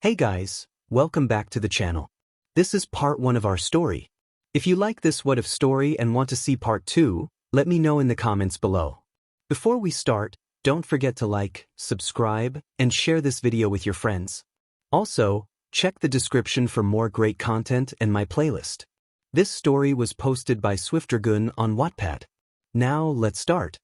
Hey guys, welcome back to the channel. This is part 1 of our story. If you like this what if story and want to see part 2, let me know in the comments below. Before we start, don't forget to like, subscribe, and share this video with your friends. Also, check the description for more great content and my playlist. This story was posted by Swiftdragoon on Wattpad. Now let's start.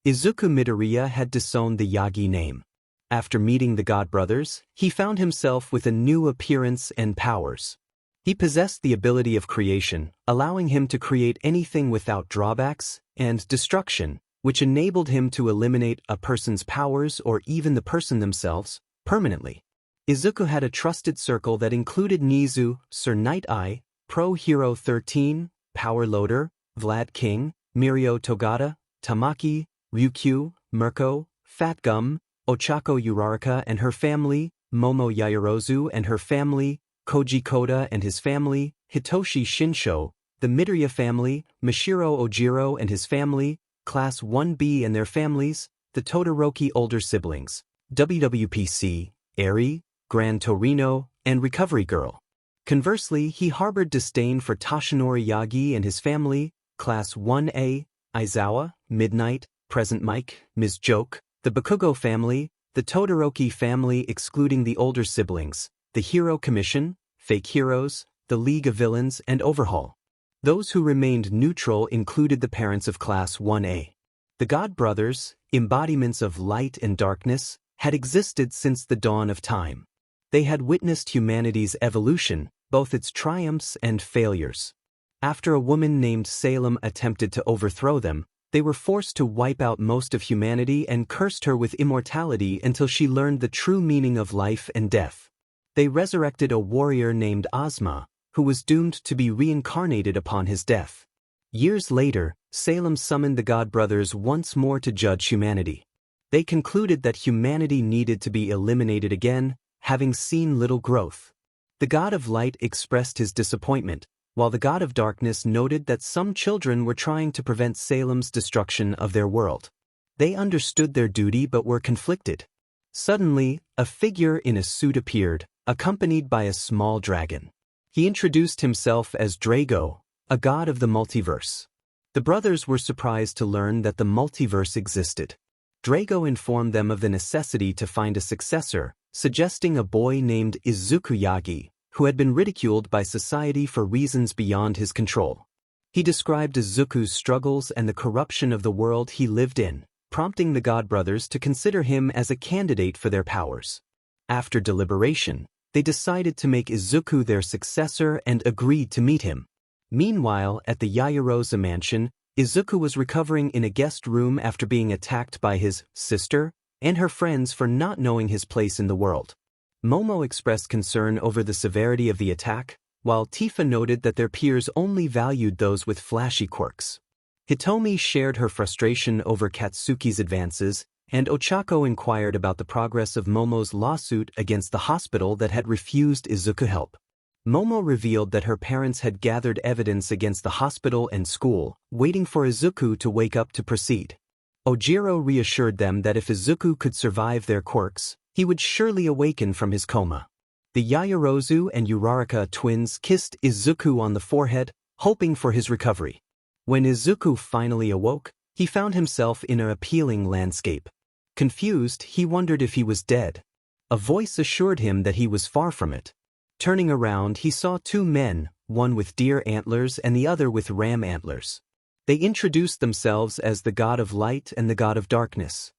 Izuku Midoriya had disowned the Yagi name. After meeting the God Brothers, he found himself with a new appearance and powers. He possessed the ability of creation, allowing him to create anything without drawbacks and destruction, which enabled him to eliminate a person's powers or even the person themselves permanently. Izuku had a trusted circle that included Nezu, Sir Knight Eye, Pro Hero 13, Power Loader, Vlad King, Mirio Togata, Tamaki, Ryukyu, Mirko, Fat Gum, Ochako Uraraka and her family, Momo Yaoyorozu and her family, Koji-Koda and his family, Hitoshi Shinsho, the Midoriya family, Mashiro Ojiro and his family, Class 1B and their families, the Todoroki older siblings, 𝗵𝗶𝗍𝗄𝐵𝐶, Eri, Gran Torino, and Recovery Girl. Conversely, he harbored disdain for Toshinori Yagi and his family, Class 1A, Aizawa, Midnight, Present Mike, Ms. Joke, the Bakugo family, the Todoroki family excluding the older siblings, the Hero Commission, Fake Heroes, the League of Villains, and Overhaul. Those who remained neutral included the parents of Class 1A. The God Brothers, embodiments of light and darkness, had existed since the dawn of time. They had witnessed humanity's evolution, both its triumphs and failures. After a woman named Salem attempted to overthrow them, they were forced to wipe out most of humanity and cursed her with immortality until she learned the true meaning of life and death. They resurrected a warrior named 𝗲𝗵𝗲, who was doomed to be reincarnated upon his death. Years later, Salem summoned the God Brothers once more to judge humanity. They concluded that humanity needed to be eliminated again, having seen little growth. The God of Light expressed his disappointment, while the God of Darkness noted that some children were trying to prevent Salem's destruction of their world. They understood their duty but were conflicted. Suddenly, a figure in a suit appeared, accompanied by a small dragon. He introduced himself as 𝗧𝗪𝗪, a god of the multiverse. The brothers were surprised to learn that the multiverse existed. 𝗧𝗪𝗪 informed them of the necessity to find a successor, suggesting a boy named Izuku Yagi, who had been ridiculed by society for reasons beyond his control. He described Izuku's struggles and the corruption of the world he lived in, prompting the God Brothers to consider him as a candidate for their powers. After deliberation, they decided to make Izuku their successor and agreed to meet him. Meanwhile, at the Yaoyorozu mansion, Izuku was recovering in a guest room after being attacked by his sister and her friends for not knowing his place in the world. Momo expressed concern over the severity of the attack, while Tifa noted that their peers only valued those with flashy quirks. Hitomi shared her frustration over Katsuki's advances, and Ochako inquired about the progress of Momo's lawsuit against the hospital that had refused Izuku help. Momo revealed that her parents had gathered evidence against the hospital and school, waiting for Izuku to wake up to proceed. Ojiro reassured them that if Izuku could survive their quirks, he would surely awaken from his coma. The Yaoyorozu and Uraraka twins kissed Izuku on the forehead, hoping for his recovery. When Izuku finally awoke, he found himself in an appealing landscape. Confused, he wondered if he was dead. A voice assured him that he was far from it. Turning around, he saw 2 men, one with deer antlers and the other with ram antlers. They introduced themselves as the God of Light and the God of Darkness.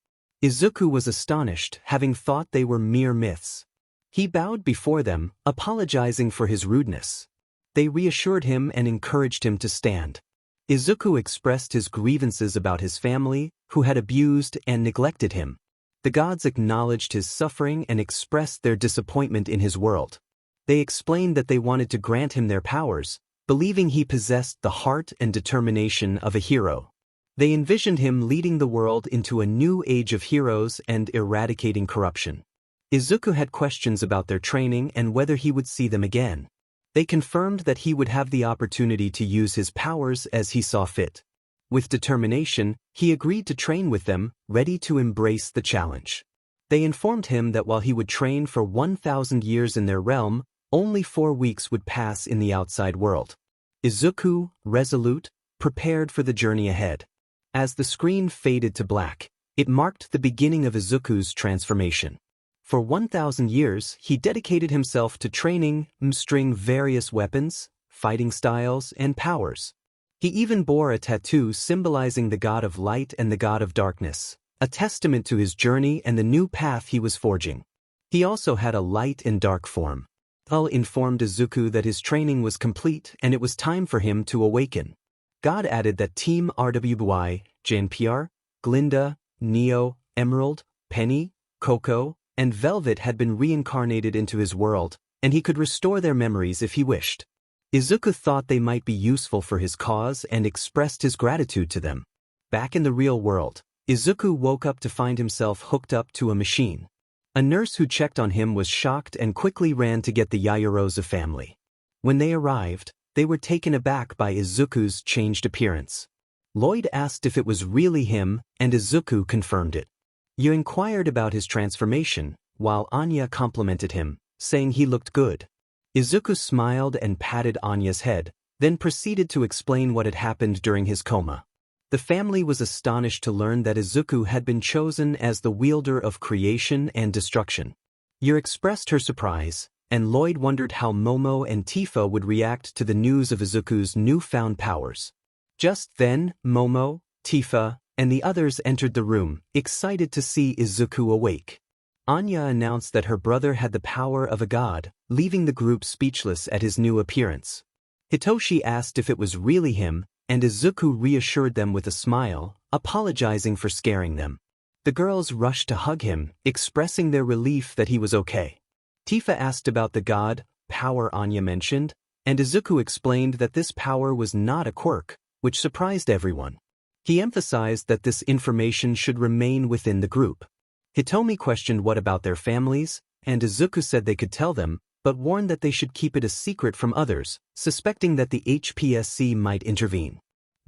Izuku was astonished, having thought they were mere myths. He bowed before them, apologizing for his rudeness. They reassured him and encouraged him to stand. Izuku expressed his grievances about his family, who had abused and neglected him. The gods acknowledged his suffering and expressed their disappointment in his world. They explained that they wanted to grant him their powers, believing he possessed the heart and determination of a hero. They envisioned him leading the world into a new age of heroes and eradicating corruption. Izuku had questions about their training and whether he would see them again. They confirmed that he would have the opportunity to use his powers as he saw fit. With determination, he agreed to train with them, ready to embrace the challenge. They informed him that while he would train for 1,000 years in their realm, only 4 weeks would pass in the outside world. Izuku, resolute, prepared for the journey ahead. As the screen faded to black, it marked the beginning of Izuku's transformation. For 1,000 years, he dedicated himself to training, mastering various weapons, fighting styles, and powers. He even bore a tattoo symbolizing the god of light and the god of darkness, a testament to his journey and the new path he was forging. He also had a light and dark form. 𝗏 informed Izuku that his training was complete and it was time for him to awaken. God added that Team 𝗵𝗃𝗵𝗄, Glinda, Neo, Emerald, Penny, Coco, and Velvet had been reincarnated into his world, and he could restore their memories if he wished. Izuku thought they might be useful for his cause and expressed his gratitude to them. Back in the real world, Izuku woke up to find himself hooked up to a machine. A nurse who checked on him was shocked and quickly ran to get the Yaoyorozu family. When they arrived, they were taken aback by Izuku's changed appearance. Lloyd asked if it was really him, and Izuku confirmed it. You inquired about his transformation, while Anya complimented him, saying he looked good. Izuku smiled and patted Anya's head, then proceeded to explain what had happened during his coma. The family was astonished to learn that Izuku had been chosen as the wielder of creation and destruction. Yor expressed her surprise, and Lloyd wondered how Momo and Tifa would react to the news of Izuku's newfound powers. Just then, Momo, Tifa, and the others entered the room, excited to see Izuku awake. Anya announced that her brother had the power of a god, leaving the group speechless at his new appearance. Hitoshi asked if it was really him, and Izuku reassured them with a smile, apologizing for scaring them. The girls rushed to hug him, expressing their relief that he was okay. Tifa asked about the god power Anya mentioned, and Izuku explained that this power was not a quirk, which surprised everyone. He emphasized that this information should remain within the group. Hitomi questioned what about their families, and Izuku said they could tell them, but warned that they should keep it a secret from others, suspecting that the HPSC might intervene.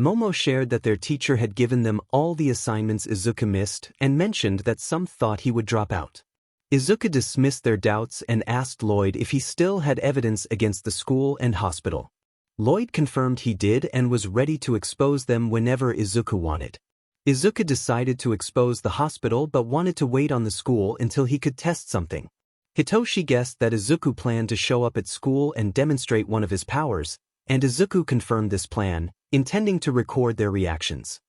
Momo shared that their teacher had given them all the assignments Izuku missed and mentioned that some thought he would drop out. Izuku dismissed their doubts and asked Lloyd if he still had evidence against the school and hospital. Lloyd confirmed he did and was ready to expose them whenever Izuku wanted. Izuku decided to expose the hospital but wanted to wait on the school until he could test something. Hitoshi guessed that Izuku planned to show up at school and demonstrate one of his powers, and Izuku confirmed this plan, intending to record their reactions.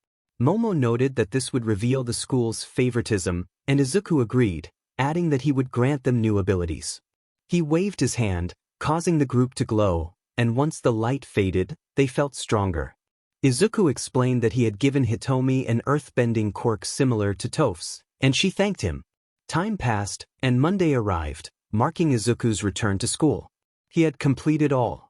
Momo noted that this would reveal the school's favoritism, and Izuku agreed, adding that he would grant them new abilities. He waved his hand, causing the group to glow, and once the light faded, they felt stronger. Izuku explained that he had given Hitomi an earthbending quirk similar to 𝗏𝗏's, and she thanked him. Time passed, and Monday arrived, marking Izuku's return to school. He had completed all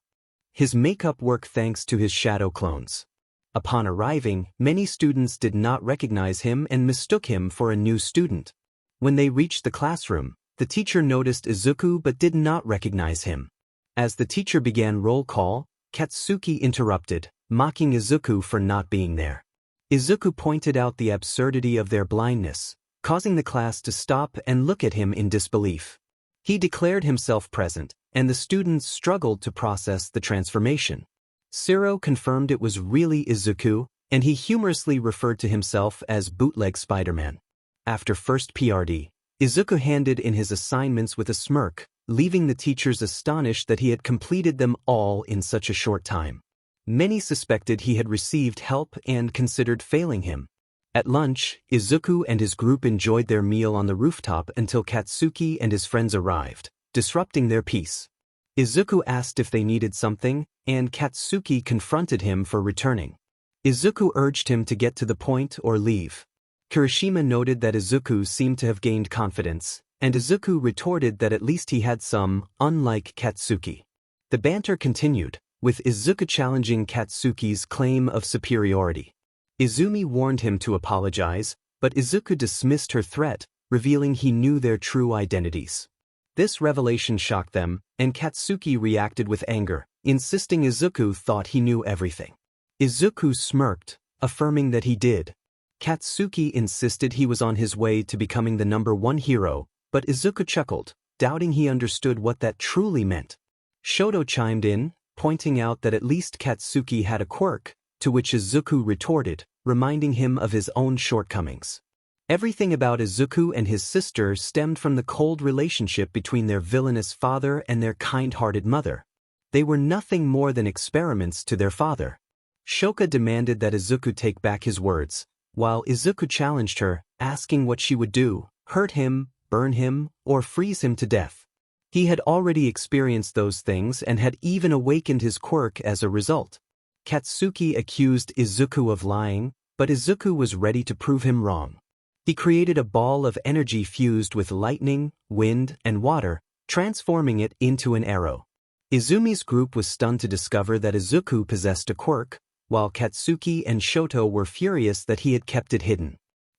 his makeup work thanks to his shadow clones. Upon arriving, many students did not recognize him and mistook him for a new student. When they reached the classroom, the teacher noticed Izuku but did not recognize him. As the teacher began roll call, Katsuki interrupted, mocking Izuku for not being there. Izuku pointed out the absurdity of their blindness, causing the class to stop and look at him in disbelief. He declared himself present, and the students struggled to process the transformation. Siro confirmed it was really Izuku, and he humorously referred to himself as bootleg Spider-Man. After first PRD, Izuku handed in his assignments with a smirk, leaving the teachers astonished that he had completed them all in such a short time. Many suspected he had received help and considered failing him. At lunch, Izuku and his group enjoyed their meal on the rooftop until Katsuki and his friends arrived, disrupting their peace. Izuku asked if they needed something, and Katsuki confronted him for returning. Izuku urged him to get to the point or leave. Kirishima noted that Izuku seemed to have gained confidence, and Izuku retorted that at least he had some, unlike Katsuki. The banter continued, with Izuku challenging Katsuki's claim of superiority. Izumi warned him to apologize, but Izuku dismissed her threat, revealing he knew their true identities. This revelation shocked them, and Katsuki reacted with anger, insisting Izuku thought he knew everything. Izuku smirked, affirming that he did. Katsuki insisted he was on his way to becoming the #1 hero, but Izuku chuckled, doubting he understood what that truly meant. Showdown chimed in, pointing out that at least Katsuki had a quirk, to which Izuku retorted, reminding him of his own shortcomings. Everything about Izuku and his sister stemmed from the cold relationship between their villainous father and their kind-hearted mother. They were nothing more than experiments to their father. Shoka demanded that Izuku take back his words, while Izuku challenged her, asking what she would do: hurt him, burn him, or freeze him to death. He had already experienced those things and had even awakened his quirk as a result. Katsuki accused Izuku of lying, but Izuku was ready to prove him wrong. He created a ball of energy fused with lightning, wind, and water, transforming it into an arrow. Izumi's group was stunned to discover that Izuku possessed a quirk, while Katsuki and Shoto were furious that he had kept it hidden.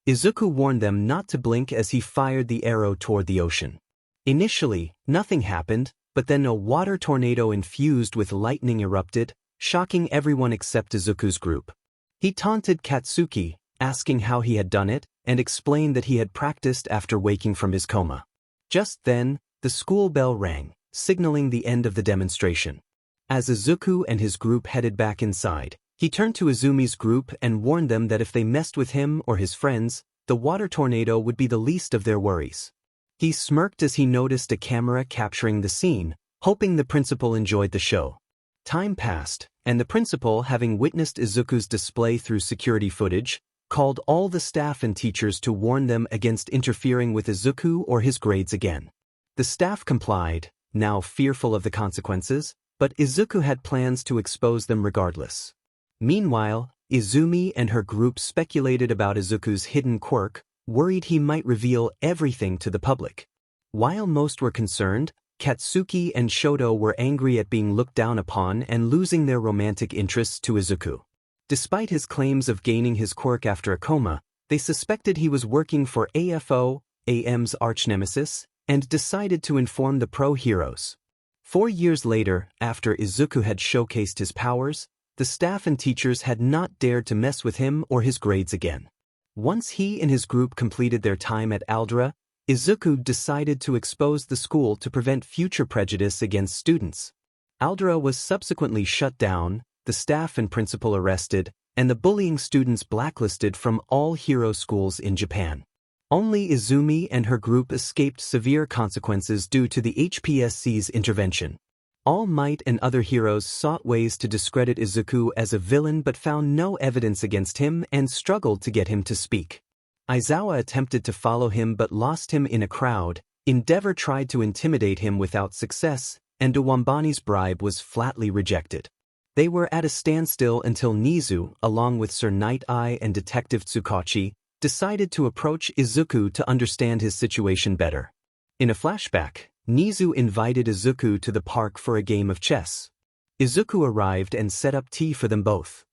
Izuku warned them not to blink as he fired the arrow toward the ocean. Initially, nothing happened, but then a water tornado infused with lightning erupted, shocking everyone except Izuku's group. He taunted Katsuki, asking how he had done it, and explained that he had practiced after waking from his coma. Just then, the school bell rang, signaling the end of the demonstration. As Izuku and his group headed back inside, he turned to Izumi's group and warned them that if they messed with him or his friends, the water tornado would be the least of their worries. He smirked as he noticed a camera capturing the scene, hoping the principal enjoyed the show. Time passed, and the principal, having witnessed Izuku's display through security footage, called all the staff and teachers to warn them against interfering with Izuku or his grades again. The staff complied, now fearful of the consequences, but Izuku had plans to expose them regardless. Meanwhile, Izumi and her group speculated about Izuku's hidden quirk, worried he might reveal everything to the public. While most were concerned, Katsuki and Shoto were angry at being looked down upon and losing their romantic interests to Izuku. Despite his claims of gaining his quirk after a coma, they suspected he was working for 𝗵𝗃𝗍𝗵's arch-nemesis and decided to inform the pro-heroes. 4 years later, after Izuku had showcased his powers, the staff and teachers had not dared to mess with him or his grades again. Once he and his group completed their time at 𝗓𝗫, Izuku decided to expose the school to prevent future prejudice against students. 𝗓𝗫 was subsequently shut down, the staff and principal arrested, and the bullying students blacklisted from all hero schools in Japan. Only Izumi and her group escaped severe consequences due to the HPSC's intervention. All Might and other heroes sought ways to discredit Izuku as a villain but found no evidence against him and struggled to get him to speak. Aizawa attempted to follow him but lost him in a crowd, Endeavor tried to intimidate him without success, and 𝗬𝗵𝗲𝗍's bribe was flatly rejected. They were at a standstill until Nezu, along with Sir Night-Eye and Detective 𝗬𝗂𝘁𝗵𝐺, decided to approach Izuku to understand his situation better. In a flashback, Nezu invited Izuku to the park for a game of chess. Izuku arrived and set up tea for them both.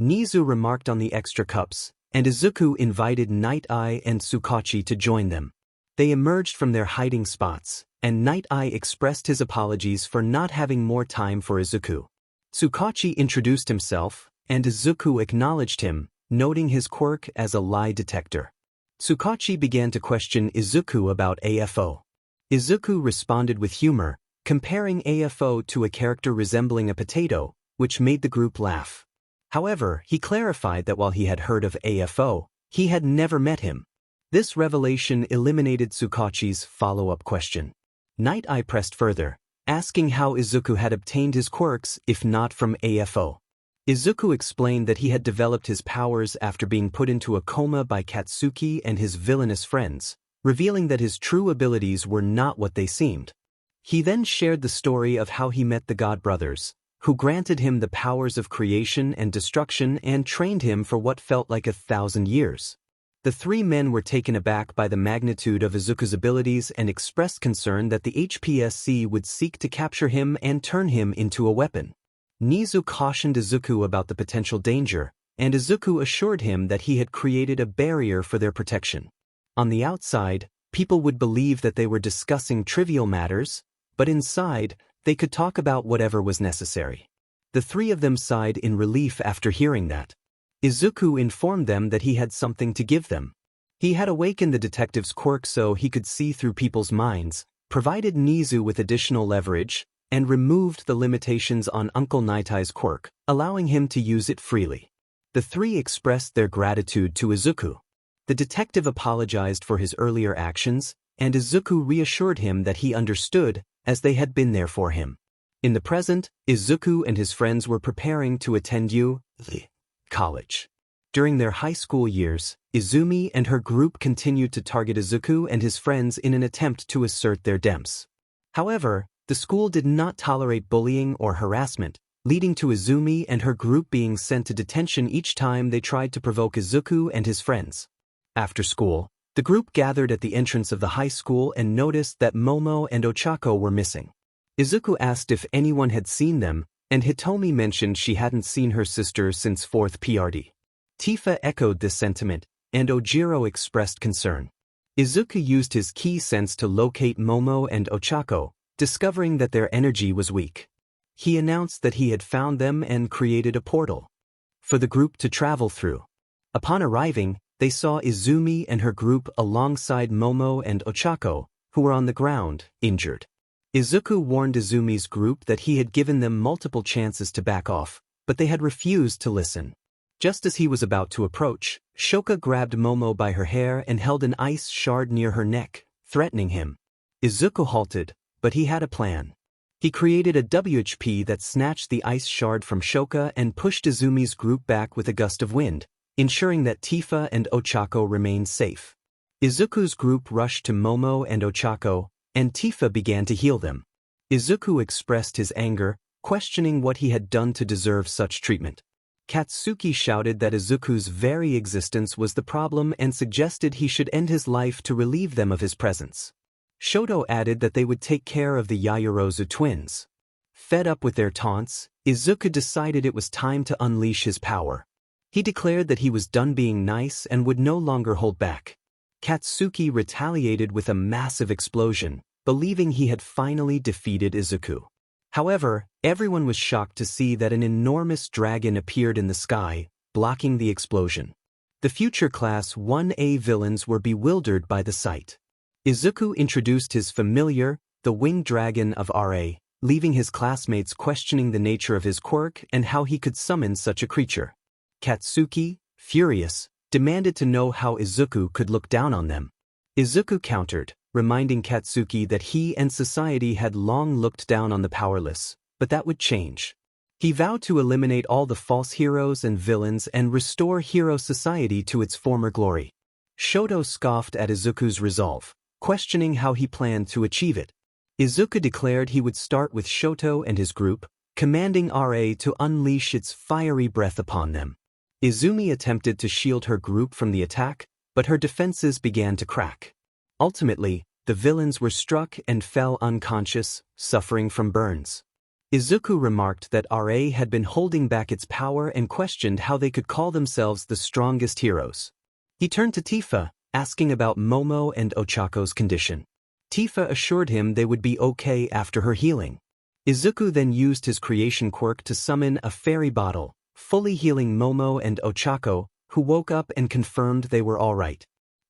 Nezu remarked on the extra cups, and Izuku invited Night-Eye and 𝗬𝗂𝘁𝗵𝐺 to join them. They emerged from their hiding spots, and Night-Eye expressed his apologies for not having more time for Izuku. 𝗬𝗂𝘁𝗵𝐺 introduced himself, and Izuku acknowledged him, noting his quirk as a lie detector. 𝗬𝗂𝘁𝗵𝐺 began to question Izuku about 𝗵𝗃. Izuku responded with humor, comparing 𝗵𝗃 to a character resembling a potato, which made the group laugh. However, he clarified that while he had heard of 𝗵𝗃, he had never met him. This revelation eliminated 𝗬𝗂𝘁𝗵𝗺's follow-up question. Night-Eye pressed further, asking how Izuku had obtained his quirks if not from 𝗵𝗃. Izuku explained that he had developed his powers after being put into a coma by Katsuki and his villainous friends, revealing that his true abilities were not what they seemed. He then shared the story of how he met the God Brothers, who granted him the powers of creation and destruction and trained him for what felt like 1,000 years. The three men were taken aback by the magnitude of Izuku's abilities and expressed concern that the HPSC would seek to capture him and turn him into a weapon. Nezu cautioned Izuku about the potential danger, and Izuku assured him that he had created a barrier for their protection. On the outside, people would believe that they were discussing trivial matters, but inside, they could talk about whatever was necessary. The three of them sighed in relief after hearing that. Izuku informed them that he had something to give them. He had awakened the detective's quirk so he could see through people's minds, provided Nezu with additional leverage, and removed the limitations on Uncle Nightai's quirk, allowing him to use it freely. The three expressed their gratitude to Izuku. The detective apologized for his earlier actions, and Izuku reassured him that he understood, as they had been there for him. In the present, Izuku and his friends were preparing to attend college. During their high school years, Izumi and her group continued to target Izuku and his friends in an attempt to assert their 𝗵𝗃𝗍. However, the school did not tolerate bullying or harassment, leading to Izumi and her group being sent to detention each time they tried to provoke Izuku and his friends. After school, the group gathered at the entrance of the high school and noticed that Momo and Ochako were missing. Izuku asked if anyone had seen them, and Hitomi mentioned she hadn't seen her sister since 4th PRD. Tifa echoed this sentiment, and Ojiro expressed concern. Izuku used his key sense to locate Momo and Ochako, discovering that their energy was weak. He announced that he had found them and created a portal for the group to travel through. Upon arriving, they saw Izumi and her group alongside Momo and Ochako, who were on the ground, injured. Izuku warned Izumi's group that he had given them multiple chances to back off, but they had refused to listen. Just as he was about to approach, Shoka grabbed Momo by her hair and held an ice shard near her neck, threatening him. Izuku halted, but he had a plan. He created a 𝗕𝗶𝗍𝗄 that snatched the ice shard from Shoka and pushed Izumi's group back with a gust of wind, ensuring that Tifa and Ochako remained safe. Izuku's group rushed to Momo and Ochako, and Tifa began to heal them. Izuku expressed his anger, questioning what he had done to deserve such treatment. Katsuki shouted that Izuku's very existence was the problem and suggested he should end his life to relieve them of his presence. Shoto added that they would take care of the Yaoyorozu twins. Fed up with their taunts, Izuku decided it was time to unleash his power. He declared that he was done being nice and would no longer hold back. Katsuki retaliated with a massive explosion, believing he had finally defeated Izuku. However, everyone was shocked to see that an enormous dragon appeared in the sky, blocking the explosion. The future Class 1A villains were bewildered by the sight. Izuku introduced his familiar, the winged dragon of RA, leaving his classmates questioning the nature of his quirk and how he could summon such a creature. Katsuki, furious, demanded to know how Izuku could look down on them. Izuku countered, reminding Katsuki that he and society had long looked down on the powerless, but that would change. He vowed to eliminate all the false heroes and villains and restore hero society to its former glory. Shoto scoffed at Izuku's resolve, questioning how he planned to achieve it. Izuku declared he would start with Shoto and his group, commanding RA to unleash its fiery breath upon them. Izumi attempted to shield her group from the attack, but her defenses began to crack. Ultimately, the villains were struck and fell unconscious, suffering from burns. Izuku remarked that RA had been holding back its power and questioned how they could call themselves the strongest heroes. He turned to Tifa, asking about Momo and Ochako's condition. Tifa assured him they would be okay after her healing. Izuku then used his creation quirk to summon a fairy bottle, fully healing Momo and Ochako, who woke up and confirmed they were all right.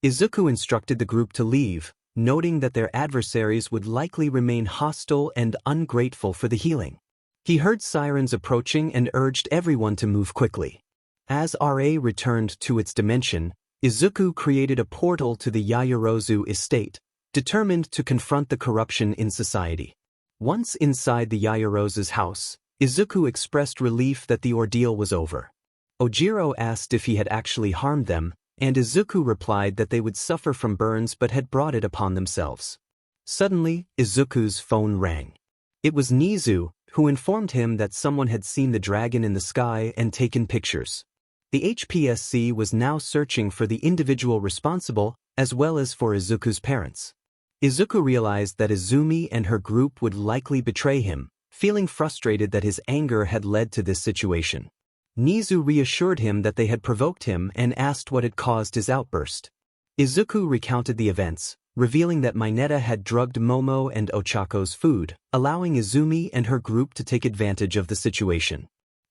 Izuku instructed the group to leave, noting that their adversaries would likely remain hostile and ungrateful for the healing. He heard sirens approaching and urged everyone to move quickly. As RA returned to its dimension, Izuku created a portal to the Yaoyorozu estate, determined to confront the corruption in society. Once inside the Yaoyorozu's house, Izuku expressed relief that the ordeal was over. Ojiro asked if he had actually harmed them, and Izuku replied that they would suffer from burns but had brought it upon themselves. Suddenly, Izuku's phone rang. It was Nezu, who informed him that someone had seen the dragon in the sky and taken pictures. The HPSC was now searching for the individual responsible, as well as for Izuku's parents. Izuku realized that Izumi and her group would likely betray him, feeling frustrated that his anger had led to this situation. Nezu reassured him that they had provoked him and asked what had caused his outburst. Izuku recounted the events, revealing that Mineta had drugged Momo and Ochako's food, allowing Izumi and her group to take advantage of the situation.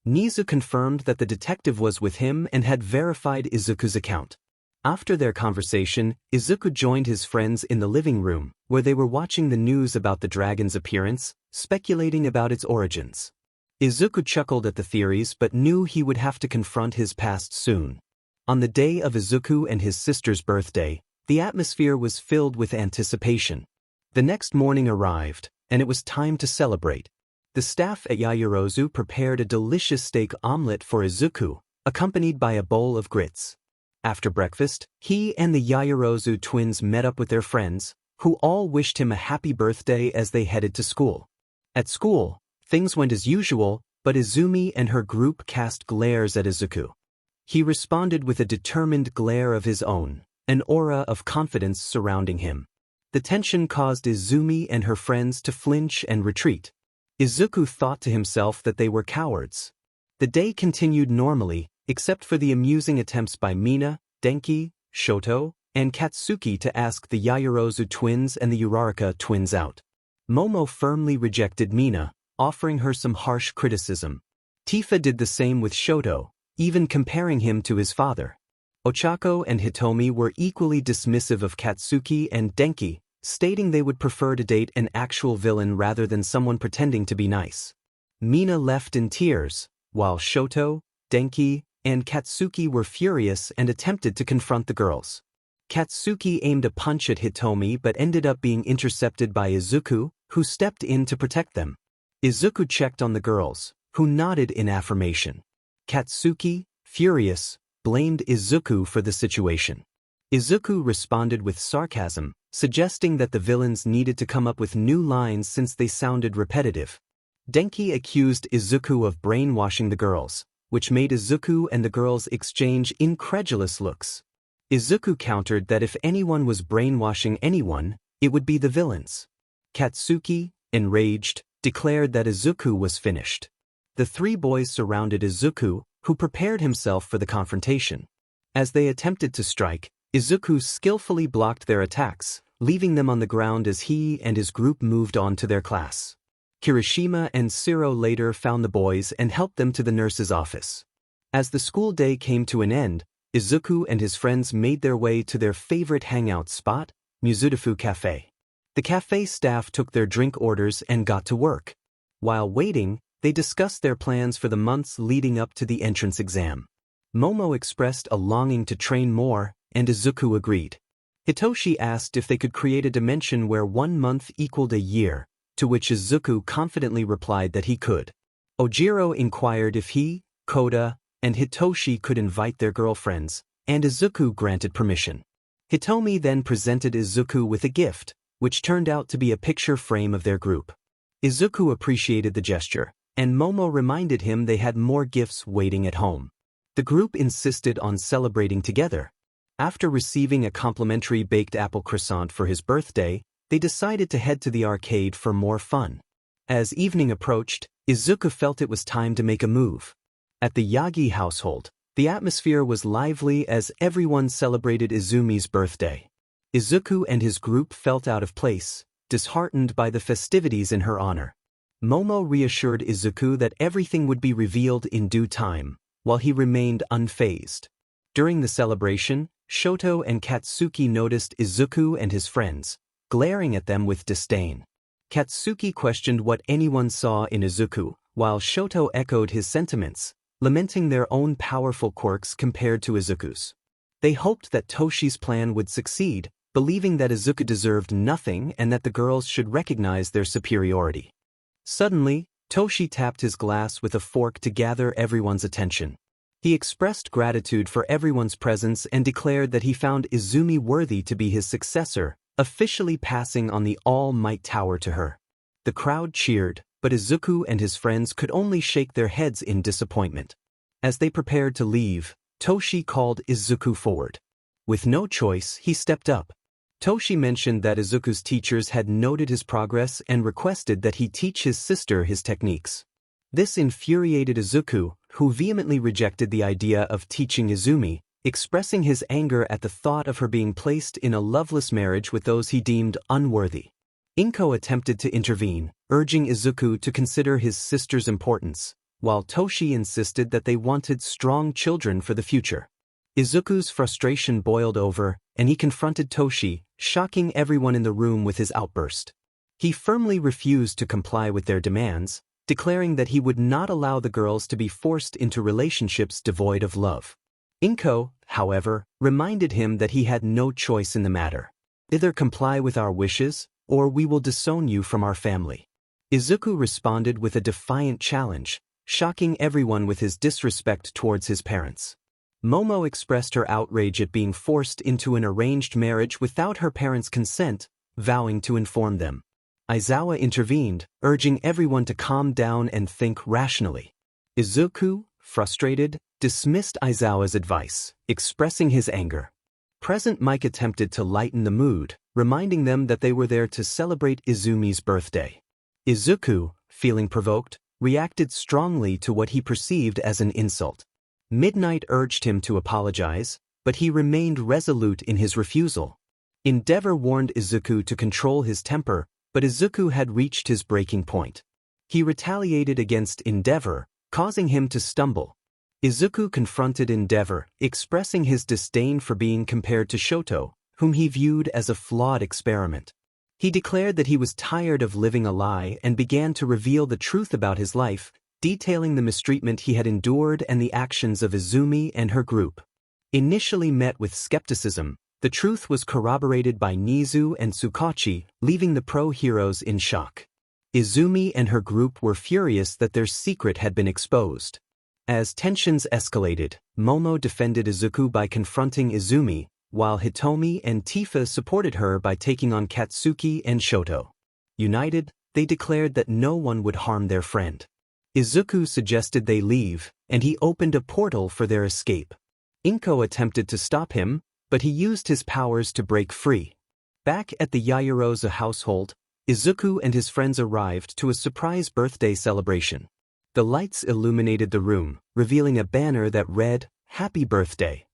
Nezu confirmed that the detective was with him and had verified Izuku's account. After their conversation, Izuku joined his friends in the living room, where they were watching the news about the dragon's appearance, speculating about its origins. Izuku chuckled at the theories but knew he would have to confront his past soon. On the day of Izuku and his sister's birthday, the atmosphere was filled with anticipation. The next morning arrived, and it was time to celebrate. The staff at Yaoyorozu prepared a delicious steak omelette for Izuku, accompanied by a bowl of grits. After breakfast, he and the Yaoyorozu twins met up with their friends, who all wished him a happy birthday as they headed to school. At school, things went as usual, but Izumi and her group cast glares at Izuku. He responded with a determined glare of his own, an aura of confidence surrounding him. The tension caused Izumi and her friends to flinch and retreat. Izuku thought to himself that they were cowards. The day continued normally, except for the amusing attempts by Mina, Denki, Shoto, and Katsuki to ask the Yaoyorozu twins and the Uraraka twins out. Momo firmly rejected Mina, offering her some harsh criticism. Tifa did the same with Shoto, even comparing him to his father. Ochako and Hitomi were equally dismissive of Katsuki and Denki, stating they would prefer to date an actual villain rather than someone pretending to be nice. Mina left in tears, while Shoto, Denki, and Katsuki were furious and attempted to confront the girls. Katsuki aimed a punch at Hitomi but ended up being intercepted by Izuku, who stepped in to protect them. Izuku checked on the girls, who nodded in affirmation. Katsuki, furious, blamed Izuku for the situation. Izuku responded with sarcasm, suggesting that the villains needed to come up with new lines since they sounded repetitive. Denki accused Izuku of brainwashing the girls, which made Izuku and the girls exchange incredulous looks. Izuku countered that if anyone was brainwashing anyone, it would be the villains. Katsuki, enraged, declared that Izuku was finished. The three boys surrounded Izuku, who prepared himself for the confrontation. As they attempted to strike, Izuku skillfully blocked their attacks, leaving them on the ground as he and his group moved on to their class. Kirishima and Shiro later found the boys and helped them to the nurse's office. As the school day came to an end, Izuku and his friends made their way to their favorite hangout spot, Mizudefu Cafe. The cafe staff took their drink orders and got to work. While waiting, they discussed their plans for the months leading up to the entrance exam. Momo expressed a longing to train more, and Izuku agreed. Hitoshi asked if they could create a dimension where 1 month equaled a year, to which Izuku confidently replied that he could. Ojiro inquired if he, Koda, and Hitoshi could invite their girlfriends, and Izuku granted permission. Hitomi then presented Izuku with a gift, which turned out to be a picture frame of their group. Izuku appreciated the gesture, and Momo reminded him they had more gifts waiting at home. The group insisted on celebrating together. After receiving a complimentary baked apple croissant for his birthday, they decided to head to the arcade for more fun. As evening approached, Izuku felt it was time to make a move. At the Yagi household, the atmosphere was lively as everyone celebrated Izumi's birthday. Izuku and his group felt out of place, disheartened by the festivities in her honor. Momo reassured Izuku that everything would be revealed in due time, while he remained unfazed. During the celebration, Shoto and Katsuki noticed Izuku and his friends, glaring at them with disdain. Katsuki questioned what anyone saw in Izuku, while Shoto echoed his sentiments, lamenting their own powerful quirks compared to Izuku's. They hoped that Toshi's plan would succeed, believing that Izuku deserved nothing and that the girls should recognize their superiority. Suddenly, Toshi tapped his glass with a fork to gather everyone's attention. He expressed gratitude for everyone's presence and declared that he found Izumi worthy to be his successor, officially passing on the All-Might Tower to her. The crowd cheered, but Izuku and his friends could only shake their heads in disappointment. As they prepared to leave, Toshi called Izuku forward. With no choice, he stepped up. Toshi mentioned that Izuku's teachers had noted his progress and requested that he teach his sister his techniques. This infuriated Izuku, who vehemently rejected the idea of teaching Izumi, expressing his anger at the thought of her being placed in a loveless marriage with those he deemed unworthy. Inko attempted to intervene, urging Izuku to consider his sister's importance, while Toshi insisted that they wanted strong children for the future. Izuku's frustration boiled over, and he confronted Toshi, shocking everyone in the room with his outburst. He firmly refused to comply with their demands, declaring that he would not allow the girls to be forced into relationships devoid of love. Inko, however, reminded him that he had no choice in the matter. Either comply with our wishes, or we will disown you from our family. Izuku responded with a defiant challenge, shocking everyone with his disrespect towards his parents. Momo expressed her outrage at being forced into an arranged marriage without her parents' consent, vowing to inform them. Aizawa intervened, urging everyone to calm down and think rationally. Izuku, frustrated, dismissed Aizawa's advice, expressing his anger. Present Mike attempted to lighten the mood, reminding them that they were there to celebrate Izumi's birthday. Izuku, feeling provoked, reacted strongly to what he perceived as an insult. Midnight urged him to apologize, but he remained resolute in his refusal. 𝗕𝗏𝗄 warned Izuku to control his temper, but Izuku had reached his breaking point. He retaliated against 𝗕𝗏𝗄, causing him to stumble. Izuku confronted 𝗕𝗏𝗄, expressing his disdain for being compared to Shoto, whom he viewed as a flawed experiment. He declared that he was tired of living a lie and began to reveal the truth about his life, detailing the mistreatment he had endured and the actions of Izumi and her group. Initially met with skepticism, the truth was corroborated by Nezu and Tsukachi, leaving the pro-heroes in shock. Izumi and her group were furious that their secret had been exposed. As tensions escalated, Momo defended Izuku by confronting Izumi, while Hitomi and Tifa supported her by taking on Katsuki and Shoto. United, they declared that no one would harm their friend. Izuku suggested they leave, and he opened a portal for their escape. Inko attempted to stop him, but he used his powers to break free. Back at the Yaoyorozu household, Izuku and his friends arrived to a surprise birthday celebration. The lights illuminated the room, revealing a banner that read, "Happy Birthday."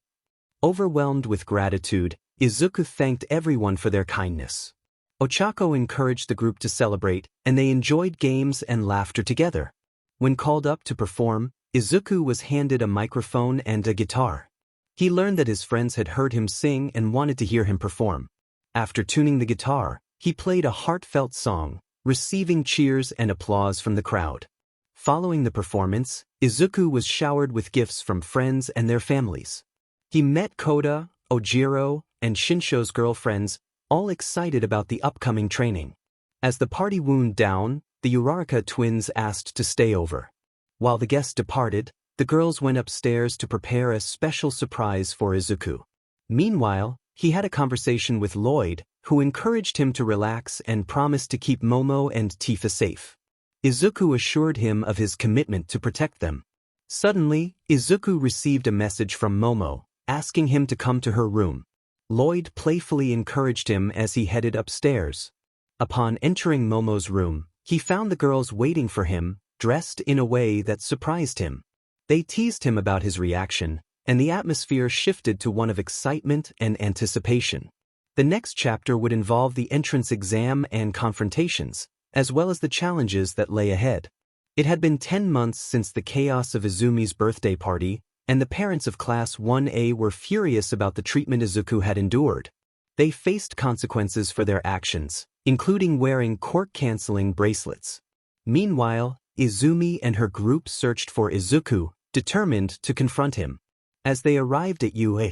Overwhelmed with gratitude, Izuku thanked everyone for their kindness. Ochako encouraged the group to celebrate, and they enjoyed games and laughter together. When called up to perform, Izuku was handed a microphone and a guitar. He learned that his friends had heard him sing and wanted to hear him perform. After tuning the guitar, he played a heartfelt song, receiving cheers and applause from the crowd. Following the performance, Izuku was showered with gifts from friends and their families. He met Koda, Ojiro, and Shinsho's girlfriends, all excited about the upcoming training. As the party wound down, the Uraraka twins asked to stay over. While the guests departed, the girls went upstairs to prepare a special surprise for Izuku. Meanwhile, he had a conversation with Lloyd, who encouraged him to relax and promised to keep Momo and Tifa safe. Izuku assured him of his commitment to protect them. Suddenly, Izuku received a message from Momo, asking him to come to her room. Lloyd playfully encouraged him as he headed upstairs. Upon entering Momo's room, he found the girls waiting for him, dressed in a way that surprised him. They teased him about his reaction, and the atmosphere shifted to one of excitement and anticipation. The next chapter would involve the entrance exam and confrontations, as well as the challenges that lay ahead. It had been 10 months since the chaos of Izumi's birthday party, and the parents of Class 1A were furious about the treatment Izuku had endured. They faced consequences for their actions, including wearing court-canceling bracelets. Meanwhile, Izumi and her group searched for Izuku, determined to confront him. As they arrived at UA,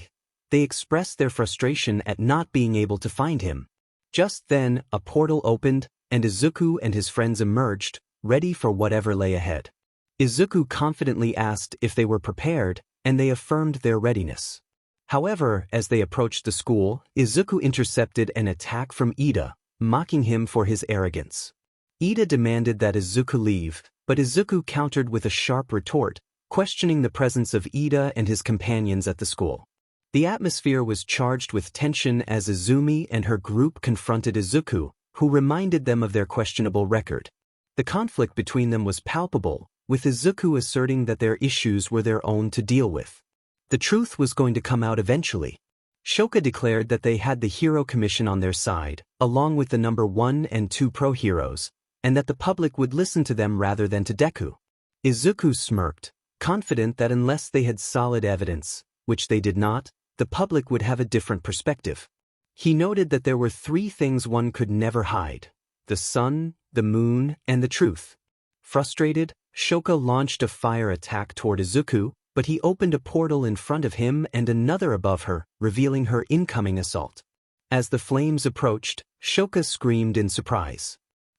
they expressed their frustration at not being able to find him. Just then, a portal opened, and Izuku and his friends emerged, ready for whatever lay ahead. Izuku confidently asked if they were prepared, and they affirmed their readiness. However, as they approached the school, Izuku intercepted an attack from Ida, mocking him for his arrogance. Ida demanded that Izuku leave, but Izuku countered with a sharp retort, questioning the presence of Ida and his companions at the school. The atmosphere was charged with tension as Izumi and her group confronted Izuku, who reminded them of their questionable record. The conflict between them was palpable, with Izuku asserting that their issues were their own to deal with. The truth was going to come out eventually. Shoka declared that they had the Hero Commission on their side, along with the number 1 and 2 pro-heroes, and that the public would listen to them rather than to Deku. Izuku smirked, confident that unless they had solid evidence, which they did not, the public would have a different perspective. He noted that there were 3 things one could never hide: the sun, the moon, and the truth. Frustrated, Shoka launched a fire attack toward Izuku, but he opened a portal in front of him and another above her, revealing her incoming assault. As the flames approached, Shoka screamed in surprise.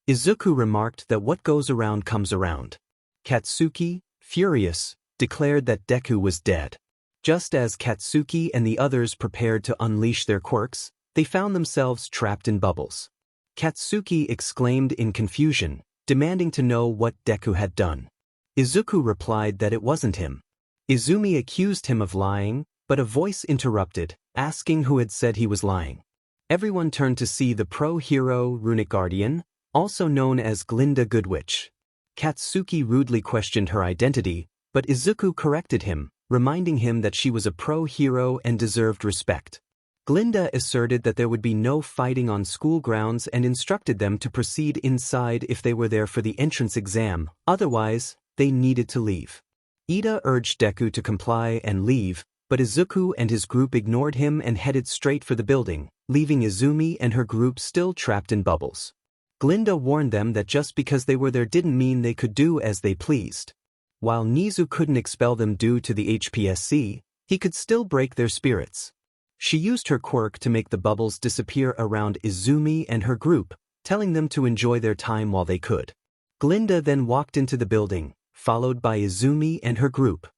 Izuku remarked that what goes around comes around. Katsuki, furious, declared that Deku was dead. Just as Katsuki and the others prepared to unleash their quirks, they found themselves trapped in bubbles. Katsuki exclaimed in confusion, demanding to know what Deku had done. Izuku replied that it wasn't him. Izumi accused him of lying, but a voice interrupted, asking who had said he was lying. Everyone turned to see the pro-hero runic guardian, also known as Glinda Goodwitch. Katsuki rudely questioned her identity, but Izuku corrected him, reminding him that she was a pro-hero and deserved respect. Glinda asserted that there would be no fighting on school grounds and instructed them to proceed inside if they were there for the entrance exam, otherwise, they needed to leave. Ida urged Deku to comply and leave, but Izuku and his group ignored him and headed straight for the building, leaving Izumi and her group still trapped in bubbles. Glinda warned them that just because they were there didn't mean they could do as they pleased. While Nezu couldn't expel them due to the HPSC, he could still break their spirits. She used her quirk to make the bubbles disappear around Izumi and her group, telling them to enjoy their time while they could. Glinda then walked into the building, followed by Izumi and her group.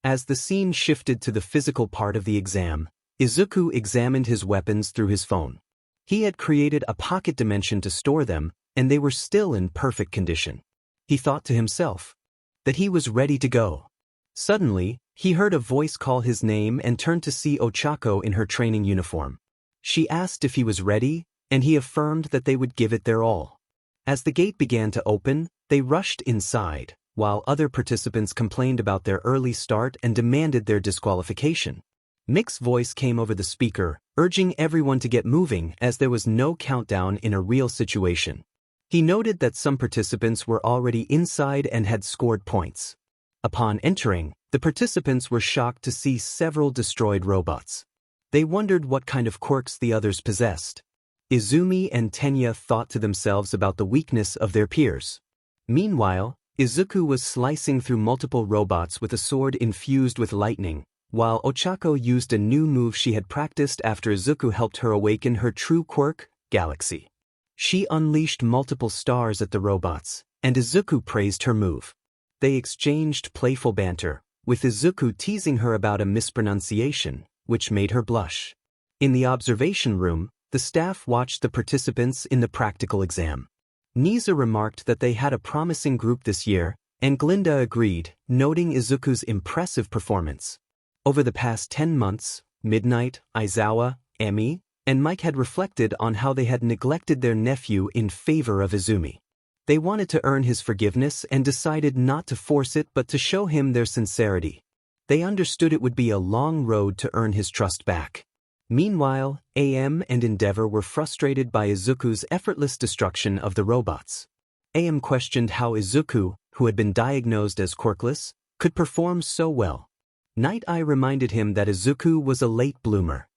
As the scene shifted to the physical part of the exam, Izuku examined his weapons through his phone. He had created a pocket dimension to store them, and they were still in perfect condition. He thought to himself that he was ready to go. Suddenly, he heard a voice call his name and turned to see Ochako in her training uniform. She asked if he was ready, and he affirmed that they would give it their all. As the gate began to open, they rushed inside, while other participants complained about their early start and demanded their disqualification. Mick's voice came over the speaker, urging everyone to get moving as there was no countdown in a real situation. He noted that some participants were already inside and had scored points. Upon entering, the participants were shocked to see several destroyed robots. They wondered what kind of quirks the others possessed. Izumi and Tenya thought to themselves about the weakness of their peers. Meanwhile, Izuku was slicing through multiple robots with a sword infused with lightning, while Ochako used a new move she had practiced after Izuku helped her awaken her true quirk, Galaxy. She unleashed multiple stars at the robots, and Izuku praised her move. They exchanged playful banter, with Izuku teasing her about a mispronunciation, which made her blush. In the observation room, the staff watched the participants in the practical exam. Nezu remarked that they had a promising group this year, and Glinda agreed, noting Izuku's impressive performance. Over the past 10 months, Midnight, Aizawa, Emi, and Mike had reflected on how they had neglected their nephew in favor of Izumi. They wanted to earn his forgiveness and decided not to force it but to show him their sincerity. They understood it would be a long road to earn his trust back. Meanwhile, AM and Endeavor were frustrated by Izuku's effortless destruction of the robots. AM questioned how Izuku, who had been diagnosed as quirkless, could perform so well. Night Eye reminded him that Izuku was a late bloomer.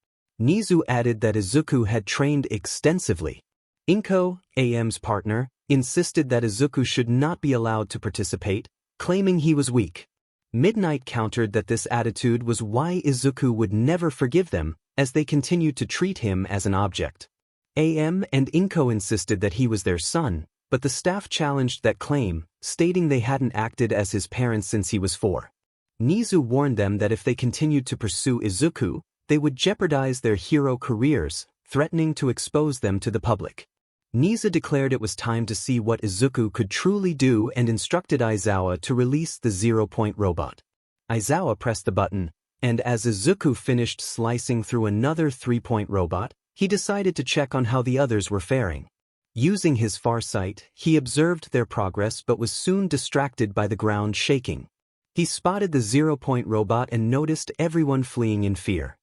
Nezu added that Izuku had trained extensively. Inko, AM's partner, insisted that Izuku should not be allowed to participate, claiming he was weak. Midnight countered that this attitude was why Izuku would never forgive them, as they continued to treat him as an object. AM and Inko insisted that he was their son, but the staff challenged that claim, stating they hadn't acted as his parents since he was 4. Nezu warned them that if they continued to pursue Izuku, they would jeopardize their hero careers, threatening to expose them to the public. Nezu declared it was time to see what Izuku could truly do and instructed Aizawa to release the 0-point robot. Aizawa pressed the button, and as Izuku finished slicing through another 3-point robot, he decided to check on how the others were faring. Using his farsight, he observed their progress but was soon distracted by the ground shaking. He spotted the 0-point robot and noticed everyone fleeing in fear.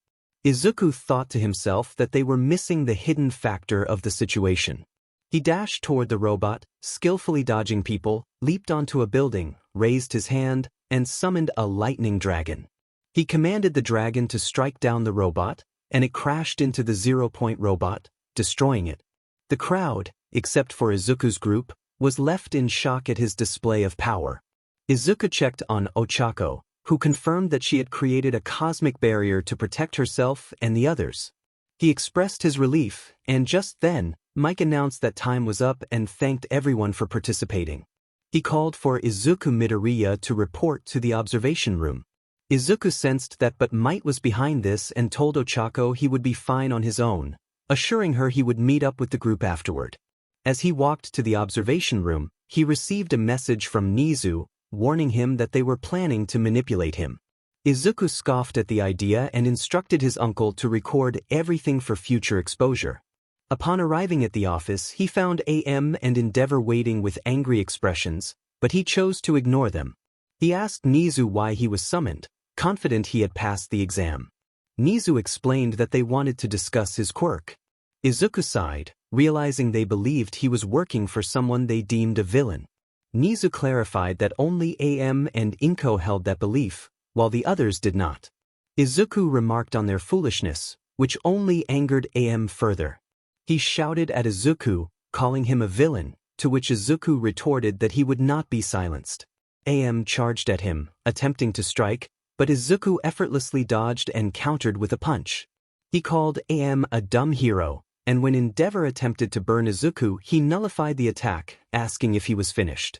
Izuku thought to himself that they were missing the hidden factor of the situation. He dashed toward the robot, skillfully dodging people, leaped onto a building, raised his hand, and summoned a lightning dragon. He commanded the dragon to strike down the robot, and it crashed into the 0-point robot, destroying it. The crowd, except for Izuku's group, was left in shock at his display of power. Izuku checked on Ochako, who confirmed that she had created a cosmic barrier to protect herself and the others. He expressed his relief, and just then, Mike announced that time was up and thanked everyone for participating. He called for Izuku Midoriya to report to the observation room. Izuku sensed that but Might was behind this and told Ochako he would be fine on his own, assuring her he would meet up with the group afterward. As he walked to the observation room, he received a message from Nezu, warning him that they were planning to manipulate him. Izuku scoffed at the idea and instructed his uncle to record everything for future exposure. Upon arriving at the office, he found AM and Endeavor waiting with angry expressions, but he chose to ignore them. He asked Nezu why he was summoned, confident he had passed the exam. Nezu explained that they wanted to discuss his quirk. Izuku sighed, realizing they believed he was working for someone they deemed a villain. Nezu clarified that only AM and Inko held that belief, while the others did not. Izuku remarked on their foolishness, which only angered AM further. He shouted at Izuku, calling him a villain, to which Izuku retorted that he would not be silenced. AM charged at him, attempting to strike, but Izuku effortlessly dodged and countered with a punch. He called AM a dumb hero, and when Endeavor attempted to burn Izuku, he nullified the attack, asking if he was finished.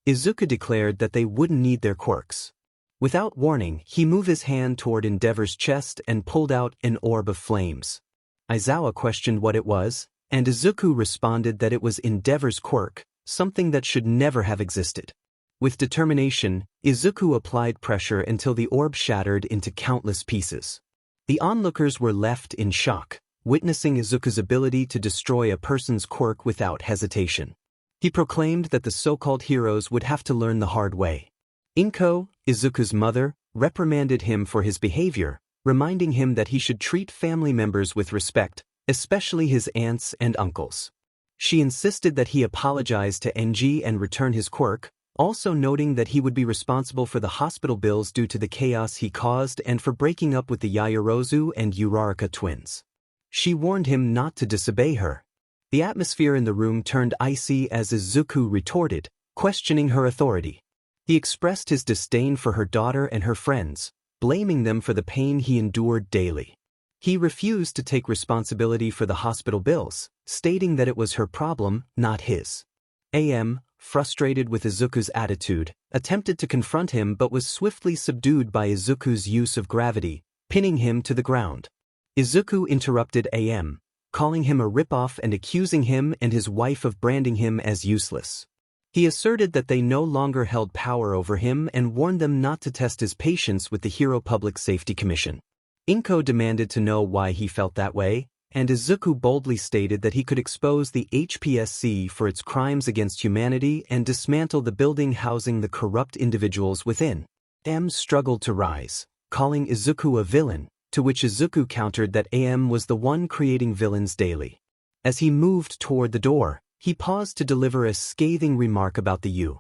Izuku declared that they wouldn't need their quirks. Without warning, he moved his hand toward Endeavor's chest and pulled out an orb of flames. Aizawa questioned what it was, and Izuku responded that it was Endeavor's quirk, something that should never have existed. With determination, Izuku applied pressure until the orb shattered into countless pieces. The onlookers were left in shock, witnessing Izuku's ability to destroy a person's quirk without hesitation. He proclaimed that the so-called heroes would have to learn the hard way. Inko, Izuku's mother, reprimanded him for his behavior, reminding him that he should treat family members with respect, especially his aunts and uncles. She insisted that he apologize to NG and return his quirk, also noting that he would be responsible for the hospital bills due to the chaos he caused and for breaking up with the Yaoyorozu and Uraraka twins. She warned him not to disobey her. The atmosphere in the room turned icy as Izuku retorted, questioning her authority. He expressed his disdain for her daughter and her friends, blaming them for the pain he endured daily. He refused to take responsibility for the hospital bills, stating that it was her problem, not his. AM, frustrated with Izuku's attitude, attempted to confront him but was swiftly subdued by Izuku's use of gravity, pinning him to the ground. Izuku interrupted AM, calling him a ripoff and accusing him and his wife of branding him as useless. He asserted that they no longer held power over him and warned them not to test his patience with the Hero Public Safety Commission. Inko demanded to know why he felt that way, and Izuku boldly stated that he could expose the HPSC for its crimes against humanity and dismantle the building housing the corrupt individuals within. AM struggled to rise, calling Izuku a villain, to which Izuku countered that AM was the one creating villains daily. As he moved toward the door, he paused to deliver a scathing remark about the U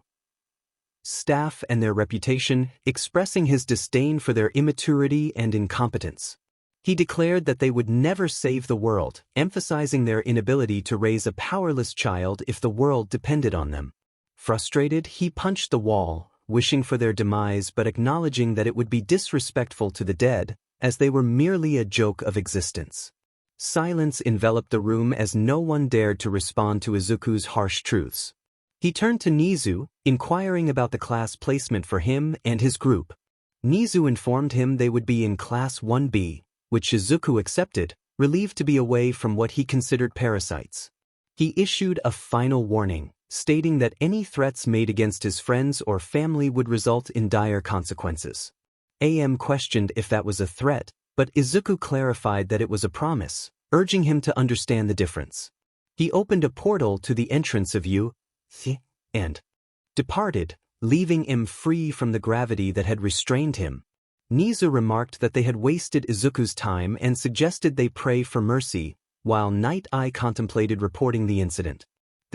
staff and their reputation, expressing his disdain for their immaturity and incompetence. He declared that they would never save the world, emphasizing their inability to raise a powerless child if the world depended on them. Frustrated, he punched the wall, wishing for their demise but acknowledging that it would be disrespectful to the dead, as they were merely a joke of existence. Silence enveloped the room as no one dared to respond to Izuku's harsh truths. He turned to Nezu, inquiring about the class placement for him and his group. Nezu informed him they would be in Class 1B, which Izuku accepted, relieved to be away from what he considered parasites. He issued a final warning, stating that any threats made against his friends or family would result in dire consequences. AM questioned if that was a threat, but Izuku clarified that it was a promise, urging him to understand the difference. He opened a portal to the entrance of 𝗧𝗵𝗲 and departed, leaving him free from the gravity that had restrained him. Nezu remarked that they had wasted Izuku's time and suggested they pray for mercy, while Night Eye contemplated reporting the incident.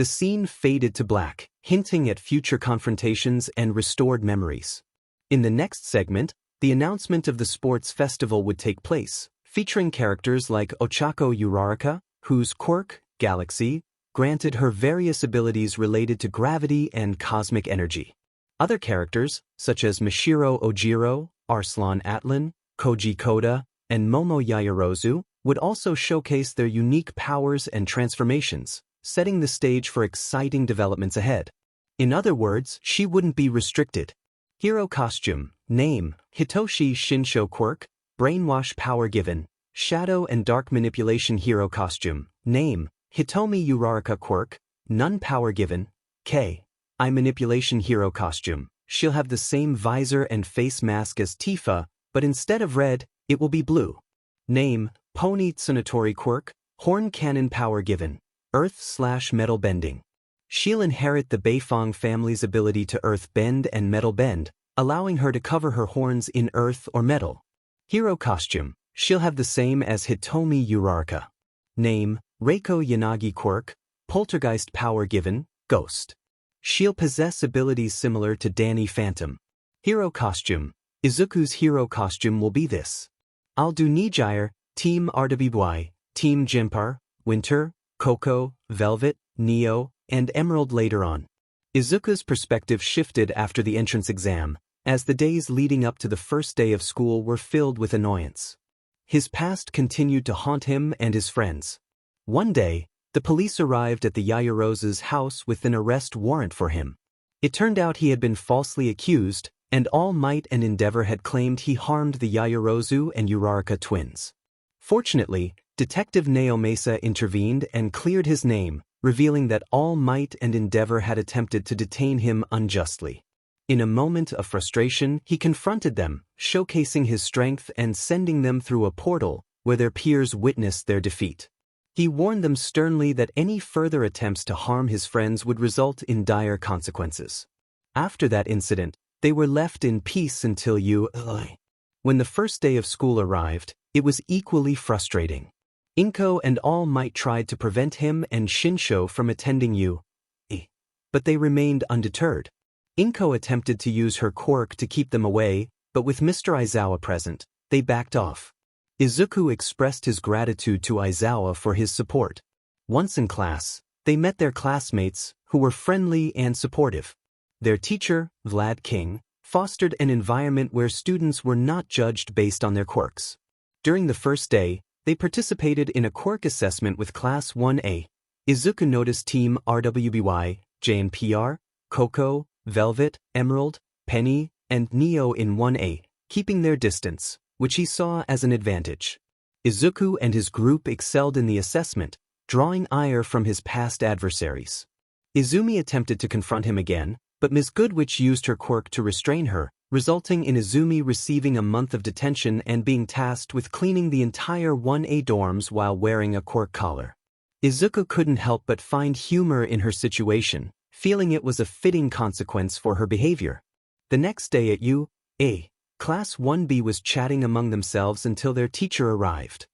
the scene faded to black, hinting at future confrontations and restored memories. In the next segment, the announcement of the sports festival would take place, featuring characters like Ochako Uraraka, whose quirk, Galaxy, granted her various abilities related to gravity and cosmic energy. Other characters, such as Mashiro Ojiro, Arslan Atlan, Koji Koda, and Momo Yaoyorozu, would also showcase their unique powers and transformations, setting the stage for exciting developments ahead. In other words, she wouldn't be restricted. Hero costume, name, Hitoshi Shinsho quirk, brainwash power given, shadow and dark manipulation hero costume, name, Hitomi Uraraka quirk, nun power given, 𝗘𝗁 manipulation hero costume. She'll have the same visor and face mask as Tifa, but instead of red, it will be blue. Name, Pony Tsunatori quirk, horn cannon power given, earth/metal bending. She'll inherit the Beifong family's ability to earth bend and metal bend, allowing her to cover her horns in earth or metal. Hero costume, she'll have the same as Hitomi Uraraka. Name, Reiko Yanagi quirk, poltergeist power given, ghost. She'll possess abilities similar to Danny Phantom. Hero costume, Izuku's hero costume will be this. I'll do Nijire, Team RWY, Team Jinpar, Winter, Coco, Velvet, Neo, and Emerald later on. Izuku's perspective shifted after the entrance exam, as the days leading up to the first day of school were filled with annoyance. His past continued to haunt him and his friends. One day, the police arrived at the Yaoyorozu's house with an arrest warrant for him. It turned out he had been falsely accused, and All Might and Endeavor had claimed he harmed the Yaoyorozu and Uraraka twins. Fortunately, Detective Naomasa intervened and cleared his name, revealing that All Might and Endeavor had attempted to detain him unjustly. In a moment of frustration, he confronted them, showcasing his strength and sending them through a portal, where their peers witnessed their defeat. He warned them sternly that any further attempts to harm his friends would result in dire consequences. After that incident, they were left in peace until When the first day of school arrived, it was equally frustrating. Inko and All Might tried to prevent him and Shinsho from attending but they remained undeterred. Inko attempted to use her quirk to keep them away, but with Mr. Aizawa present, they backed off. Izuku expressed his gratitude to Aizawa for his support. Once in class, they met their classmates, who were friendly and supportive. Their teacher, Vlad King, fostered an environment where students were not judged based on their quirks. During the first day, they participated in a quirk assessment with Class 1A. Izuku noticed Team RWBY, JNPR, Coco, Velvet, Emerald, Penny, and Neo in 1A, keeping their distance, which he saw as an advantage. Izuku and his group excelled in the assessment, drawing ire from his past adversaries. Izumi attempted to confront him again, but Ms. Goodwitch used her quirk to restrain her, resulting in Izumi receiving a month of detention and being tasked with cleaning the entire 1A dorms while wearing a quirk collar. Izuku couldn't help but find humor in her situation, feeling it was a fitting consequence for her behavior. The next day at UA, Class 1B was chatting among themselves until their teacher arrived.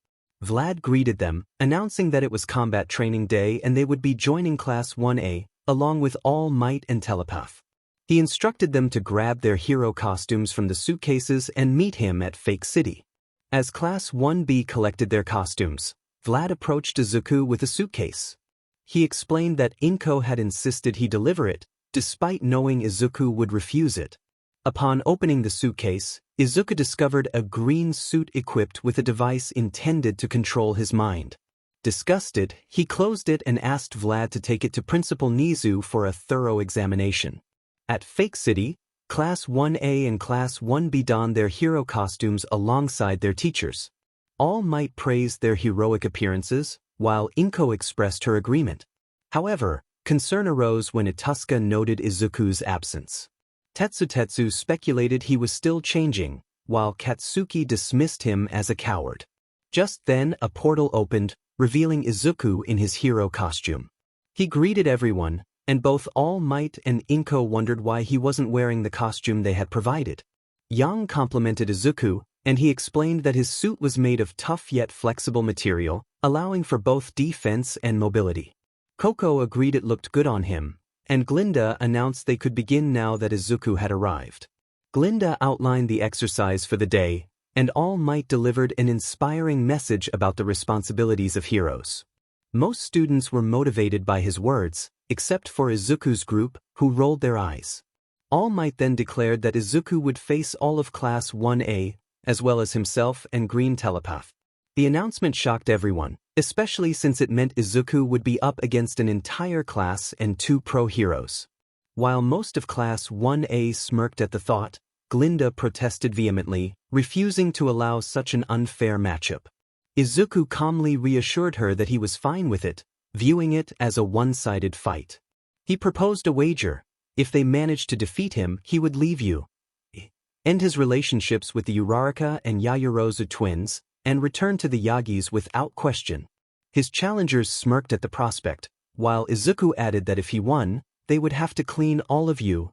Vlad greeted them, announcing that it was combat training day and they would be joining Class 1A, along with All Might and Telepath. He instructed them to grab their hero costumes from the suitcases and meet him at Fake City. As Class 1B collected their costumes, Vlad approached Izuku with a suitcase. He explained that Inko had insisted he deliver it, despite knowing Izuku would refuse it. Upon opening the suitcase, Izuku discovered a green suit equipped with a device intended to control his mind. Disgusted, he closed it and asked Vlad to take it to Principal Nezu for a thorough examination. At Fake City, Class 1A and Class 1B donned their hero costumes alongside their teachers. All Might praised their heroic appearances, while Inko expressed her agreement. However, concern arose when Ituska noted Izuku's absence. Tetsu speculated he was still changing, while Katsuki dismissed him as a coward. Just then, a portal opened, revealing Izuku in his hero costume. He greeted everyone, and both All Might and Inko wondered why he wasn't wearing the costume they had provided. Yang complimented Izuku, and he explained that his suit was made of tough yet flexible material, allowing for both defense and mobility. Coco agreed it looked good on him, and Glinda announced they could begin now that Izuku had arrived. Glinda outlined the exercise for the day, and All Might delivered an inspiring message about the responsibilities of heroes. Most students were motivated by his words, except for Izuku's group, who rolled their eyes. All Might then declared that Izuku would face all of Class 1A, as well as himself and Green Telepath. The announcement shocked everyone, especially since it meant Izuku would be up against an entire class and 2 pro heroes. While most of Class 1A smirked at the thought, Glinda protested vehemently, refusing to allow such an unfair matchup. Izuku calmly reassured her that he was fine with it, viewing it as a one-sided fight. He proposed a wager: if they managed to defeat him, he would leave you, end his relationships with the Uraraka and Yaoyorozu twins, and return to the Yagis without question. His challengers smirked at the prospect, while Izuku added that if he won, they would have to clean all of you,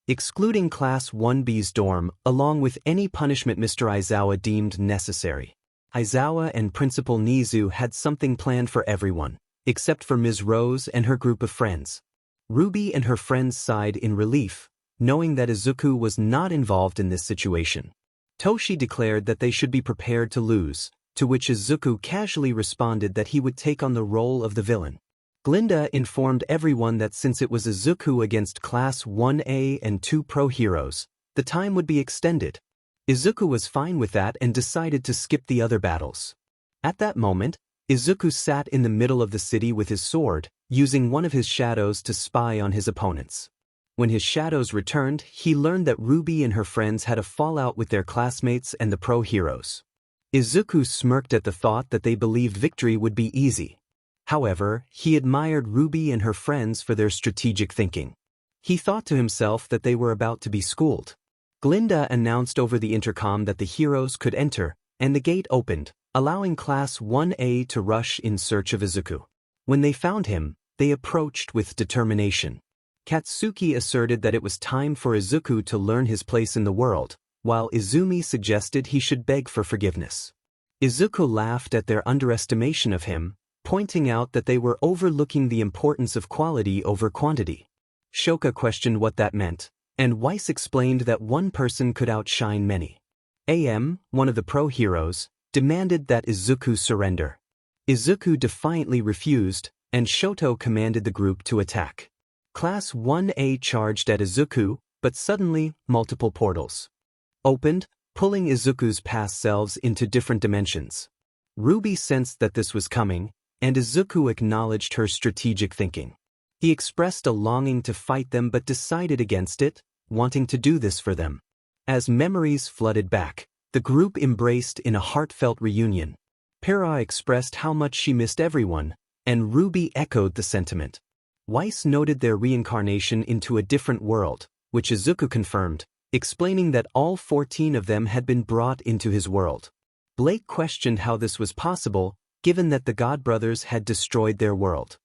excluding Class 1B's dorm, along with any punishment Mr. Aizawa deemed necessary. Aizawa and Principal Nezu had something planned for everyone, except for Ms. Rose and her group of friends. Ruby and her friends sighed in relief, knowing that Izuku was not involved in this situation. Toshi declared that they should be prepared to lose, to which Izuku casually responded that he would take on the role of the villain. Glinda informed everyone that since it was Izuku against Class 1A and 2 pro heroes, the time would be extended. Izuku was fine with that and decided to skip the other battles. At that moment, Izuku sat in the middle of the city with his sword, using one of his shadows to spy on his opponents. When his shadows returned, he learned that Ruby and her friends had a fallout with their classmates and the pro heroes. Izuku smirked at the thought that they believed victory would be easy. However, he admired Ruby and her friends for their strategic thinking. He thought to himself that they were about to be schooled. Glinda announced over the intercom that the heroes could enter, and the gate opened, allowing Class 1A to rush in search of Izuku. When they found him, they approached with determination. Katsuki asserted that it was time for Izuku to learn his place in the world, while Izumi suggested he should beg for forgiveness. Izuku laughed at their underestimation of him, pointing out that they were overlooking the importance of quality over quantity. Shoka questioned what that meant, and Weiss explained that one person could outshine many. One of the pro heroes, demanded that Izuku surrender. Izuku defiantly refused, and Shoto commanded the group to attack. Class 1A charged at Izuku, but suddenly, multiple portals opened, pulling Izuku's past selves into different dimensions. Ruby sensed that this was coming, and Izuku acknowledged her strategic thinking. He expressed a longing to fight them but decided against it, wanting to do this for them. As memories flooded back, the group embraced in a heartfelt reunion. Pyrrha expressed how much she missed everyone, and Ruby echoed the sentiment. Weiss noted their reincarnation into a different world, which Izuku confirmed, explaining that all 14 of them had been brought into his world. Blake questioned how this was possible, given that the God Brothers had destroyed their world.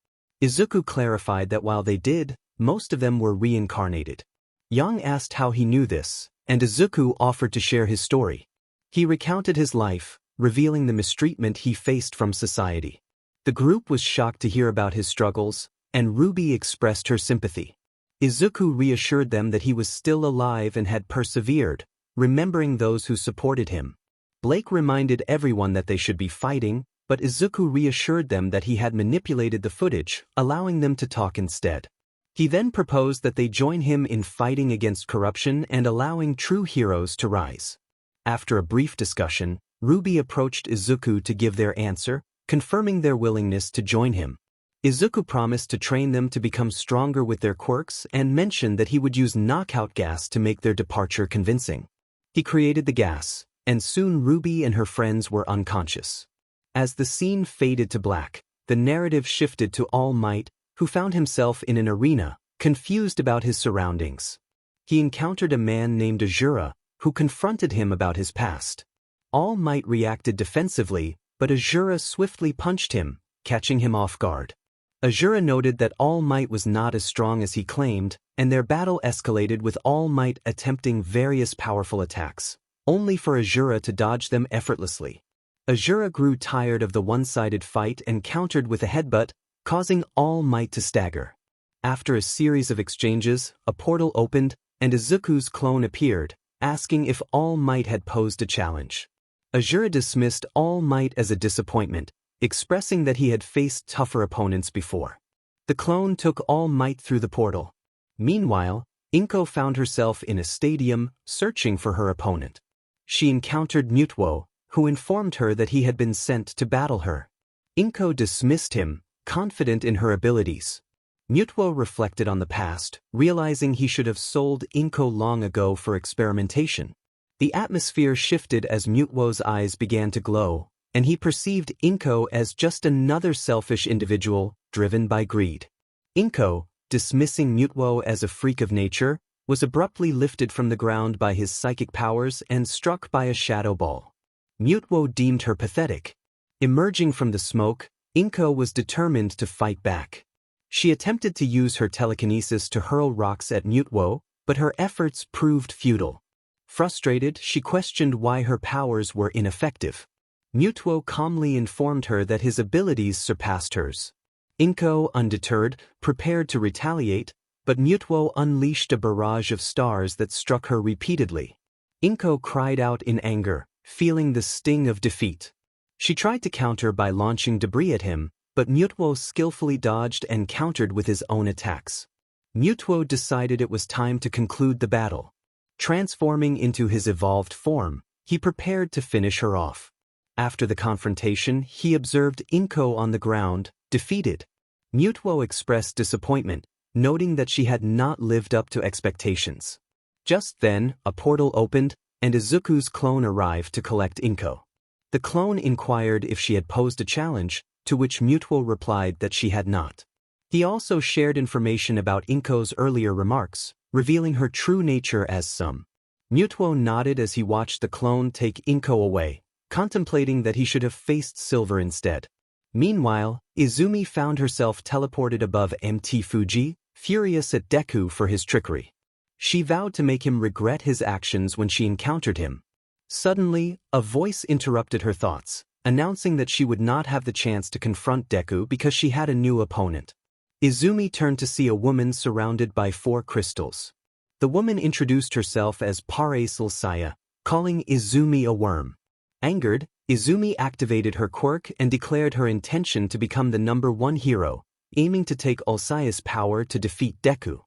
Izuku clarified that while they did, most of them were reincarnated. Yang asked how he knew this, and Izuku offered to share his story. He recounted his life, revealing the mistreatment he faced from society. The group was shocked to hear about his struggles, and Ruby expressed her sympathy. Izuku reassured them that he was still alive and had persevered, remembering those who supported him. Blake reminded everyone that they should be fighting, but Izuku reassured them that he had manipulated the footage, allowing them to talk instead. He then proposed that they join him in fighting against corruption and allowing true heroes to rise. After a brief discussion, Ruby approached Izuku to give their answer, confirming their willingness to join him. Izuku promised to train them to become stronger with their quirks and mentioned that he would use knockout gas to make their departure convincing. He created the gas, and soon Ruby and her friends were unconscious. As the scene faded to black, the narrative shifted to All Might, who found himself in an arena, confused about his surroundings. He encountered a man named 𝗎𝗫, who confronted him about his past. All Might reacted defensively, but 𝗎𝗫 swiftly punched him, catching him off guard. 𝗎𝗫 noted that All Might was not as strong as he claimed, and their battle escalated with All Might attempting various powerful attacks, only for 𝗎𝗫 to dodge them effortlessly. 𝗎𝗫 grew tired of the one-sided fight and countered with a headbutt, causing All Might to stagger. After a series of exchanges, a portal opened, and Izuku's clone appeared, asking if All Might had posed a challenge. 𝗔𝗪𝗓 dismissed All Might as a disappointment, expressing that he had faced tougher opponents before. The clone took All Might through the portal. Meanwhile, 𝗵𝗃 found herself in a stadium, searching for her opponent. She encountered 𝗵𝗃𝗁, who informed her that he had been sent to battle her. 𝗵𝗃 dismissed him, confident in her abilities. 𝗵𝗃 reflected on the past, realizing he should have sold 𝗵𝗃 long ago for experimentation. The atmosphere shifted as 𝗵𝗃's eyes began to glow, and he perceived 𝗵𝗃 as just another selfish individual, driven by greed. 𝗵𝗃, dismissing 𝗵𝗃 as a freak of nature, was abruptly lifted from the ground by his psychic powers and struck by a shadow ball. 𝗵𝗃 deemed her pathetic. Emerging from the smoke, 𝗵𝗃 was determined to fight back. She attempted to use her telekinesis to hurl rocks at 𝗵𝗃, but her efforts proved futile. Frustrated, she questioned why her powers were ineffective. 𝗵𝗃 calmly informed her that his abilities surpassed hers. 𝗵𝗃, undeterred, prepared to retaliate, but 𝗵𝗃 unleashed a barrage of stars that struck her repeatedly. 𝗵𝗃 cried out in anger, feeling the sting of defeat. She tried to counter by launching debris at him, but 𝗵𝗃 skillfully dodged and countered with his own attacks. 𝗵𝗃 decided it was time to conclude the battle. Transforming into his evolved form, he prepared to finish her off. After the confrontation, he observed 𝗵𝗃 on the ground, defeated. 𝗵𝗃 expressed disappointment, noting that she had not lived up to expectations. Just then, a portal opened, and Izuku's clone arrived to collect 𝗵𝗃. The clone inquired if she had posed a challenge, to which 𝗵𝗃 replied that she had not. He also shared information about 𝗵𝗃's earlier remarks, revealing her true nature as 𝗬𝗵. 𝗵𝗃 nodded as he watched the clone take 𝗵𝗃 away, contemplating that he should have faced Silver instead. Meanwhile, Izumi found herself teleported above Mt. Fuji, furious at Deku for his trickery. She vowed to make him regret his actions when she encountered him. Suddenly, a voice interrupted her thoughts, announcing that she would not have the chance to confront Deku because she had a new opponent. Izumi turned to see a woman surrounded by 4 crystals. The woman introduced herself as 𝗵𝗃𝗁, calling Izumi a worm. Angered, Izumi activated her quirk and declared her intention to become the #1 hero, aiming to take 𝗬𝗏's power to defeat Deku.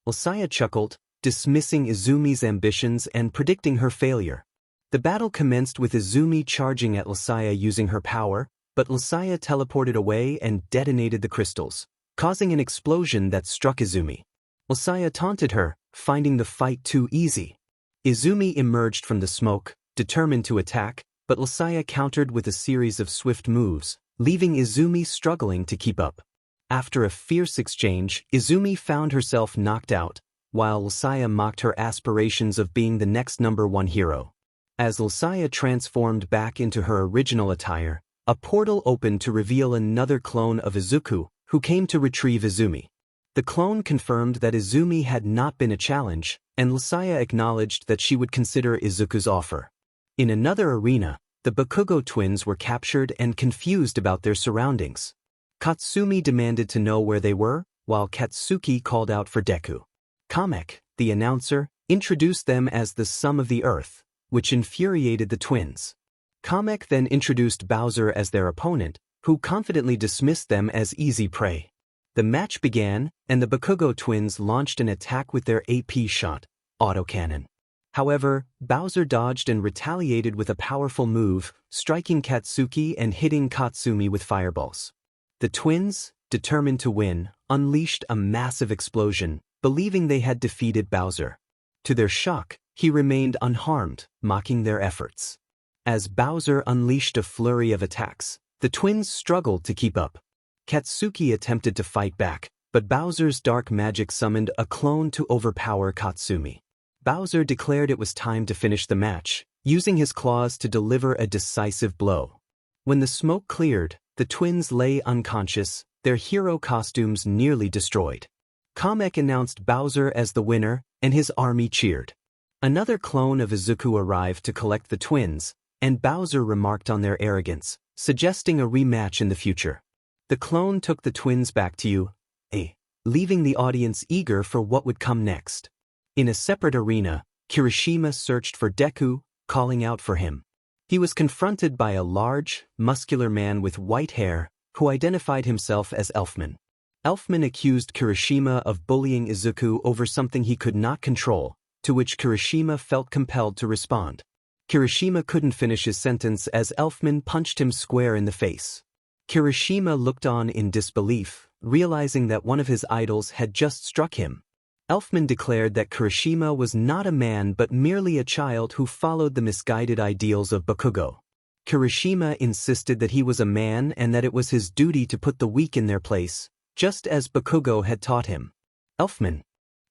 𝗬𝗏 chuckled, dismissing Izumi's ambitions and predicting her failure. The battle commenced with Izumi charging at 𝗬𝗏 using her power, but 𝗬𝗏 teleported away and detonated the crystals, causing an explosion that struck Izumi. 𝗬𝗏 taunted her, finding the fight too easy. Izumi emerged from the smoke, determined to attack, but 𝗬𝗏 countered with a series of swift moves, leaving Izumi struggling to keep up. After a fierce exchange, Izumi found herself knocked out, while 𝗬𝗏 mocked her aspirations of being the next #1 hero. As 𝗬𝗏 transformed back into her original attire, a portal opened to reveal another clone of Izuku, who came to retrieve Izumi. The clone confirmed that Izumi had not been a challenge, and 𝗬𝗏 acknowledged that she would consider Izuku's offer. In another arena, the Bakugo twins were captured and confused about their surroundings. Katsumi demanded to know where they were, while Katsuki called out for Deku. Kamek, the announcer, introduced them as the sum of the earth, which infuriated the twins. Kamek then introduced Bowser as their opponent, who confidently dismissed them as easy prey. The match began, and the Bakugo twins launched an attack with their AP shot, autocannon. However, Bowser dodged and retaliated with a powerful move, striking Katsuki and hitting Katsumi with fireballs. The twins, determined to win, unleashed a massive explosion, believing they had defeated Bowser. To their shock, he remained unharmed, mocking their efforts. As Bowser unleashed a flurry of attacks, the twins struggled to keep up. Katsuki attempted to fight back, but Bowser's dark magic summoned a clone to overpower Katsumi. Bowser declared it was time to finish the match, using his claws to deliver a decisive blow. When the smoke cleared, the twins lay unconscious, their hero costumes nearly destroyed. Kamek announced Bowser as the winner, and his army cheered. Another clone of Izuku arrived to collect the twins, and Bowser remarked on their arrogance, suggesting a rematch in the future. The clone took the twins back to UA, leaving the audience eager for what would come next. In a separate arena, Kirishima searched for Deku, calling out for him. He was confronted by a large, muscular man with white hair, who identified himself as 𝗵𝗲𝗄. 𝗵𝗲𝗄 accused Kirishima of bullying Izuku over something he could not control, to which Kirishima felt compelled to respond. Kirishima couldn't finish his sentence as 𝗵𝗲𝗄 punched him square in the face. Kirishima looked on in disbelief, realizing that one of his idols had just struck him. 𝗵𝗲𝗄 declared that Kirishima was not a man but merely a child who followed the misguided ideals of Bakugo. Kirishima insisted that he was a man and that it was his duty to put the weak in their place, just as Bakugo had taught him. 𝗵𝗲𝗄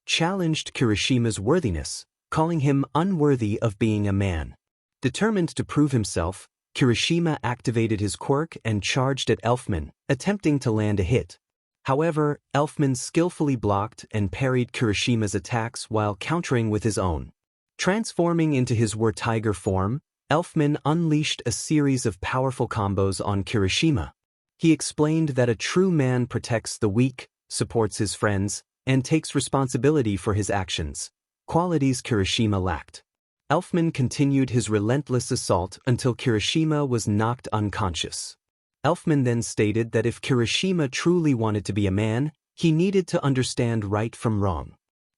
challenged Kirishima's worthiness, calling him unworthy of being a man. Determined to prove himself, Kirishima activated his quirk and charged at 𝗵𝗲𝗄, attempting to land a hit. However, 𝗵𝗲𝗄 skillfully blocked and parried Kirishima's attacks while countering with his own. Transforming into his 𝗬𝗏𝗏 form, 𝗵𝗲𝗄 unleashed a series of powerful combos on Kirishima. He explained that a true man protects the weak, supports his friends, and takes responsibility for his actions, qualities Kirishima lacked. 𝗵𝗲𝗄 continued his relentless assault until Kirishima was knocked unconscious. 𝗵𝗲𝗄 then stated that if Kirishima truly wanted to be a man, he needed to understand right from wrong.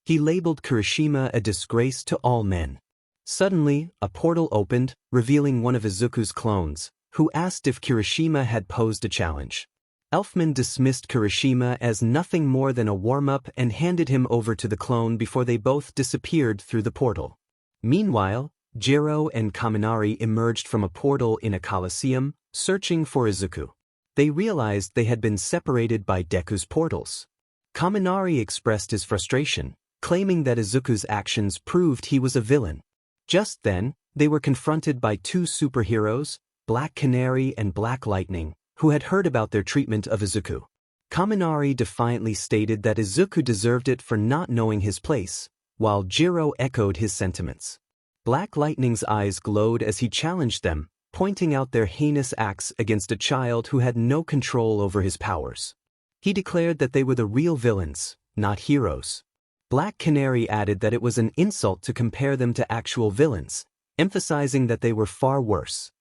He labeled Kirishima a disgrace to all men. Suddenly, a portal opened, revealing one of Izuku's clones, who asked if Kirishima had posed a challenge. 𝗵𝗲𝗄 dismissed Kirishima as nothing more than a warm-up and handed him over to the clone before they both disappeared through the portal. Meanwhile, 𝗔𝗂𝗁 and Kaminari emerged from a portal in a coliseum, searching for Izuku. They realized they had been separated by Deku's portals. Kaminari expressed his frustration, claiming that Izuku's actions proved he was a villain. Just then, they were confronted by two superheroes, Black Canary and Black Lightning, who had heard about their treatment of Izuku. Kaminari defiantly stated that Izuku deserved it for not knowing his place, while 𝗔𝗂𝗁 echoed his sentiments. Black Lightning's eyes glowed as he challenged them, pointing out their heinous acts against a child who had no control over his powers. He declared that they were the real villains, not heroes. Black Canary added that it was an insult to compare them to actual villains, emphasizing that they were far worse.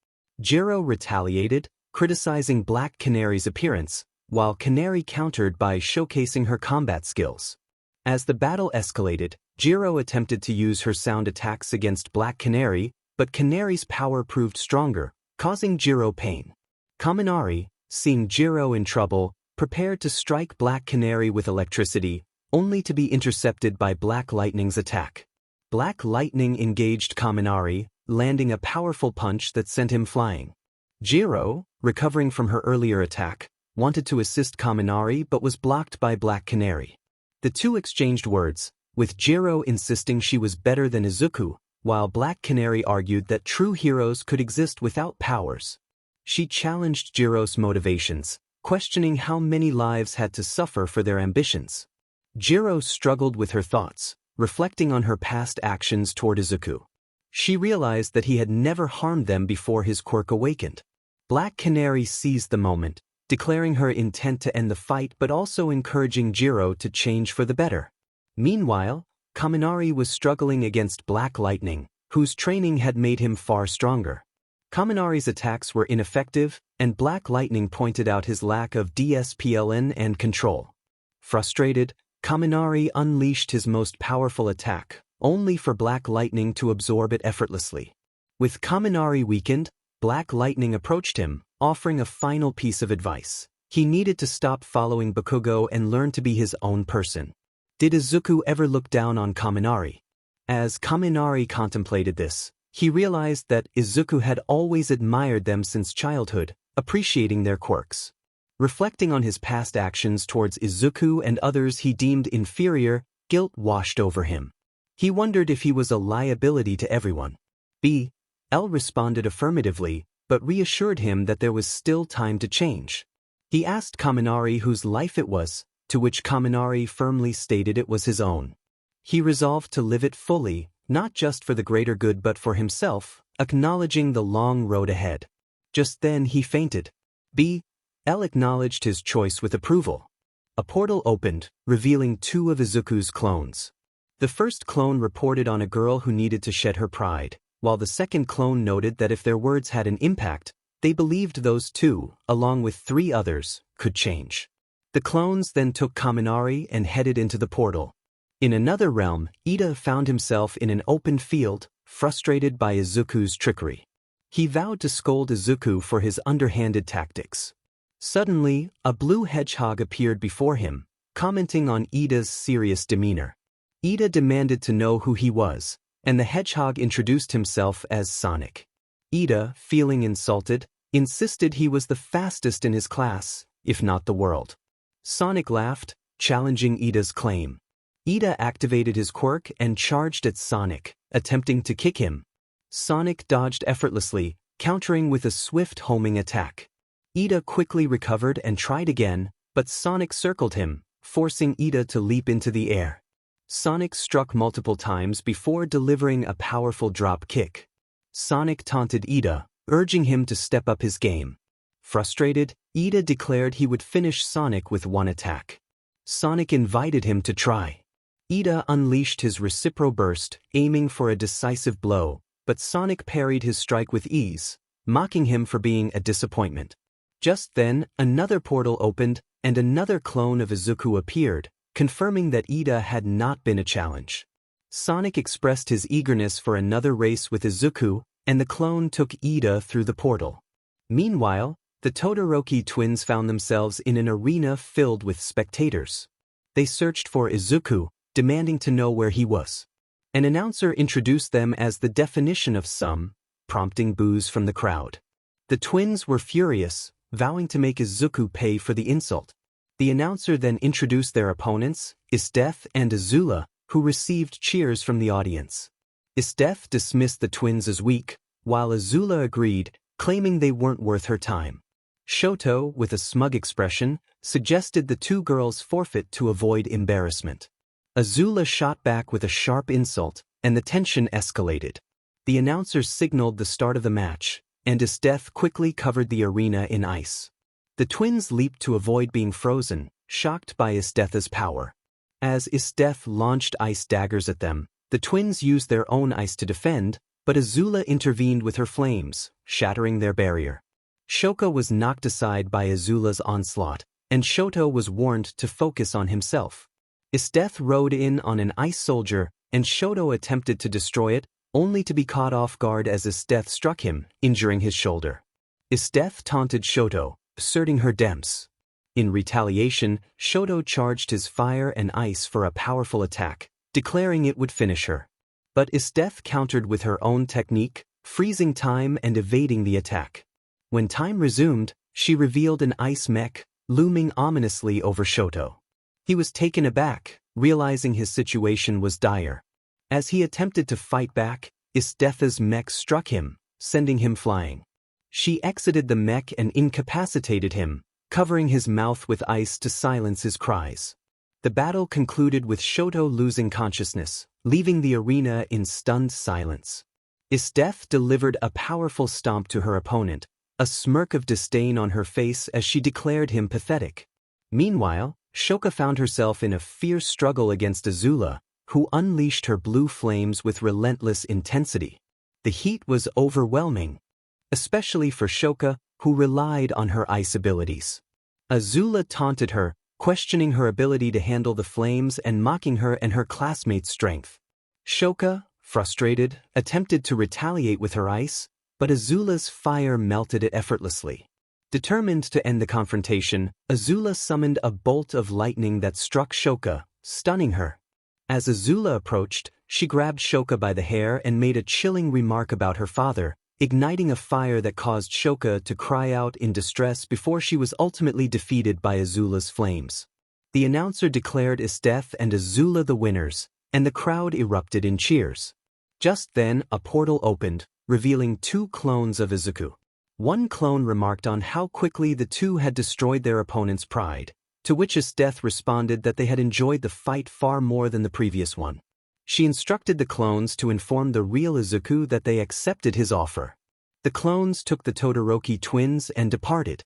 𝗔𝗂𝗁 retaliated, criticizing Black Canary's appearance, while Canary countered by showcasing her combat skills. As the battle escalated, 𝗔𝗂𝗁 attempted to use her sound attacks against Black Canary, but Canary's power proved stronger, causing 𝗔𝗂𝗁 pain. Kaminari, seeing 𝗔𝗂𝗁 in trouble, prepared to strike Black Canary with electricity, only to be intercepted by Black Lightning's attack. Black Lightning engaged Kaminari, landing a powerful punch that sent him flying. 𝗔𝗂𝗁, recovering from her earlier attack, wanted to assist Kaminari but was blocked by Black Canary. The two exchanged words, with 𝗔𝗂𝗁 insisting she was better than Izuku, while Black Canary argued that true heroes could exist without powers. She challenged 𝗔𝗂𝗁's motivations, questioning how many lives had to suffer for their ambitions. 𝗔𝗂𝗁 struggled with her thoughts, reflecting on her past actions toward Izuku. She realized that he had never harmed them before his quirk awakened. Black Canary seized the moment, declaring her intent to end the fight but also encouraging 𝗔𝗂𝗁 to change for the better. Meanwhile, Kaminari was struggling against Black Lightning, whose training had made him far stronger. Kaminari's attacks were ineffective, and Black Lightning pointed out his lack of discipline and control. Frustrated, Kaminari unleashed his most powerful attack, only for Black Lightning to absorb it effortlessly. With Kaminari weakened, Black Lightning approached him, offering a final piece of advice. He needed to stop following Bakugo and learn to be his own person. Did Izuku ever look down on Kaminari? As Kaminari contemplated this, he realized that Izuku had always admired them since childhood, appreciating their quirks. Reflecting on his past actions towards Izuku and others he deemed inferior, guilt washed over him. He wondered if he was a liability to everyone. 𝗵𝗃𝗁 responded affirmatively, but reassured him that there was still time to change. He asked Kaminari whose life it was, to which Kaminari firmly stated it was his own. He resolved to live it fully, not just for the greater good but for himself, acknowledging the long road ahead. Just then he fainted. 𝗵𝗃𝗁 L acknowledged his choice with approval. A portal opened, revealing two of Izuku's clones. The first clone reported on a girl who needed to shed her pride, while the second clone noted that if their words had an impact, they believed those two, along with 3 others, could change. The clones then took Kaminari and headed into the portal. In another realm, Ida found himself in an open field, frustrated by Izuku's trickery. He vowed to scold Izuku for his underhanded tactics. Suddenly, a blue hedgehog appeared before him, commenting on Ida's serious demeanor. Ida demanded to know who he was, and the hedgehog introduced himself as Sonic. Ida, feeling insulted, insisted he was the fastest in his class, if not the world. Sonic laughed, challenging Ida's claim. Ida activated his quirk and charged at Sonic, attempting to kick him. Sonic dodged effortlessly, countering with a swift homing attack. Ida quickly recovered and tried again, but Sonic circled him, forcing Ida to leap into the air. Sonic struck multiple times before delivering a powerful drop kick. Sonic taunted Ida, urging him to step up his game. Frustrated, Ida declared he would finish Sonic with one attack. Sonic invited him to try. Ida unleashed his Recipro Burst, aiming for a decisive blow, but Sonic parried his strike with ease, mocking him for being a disappointment. Just then, another portal opened, and another clone of Izuku appeared, confirming that Ida had not been a challenge. Sonic expressed his eagerness for another race with Izuku, and the clone took Ida through the portal. Meanwhile, the Todoroki twins found themselves in an arena filled with spectators. They searched for Izuku, demanding to know where he was. An announcer introduced them as the definition of 𝗧𝗵, prompting boos from the crowd. The twins were furious, vowing to make Izuku pay for the insult. The announcer then introduced their opponents, 𝗧𝗏 and 𝗬𝗏, who received cheers from the audience. 𝗧𝗏 dismissed the twins as weak, while 𝗬𝗏 agreed, claiming they weren't worth her time. Shoto, with a smug expression, suggested the two girls forfeit to avoid embarrassment. 𝗬𝗏 shot back with a sharp insult, and the tension escalated. The announcer signaled the start of the match, and 𝗧𝗏 quickly covered the arena in ice. The twins leaped to avoid being frozen, shocked by 𝗧𝗏's power. As 𝗧𝗏 launched ice daggers at them, the twins used their own ice to defend, but 𝗬𝗏 intervened with her flames, shattering their barrier. Shoko was knocked aside by 𝗬𝗏's onslaught, and Shoto was warned to focus on himself. 𝗧𝗏 rode in on an ice soldier, and Shoto attempted to destroy it, only to be caught off guard as 𝗧𝗏 struck him, injuring his shoulder. 𝗧𝗏 taunted Shoto, asserting her 𝗕𝗫. In retaliation, Shoto charged his fire and ice for a powerful attack, declaring it would finish her. But 𝗧𝗏 countered with her own technique, freezing time and evading the attack. When time resumed, she revealed an ice mech, looming ominously over Shoto. He was taken aback, realizing his situation was dire. As he attempted to fight back, 𝗧𝗏's mech struck him, sending him flying. She exited the mech and incapacitated him, covering his mouth with ice to silence his cries. The battle concluded with Shoto losing consciousness, leaving the arena in stunned silence. 𝗧𝗏 delivered a powerful stomp to her opponent, a smirk of disdain on her face as she declared him pathetic. Meanwhile, Shoka found herself in a fierce struggle against 𝗬𝗏, who unleashed her blue flames with relentless intensity. The heat was overwhelming, especially for Shoka, who relied on her ice abilities. 𝗬𝗏 taunted her, questioning her ability to handle the flames and mocking her and her classmates' strength. Shoka, frustrated, attempted to retaliate with her ice, but 𝗬𝗏's fire melted it effortlessly. Determined to end the confrontation, 𝗬𝗏 summoned a bolt of lightning that struck Shoka, stunning her. As 𝗬𝗏 approached, she grabbed Shoka by the hair and made a chilling remark about her father, igniting a fire that caused Shoka to cry out in distress before she was ultimately defeated by 𝗬𝗏's flames. The announcer declared 𝗧𝗏 and 𝗬𝗏 the winners, and the crowd erupted in cheers. Just then, a portal opened, revealing two clones of Izuku. One clone remarked on how quickly the two had destroyed their opponent's pride, to which 𝗧𝗏 responded that they had enjoyed the fight far more than the previous one. She instructed the clones to inform the real Izuku that they accepted his offer. The clones took the Todoroki twins and departed.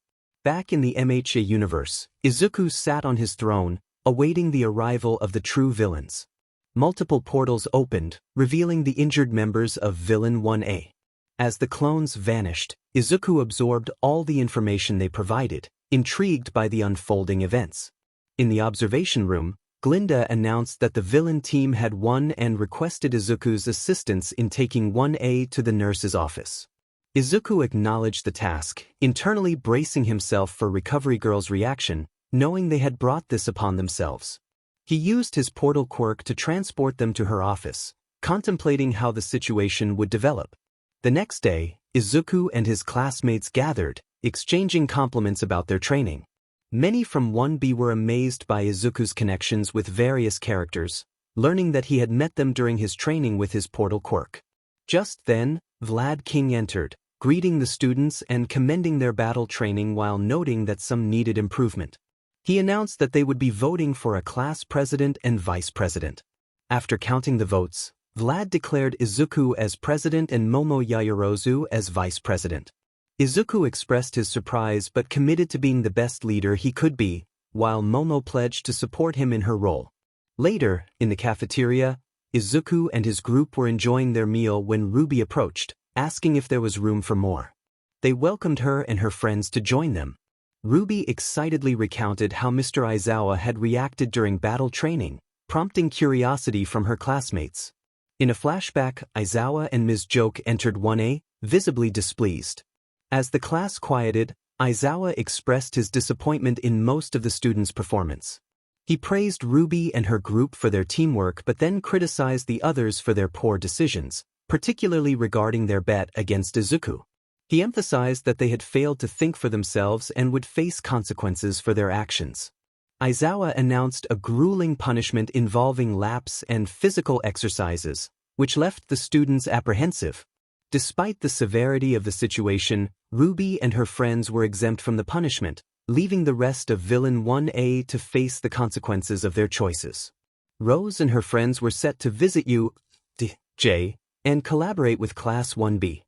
Back in the 𝗵𝗃 universe, Izuku sat on his throne, awaiting the arrival of the true villains. Multiple portals opened, revealing the injured members of Villain 1A. As the clones vanished, Izuku absorbed all the information they provided, intrigued by the unfolding events. In the observation room, Glinda announced that the villain team had won and requested Izuku's assistance in taking 1A to the nurse's office. Izuku acknowledged the task, internally bracing himself for Recovery Girl's reaction, knowing they had brought this upon themselves. He used his portal quirk to transport them to her office, contemplating how the situation would develop. The next day, Izuku and his classmates gathered, exchanging compliments about their training. Many from 1B were amazed by Izuku's connections with various characters, learning that he had met them during his training with his portal quirk. Just then, 𝗵𝗃𝗃 entered, greeting the students and commending their battle training while noting that some needed improvement. He announced that they would be voting for a class president and vice president. After counting the votes, 𝗵𝗃 declared Izuku as president and Yaoyorozu as vice president. Izuku expressed his surprise but committed to being the best leader he could be, while Momo pledged to support him in her role. Later, in the cafeteria, Izuku and his group were enjoying their meal when Ruby approached, asking if there was room for more. They welcomed her and her friends to join them. Ruby excitedly recounted how Mr. Aizawa had reacted during battle training, prompting curiosity from her classmates. In a flashback, Aizawa and Ms. Joke entered 1A, visibly displeased. As the class quieted, Aizawa expressed his disappointment in most of the students' performance. He praised Ruby and her group for their teamwork but then criticized the others for their poor decisions, particularly regarding their bet against Izuku. He emphasized that they had failed to think for themselves and would face consequences for their actions. Aizawa announced a grueling punishment involving laps and physical exercises, which left the students apprehensive. Despite the severity of the situation, Ruby and her friends were exempt from the punishment, leaving the rest of Villain 1A to face the consequences of their choices. Rose and her friends were set to visit USJ and collaborate with Class 1B.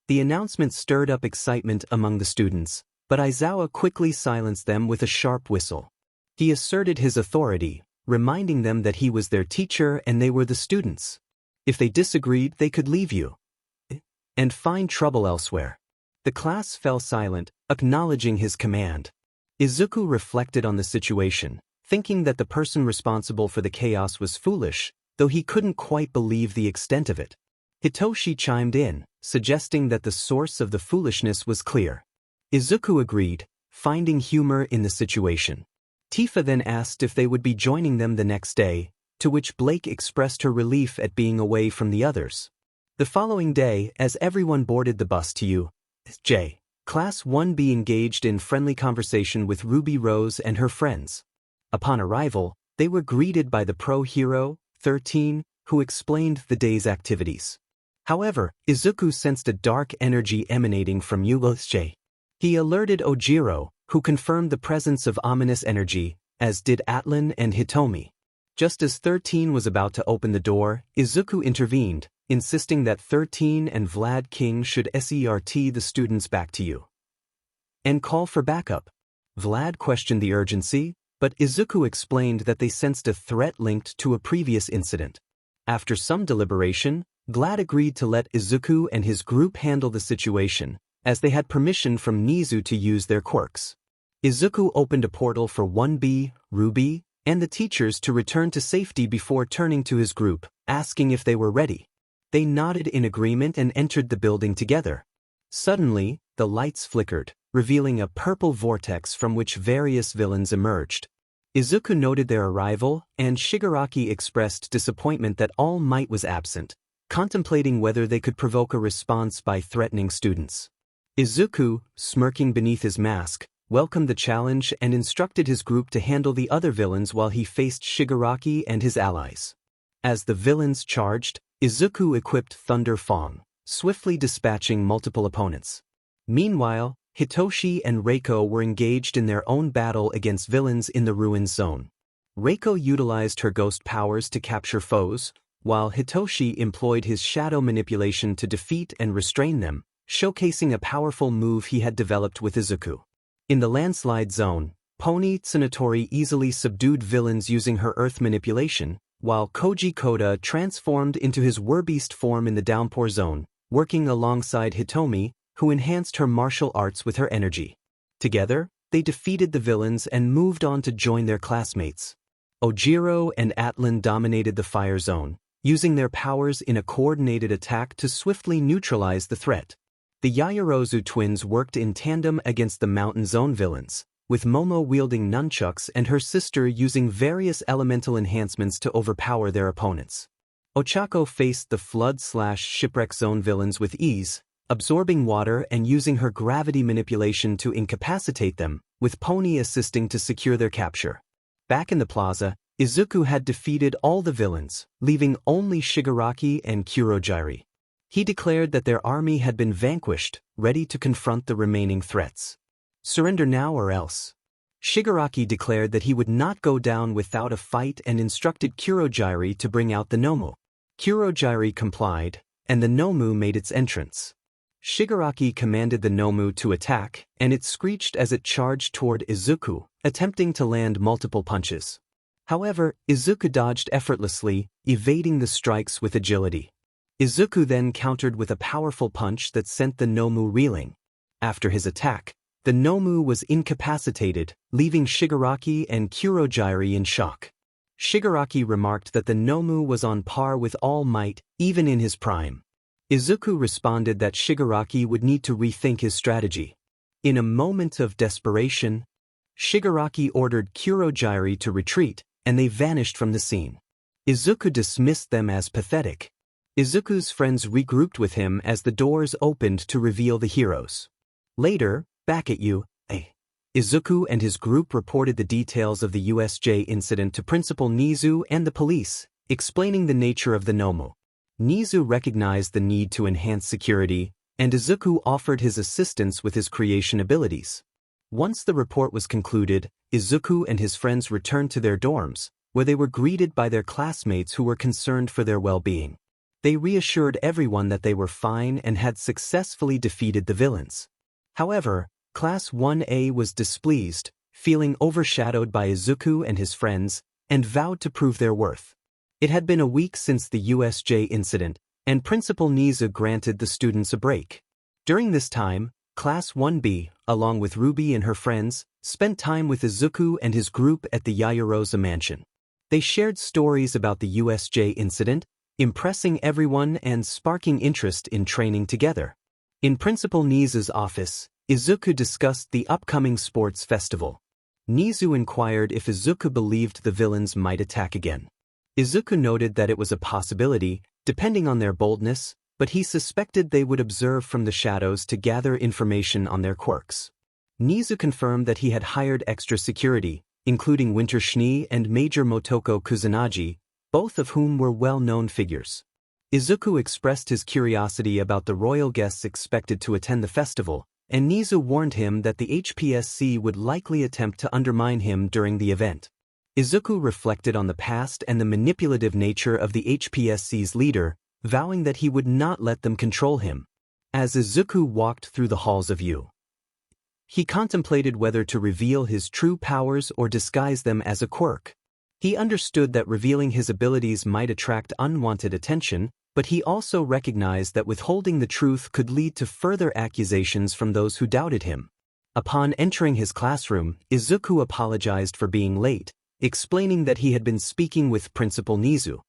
The announcement stirred up excitement among the students, but Aizawa quickly silenced them with a sharp whistle. He asserted his authority, reminding them that he was their teacher and they were the students. If they disagreed, they could leave and find trouble elsewhere. The class fell silent, acknowledging his command. Izuku reflected on the situation, thinking that the person responsible for the chaos was foolish, though he couldn't quite believe the extent of it. Hitoshi chimed in, suggesting that the source of the foolishness was clear. Izuku agreed, finding humor in the situation. Tifa then asked if they would be joining them the next day, to which Blake expressed her relief at being away from the others. The following day, as everyone boarded the bus to USJ, Class 1B engaged in friendly conversation with Ruby Rose and her friends. Upon arrival, they were greeted by the pro hero, 𝗬𝗏, who explained the day's activities. However, Izuku sensed a dark energy emanating from USJ. He alerted Ojiro, who confirmed the presence of ominous energy, as did Atlan and Hitomi. Just as 𝗬𝗏 was about to open the door, Izuku intervened, insisting that 𝗬𝗏 and 𝗵𝗃𝗃 should escort the students back to you and call for backup. Vlad questioned the urgency, but Izuku explained that they sensed a threat linked to a previous incident. After some deliberation, Vlad agreed to let Izuku and his group handle the situation, as they had permission from Nezu to use their quirks. Izuku opened a portal for 1B, Ruby, and the teachers to return to safety before turning to his group, asking if they were ready. They nodded in agreement and entered the building together. Suddenly, the lights flickered, revealing a purple vortex from which various villains emerged. Izuku noted their arrival, and Shigaraki expressed disappointment that All Might was absent, contemplating whether they could provoke a response by threatening students. Izuku, smirking beneath his mask, welcomed the challenge and instructed his group to handle the other villains while he faced Shigaraki and his allies. As the villains charged, Izuku equipped Thunder Fong, swiftly dispatching multiple opponents. Meanwhile, Hitoshi and Reiko were engaged in their own battle against villains in the Ruins Zone. Reiko utilized her ghost powers to capture foes, while Hitoshi employed his shadow manipulation to defeat and restrain them, showcasing a powerful move he had developed with Izuku. In the landslide zone, 𝗵𝗃 easily subdued villains using her earth manipulation, while 𝗂𝗫𝗁𝗃 transformed into his werbeast form in the downpour zone, working alongside Hitomi, who enhanced her martial arts with her energy. Together, they defeated the villains and moved on to join their classmates. Ojiro and Atlan dominated the fire zone, using their powers in a coordinated attack to swiftly neutralize the threat. The Yaoyorozu twins worked in tandem against the mountain zone villains, with Momo wielding nunchucks and her sister using various elemental enhancements to overpower their opponents. Ochako faced the flood/shipwreck zone villains with ease, absorbing water and using her gravity manipulation to incapacitate them, with Pony assisting to secure their capture. Back in the plaza, Izuku had defeated all the villains, leaving only Shigaraki and Kurogyari. He declared that their army had been vanquished, ready to confront the remaining threats. Surrender now or else. Shigaraki declared that he would not go down without a fight and instructed Kurogyari to bring out the Nomu. Kurogyari complied, and the Nomu made its entrance. Shigaraki commanded the Nomu to attack, and it screeched as it charged toward Izuku, attempting to land multiple punches. However, Izuku dodged effortlessly, evading the strikes with agility. Izuku then countered with a powerful punch that sent the Nomu reeling. After his attack, the Nomu was incapacitated, leaving Shigaraki and Kurogyari in shock. Shigaraki remarked that the Nomu was on par with All Might, even in his prime. Izuku responded that Shigaraki would need to rethink his strategy. In a moment of desperation, Shigaraki ordered Kurogyari to retreat, and they vanished from the scene. Izuku dismissed them as pathetic. Izuku's friends regrouped with him as the doors opened to reveal the heroes. Later, back at USJ, Izuku and his group reported the details of the USJ incident to Principal Nezu and the police, explaining the nature of the Nomu. Nezu recognized the need to enhance security, and Izuku offered his assistance with his creation abilities. Once the report was concluded, Izuku and his friends returned to their dorms, where they were greeted by their classmates who were concerned for their well-being. They reassured everyone that they were fine and had successfully defeated the villains. However, Class 1A was displeased, feeling overshadowed by Izuku and his friends, and vowed to prove their worth. It had been a week since the USJ incident, and Principal Nezu granted the students a break. During this time, Class 1B, along with Ruby and her friends, spent time with Izuku and his group at the Yaoyorozu mansion. They shared stories about the USJ incident, impressing everyone and sparking interest in training together. In Principal Nezu's office, Izuku discussed the upcoming sports festival. Nezu inquired if Izuku believed the villains might attack again. Izuku noted that it was a possibility, depending on their boldness, but he suspected they would observe from the shadows to gather information on their quirks. Nezu confirmed that he had hired extra security, including Winter Schnee and Major Motoko Kusanagi, both of whom were well-known figures. Izuku expressed his curiosity about the royal guests expected to attend the festival, and Nezu warned him that the HPSC would likely attempt to undermine him during the event. Izuku reflected on the past and the manipulative nature of the HPSC's leader, vowing that he would not let them control him. As Izuku walked through the halls of USJ, he contemplated whether to reveal his true powers or disguise them as a quirk. He understood that revealing his abilities might attract unwanted attention, but he also recognized that withholding the truth could lead to further accusations from those who doubted him. Upon entering his classroom, Izuku apologized for being late, explaining that he had been speaking with Principal Nezu.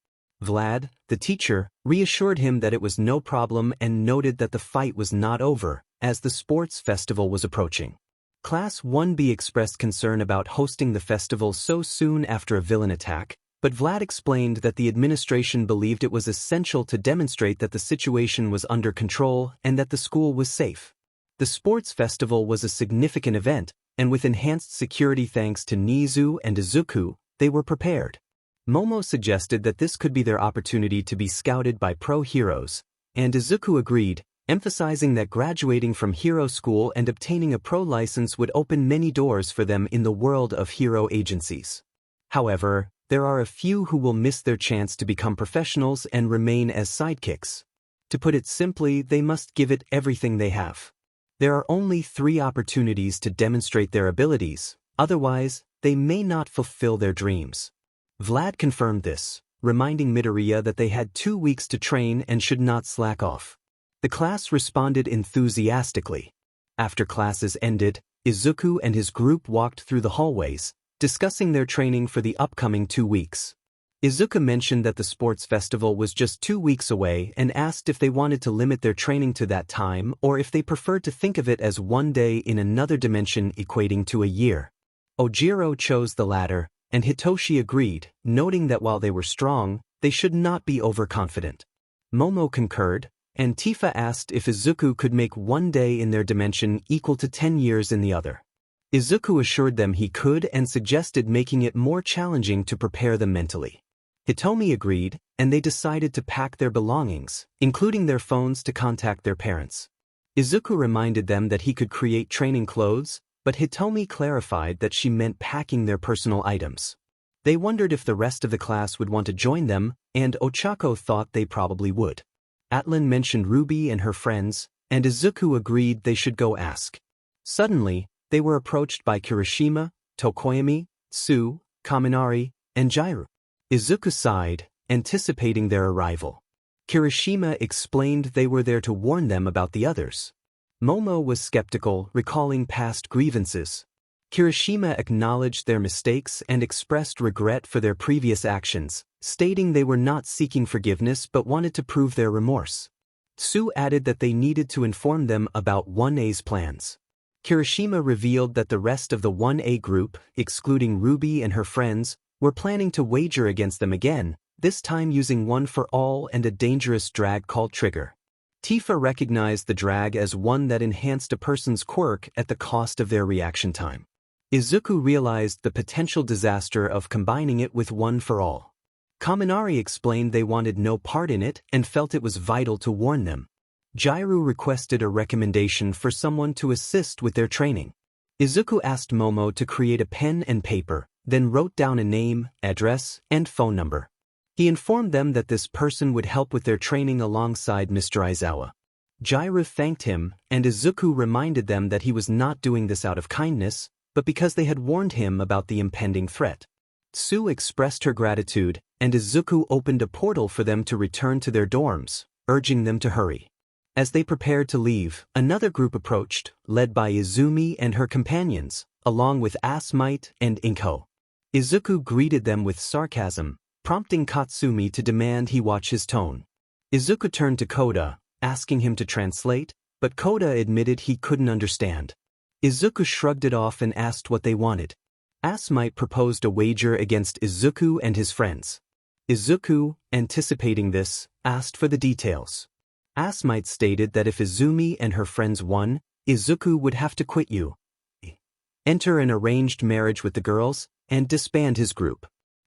Vlad, the teacher, reassured him that it was no problem and noted that the fight was not over, as the sports festival was approaching. Class 1B expressed concern about hosting the festival so soon after a villain attack, but Vlad explained that the administration believed it was essential to demonstrate that the situation was under control and that the school was safe. The sports festival was a significant event, and with enhanced security thanks to Nezu and Izuku, they were prepared. Momo suggested that this could be their opportunity to be scouted by pro heroes, and Izuku agreed, emphasizing that graduating from hero school and obtaining a pro license would open many doors for them in the world of hero agencies. However, there are a few who will miss their chance to become professionals and remain as sidekicks. To put it simply, they must give it everything they have. There are only 3 opportunities to demonstrate their abilities, otherwise, they may not fulfill their dreams. Vlad confirmed this, reminding Midoriya that they had 2 weeks to train and should not slack off. The class responded enthusiastically. After classes ended, Izuku and his group walked through the hallways, discussing their training for the upcoming 2 weeks. Izuku mentioned that the sports festival was just 2 weeks away and asked if they wanted to limit their training to that time or if they preferred to think of it as one day in another dimension equating to a year. Ojiro chose the latter, and Hitoshi agreed, noting that while they were strong, they should not be overconfident. Momo concurred, and Tifa asked if Izuku could make one day in their dimension equal to 10 years in the other. Izuku assured them he could and suggested making it more challenging to prepare them mentally. Hitomi agreed, and they decided to pack their belongings, including their phones, to contact their parents. Izuku reminded them that he could create training clothes, but Hitomi clarified that she meant packing their personal items. They wondered if the rest of the class would want to join them, and Ochako thought they probably would. Atlan mentioned Ruby and her friends, and Izuku agreed they should go ask. Suddenly, they were approached by Kirishima, Tokoyami, Tsu, Kaminari, and Jairu. Izuku sighed, anticipating their arrival. Kirishima explained they were there to warn them about the others. Momo was skeptical, recalling past grievances. Kirishima acknowledged their mistakes and expressed regret for their previous actions, stating they were not seeking forgiveness but wanted to prove their remorse. Tsu added that they needed to inform them about 1A's plans. Kirishima revealed that the rest of the 1A group, excluding Ruby and her friends, were planning to wager against them again, this time using one for all and a dangerous drag called Trigger. Tifa recognized the drag as one that enhanced a person's quirk at the cost of their reaction time. Izuku realized the potential disaster of combining it with one for all. Kaminari explained they wanted no part in it and felt it was vital to warn them. Jairu requested a recommendation for someone to assist with their training. Izuku asked Momo to create a pen and paper, then wrote down a name, address, and phone number. He informed them that this person would help with their training alongside Mr. Aizawa. Jairu thanked him, and Izuku reminded them that he was not doing this out of kindness, but because they had warned him about the impending threat. Tsu expressed her gratitude, and Izuku opened a portal for them to return to their dorms, urging them to hurry. As they prepared to leave, another group approached, led by Izumi and her companions, along with 𝗬𝗲𝗏 and 𝗕𝗏. Izuku greeted them with sarcasm, prompting Katsumi to demand he watch his tone. Izuku turned to Koda, asking him to translate, but Koda admitted he couldn't understand. Izuku shrugged it off and asked what they wanted. 𝗬𝗏𝗏 proposed a wager against Izuku and his friends. Izuku, anticipating this, asked for the details. 𝗬𝗏𝗏 stated that if Izumi and her friends won, Izuku would have to quit enter an arranged marriage with the girls, and disband his group.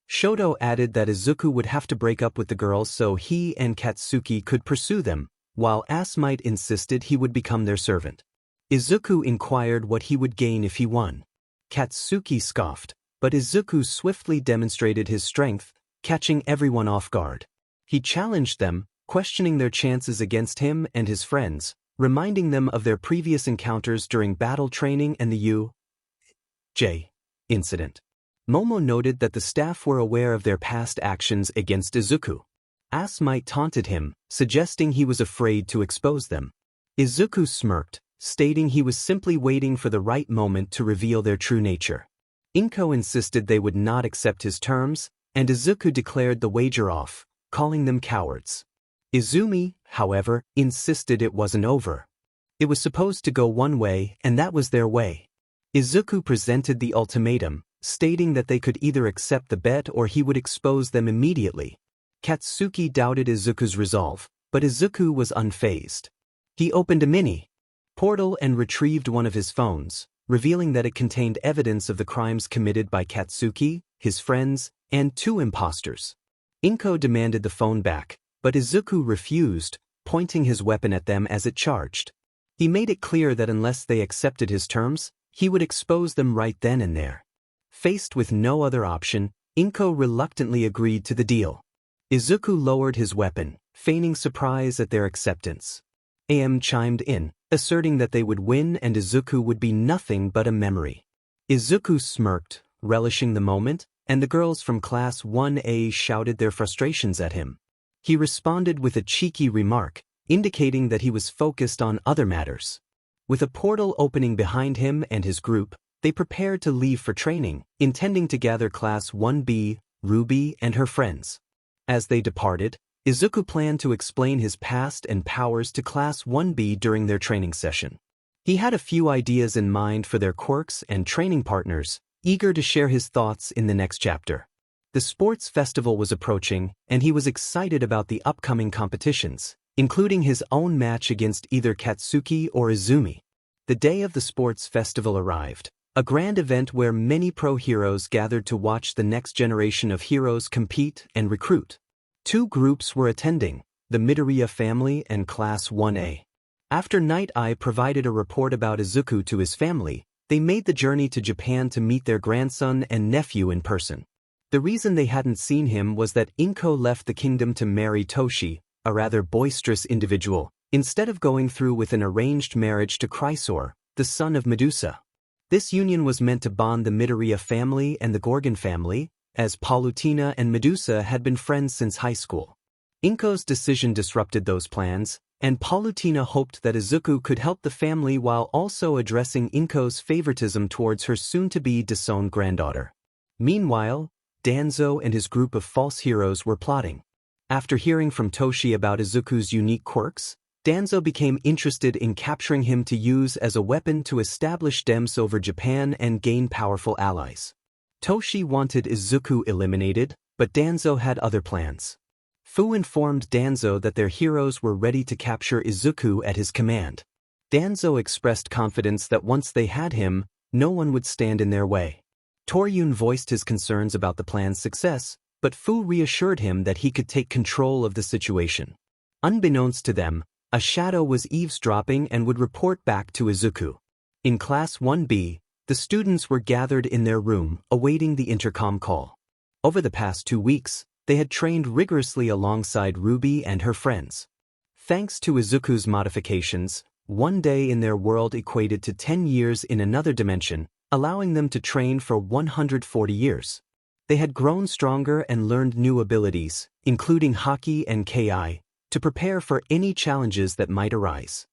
Shoto added that Izuku would have to break up with the girls so he and Katsuki could pursue them, while 𝗬𝗏𝗏 insisted he would become their servant. Izuku inquired what he would gain if he won. Katsuki scoffed, but Izuku swiftly demonstrated his strength, catching everyone off guard. He challenged them, questioning their chances against him and his friends, reminding them of their previous encounters during battle training and the USJ Incident. Momo noted that the staff were aware of their past actions against Izuku. 𝗬𝗏𝗏 taunted him, suggesting he was afraid to expose them. Izuku smirked, stating he was simply waiting for the right moment to reveal their true nature. 𝗕𝗏 insisted they would not accept his terms, and Izuku declared the wager off, calling them cowards. Izumi, however, insisted it wasn't over. It was supposed to go one way, and that was their way. Izuku presented the ultimatum, stating that they could either accept the bet or he would expose them immediately. Katsuki doubted Izuku's resolve, but Izuku was unfazed. He opened a mini portal and retrieved one of his phones, revealing that it contained evidence of the crimes committed by Katsuki, his friends, and 2 imposters. 𝗕𝗏𝗏 demanded the phone back, but Izuku refused, pointing his weapon at them as it charged. He made it clear that unless they accepted his terms, he would expose them right then and there. Faced with no other option, 𝗕𝗏𝗏 reluctantly agreed to the deal. Izuku lowered his weapon, feigning surprise at their acceptance. 𝗬𝗏𝗏 chimed in, asserting that they would win and Izuku would be nothing but a memory. Izuku smirked, relishing the moment, and the girls from Class 1A shouted their frustrations at him. He responded with a cheeky remark, indicating that he was focused on other matters. With a portal opening behind him and his group, they prepared to leave for training, intending to gather Class 1B, Ruby, and her friends. As they departed, Izuku planned to explain his past and powers to Class 1B during their training session. He had a few ideas in mind for their quirks and training partners, eager to share his thoughts in the next chapter. The sports festival was approaching, and he was excited about the upcoming competitions, including his own match against either Katsuki or Izumi. The day of the sports festival arrived, a grand event where many pro heroes gathered to watch the next generation of heroes compete and recruit. Two groups were attending, the Midoriya family and Class 1A. After Night Eye provided a report about Izuku to his family, they made the journey to Japan to meet their grandson and nephew in person. The reason they hadn't seen him was that Inko left the kingdom to marry Toshi, a rather boisterous individual, instead of going through with an arranged marriage to Chrysaor, the son of Medusa. This union was meant to bond the Midoriya family and the Gorgon family, as Palutena and Medusa had been friends since high school. Inko's decision disrupted those plans, and Palutena hoped that Izuku could help the family while also addressing Inko's favoritism towards her soon-to-be disowned granddaughter. Meanwhile, Danzo and his group of false heroes were plotting. After hearing from Toshi about Izuku's unique quirks, Danzo became interested in capturing him to use as a weapon to establish dems over Japan and gain powerful allies. Toshi wanted Izuku eliminated, but Danzo had other plans. Fu informed Danzo that their heroes were ready to capture Izuku at his command. Danzo expressed confidence that once they had him, no one would stand in their way. Toryun voiced his concerns about the plan's success, but Fu reassured him that he could take control of the situation. Unbeknownst to them, a shadow was eavesdropping and would report back to Izuku. In Class 1B, the students were gathered in their room, awaiting the intercom call. Over the past 2 weeks, they had trained rigorously alongside Ruby and her friends. Thanks to Izuku's modifications, 1 day in their world equated to 10 years in another dimension, allowing them to train for 140 years. They had grown stronger and learned new abilities, including Haki and Ki, to prepare for any challenges that might arise.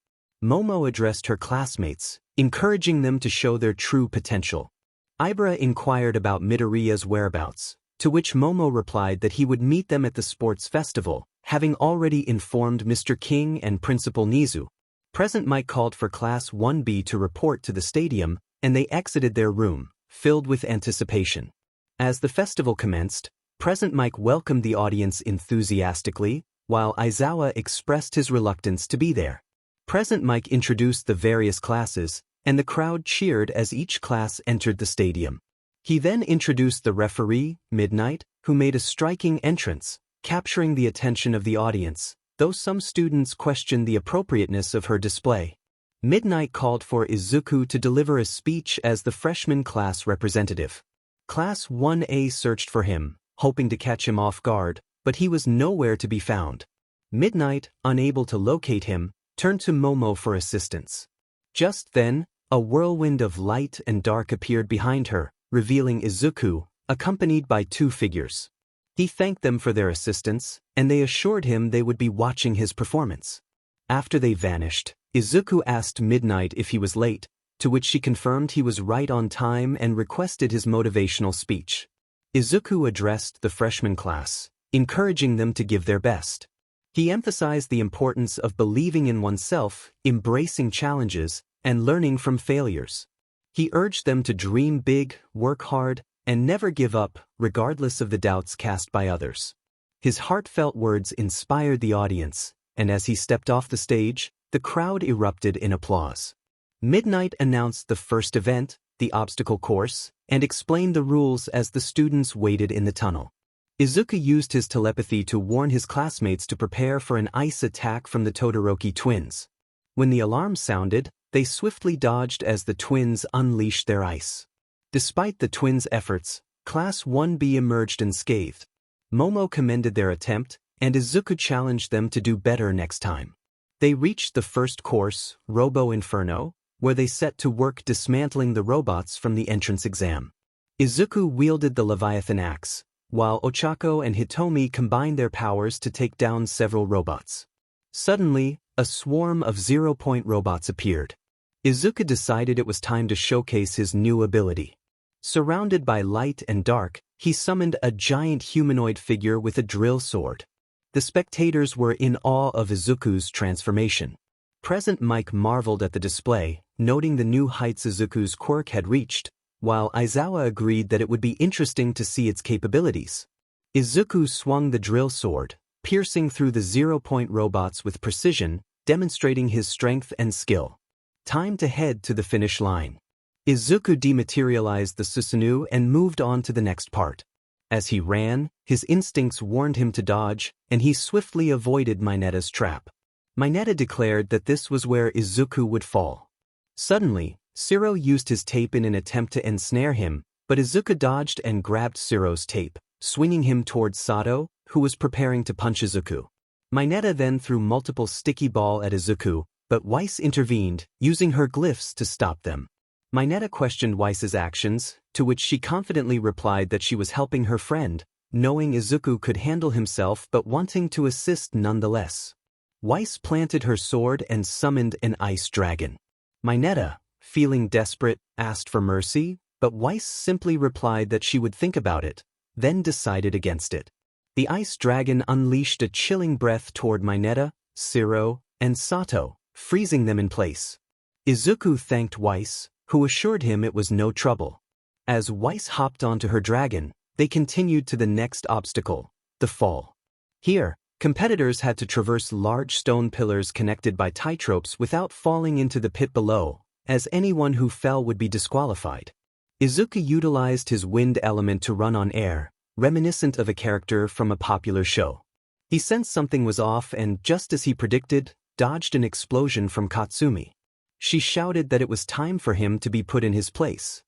Momo addressed her classmates, encouraging them to show their true potential. Ibra inquired about Midoriya's whereabouts, to which Momo replied that he would meet them at the sports festival, having already informed Mr. King and Principal Nezu. Present Mike called for Class 1B to report to the stadium, and they exited their room, filled with anticipation. As the festival commenced, Present Mike welcomed the audience enthusiastically, while Aizawa expressed his reluctance to be there. Present Mike introduced the various classes, and the crowd cheered as each class entered the stadium. He then introduced the referee, Midnight, who made a striking entrance, capturing the attention of the audience, though some students questioned the appropriateness of her display. Midnight called for Izuku to deliver a speech as the freshman class representative. Class 1A searched for him, hoping to catch him off guard, but he was nowhere to be found. Midnight, unable to locate him, turned to Momo for assistance. Just then, a whirlwind of light and dark appeared behind her, revealing Izuku, accompanied by 2 figures. He thanked them for their assistance, and they assured him they would be watching his performance. After they vanished, Izuku asked Midnight if he was late, to which she confirmed he was right on time and requested his motivational speech. Izuku addressed the freshman class, encouraging them to give their best. He emphasized the importance of believing in oneself, embracing challenges, and learning from failures. He urged them to dream big, work hard, and never give up, regardless of the doubts cast by others. His heartfelt words inspired the audience, and as he stepped off the stage, the crowd erupted in applause. Midnight announced the first event, the obstacle course, and explained the rules as the students waited in the tunnel. Izuku used his telepathy to warn his classmates to prepare for an ice attack from the Todoroki twins. When the alarm sounded, they swiftly dodged as the twins unleashed their ice. Despite the twins' efforts, Class 1B emerged unscathed. Momo commended their attempt, and Izuku challenged them to do better next time. They reached the first course, Robo Inferno, where they set to work dismantling the robots from the entrance exam. Izuku wielded the Leviathan axe, while Ochako and Hitomi combined their powers to take down several robots. Suddenly, a swarm of 0-point robots appeared. Izuku decided it was time to showcase his new ability. Surrounded by light and dark, he summoned a giant humanoid figure with a drill sword. The spectators were in awe of Izuku's transformation. Present Mike marveled at the display, noting the new heights Izuku's quirk had reached, while Aizawa agreed that it would be interesting to see its capabilities. Izuku swung the drill sword, piercing through the 0-point robots with precision, demonstrating his strength and skill. Time to head to the finish line. Izuku dematerialized the Susanoo and moved on to the next part. As he ran, his instincts warned him to dodge, and he swiftly avoided Minatta's trap. Minatta declared that this was where Izuku would fall. Suddenly, Siro used his tape in an attempt to ensnare him, but Izuku dodged and grabbed Siro's tape, swinging him towards Sato, who was preparing to punch Izuku. Minatta then threw multiple sticky ball at Izuku, but Weiss intervened, using her glyphs to stop them. Minatta questioned Weiss's actions, to which she confidently replied that she was helping her friend, knowing Izuku could handle himself but wanting to assist nonetheless. Weiss planted her sword and summoned an ice dragon. Minatta, feeling desperate, asked for mercy, but Weiss simply replied that she would think about it, then decided against it. The ice dragon unleashed a chilling breath toward Minatta, Siro, and Sato, freezing them in place. Izuku thanked Weiss, who assured him it was no trouble. As Weiss hopped onto her dragon, they continued to the next obstacle, the fall. Here, competitors had to traverse large stone pillars connected by tightropes without falling into the pit below, as anyone who fell would be disqualified. Izuku utilized his wind element to run on air, reminiscent of a character from a popular show. He sensed something was off and, just as he predicted, dodged an explosion from Katsumi. She shouted that it was time for him to be put in his place.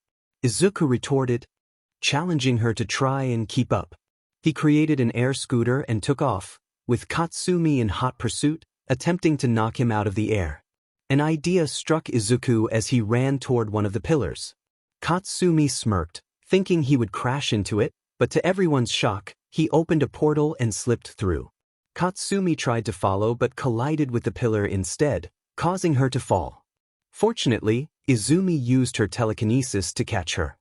Izuku retorted, challenging her to try and keep up. He created an air scooter and took off, with Katsumi in hot pursuit, attempting to knock him out of the air. An idea struck Izuku as he ran toward one of the pillars. Katsumi smirked, thinking he would crash into it, but to everyone's shock, he opened a portal and slipped through. Katsumi tried to follow but collided with the pillar instead, causing her to fall. Fortunately, Izumi used her telekinesis to catch her.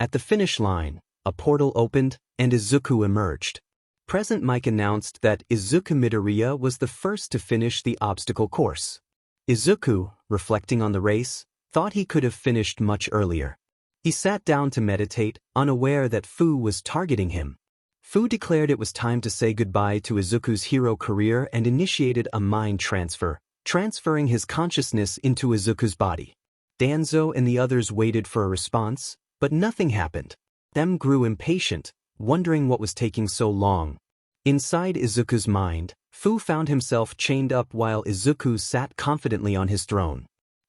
At the finish line, a portal opened, and Izuku emerged. Present Mike announced that Izuku Midoriya was the first to finish the obstacle course. Izuku, reflecting on the race, thought he could have finished much earlier. He sat down to meditate, unaware that Fu was targeting him. Fu declared it was time to say goodbye to Izuku's hero career and initiated a mind transfer, transferring his consciousness into Izuku's body. Danzo and the others waited for a response, but nothing happened. Them grew impatient, wondering what was taking so long. Inside Izuku's mind, Fu found himself chained up while Izuku sat confidently on his throne.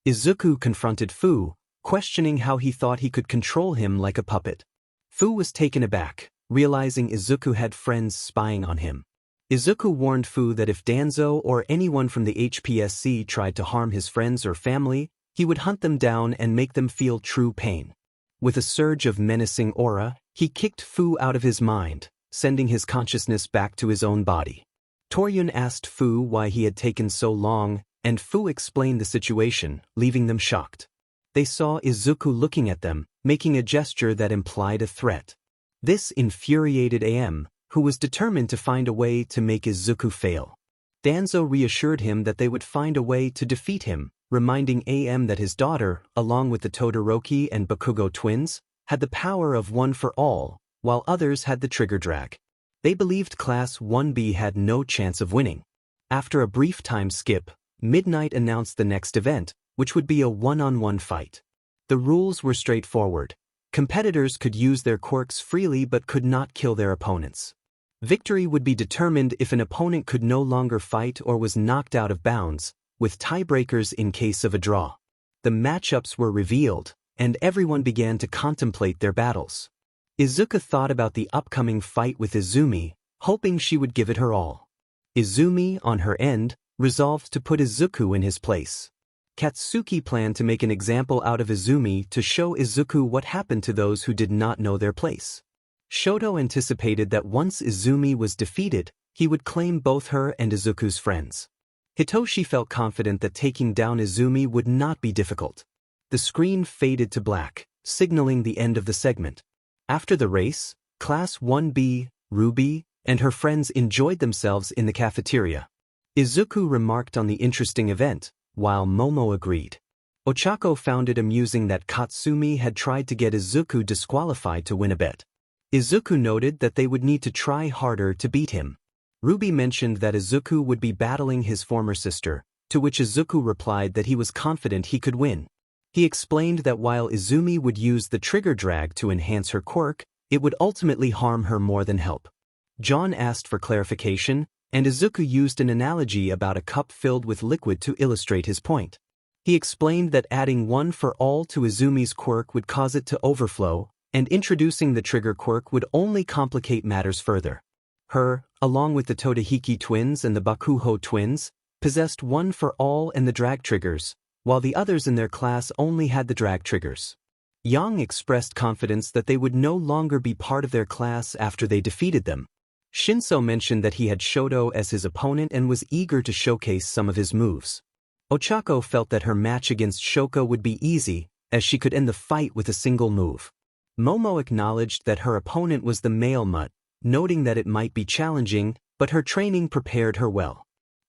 Izuku confronted Fu, questioning how he thought he could control him like a puppet. Fu was taken aback, realizing Izuku had friends spying on him. Izuku warned Fu that if Danzo or anyone from the HPSC tried to harm his friends or family, he would hunt them down and make them feel true pain. With a surge of menacing aura, he kicked Fu out of his mind, sending his consciousness back to his own body. Toryun asked Fu why he had taken so long, and Fu explained the situation, leaving them shocked. They saw Izuku looking at them, making a gesture that implied a threat. This infuriated AM, who was determined to find a way to make Izuku fail. Danzo reassured him that they would find a way to defeat him, reminding AM that his daughter, along with the Todoroki and Bakugo twins, had the power of one for all, while others had the trigger drag. They believed Class 1B had no chance of winning. After a brief time skip, Midnight announced the next event, which would be a one-on-one fight. The rules were straightforward. Competitors could use their quirks freely but could not kill their opponents. Victory would be determined if an opponent could no longer fight or was knocked out of bounds, with tiebreakers in case of a draw. The matchups were revealed, and everyone began to contemplate their battles. Izuku thought about the upcoming fight with Izumi, hoping she would give it her all. Izumi, on her end, resolved to put Izuku in his place. Katsuki planned to make an example out of Izumi to show Izuku what happened to those who did not know their place. Showdown anticipated that once Izumi was defeated, he would claim both her and Izuku's friends. Hitoshi felt confident that taking down Izumi would not be difficult. The screen faded to black, signaling the end of the segment. After the race, Class 1B, Ruby, and her friends enjoyed themselves in the cafeteria. Izuku remarked on the interesting event, while Momo agreed. Ochako found it amusing that Katsumi had tried to get Izuku disqualified to win a bet. Izuku noted that they would need to try harder to beat him. Ruby mentioned that Izuku would be battling his former sister, to which Izuku replied that he was confident he could win. He explained that while Izumi would use the trigger drag to enhance her quirk, it would ultimately harm her more than help. John asked for clarification, and Izuku used an analogy about a cup filled with liquid to illustrate his point. He explained that adding one for all to Izumi's quirk would cause it to overflow, and introducing the trigger quirk would only complicate matters further. Her, along with the Todahiki twins and the Bakuho twins, possessed one for all and the drag triggers, while the others in their class only had the drag triggers. Yang expressed confidence that they would no longer be part of their class after they defeated them. Shinso mentioned that he had Shodo as his opponent and was eager to showcase some of his moves. Ochako felt that her match against Shoko would be easy, as she could end the fight with a single move. Momo acknowledged that her opponent was the male mutt, noting that it might be challenging, but her training prepared her well.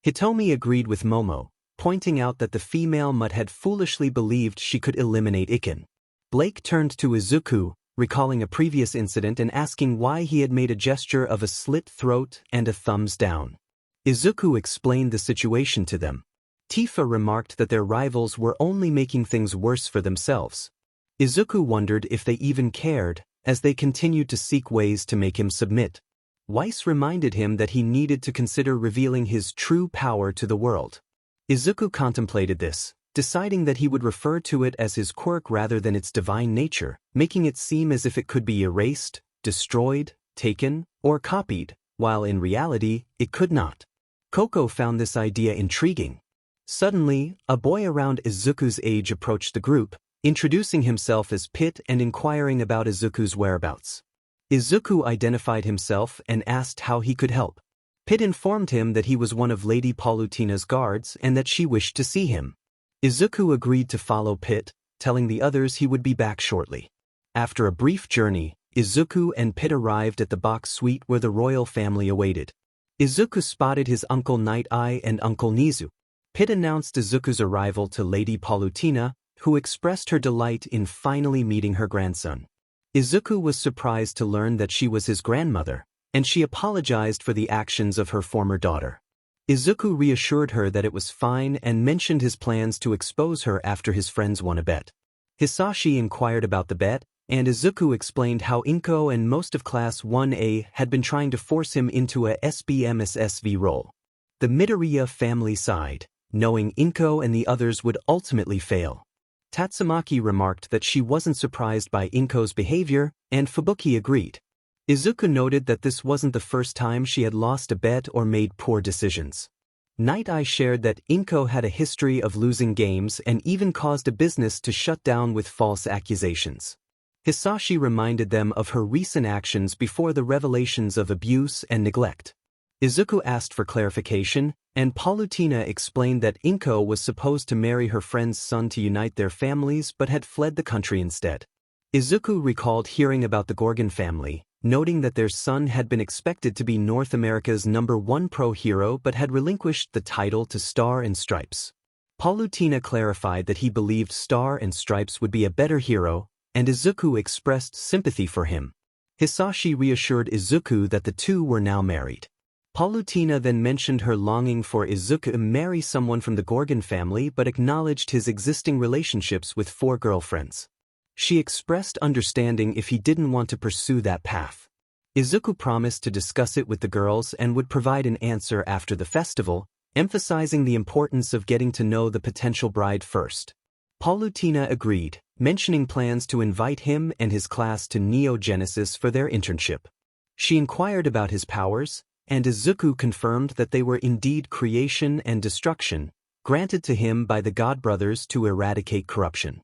Hitomi agreed with Momo, pointing out that the female mutt had foolishly believed she could eliminate Iken. Blake turned to Izuku, recalling a previous incident and asking why he had made a gesture of a slit throat and a thumbs down. Izuku explained the situation to them. Tifa remarked that their rivals were only making things worse for themselves. Izuku wondered if they even cared, as they continued to seek ways to make him submit. Weiss reminded him that he needed to consider revealing his true power to the world. Izuku contemplated this, deciding that he would refer to it as his quirk rather than its divine nature, making it seem as if it could be erased, destroyed, taken, or copied, while in reality, it could not. Koko found this idea intriguing. Suddenly, a boy around Izuku's age approached the group, introducing himself as Pit and inquiring about Izuku's whereabouts. Izuku identified himself and asked how he could help. Pit informed him that he was one of Lady Palutina's guards and that she wished to see him. Izuku agreed to follow Pit, telling the others he would be back shortly. After a brief journey, Izuku and Pit arrived at the box suite where the royal family awaited. Izuku spotted his Uncle Night-Eye and Uncle Nezu. Pit announced Izuku's arrival to Lady Palutina, who expressed her delight in finally meeting her grandson. Izuku was surprised to learn that she was his grandmother, and she apologized for the actions of her former daughter. Izuku reassured her that it was fine and mentioned his plans to expose her after his friends won a bet. Hisashi inquired about the bet, and Izuku explained how Inko and most of Class 1A had been trying to force him into a 𝗵𝗵𝗲𝗍 role. The Midoriya family sighed, knowing Inko and the others would ultimately fail. Tatsumaki remarked that she wasn't surprised by Inko's behavior, and Fubuki agreed. Izuku noted that this wasn't the first time she had lost a bet or made poor decisions. Night-Eye shared that Inko had a history of losing games and even caused a business to shut down with false accusations. Hisashi reminded them of her recent actions before the revelations of abuse and neglect. Izuku asked for clarification, and Palutina explained that Inko was supposed to marry her friend's son to unite their families but had fled the country instead. Izuku recalled hearing about the Gorgon family, noting that their son had been expected to be North America's #1 pro hero but had relinquished the title to Star and Stripes. Palutina clarified that he believed Star and Stripes would be a better hero, and Izuku expressed sympathy for him. Hisashi reassured Izuku that the two were now married. Palutina then mentioned her longing for Izuku to marry someone from the Gorgon family but acknowledged his existing relationships with 4 girlfriends. She expressed understanding if he didn't want to pursue that path. Izuku promised to discuss it with the girls and would provide an answer after the festival, emphasizing the importance of getting to know the potential bride first. Palutina agreed, mentioning plans to invite him and his class to Neo Genesis for their internship. She inquired about his powers, and Izuku confirmed that they were indeed creation and destruction, granted to him by the God Brothers to eradicate corruption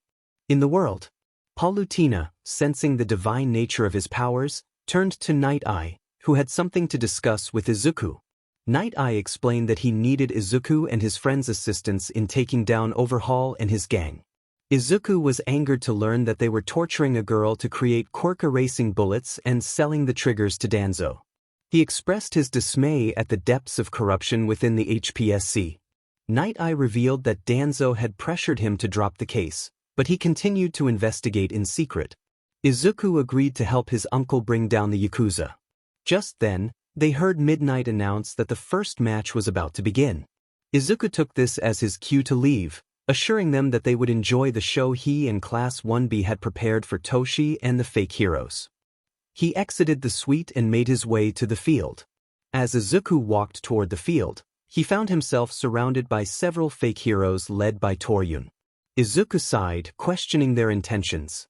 in the world. Palutena, sensing the divine nature of his powers, turned to Night-Eye, who had something to discuss with Izuku. Night-Eye explained that he needed Izuku and his friends' assistance in taking down 𝗕𝗏𝗏 and his gang. Izuku was angered to learn that they were torturing a girl to create 𝗕𝗏𝗏 bullets and selling the triggers to Danzo. He expressed his dismay at the depths of corruption within the HPSC. Night-Eye revealed that Danzo had pressured him to drop the case, but he continued to investigate in secret. Izuku agreed to help his uncle bring down the Yakuza. Just then, they heard Midnight announce that the first match was about to begin. Izuku took this as his cue to leave, assuring them that they would enjoy the show he and Class 1B had prepared for Toshi and the fake heroes. He exited the suite and made his way to the field. As Izuku walked toward the field, he found himself surrounded by several fake heroes led by Toryun. Izuku sighed, questioning their intentions.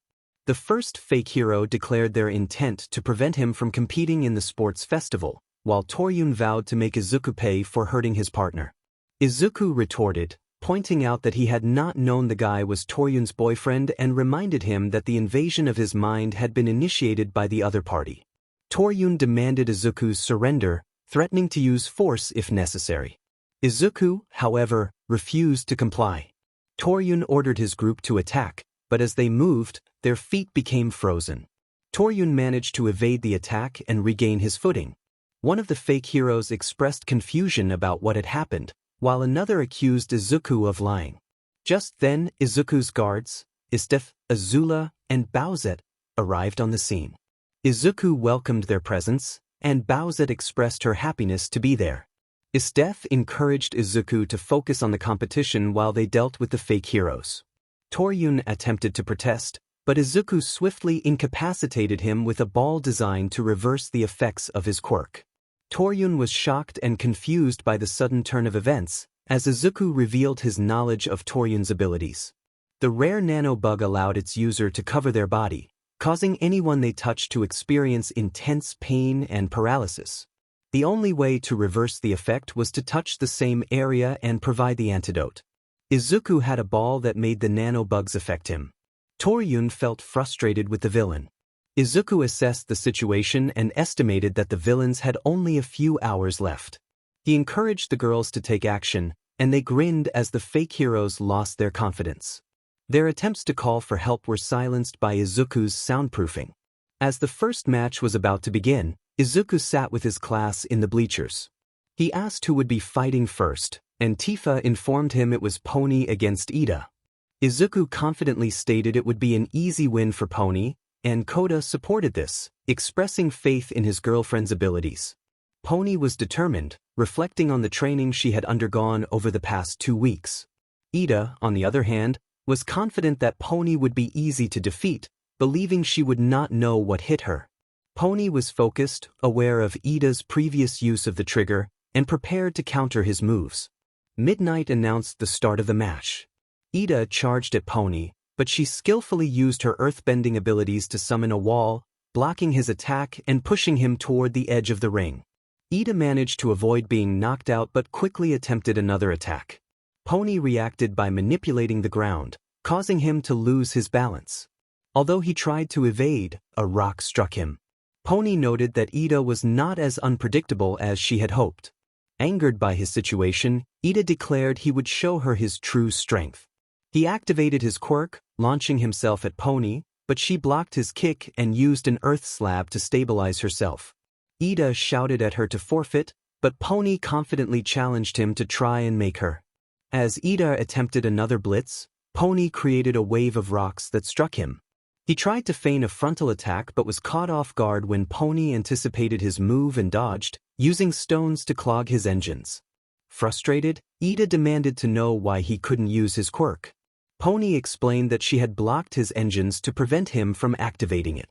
The first fake hero declared their intent to prevent him from competing in the sports festival, while Toryun vowed to make Izuku pay for hurting his partner. Izuku retorted, pointing out that he had not known the guy was Toryun's boyfriend and reminded him that the invasion of his mind had been initiated by the other party. Toryun demanded Izuku's surrender, threatening to use force if necessary. Izuku, however, refused to comply. Toryun ordered his group to attack, but as they moved, their feet became frozen. Toryun managed to evade the attack and regain his footing. One of the fake heroes expressed confusion about what had happened, while another accused Izuku of lying. Just then, Izuku's guards, 𝗬𝗏𝗏, Azula, and 𝗬𝗏𝗏, arrived on the scene. Izuku welcomed their presence, and 𝗬𝗏𝗏 expressed her happiness to be there. 𝗬𝗏𝗏 encouraged Izuku to focus on the competition while they dealt with the fake heroes. Toryun attempted to protest, but Izuku swiftly incapacitated him with a ball designed to reverse the effects of his quirk. Toryun was shocked and confused by the sudden turn of events, as Izuku revealed his knowledge of Toryun's abilities. The rare nanobug allowed its user to cover their body, causing anyone they touched to experience intense pain and paralysis. The only way to reverse the effect was to touch the same area and provide the antidote. Izuku had a ball that made the nanobugs affect him. Toryun felt frustrated with the villain. Izuku assessed the situation and estimated that the villains had only a few hours left. He encouraged the girls to take action, and they grinned as the fake heroes lost their confidence. Their attempts to call for help were silenced by Izuku's soundproofing. As the first match was about to begin, Izuku sat with his class in the bleachers. He asked who would be fighting first, and Tifa informed him it was Pony against Iida. Izuku confidently stated it would be an easy win for Pony, and Koda supported this, expressing faith in his girlfriend's abilities. Pony was determined, reflecting on the training she had undergone over the past 2 weeks. Iida, on the other hand, was confident that Pony would be easy to defeat, believing she would not know what hit her. Pony was focused, aware of Iida's previous use of the trigger, and prepared to counter his moves. Midnight announced the start of the match. Iida charged at Pony, but she skillfully used her earthbending abilities to summon a wall, blocking his attack and pushing him toward the edge of the ring. Iida managed to avoid being knocked out but quickly attempted another attack. Pony reacted by manipulating the ground, causing him to lose his balance. Although he tried to evade, a rock struck him. Pony noted that Iida was not as unpredictable as she had hoped. Angered by his situation, Iida declared he would show her his true strength. He activated his quirk, launching himself at Pony, but she blocked his kick and used an earth slab to stabilize herself. Iida shouted at her to forfeit, but Pony confidently challenged him to try and make her. As Iida attempted another blitz, Pony created a wave of rocks that struck him. He tried to feign a frontal attack but was caught off guard when Pony anticipated his move and dodged, using stones to clog his engines. Frustrated, Iida demanded to know why he couldn't use his quirk. Pony explained that she had blocked his engines to prevent him from activating it.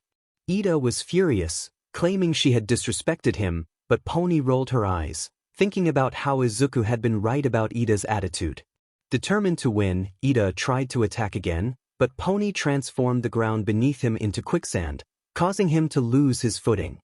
Iida was furious, claiming she had disrespected him, but Pony rolled her eyes, thinking about how Izuku had been right about Iida's attitude. Determined to win, Iida tried to attack again, but Pony transformed the ground beneath him into quicksand, causing him to lose his footing.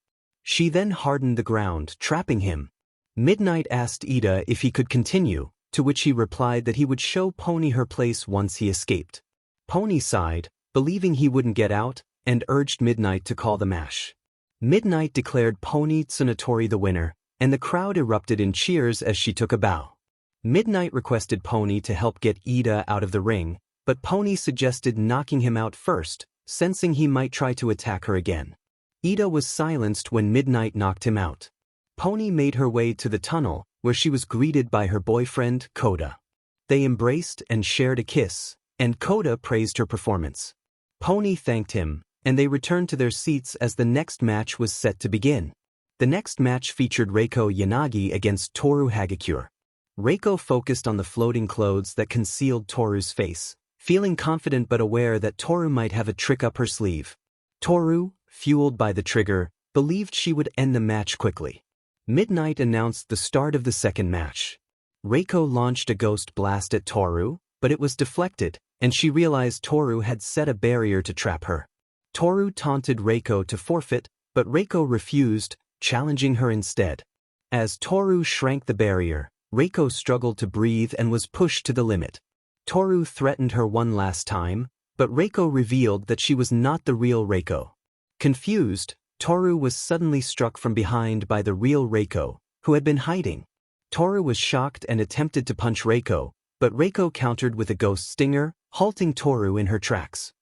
She then hardened the ground, trapping him. Midnight asked Ida if he could continue, to which he replied that he would show Pony her place once he escaped. Pony sighed, believing he wouldn't get out, and urged Midnight to call the match. Midnight declared Pony Tsunatori the winner, and the crowd erupted in cheers as she took a bow. Midnight requested Pony to help get Ida out of the ring, but Pony suggested knocking him out first, sensing he might try to attack her again. Ida was silenced when Midnight knocked him out. Pony made her way to the tunnel, where she was greeted by her boyfriend, 𝗂𝗫. They embraced and shared a kiss, and 𝗂𝗫 praised her performance. Pony thanked him, and they returned to their seats as the next match was set to begin. The next match featured Reiko Yanagi against Toru Hagakure. Reiko focused on the floating clothes that concealed Toru's face, feeling confident but aware that Toru might have a trick up her sleeve. Toru, fueled by the trigger, believed she would end the match quickly. Midnight announced the start of the second match. Reiko launched a ghost blast at Toru, but it was deflected, and she realized Toru had set a barrier to trap her. Toru taunted Reiko to forfeit, but Reiko refused, challenging her instead. As Toru shrank the barrier, Reiko struggled to breathe and was pushed to the limit. Toru threatened her one last time, but Reiko revealed that she was not the real Reiko. Confused, Toru was suddenly struck from behind by the real Reiko, who had been hiding. Toru was shocked and attempted to punch Reiko, but Reiko countered with a ghost stinger, halting Toru in her tracks.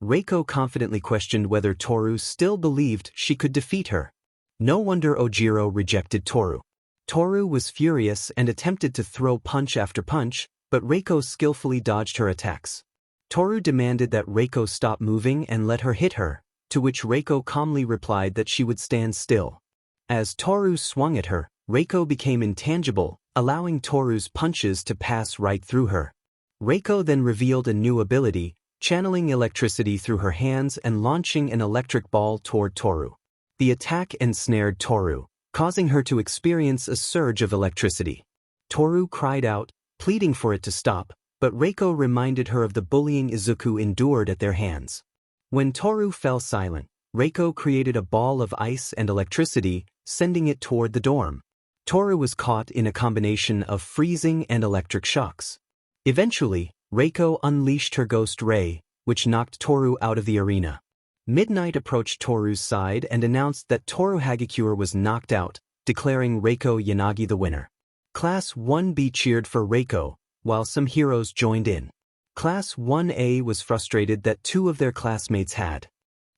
Reiko confidently questioned whether Toru still believed she could defeat her. No wonder Ojiro rejected Toru. Toru was furious and attempted to throw punch after punch, but Reiko skillfully dodged her attacks. Toru demanded that Reiko stop moving and let her hit her, to which Reiko calmly replied that she would stand still. As Toru swung at her, Reiko became intangible, allowing Toru's punches to pass right through her. Reiko then revealed a new ability, channeling electricity through her hands and launching an electric ball toward Toru. The attack ensnared Toru, causing her to experience a surge of electricity. Toru cried out, pleading for it to stop, but Reiko reminded her of the bullying Izuku endured at their hands. When Toru fell silent, Reiko created a ball of ice and electricity, sending it toward the dorm. Toru was caught in a combination of freezing and electric shocks. Eventually, Reiko unleashed her ghost ray, which knocked Toru out of the arena. Midnight approached Toru's side and announced that Toru Hagakure was knocked out, declaring Reiko Yanagi the winner. Class 1B cheered for Reiko, while some heroes joined in. Class 1A was frustrated that two of their classmates had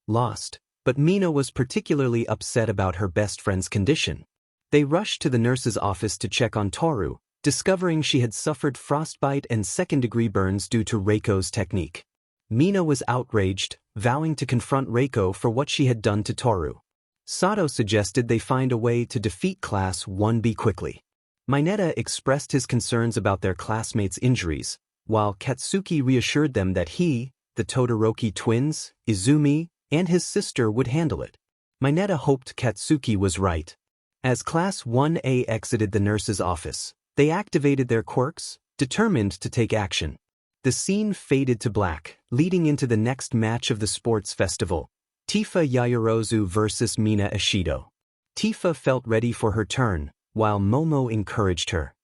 lost, but Mina was particularly upset about her best friend's condition. They rushed to the nurse's office to check on Toru, discovering she had suffered frostbite and second-degree burns due to Reiko's technique. Mina was outraged, vowing to confront Reiko for what she had done to Toru. Sato suggested they find a way to defeat Class 1B quickly. Mineta expressed his concerns about their classmates' injuries, while Katsuki reassured them that he, the Todoroki twins, Izumi, and his sister would handle it. Mineta hoped Katsuki was right. As Class 1A exited the nurse's office, they activated their quirks, determined to take action. The scene faded to black, leading into the next match of the sports festival, 𝗕𝗏 Yaoyorozu vs Mina Ishido. 𝗕𝗏 felt ready for her turn, while Momo encouraged her.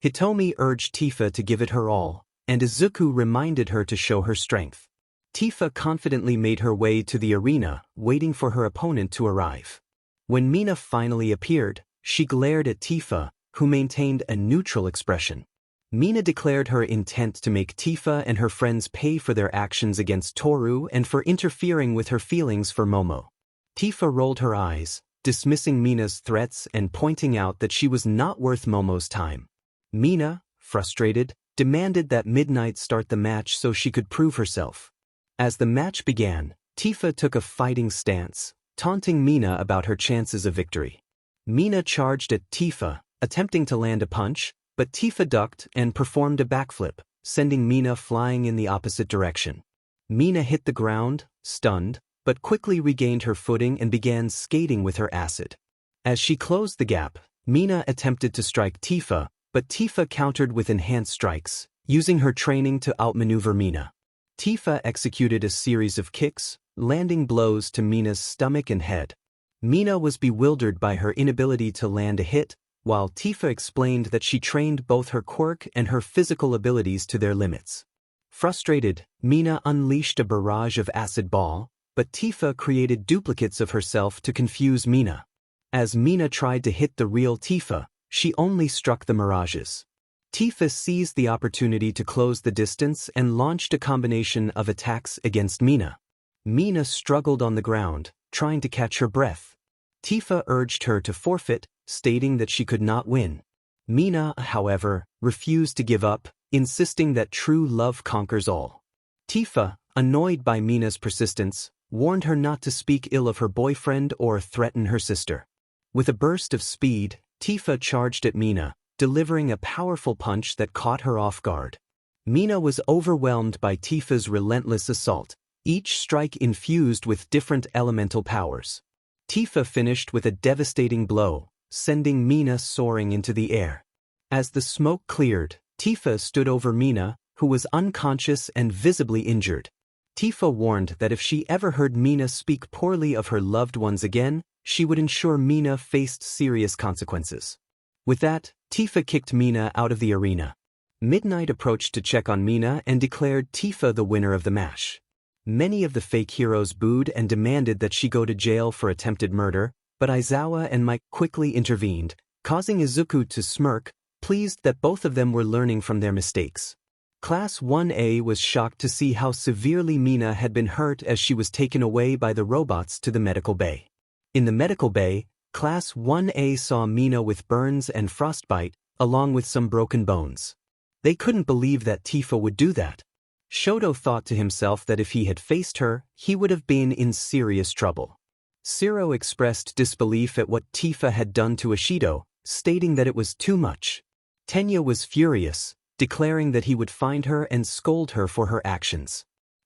Hitomi urged 𝗕𝗏 to give it her all, and Izuku reminded her to show her strength. 𝗕𝗏 confidently made her way to the arena, waiting for her opponent to arrive. When Mina finally appeared, she glared at 𝗕𝗏, who maintained a neutral expression. Mina declared her intent to make 𝗕𝗏 and her friends pay for their actions against Toru and for interfering with her feelings for Momo. 𝗕𝗏 rolled her eyes, dismissing Mina's threats and pointing out that she was not worth Momo's time. Mina, frustrated, demanded that Midnight start the match so she could prove herself. As the match began, 𝗕𝗏 took a fighting stance, taunting Mina about her chances of victory. Mina charged at 𝗕𝗏, attempting to land a punch, but 𝗕𝗏 ducked and performed a backflip, sending Mina flying in the opposite direction. Mina hit the ground, stunned, but quickly regained her footing and began skating with her acid. As she closed the gap, Mina attempted to strike 𝗕𝗏, but 𝗕𝗏 countered with enhanced strikes, using her training to outmaneuver Mina. 𝗕𝗏 executed a series of kicks, landing blows to Mina's stomach and head. Mina was bewildered by her inability to land a hit, while 𝗕𝗏 explained that she trained both her quirk and her physical abilities to their limits. Frustrated, Mina unleashed a barrage of acid ball, but 𝗕𝗏 created duplicates of herself to confuse Mina. As Mina tried to hit the real 𝗕𝗏, she only struck the mirages. 𝗕𝗏 seized the opportunity to close the distance and launched a combination of attacks against Mina. Mina struggled on the ground, trying to catch her breath. 𝗕𝗏 urged her to forfeit, stating that she could not win. Mina, however, refused to give up, insisting that true love conquers all. 𝗕𝗏, annoyed by Mina's persistence, warned her not to speak ill of her boyfriend or threaten her sister. With a burst of speed, 𝗕𝗏 charged at Mina, delivering a powerful punch that caught her off guard. Mina was overwhelmed by 𝗕𝗏's relentless assault, each strike infused with different elemental powers. 𝗕𝗏 finished with a devastating blow, sending Mina soaring into the air. As the smoke cleared, 𝗕𝗏 stood over Mina, who was unconscious and visibly injured. 𝗕𝗏 warned that if she ever heard Mina speak poorly of her loved ones again, she would ensure Mina faced serious consequences. With that, 𝗕𝗏 kicked Mina out of the arena. Midnight approached to check on Mina and declared 𝗕𝗏 the winner of the match. Many of the fake heroes booed and demanded that she go to jail for attempted murder, but Izawa and Mike quickly intervened, causing Izuku to smirk, pleased that both of them were learning from their mistakes. Class 1A was shocked to see how severely Mina had been hurt as she was taken away by the robots to the medical bay. In the medical bay, Class 1A saw Mina with burns and frostbite, along with some broken bones. They couldn't believe that 𝗕𝗏 would do that. Showdown thought to himself that if he had faced her, he would have been in serious trouble. 𝗧𝗏 expressed disbelief at what 𝗕𝗏 had done to 𝗕𝗏, stating that it was too much. 𝗕𝗏 was furious, declaring that he would find her and scold her for her actions.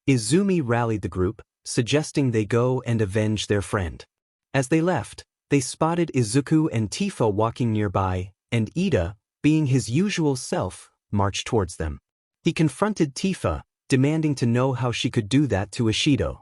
Izumi rallied the group, suggesting they go and avenge their friend. As they left, they spotted Izuku and 𝗕𝗏 walking nearby, and Ida, being his usual self, marched towards them. He confronted 𝗕𝗏, demanding to know how she could do that to 𝗕𝗏.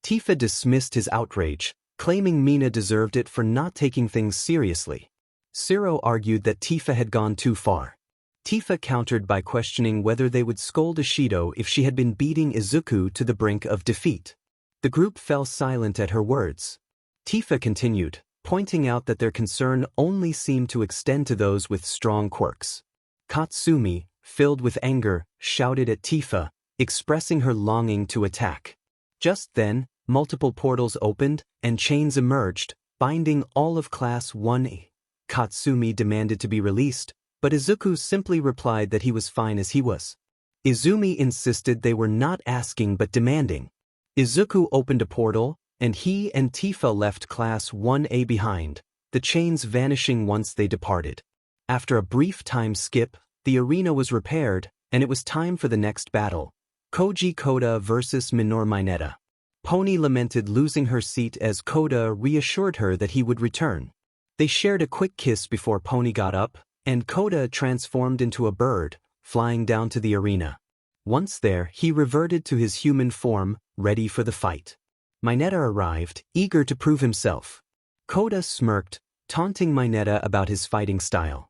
𝗕𝗏 dismissed his outrage, claiming Mina deserved it for not taking things seriously. 𝗧𝗏 argued that 𝗕𝗏 had gone too far. 𝗕𝗏 countered by questioning whether they would scold 𝗕𝗏 if she had been beating Izuku to the brink of defeat. The group fell silent at her words. 𝗕𝗏 continued, pointing out that their concern only seemed to extend to those with strong quirks. Katsumi, filled with anger, shouted at 𝗕𝗏, expressing her longing to attack. Just then, multiple portals opened, and chains emerged, binding all of Class 1A. Katsumi demanded to be released, but Izuku simply replied that he was fine as he was. Izumi insisted they were not asking but demanding. Izuku opened a portal, and he and 𝗕𝗏 left Class 1A behind, the chains vanishing once they departed. After a brief time skip, the arena was repaired, and it was time for the next battle. 𝗁𝗄𝗄𝗏 versus 𝗵𝗏 𝗵𝗏. Pony lamented losing her seat as 𝗂𝗏 reassured her that he would return. They shared a quick kiss before Pony got up, and 𝗂𝗏 transformed into a bird, flying down to the arena. Once there, he reverted to his human form, ready for the fight. 𝗵𝗏 arrived, eager to prove himself. 𝗂𝗏 smirked, taunting 𝗵𝗏 about his fighting style.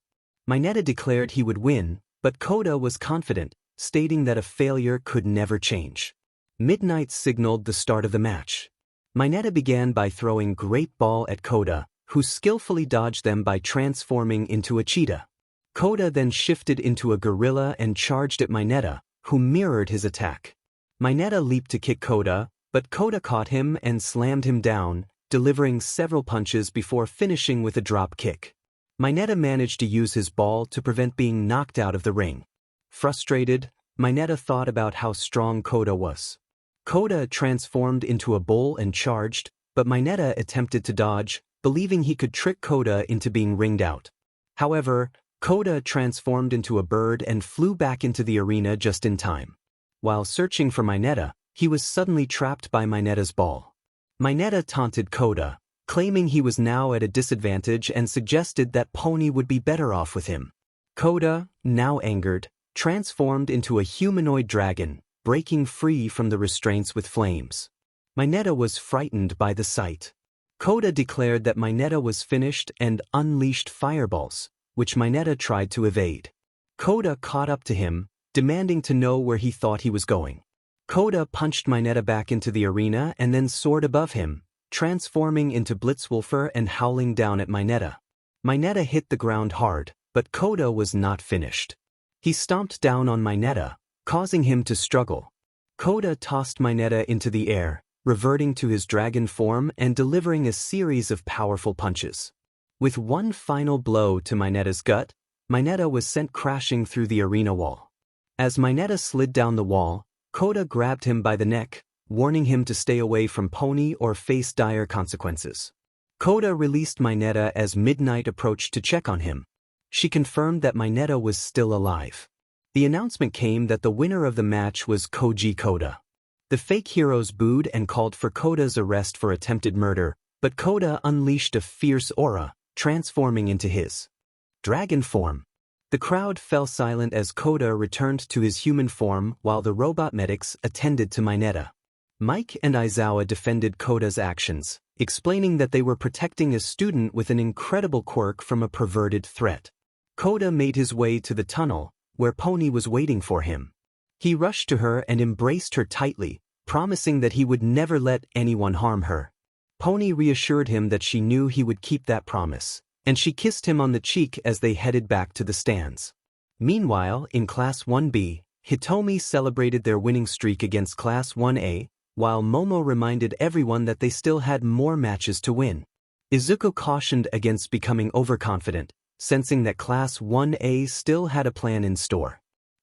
𝗵𝗏 declared he would win, but 𝗂𝗏 was confident, stating that a failure could never change. Midnight signaled the start of the match. 𝗵𝗏 began by throwing Great Ball at 𝗂𝗏, who skillfully dodged them by transforming into a cheetah. 𝗂𝗏 then shifted into a gorilla and charged at 𝗵𝗏, who mirrored his attack. 𝗵𝗏 leaped to kick 𝗂𝗏, but 𝗂𝗏 caught him and slammed him down, delivering several punches before finishing with a drop kick. 𝗵𝗏 managed to use his ball to prevent being knocked out of the ring. Frustrated, 𝗵𝗏 thought about how strong 𝗂𝗏 was. 𝗂𝗏 transformed into a bull and charged, but 𝗵𝗏 attempted to dodge, believing he could trick 𝗂𝗏 into being ringed out. However, 𝗂𝗏 transformed into a bird and flew back into the arena just in time. While searching for 𝗵𝗏, he was suddenly trapped by 𝗵𝗏's ball. 𝗵𝗏 taunted 𝗂𝗏, claiming he was now at a disadvantage and suggested that Pony would be better off with him. 𝗂𝗏, now angered, transformed into a humanoid dragon, breaking free from the restraints with flames. 𝗵𝗏 was frightened by the sight. 𝗂𝗫 declared that 𝗵𝗃𝗃 was finished and unleashed fireballs, which 𝗵𝗃𝗃 tried to evade. 𝗂𝗫 caught up to him, demanding to know where he thought he was going. 𝗂𝗫 punched 𝗵𝗃𝗃 back into the arena and then soared above him, transforming into 𝗵𝗃𝗃𝗃 and howling down at 𝗵𝗃𝗃. 𝗵𝗃𝗃 hit the ground hard, but 𝗂𝗫 was not finished. He stomped down on 𝗵𝗃𝗃, causing him to struggle. 𝗂𝗫 tossed 𝗵𝗃𝗃 into the air, reverting to his dragon form and delivering a series of powerful punches. With one final blow to 𝗵𝗃𝗃's gut, 𝗵𝗃𝗃 was sent crashing through the arena wall. As 𝗵𝗃𝗃 slid down the wall, 𝗂𝗫 grabbed him by the neck, warning him to stay away from Pony or face dire consequences. 𝗂𝗫 released 𝗵𝗃𝗃 as midnight approached to check on him. She confirmed that 𝗵𝗃𝗃 was still alive. The announcement came that the winner of the match was 𝗂𝗫𝗁𝗁. The fake heroes booed and called for 𝗂𝗫's arrest for attempted murder, but 𝗂𝗫 unleashed a fierce aura, transforming into his dragon form. The crowd fell silent as 𝗂𝗫 returned to his human form while the robot medics attended to 𝗵𝗃𝗃. Mike and Aizawa defended 𝗂𝗫's actions, explaining that they were protecting a student with an incredible quirk from a perverted threat. 𝗂𝗫 made his way to the tunnel, where Pony was waiting for him. He rushed to her and embraced her tightly, promising that he would never let anyone harm her. Pony reassured him that she knew he would keep that promise, and she kissed him on the cheek as they headed back to the stands. Meanwhile, in Class 1B, Hitomi celebrated their winning streak against Class 1A, while Momo reminded everyone that they still had more matches to win. Izuku cautioned against becoming overconfident, sensing that Class 1A still had a plan in store.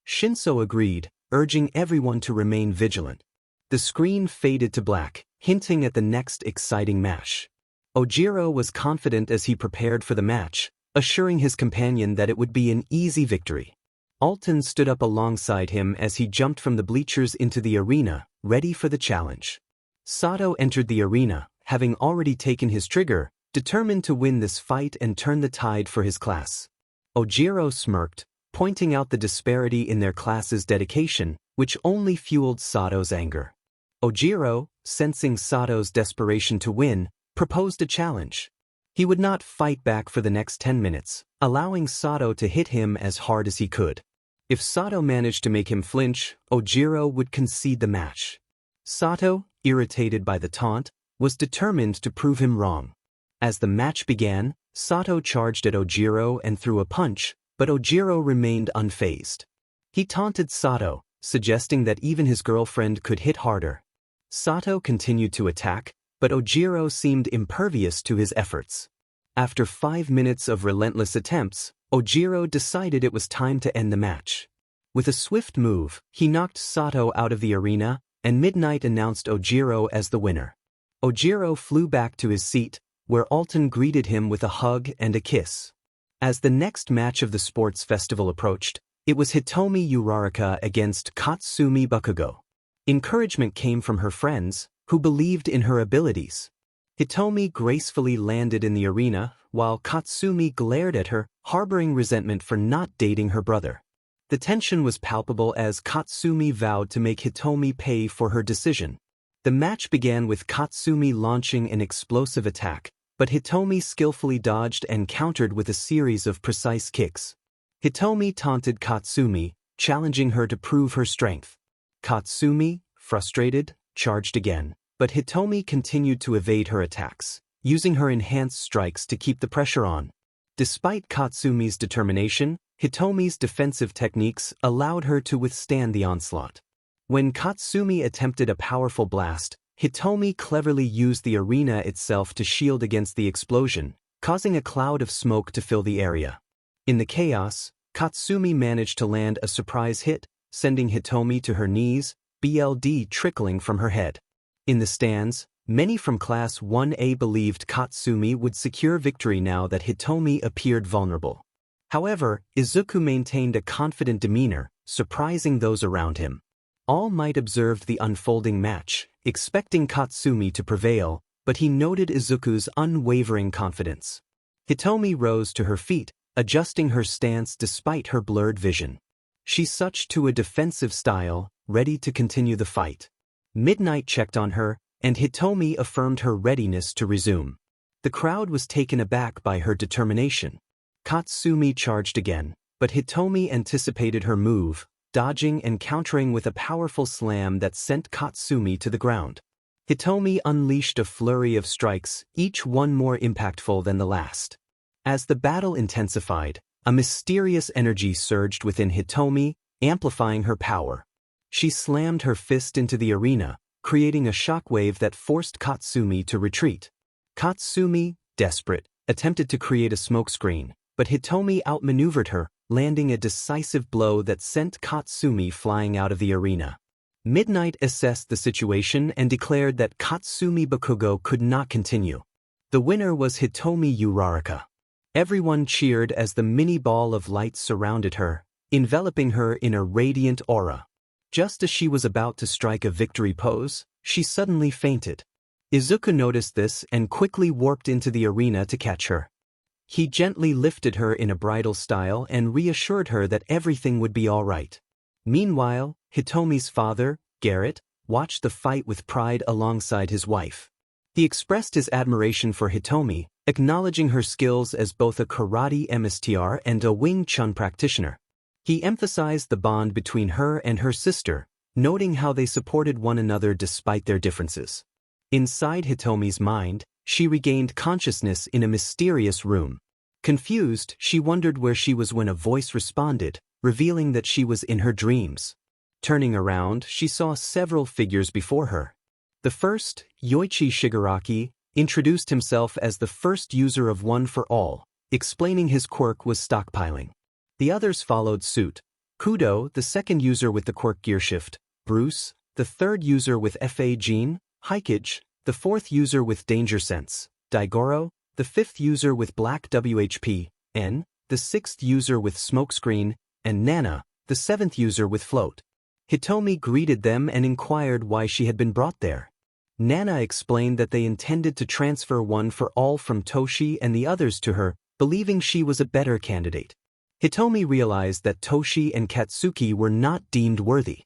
Shinso agreed, urging everyone to remain vigilant. The screen faded to black, hinting at the next exciting match. Ojiro was confident as he prepared for the match, assuring his companion that it would be an easy victory. Alton stood up alongside him as he jumped from the bleachers into the arena, ready for the challenge. Sato entered the arena, having already taken his trigger, determined to win this fight and turn the tide for his class. Ojiro smirked, pointing out the disparity in their class's dedication, which only fueled Sato's anger. Ojiro, sensing Sato's desperation to win, proposed a challenge. He would not fight back for the next 10 minutes, allowing Sato to hit him as hard as he could. If Sato managed to make him flinch, Ojiro would concede the match. Sato, irritated by the taunt, was determined to prove him wrong. As the match began, Sato charged at Ojiro and threw a punch, but Ojiro remained unfazed. He taunted Sato, suggesting that even his girlfriend could hit harder. Sato continued to attack, but Ojiro seemed impervious to his efforts. After 5 minutes of relentless attempts, Ojiro decided it was time to end the match. With a swift move, he knocked Sato out of the arena, and Midnight announced Ojiro as the winner. Ojiro flew back to his seat, where Alton greeted him with a hug and a kiss. As the next match of the sports festival approached, it was Hitomi Uraraka against Katsumi Bakugo. Encouragement came from her friends, who believed in her abilities. Hitomi gracefully landed in the arena, while Katsumi glared at her, harboring resentment for not dating her brother. The tension was palpable as Katsumi vowed to make Hitomi pay for her decision. The match began with Katsumi launching an explosive attack, but Hitomi skillfully dodged and countered with a series of precise kicks. Hitomi taunted Katsumi, challenging her to prove her strength. Katsumi, frustrated, charged again, but Hitomi continued to evade her attacks, using her enhanced strikes to keep the pressure on. Despite Katsumi's determination, Hitomi's defensive techniques allowed her to withstand the onslaught. When Katsumi attempted a powerful blast, Hitomi cleverly used the arena itself to shield against the explosion, causing a cloud of smoke to fill the area. In the chaos, Katsumi managed to land a surprise hit, sending Hitomi to her knees, blood trickling from her head. In the stands, many from Class 1A believed Katsumi would secure victory now that Hitomi appeared vulnerable. However, Izuku maintained a confident demeanor, surprising those around him. All Might observed the unfolding match, expecting Katsumi to prevail, but he noted Izuku's unwavering confidence. Hitomi rose to her feet, adjusting her stance despite her blurred vision. She switched to a defensive style, ready to continue the fight. Midnight checked on her, and Hitomi affirmed her readiness to resume. The crowd was taken aback by her determination. 𝗕𝗁𝗵𝗲 charged again, but Hitomi anticipated her move, dodging and countering with a powerful slam that sent 𝗕𝗁𝗵𝗲 to the ground. Hitomi unleashed a flurry of strikes, each one more impactful than the last. As the battle intensified, a mysterious energy surged within Hitomi, amplifying her power. She slammed her fist into the arena, creating a shockwave that forced 𝗕𝗁𝗵𝗲 to retreat. 𝗕𝗁𝗵𝗲, desperate, attempted to create a smokescreen, but Hitomi outmaneuvered her, landing a decisive blow that sent 𝗕𝗁𝗵𝗲 flying out of the arena. Midnight assessed the situation and declared that 𝗕𝗁𝗵𝗲 could not continue. The winner was Hitomi Uraraka. Everyone cheered as the mini ball of light surrounded her, enveloping her in a radiant aura. Just as she was about to strike a victory pose, she suddenly fainted. Izuku noticed this and quickly warped into the arena to catch her. He gently lifted her in a bridal style and reassured her that everything would be all right. Meanwhile, Hitomi's father, Garrett, watched the fight with pride alongside his wife. He expressed his admiration for Hitomi, acknowledging her skills as both a karate master and a Wing Chun practitioner. He emphasized the bond between her and her sister, noting how they supported one another despite their differences. Inside Hitomi's mind, she regained consciousness in a mysterious room. Confused, she wondered where she was when a voice responded, revealing that she was in her dreams. Turning around, she saw several figures before her. The first, Yoichi Shigaraki, introduced himself as the first user of One for All, explaining his quirk was stockpiling. The others followed suit. Kudo, the second user with the quirk Gearshift, Bruce, the third user with FA Gene, 𝗕𝗁𝗁𝗍𝗂, the fourth user with Danger Sense, Daigoro, the fifth user with Black WHP, the sixth user with Smokescreen, and Nana, the seventh user with Float. Hitomi greeted them and inquired why she had been brought there. Nana explained that they intended to transfer One for All from Toshi and the others to her, believing she was a better candidate. Hitomi realized that Toshi and Katsuki were not deemed worthy.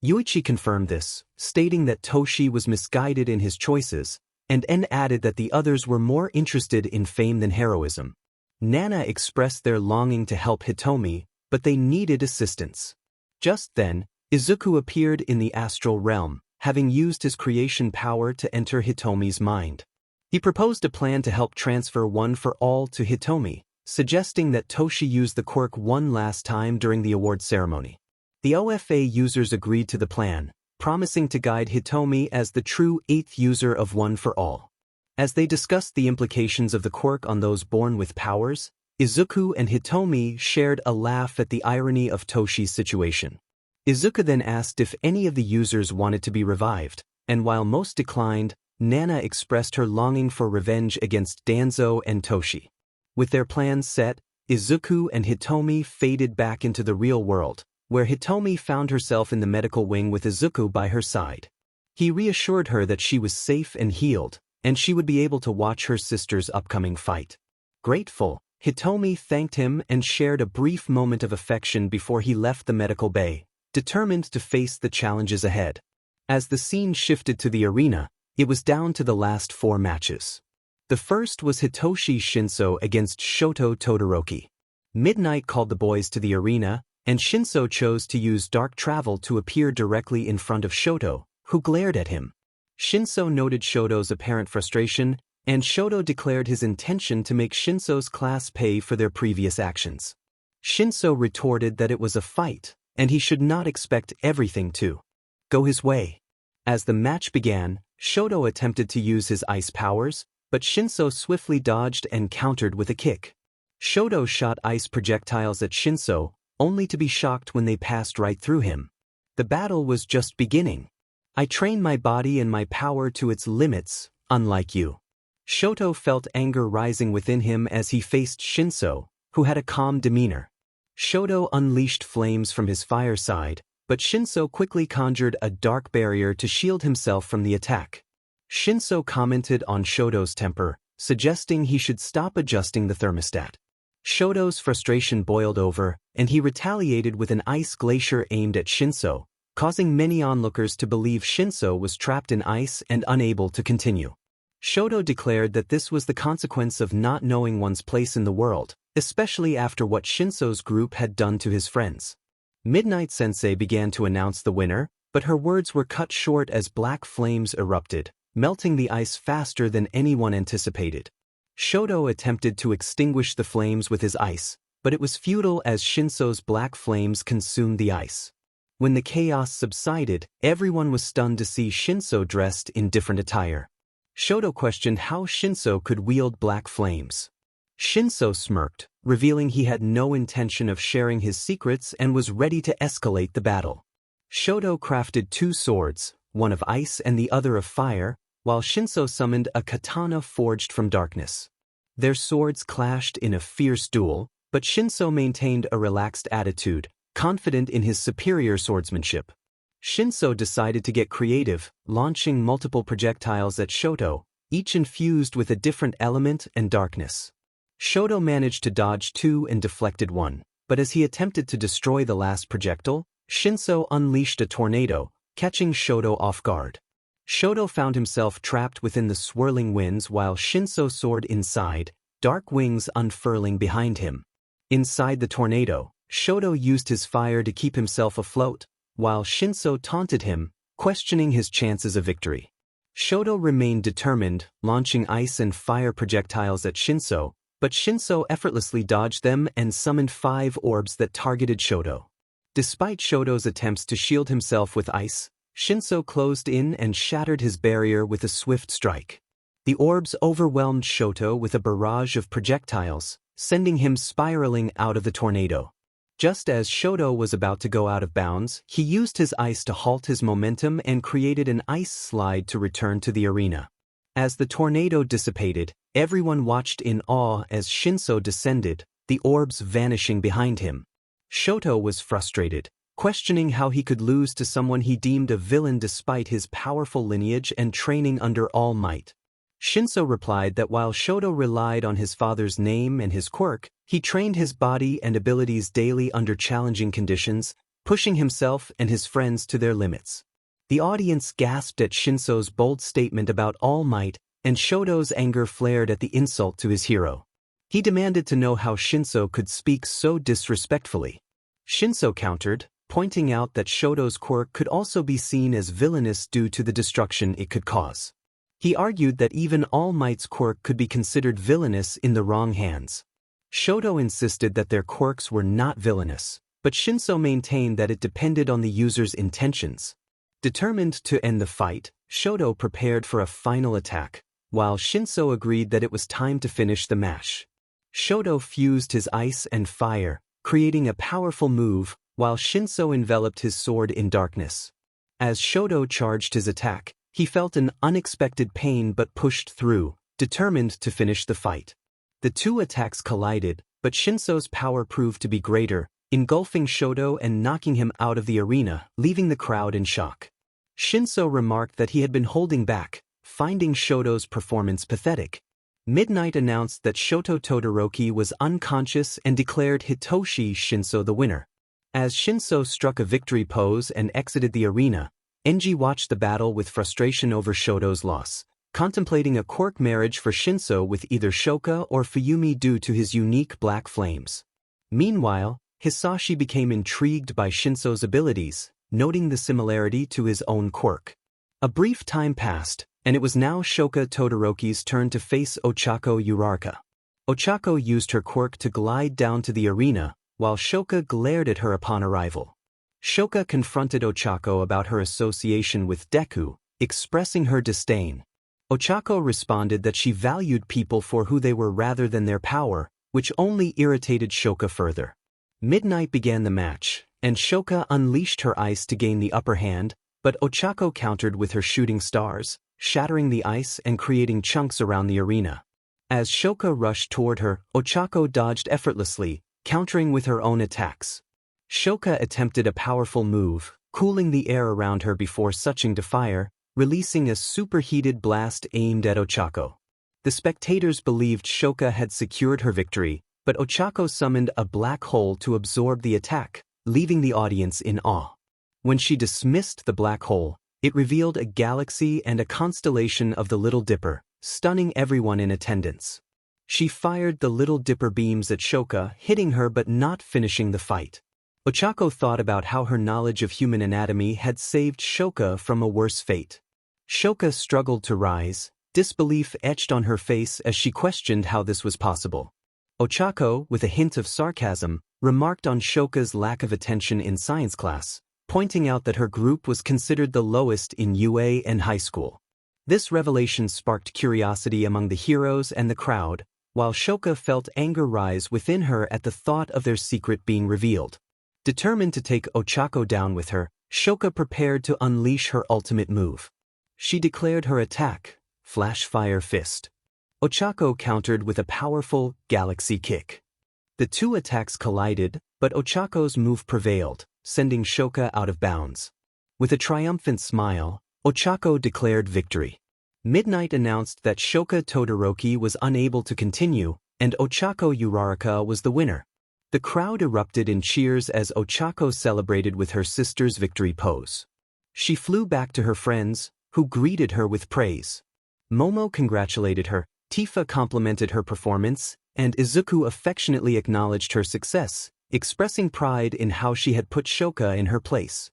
Yoichi confirmed this, stating that Toshi was misguided in his choices, and added that the others were more interested in fame than heroism. Nana expressed their longing to help Hitomi, but they needed assistance. Just then, Izuku appeared in the astral realm, having used his creation power to enter Hitomi's mind. He proposed a plan to help transfer One for All to Hitomi, suggesting that Toshi use the quirk one last time during the award ceremony. The OFA users agreed to the plan, promising to guide Hitomi as the true 8th user of One for All. As they discussed the implications of the quirk on those born with powers, Izuku and Hitomi shared a laugh at the irony of Toshi's situation. Izuku then asked if any of the users wanted to be revived, and while most declined, Nana expressed her longing for revenge against Danzo and Toshi. With their plans set, Izuku and Hitomi faded back into the real world, where Hitomi found herself in the medical wing with Izuku by her side. He reassured her that she was safe and healed, and she would be able to watch her sister's upcoming fight. Grateful, Hitomi thanked him and shared a brief moment of affection before he left the medical bay, determined to face the challenges ahead. As the scene shifted to the arena, it was down to the last 4 matches. The first was Hitoshi Shinso against Shoto Todoroki. Midnight called the boys to the arena, and Shinso chose to use dark travel to appear directly in front of Shoto, who glared at him. Shinso noted Shoto's apparent frustration, and Shoto declared his intention to make Shinso's class pay for their previous actions. Shinso retorted that it was a fight, and he should not expect everything to go his way. As the match began, Shoto attempted to use his ice powers, but Shinso swiftly dodged and countered with a kick. Shoto shot ice projectiles at Shinso, only to be shocked when they passed right through him. The battle was just beginning. I train my body and my power to its limits, unlike you. Shoto felt anger rising within him as he faced Shinso, who had a calm demeanor. Shoto unleashed flames from his fireside, but Shinso quickly conjured a dark barrier to shield himself from the attack. Shinso commented on Shoto's temper, suggesting he should stop adjusting the thermostat. Shoto's frustration boiled over, and he retaliated with an ice glacier aimed at Shinso, causing many onlookers to believe Shinso was trapped in ice and unable to continue. Showdown declared that this was the consequence of not knowing one's place in the world, especially after what Shinso's group had done to his friends. Midnight Sensei began to announce the winner, but her words were cut short as black flames erupted, melting the ice faster than anyone anticipated. Showdown attempted to extinguish the flames with his ice, but it was futile as Shinso's black flames consumed the ice. When the chaos subsided, everyone was stunned to see Shinso dressed in different attire. Showdown questioned how Shinso could wield black flames. Shinso smirked, revealing he had no intention of sharing his secrets and was ready to escalate the battle. Showdown crafted 2 swords, one of ice and the other of fire, while Shinso summoned a katana forged from darkness. Their swords clashed in a fierce duel, but Shinso maintained a relaxed attitude, confident in his superior swordsmanship. Shinso decided to get creative, launching multiple projectiles at Showdown, each infused with a different element and darkness. Showdown managed to dodge 2 and deflected 1, but as he attempted to destroy the last projectile, Shinso unleashed a tornado, catching Showdown off guard. Showdown found himself trapped within the swirling winds while Shinso soared inside, dark wings unfurling behind him. Inside the tornado, Showdown used his fire to keep himself afloat, while Shinso taunted him, questioning his chances of victory. Showdown remained determined, launching ice and fire projectiles at Shinso, but Shinso effortlessly dodged them and summoned 5 orbs that targeted Showdown. Despite Showdown's attempts to shield himself with ice, Shinso closed in and shattered his barrier with a swift strike. The orbs overwhelmed Showdown with a barrage of projectiles, sending him spiraling out of the tornado. Just as Showdown was about to go out of bounds, he used his ice to halt his momentum and created an ice slide to return to the arena. As the tornado dissipated, everyone watched in awe as Shinso descended, the orbs vanishing behind him. Showdown was frustrated, questioning how he could lose to someone he deemed a villain despite his powerful lineage and training under All Might. Shinso replied that while Showdown relied on his father's name and his quirk, he trained his body and abilities daily under challenging conditions, pushing himself and his friends to their limits. The audience gasped at Shinso's bold statement about All Might, and Showdown's anger flared at the insult to his hero. He demanded to know how Shinso could speak so disrespectfully. Shinso countered, pointing out that Showdown's quirk could also be seen as villainous due to the destruction it could cause. He argued that even All Might's quirk could be considered villainous in the wrong hands. Showdown insisted that their quirks were not villainous, but Shinso maintained that it depended on the user's intentions. Determined to end the fight, Showdown prepared for a final attack, while Shinso agreed that it was time to finish the match. Showdown fused his ice and fire, creating a powerful move, while Shinso enveloped his sword in darkness. As Showdown charged his attack, he felt an unexpected pain but pushed through, determined to finish the fight. The 2 attacks collided, but Shinso's power proved to be greater, engulfing Showdown and knocking him out of the arena, leaving the crowd in shock. Shinso remarked that he had been holding back, finding Showdown's performance pathetic. Midnight announced that Shoto Todoroki was unconscious and declared Hitoshi Shinso the winner. As Shinso struck a victory pose and exited the arena, Enji watched the battle with frustration over Showdown's loss, contemplating a quirk marriage for Shinso with either Shoka or Fuyumi due to his unique black flames. Meanwhile, Hisashi became intrigued by Shinso's abilities, noting the similarity to his own quirk. A brief time passed, and it was now Shoka Todoroki's turn to face Ochako Uraraka. Ochako used her quirk to glide down to the arena, while Shoka glared at her upon arrival. Shoka confronted Ochako about her association with Deku, expressing her disdain. Ochako responded that she valued people for who they were rather than their power, which only irritated Shoka further. Midnight began the match, and Shoka unleashed her ice to gain the upper hand, but Ochako countered with her shooting stars, shattering the ice and creating chunks around the arena. As Shoka rushed toward her, Ochako dodged effortlessly, countering with her own attacks. Shoka attempted a powerful move, cooling the air around her before switching to fire, releasing a superheated blast aimed at Ochako. The spectators believed Shoka had secured her victory, but Ochako summoned a black hole to absorb the attack, leaving the audience in awe. When she dismissed the black hole, it revealed a galaxy and a constellation of the Little Dipper, stunning everyone in attendance. She fired the little dipper beams at Shouka, hitting her but not finishing the fight. Ochako thought about how her knowledge of human anatomy had saved Shouka from a worse fate. Shouka struggled to rise, disbelief etched on her face as she questioned how this was possible. Ochako, with a hint of sarcasm, remarked on Shouka's lack of attention in science class, pointing out that her group was considered the lowest in UA and high school. This revelation sparked curiosity among the heroes and the crowd, while Shouka felt anger rise within her at the thought of their secret being revealed. Determined to take Ochako down with her, Shouka prepared to unleash her ultimate move. She declared her attack, Flash Fire Fist. Ochako countered with a powerful Galaxy Kick. The two attacks collided, but Ochako's move prevailed, sending Shouka out of bounds. With a triumphant smile, Ochako declared victory. Midnight announced that Shouka Todoroki was unable to continue, and Ochako Uraraka was the winner. The crowd erupted in cheers as Ochako celebrated with her sister's victory pose. She flew back to her friends, who greeted her with praise. Momo congratulated her, Tifa complimented her performance, and Izuku affectionately acknowledged her success, expressing pride in how she had put Shouka in her place.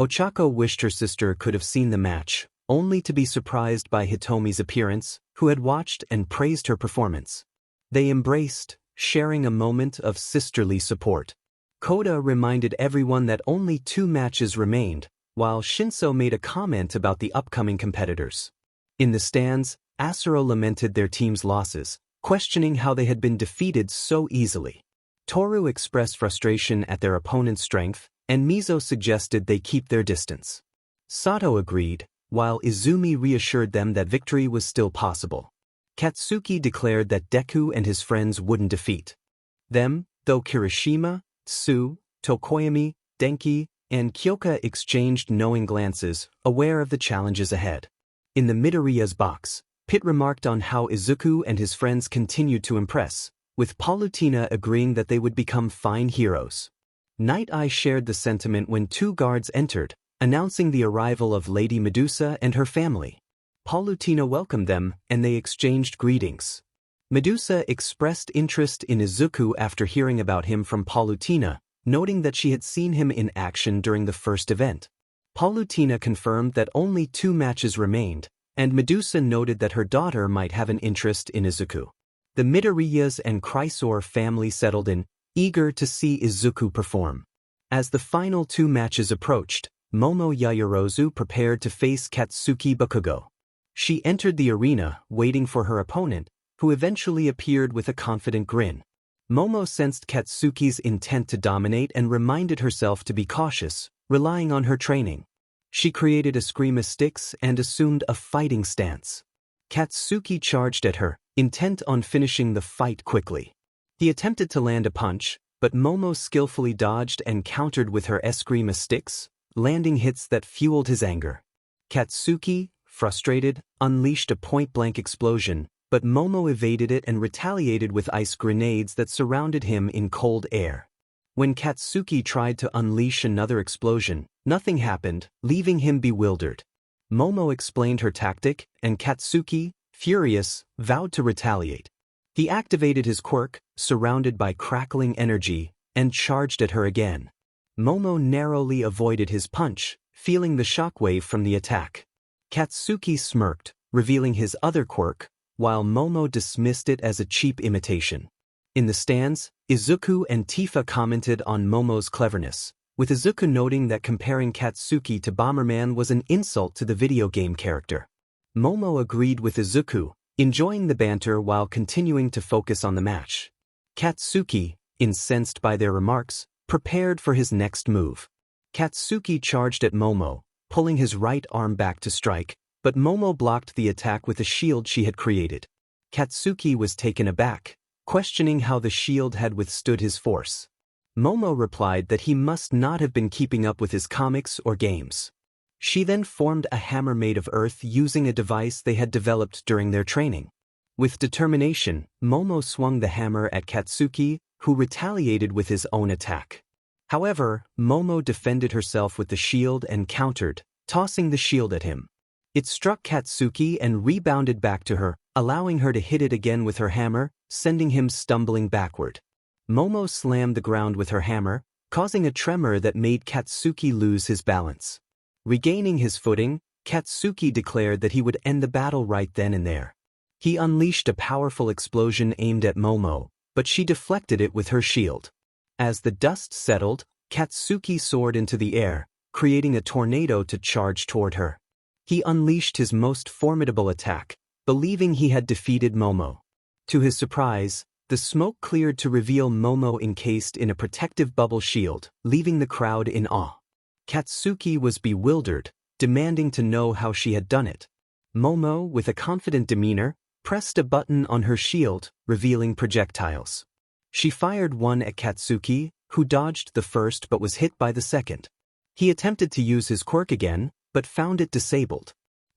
Ochako wished her sister could have seen the match, only to be surprised by Hitomi's appearance, who had watched and praised her performance. They embraced, sharing a moment of sisterly support. Koda reminded everyone that only 2 matches remained, while Shinso made a comment about the upcoming competitors. In the stands, Asuro lamented their team's losses, questioning how they had been defeated so easily. Toru expressed frustration at their opponent's strength, and Mizo suggested they keep their distance. Sato agreed, while Izumi reassured them that victory was still possible. Katsuki declared that Deku and his friends wouldn't defeat them, though Kirishima, Tsu, Tokoyami, Denki, and Kyoka exchanged knowing glances, aware of the challenges ahead. In the Midoriya's box, Pit remarked on how Izuku and his friends continued to impress, with Palutena agreeing that they would become fine heroes. Night Eye shared the sentiment when 2 guards entered, announcing the arrival of Lady Medusa and her family. Palutena welcomed them, and they exchanged greetings. Medusa expressed interest in Izuku after hearing about him from Palutena, noting that she had seen him in action during the first event. Palutena confirmed that only 2 matches remained, and Medusa noted that her daughter might have an interest in Izuku. The Midoriyas and Chrysaor family settled in, eager to see Izuku perform. As the final 2 matches approached, Momo Yaoyorozu prepared to face Katsuki Bakugo. She entered the arena, waiting for her opponent, who eventually appeared with a confident grin. Momo sensed Katsuki's intent to dominate and reminded herself to be cautious, relying on her training. She created a 𝗓𝗲𝗄𝐾 and assumed a fighting stance. Katsuki charged at her, intent on finishing the fight quickly. He attempted to land a punch, but Momo skillfully dodged and countered with her 𝗓𝗓𝗄𝐾, landing hits that fueled his anger. Katsuki, frustrated, unleashed a point-blank explosion, but Momo evaded it and retaliated with ice grenades that surrounded him in cold air. When Katsuki tried to unleash another explosion, nothing happened, leaving him bewildered. Momo explained her tactic, and Katsuki, furious, vowed to retaliate. He activated his quirk, surrounded by crackling energy, and charged at her again. Momo narrowly avoided his punch, feeling the shockwave from the attack. Katsuki smirked, revealing his other quirk, while Momo dismissed it as a cheap imitation. In the stands, Izuku and Tifa commented on Momo's cleverness, with Izuku noting that comparing Katsuki to Bomberman was an insult to the video game character. Momo agreed with Izuku, enjoying the banter while continuing to focus on the match. Katsuki, incensed by their remarks, prepared for his next move. Katsuki charged at Momo, pulling his right arm back to strike, but Momo blocked the attack with a shield she had created. Katsuki was taken aback, questioning how the shield had withstood his force. Momo replied that he must not have been keeping up with his comics or games. She then formed a hammer made of earth using a device they had developed during their training. With determination, Momo swung the hammer at Katsuki, who retaliated with his own attack. However, Momo defended herself with the shield and countered, tossing the shield at him. It struck Katsuki and rebounded back to her, allowing her to hit it again with her hammer, sending him stumbling backward. Momo slammed the ground with her hammer, causing a tremor that made Katsuki lose his balance. Regaining his footing, Katsuki declared that he would end the battle right then and there. He unleashed a powerful explosion aimed at Momo, but she deflected it with her shield. As the dust settled, Katsuki soared into the air, creating a tornado to charge toward her. He unleashed his most formidable attack, believing he had defeated Momo. To his surprise, the smoke cleared to reveal Momo encased in a protective bubble shield, leaving the crowd in awe. Katsuki was bewildered, demanding to know how she had done it. Momo, with a confident demeanor, pressed a button on her shield, revealing projectiles. She fired one at Katsuki, who dodged the first but was hit by the second. He attempted to use his quirk again, but found it disabled.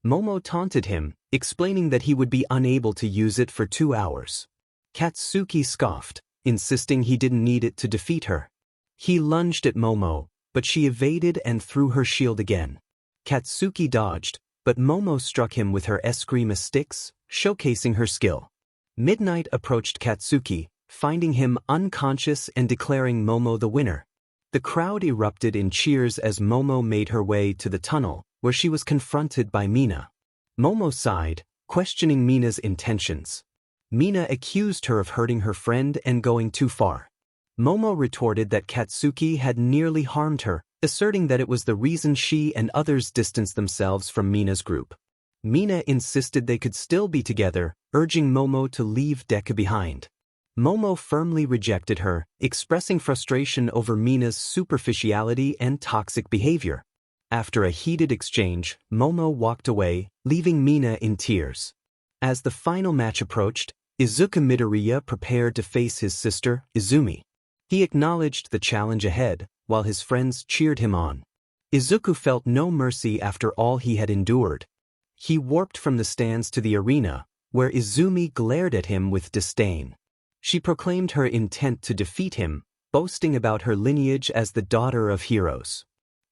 Momo taunted him, explaining that he would be unable to use it for 2 hours. Katsuki scoffed, insisting he didn't need it to defeat her. He lunged at Momo, but she evaded and threw her shield again. Katsuki dodged, but Momo struck him with her 𝗬𝗓𝗍 sticks, showcasing her skill. Midnight approached Katsuki, finding him unconscious and declaring Momo the winner. The crowd erupted in cheers as Momo made her way to the tunnel, where she was confronted by Mina. Momo sighed, questioning Mina's intentions. Mina accused her of hurting her friend and going too far. Momo retorted that Katsuki had nearly harmed her, asserting that it was the reason she and others distanced themselves from Mina's group. Mina insisted they could still be together, urging Momo to leave Deku behind. Momo firmly rejected her, expressing frustration over Mina's superficiality and toxic behavior. After a heated exchange, Momo walked away, leaving Mina in tears. As the final match approached, Izuku Midoriya prepared to face his sister, Izumi. He acknowledged the challenge ahead, while his friends cheered him on. Izuku felt no mercy after all he had endured. He warped from the stands to the arena, where Izumi glared at him with disdain. She proclaimed her intent to defeat him, boasting about her lineage as the daughter of heroes.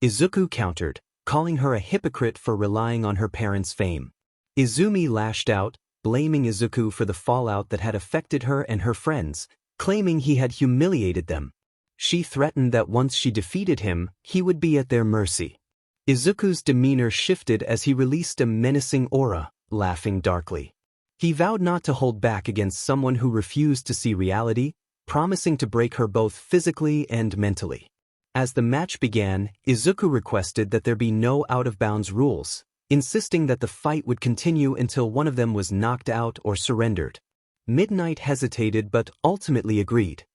Izuku countered, calling her a hypocrite for relying on her parents' fame. Izumi lashed out, blaming Izuku for the fallout that had affected her and her friends, claiming he had humiliated them. She threatened that once she defeated him, he would be at their mercy. Izuku's demeanor shifted as he released a menacing aura, laughing darkly. He vowed not to hold back against someone who refused to see reality, promising to break her both physically and mentally. As the match began, Izuku requested that there be no out-of-bounds rules, insisting that the fight would continue until one of them was knocked out or surrendered. Midnight hesitated but ultimately agreed.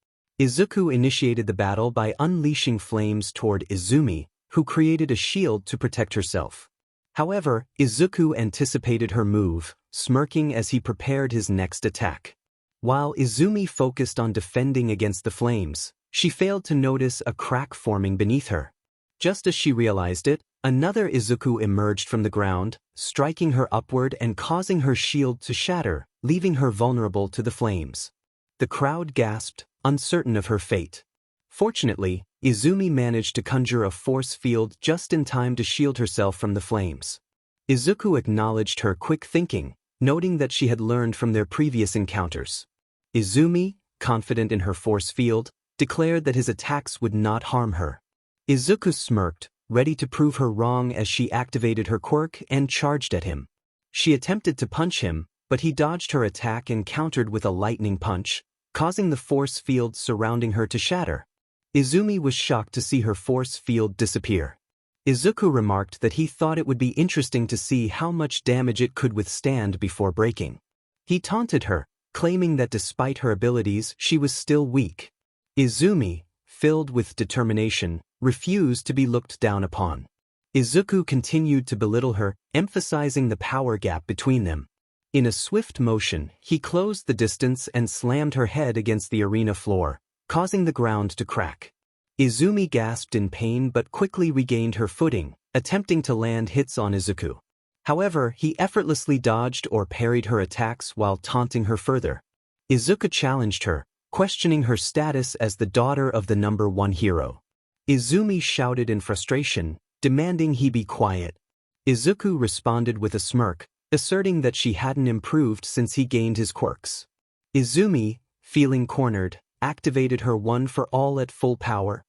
Izuku initiated the battle by unleashing flames toward Izumi, who created a shield to protect herself. However, Izuku anticipated her move, smirking as he prepared his next attack. While Izumi focused on defending against the flames, she failed to notice a crack forming beneath her. Just as she realized it, another Izuku emerged from the ground, striking her upward and causing her shield to shatter, leaving her vulnerable to the flames. The crowd gasped, uncertain of her fate. Fortunately, Izumi managed to conjure a force field just in time to shield herself from the flames. Izuku acknowledged her quick thinking, noting that she had learned from their previous encounters. Izumi, confident in her force field, declared that his attacks would not harm her. Izuku smirked, ready to prove her wrong as she activated her quirk and charged at him. She attempted to punch him, but he dodged her attack and countered with a lightning punch, causing the force field surrounding her to shatter. Izumi was shocked to see her force field disappear. Izuku remarked that he thought it would be interesting to see how much damage it could withstand before breaking. He taunted her, claiming that despite her abilities, she was still weak. Izumi, filled with determination, refused to be looked down upon. Izuku continued to belittle her, emphasizing the power gap between them. In a swift motion, he closed the distance and slammed her head against the arena floor, causing the ground to crack. Izumi gasped in pain but quickly regained her footing, attempting to land hits on Izuku. However, he effortlessly dodged or parried her attacks while taunting her further. Izuku challenged her, questioning her status as the daughter of the #1 hero. Izumi shouted in frustration, demanding he be quiet. Izuku responded with a smirk, asserting that she hadn't improved since he gained his quirks. Izumi, feeling cornered, activated her one for all at full power,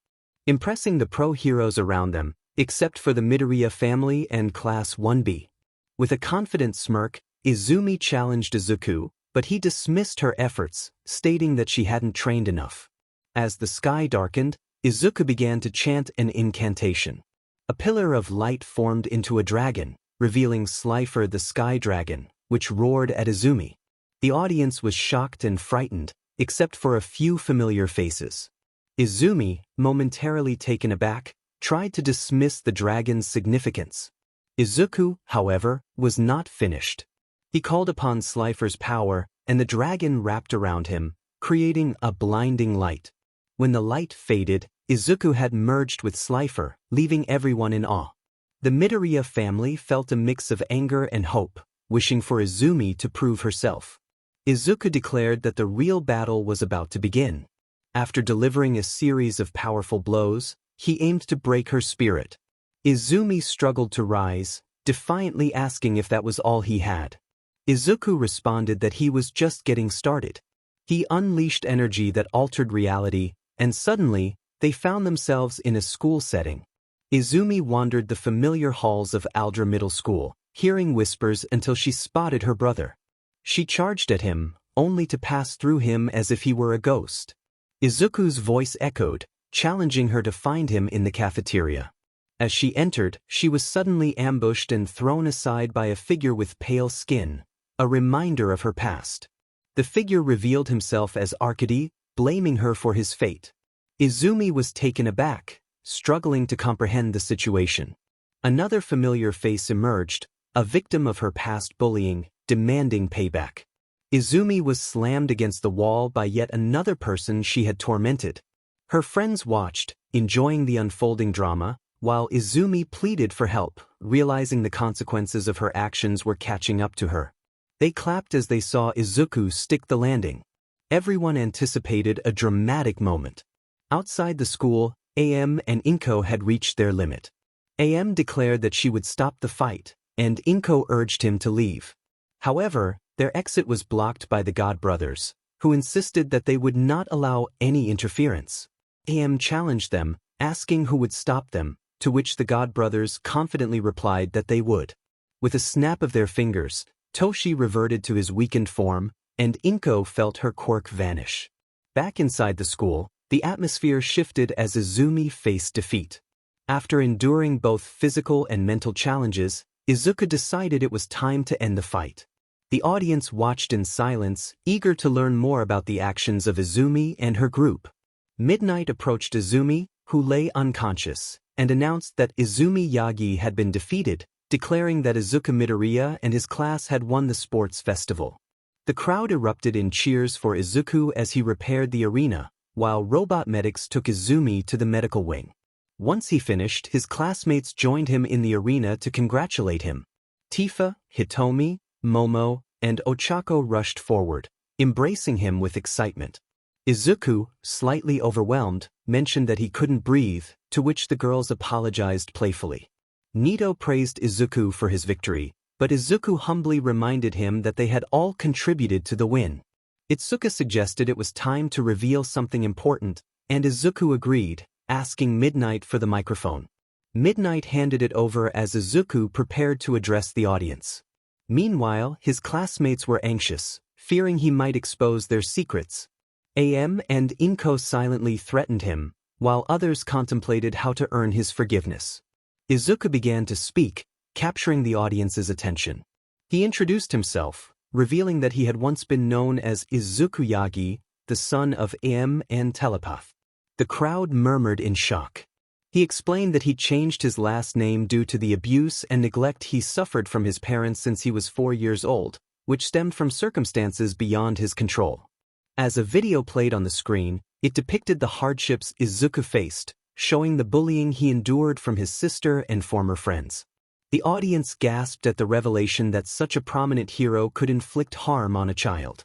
impressing the pro-heroes around them, except for the Midoriya family and Class 1B. With a confident smirk, Izumi challenged Izuku, but he dismissed her efforts, stating that she hadn't trained enough. As the sky darkened, Izuku began to chant an incantation. A pillar of light formed into a dragon, revealing 𝗧𝗏𝗲 the sky dragon, which roared at Izumi. The audience was shocked and frightened, except for a few familiar faces. Izumi, momentarily taken aback, tried to dismiss the dragon's significance. Izuku, however, was not finished. He called upon 𝗧𝗏𝗲's power, and the dragon wrapped around him, creating a blinding light. When the light faded, Izuku had merged with 𝗧𝗏𝗲, leaving everyone in awe. The Midoriya family felt a mix of anger and hope, wishing for Izumi to prove herself. Izuku declared that the real battle was about to begin. After delivering a series of powerful blows, he aimed to break her spirit. Izumi struggled to rise, defiantly asking if that was all he had. Izuku responded that he was just getting started. He unleashed energy that altered reality, and suddenly, they found themselves in a school setting. Izumi wandered the familiar halls of 𝗓𝗪𝗓 Middle School, hearing whispers until she spotted her brother. She charged at him, only to pass through him as if he were a ghost. Izuku's voice echoed, challenging her to find him in the cafeteria. As she entered, she was suddenly ambushed and thrown aside by a figure with pale skin, a reminder of her past. The figure revealed himself as 𝗬𝗏𝗏, blaming her for his fate. Izumi was taken aback, struggling to comprehend the situation. Another familiar face emerged, a victim of her past bullying, demanding payback. Izumi was slammed against the wall by yet another person she had tormented. Her friends watched, enjoying the unfolding drama, while Izumi pleaded for help, realizing the consequences of her actions were catching up to her. They clapped as they saw Izuku stick the landing. Everyone anticipated a dramatic moment. Outside the school, 𝗵 and 𝗵𝗏 had reached their limit. 𝗵 declared that she would stop the fight, and 𝗵𝗏 urged him to leave. However, their exit was blocked by the God Brothers, who insisted that they would not allow any interference. 𝗵 challenged them, asking who would stop them, to which the God Brothers confidently replied that they would. With a snap of their fingers, 𝗕𝗏𝗁 reverted to his weakened form, and 𝗵𝗏 felt her quirk vanish. Back inside the school, the atmosphere shifted as Izumi faced defeat. After enduring both physical and mental challenges, Izuku decided it was time to end the fight. The audience watched in silence, eager to learn more about the actions of Izumi and her group. Midnight approached Izumi, who lay unconscious, and announced that Izumi Yagi had been defeated, declaring that Izuku Midoriya and his class had won the sports festival. The crowd erupted in cheers for Izuku as he repaired the arena, while robot medics took Izumi to the medical wing. Once he finished, his classmates joined him in the arena to congratulate him. Tifa, Hitomi, Momo, and Ochako rushed forward, embracing him with excitement. Izuku, slightly overwhelmed, mentioned that he couldn't breathe, to which the girls apologized playfully. Nito praised Izuku for his victory, but Izuku humbly reminded him that they had all contributed to the win. Itsuka suggested it was time to reveal something important, and Izuku agreed, asking Midnight for the microphone. Midnight handed it over as Izuku prepared to address the audience. Meanwhile, his classmates were anxious, fearing he might expose their secrets. 𝗵 and 𝗵𝗏 silently threatened him, while others contemplated how to earn his forgiveness. Izuku began to speak, capturing the audience's attention. He introduced himself, revealing that he had once been known as Izuku Yagi, the son of 𝗵 and 𝗕𝗏𝗄. The crowd murmured in shock. He explained that he changed his last name due to the abuse and neglect he suffered from his parents since he was 4 years old, which stemmed from circumstances beyond his control. As a video played on the screen, it depicted the hardships Izuku faced, showing the bullying he endured from his sister and former friends. The audience gasped at the revelation that such a prominent hero could inflict harm on a child.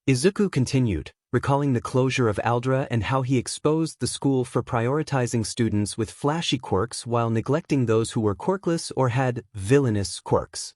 Izuku continued, recalling the closure of 𝗓𝗪𝗓 and how he exposed the school for prioritizing students with flashy quirks while neglecting those who were quirkless or had villainous quirks.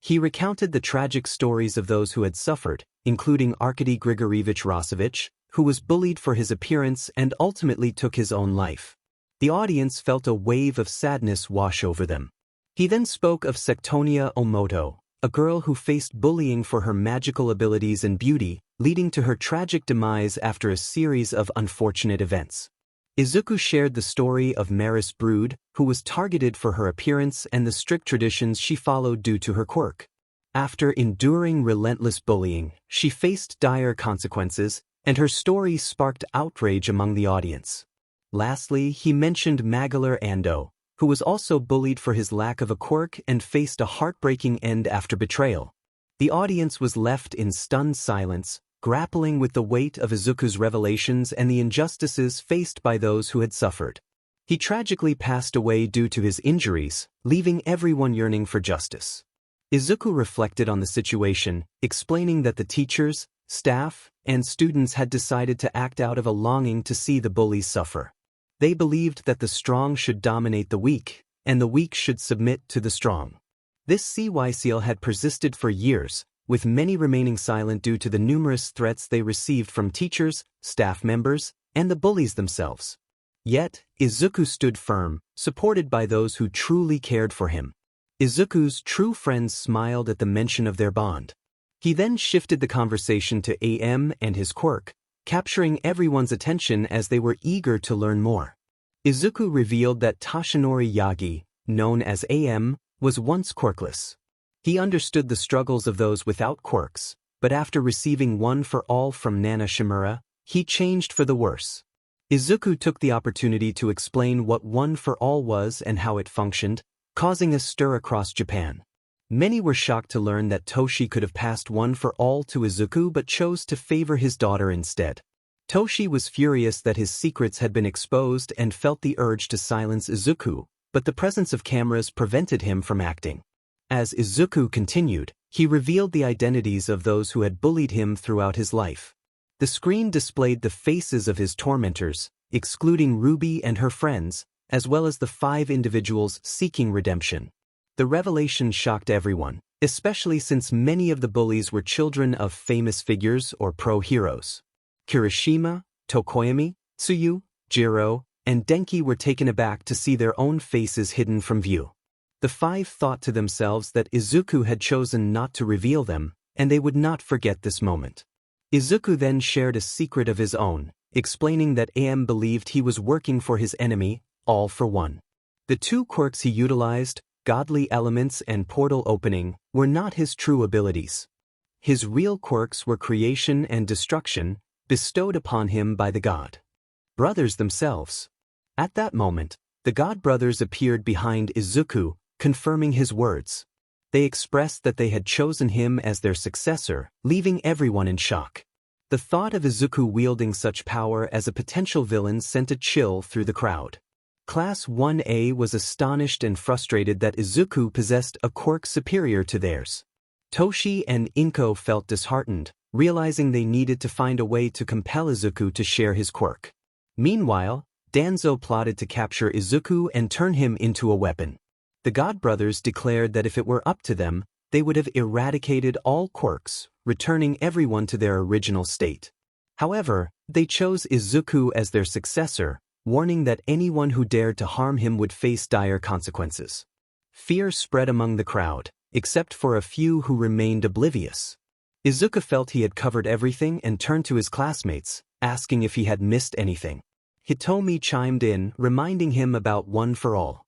He recounted the tragic stories of those who had suffered, including Arkady Grigorievich Rossovich, who was bullied for his appearance and ultimately took his own life. The audience felt a wave of sadness wash over them. He then spoke of Sectonia Omoto, a girl who faced bullying for her magical abilities and beauty, leading to her tragic demise after a series of unfortunate events. Izuku shared the story of 𝗵 Brood, who was targeted for her appearance and the strict traditions she followed due to her quirk. After enduring relentless bullying, she faced dire consequences, and her story sparked outrage among the audience. Lastly, he mentioned Magalar Ando, who was also bullied for his lack of a quirk and faced a heartbreaking end after betrayal. The audience was left in stunned silence, grappling with the weight of Izuku's revelations and the injustices faced by those who had suffered. He tragically passed away due to his injuries, leaving everyone yearning for justice. Izuku reflected on the situation, explaining that the teachers, staff, and students had decided to act out of a longing to see the bullies suffer. They believed that the strong should dominate the weak, and the weak should submit to the strong. This 𝗬𝗎 had persisted for years, with many remaining silent due to the numerous threats they received from teachers, staff members, and the bullies themselves. Yet, Izuku stood firm, supported by those who truly cared for him. Izuku's true friends smiled at the mention of their bond. He then shifted the conversation to 𝗵 and his quirk, capturing everyone's attention as they were eager to learn more. Izuku revealed that Toshinori Yagi, known as 𝗵, was once quirkless. He understood the struggles of those without quirks, but after receiving one for all from Nana Shimura, he changed for the worse. Izuku took the opportunity to explain what one for all was and how it functioned, causing a stir across Japan. Many were shocked to learn that Toshi could have passed one for all to Izuku but chose to favor his daughter instead. Toshi was furious that his secrets had been exposed and felt the urge to silence Izuku, but the presence of cameras prevented him from acting. As Izuku continued, he revealed the identities of those who had bullied him throughout his life. The screen displayed the faces of his tormentors, excluding Ruby and her friends, as well as the 5 individuals seeking redemption. The revelation shocked everyone, especially since many of the bullies were children of famous figures or pro-heroes. Kirishima, Tokoyami, Tsuyu, Jiro, and Denki were taken aback to see their own faces hidden from view. The 5 thought to themselves that Izuku had chosen not to reveal them, and they would not forget this moment. Izuku then shared a secret of his own, explaining that 𝗵 believed he was working for his enemy, all for one. The 2 quirks he utilized, godly elements and portal opening, were not his true abilities. His real quirks were creation and destruction, bestowed upon him by the god brothers themselves. At that moment, the god brothers appeared behind Izuku, confirming his words. They expressed that they had chosen him as their successor, leaving everyone in shock. The thought of Izuku wielding such power as a potential villain sent a chill through the crowd. Class 1A was astonished and frustrated that Izuku possessed a quirk superior to theirs. Toshi and Inko felt disheartened, realizing they needed to find a way to compel Izuku to share his quirk. Meanwhile, Danzo plotted to capture Izuku and turn him into a weapon. The god brothers declared that if it were up to them, they would have eradicated all quirks, returning everyone to their original state. However, they chose Izuku as their successor, warning that anyone who dared to harm him would face dire consequences. Fear spread among the crowd, except for a few who remained oblivious. Izuku felt he had covered everything and turned to his classmates, asking if he had missed anything. Hitomi chimed in, reminding him about one for all.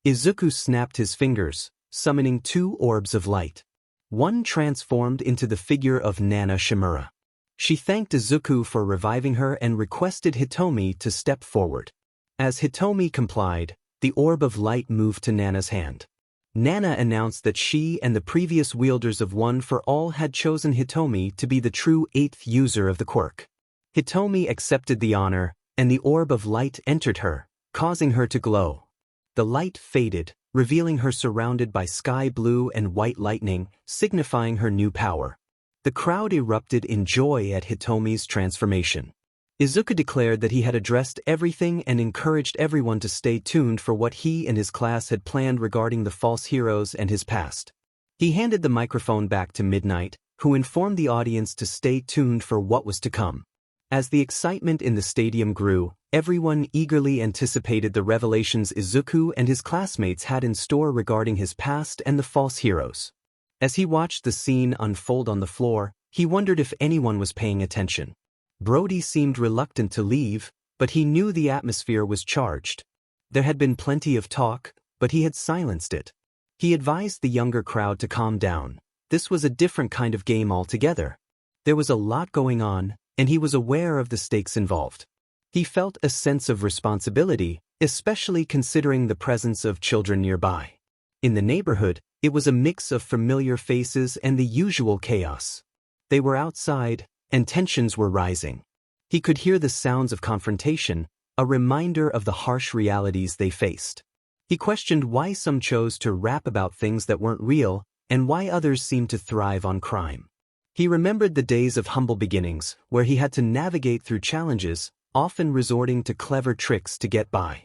Izuku snapped his fingers, summoning 2 orbs of light. One transformed into the figure of Nana Shimura. She thanked Izuku for reviving her and requested Hitomi to step forward. As Hitomi complied, the orb of light moved to Nana's hand. Nana announced that she and the previous wielders of One for All had chosen Hitomi to be the true 8th user of the quirk. Hitomi accepted the honor, and the orb of light entered her, causing her to glow. The light faded, revealing her surrounded by sky blue and white lightning, signifying her new power. The crowd erupted in joy at Hitomi's transformation. Izuku declared that he had addressed everything and encouraged everyone to stay tuned for what he and his class had planned regarding the false heroes and his past. He handed the microphone back to Midnight, who informed the audience to stay tuned for what was to come. As the excitement in the stadium grew, everyone eagerly anticipated the revelations Izuku and his classmates had in store regarding his past and the false heroes. As he watched the scene unfold on the floor, he wondered if anyone was paying attention. Brody seemed reluctant to leave, but he knew the atmosphere was charged. There had been plenty of talk, but he had silenced it. He advised the younger crowd to calm down. This was a different kind of game altogether. There was a lot going on, and he was aware of the stakes involved. He felt a sense of responsibility, especially considering the presence of children nearby. In the neighborhood, it was a mix of familiar faces and the usual chaos. They were outside, and tensions were rising. He could hear the sounds of confrontation, a reminder of the harsh realities they faced. He questioned why some chose to rap about things that weren't real, and why others seemed to thrive on crime. He remembered the days of humble beginnings, where he had to navigate through challenges, often resorting to clever tricks to get by.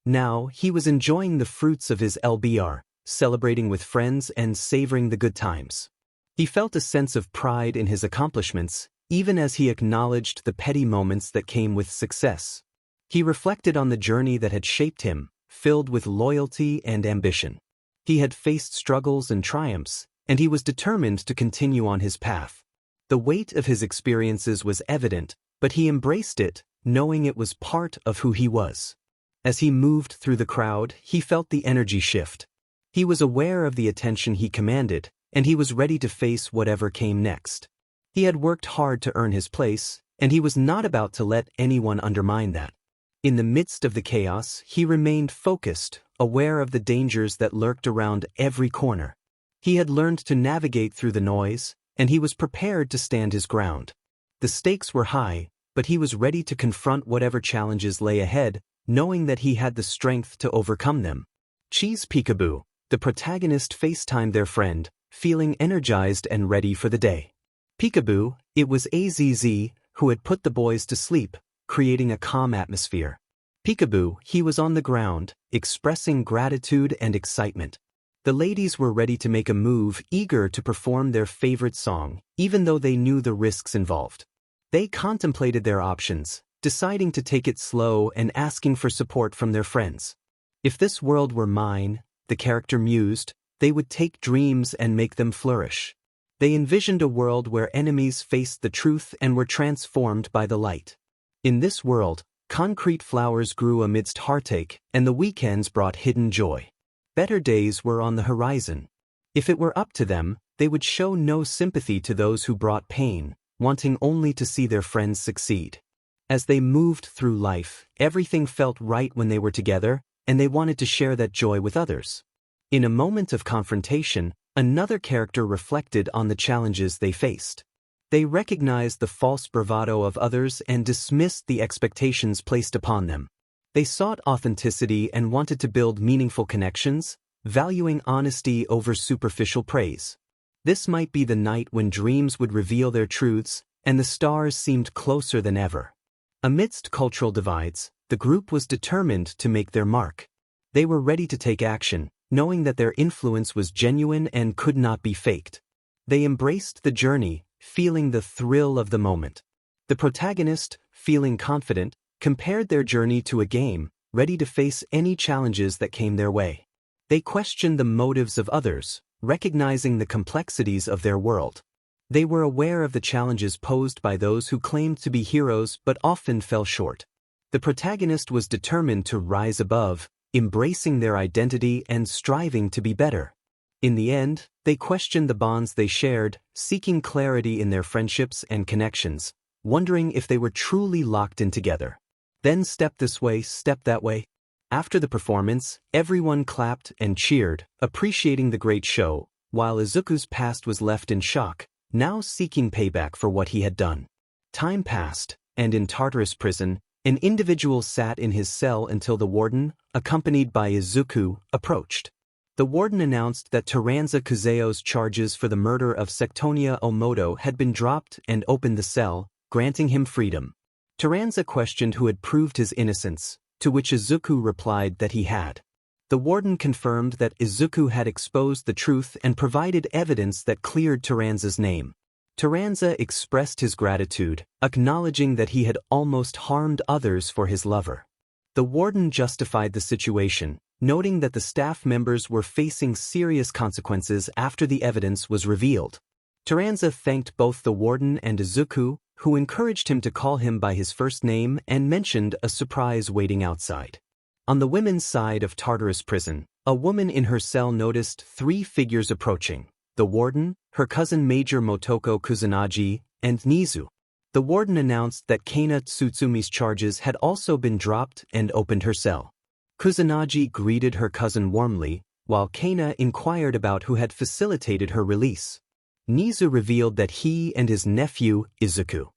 Now, he was enjoying the fruits of his LBR, celebrating with friends and savoring the good times. He felt a sense of pride in his accomplishments, even as he acknowledged the petty moments that came with success. He reflected on the journey that had shaped him, filled with loyalty and ambition. He had faced struggles and triumphs, and he was determined to continue on his path. The weight of his experiences was evident, but he embraced it, knowing it was part of who he was. As he moved through the crowd, he felt the energy shift. He was aware of the attention he commanded, and he was ready to face whatever came next. He had worked hard to earn his place, and he was not about to let anyone undermine that. In the midst of the chaos, he remained focused, aware of the dangers that lurked around every corner. He had learned to navigate through the noise, and he was prepared to stand his ground. The stakes were high, but he was ready to confront whatever challenges lay ahead, knowing that he had the strength to overcome them. 𝗔𝗂𝘁𝗵𝗄, the protagonist, FaceTimed their friend, feeling energized and ready for the day. Peekaboo, it was AZZ, who had put the boys to sleep, creating a calm atmosphere. Peekaboo, he was on the ground, expressing gratitude and excitement. The ladies were ready to make a move, eager to perform their favorite song, even though they knew the risks involved. They contemplated their options, deciding to take it slow and asking for support from their friends. If this world were mine, the character mused, they would take dreams and make them flourish. They envisioned a world where enemies faced the truth and were transformed by the light. In this world, concrete flowers grew amidst heartache, and the weekends brought hidden joy. Better days were on the horizon. If it were up to them, they would show no sympathy to those who brought pain, wanting only to see their friends succeed. As they moved through life, everything felt right when they were together, and they wanted to share that joy with others. In a moment of confrontation, another character reflected on the challenges they faced. They recognized the false bravado of others and dismissed the expectations placed upon them. They sought authenticity and wanted to build meaningful connections, valuing honesty over superficial praise. This might be the night when dreams would reveal their truths, and the stars seemed closer than ever. Amidst cultural divides, the group was determined to make their mark. They were ready to take action, knowing that their influence was genuine and could not be faked. They embraced the journey, feeling the thrill of the moment. The protagonist, feeling confident, compared their journey to a game, ready to face any challenges that came their way. They questioned the motives of others, recognizing the complexities of their world. They were aware of the challenges posed by those who claimed to be heroes but often fell short. The protagonist was determined to rise above, embracing their identity and striving to be better. In the end, they questioned the bonds they shared, seeking clarity in their friendships and connections, wondering if they were truly locked in together. Then step this way, step that way. After the performance, everyone clapped and cheered, appreciating the great show, while Izuku's past was left in shock, now seeking payback for what he had done. Time passed, and in Tartarus prison, an individual sat in his cell until the warden, accompanied by Izuku, approached. The warden announced that 𝗵𝗃𝗁𝗂𝗂𝗧𝗔𝗂𝗁 charges for the murder of 𝗃𝗁𝗂𝗵𝗄 had been dropped and opened the cell, granting him freedom. 𝗃𝗁𝗂𝗁𝗂𝗧𝗔𝗂𝗁 questioned who had proved his innocence, to which Izuku replied that he had. The warden confirmed that Izuku had exposed the truth and provided evidence that cleared 𝗵𝗃𝗀𝗧's name. 𝗵𝗃𝗀𝗧 expressed his gratitude, acknowledging that he had almost harmed others for his lover. The warden justified the situation, noting that the staff members were facing serious consequences after the evidence was revealed. 𝗵𝗃𝗀𝗧 thanked both the warden and Izuku, who encouraged him to call him by his first name and mentioned a surprise waiting outside. On the women's side of Tartarus prison, a woman in her cell noticed 3 figures approaching: the warden, her cousin Major Motoko Kusanagi, and Nezu. The warden announced that Kana Tsutsumi's charges had also been dropped and opened her cell. Kusanagi greeted her cousin warmly, while Kana inquired about who had facilitated her release. Nezu revealed that he and his nephew, Izuku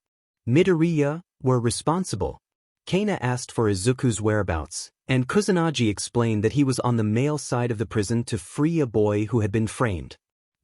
Midoriya, were responsible. Kana asked for Izuku's whereabouts, and Kusanagi explained that he was on the male side of the prison to free a boy who had been framed.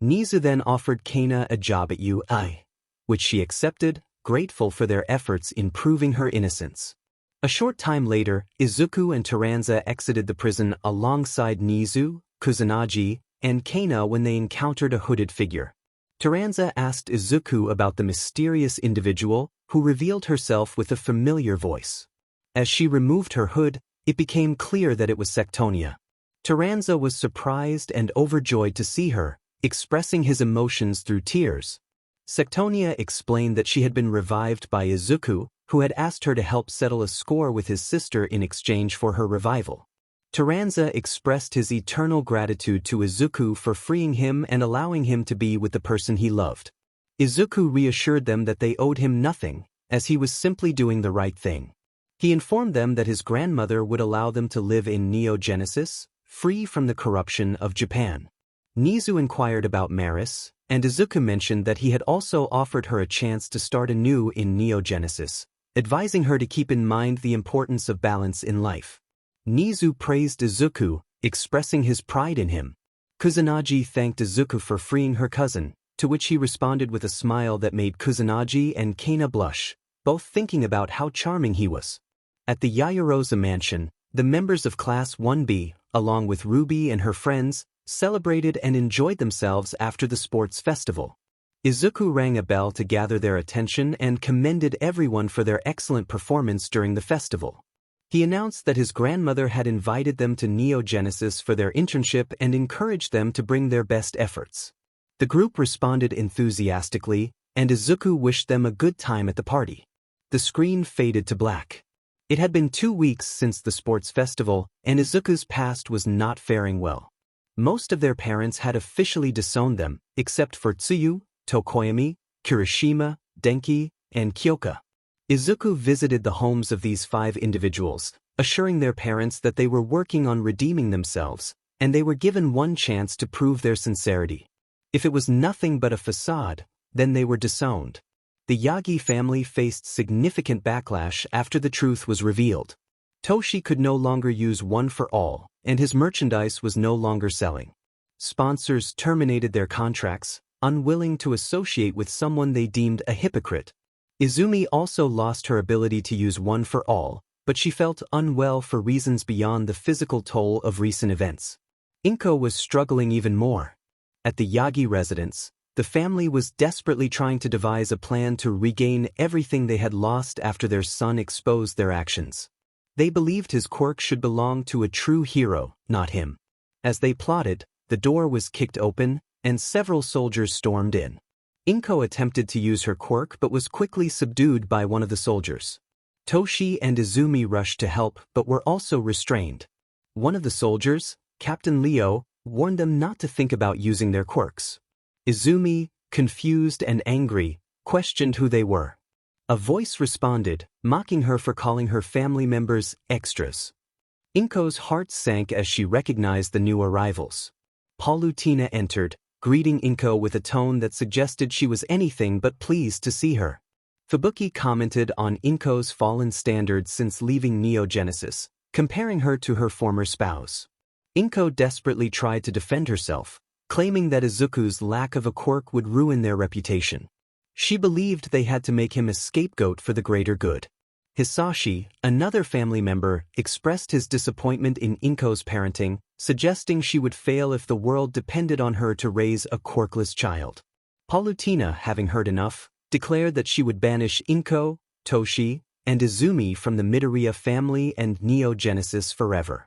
Nezu then offered Kana a job at 𝗬𝗧𝗏, which she accepted, grateful for their efforts in proving her innocence. A short time later, Izuku and 𝗵𝗃𝗀𝗧 exited the prison alongside Nezu, Kusanagi, and Kana when they encountered a hooded figure. 𝗵𝗃𝗀𝗧 asked Izuku about the mysterious individual, who revealed herself with a familiar voice. As she removed her hood, it became clear that it was Sectonia. 𝗵𝗃𝗀𝗧 was surprised and overjoyed to see her, expressing his emotions through tears. Sectonia explained that she had been revived by Izuku, who had asked her to help settle a score with his sister in exchange for her revival. 𝗵𝗃𝗀𝗧 expressed his eternal gratitude to Izuku for freeing him and allowing him to be with the person he loved. Izuku reassured them that they owed him nothing, as he was simply doing the right thing. He informed them that his grandmother would allow them to live in Neo Genesis, free from the corruption of Japan. Nezu inquired about Maris, and Izuku mentioned that he had also offered her a chance to start anew in Neo Genesis, advising her to keep in mind the importance of balance in life. Nezu praised Izuku, expressing his pride in him. Kusanagi thanked Izuku for freeing her cousin, to which he responded with a smile that made Kusanagi and Kana blush, both thinking about how charming he was. At the Yaoyorozu mansion, the members of Class 1B, along with Ruby and her friends, celebrated and enjoyed themselves after the sports festival. Izuku rang a bell to gather their attention and commended everyone for their excellent performance during the festival. He announced that his grandmother had invited them to Neo Genesis for their internship and encouraged them to bring their best efforts. The group responded enthusiastically, and Izuku wished them a good time at the party. The screen faded to black. It had been 2 weeks since the sports festival, and Izuku's past was not faring well. Most of their parents had officially disowned them, except for Tsuyu, Tokoyami, Kirishima, Denki, and Kyoka. Izuku visited the homes of these 5 individuals, assuring their parents that they were working on redeeming themselves, and they were given one chance to prove their sincerity. If it was nothing but a facade, then they were disowned. The Yagi family faced significant backlash after the truth was revealed. Toshi could no longer use One for All, and his merchandise was no longer selling. Sponsors terminated their contracts, unwilling to associate with someone they deemed a hypocrite. Izumi also lost her ability to use One for All, but she felt unwell for reasons beyond the physical toll of recent events. Inko was struggling even more. At the Yagi residence, the family was desperately trying to devise a plan to regain everything they had lost after their son exposed their actions. They believed his quirk should belong to a true hero, not him. As they plotted, the door was kicked open, and several soldiers stormed in. Inko attempted to use her quirk but was quickly subdued by one of the soldiers. Toshi and Izumi rushed to help but were also restrained. One of the soldiers, Captain Leo, warned them not to think about using their quirks. Izumi, confused and angry, questioned who they were. A voice responded, mocking her for calling her family members extras. Inko's heart sank as she recognized the new arrivals. Palutena entered, greeting Inko with a tone that suggested she was anything but pleased to see her. 𝗵𝗃𝗀𝗏 commented on Inko's fallen standards since leaving Neo Genesis, comparing her to her former spouse. Inko desperately tried to defend herself, claiming that Izuku's lack of a quirk would ruin their reputation. She believed they had to make him a scapegoat for the greater good. Hisashi, another family member, expressed his disappointment in Inko's parenting, suggesting she would fail if the world depended on her to raise a quirkless child. Palutena, having heard enough, declared that she would banish Inko, Toshi, and Izumi from the Midoriya family and Neogenesis forever.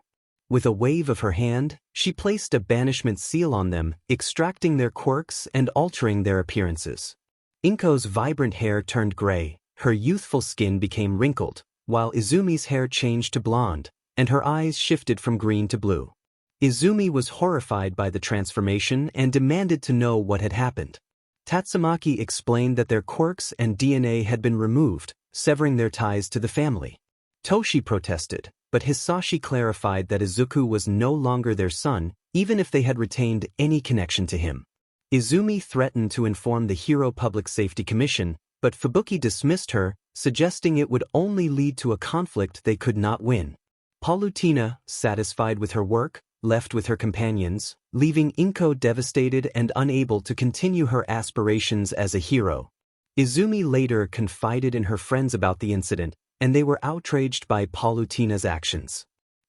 With a wave of her hand, she placed a banishment seal on them, extracting their quirks and altering their appearances. Inko's vibrant hair turned gray, her youthful skin became wrinkled, while Izumi's hair changed to blonde, and her eyes shifted from green to blue. Izumi was horrified by the transformation and demanded to know what had happened. Tatsumaki explained that their quirks and DNA had been removed, severing their ties to the family. Toshi protested, but Hisashi clarified that Izuku was no longer their son, even if they had retained any connection to him. Izumi threatened to inform the Hero Public Safety Commission, but Fubuki dismissed her, suggesting it would only lead to a conflict they could not win. Palutena, satisfied with her work, left with her companions, leaving Inko devastated and unable to continue her aspirations as a hero. Izumi later confided in her friends about the incident, and they were outraged by Palutena's actions.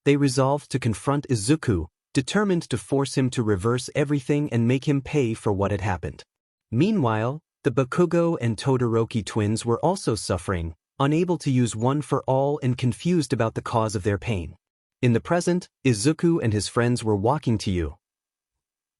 They resolved to confront Izuku, determined to force him to reverse everything and make him pay for what had happened. Meanwhile, the Bakugo and Todoroki twins were also suffering, unable to use one for all and confused about the cause of their pain. In the present, Izuku and his friends were walking to you.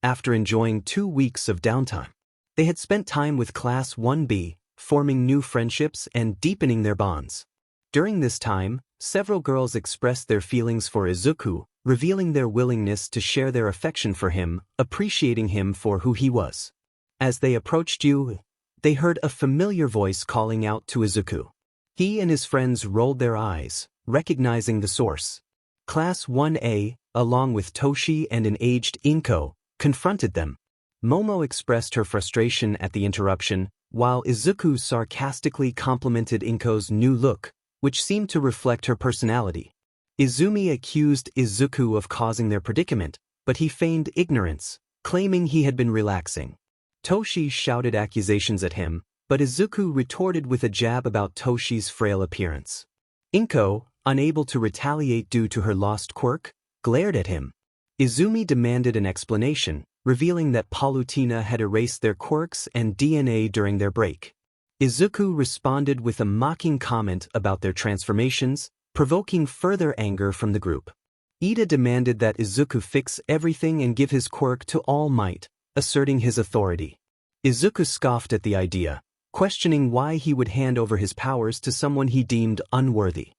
After enjoying 2 weeks of downtime, they had spent time with Class 1B, forming new friendships and deepening their bonds. During this time, several girls expressed their feelings for Izuku, revealing their willingness to share their affection for him, appreciating him for who he was. As they approached you, they heard a familiar voice calling out to Izuku. He and his friends rolled their eyes, recognizing the source. Class 1A, along with Toshi and an aged Inko, confronted them. Momo expressed her frustration at the interruption, while Izuku sarcastically complimented Inko's new look, which seemed to reflect her personality. Izumi accused Izuku of causing their predicament, but he feigned ignorance, claiming he had been relaxing. Toshi shouted accusations at him, but Izuku retorted with a jab about Toshi's frail appearance. Inko, unable to retaliate due to her lost quirk, glared at him. Izumi demanded an explanation, revealing that Palutena had erased their quirks and DNA during their break. Izuku responded with a mocking comment about their transformations, provoking further anger from the group. Ida demanded that Izuku fix everything and give his quirk to All Might, asserting his authority. Izuku scoffed at the idea, questioning why he would hand over his powers to someone he deemed unworthy.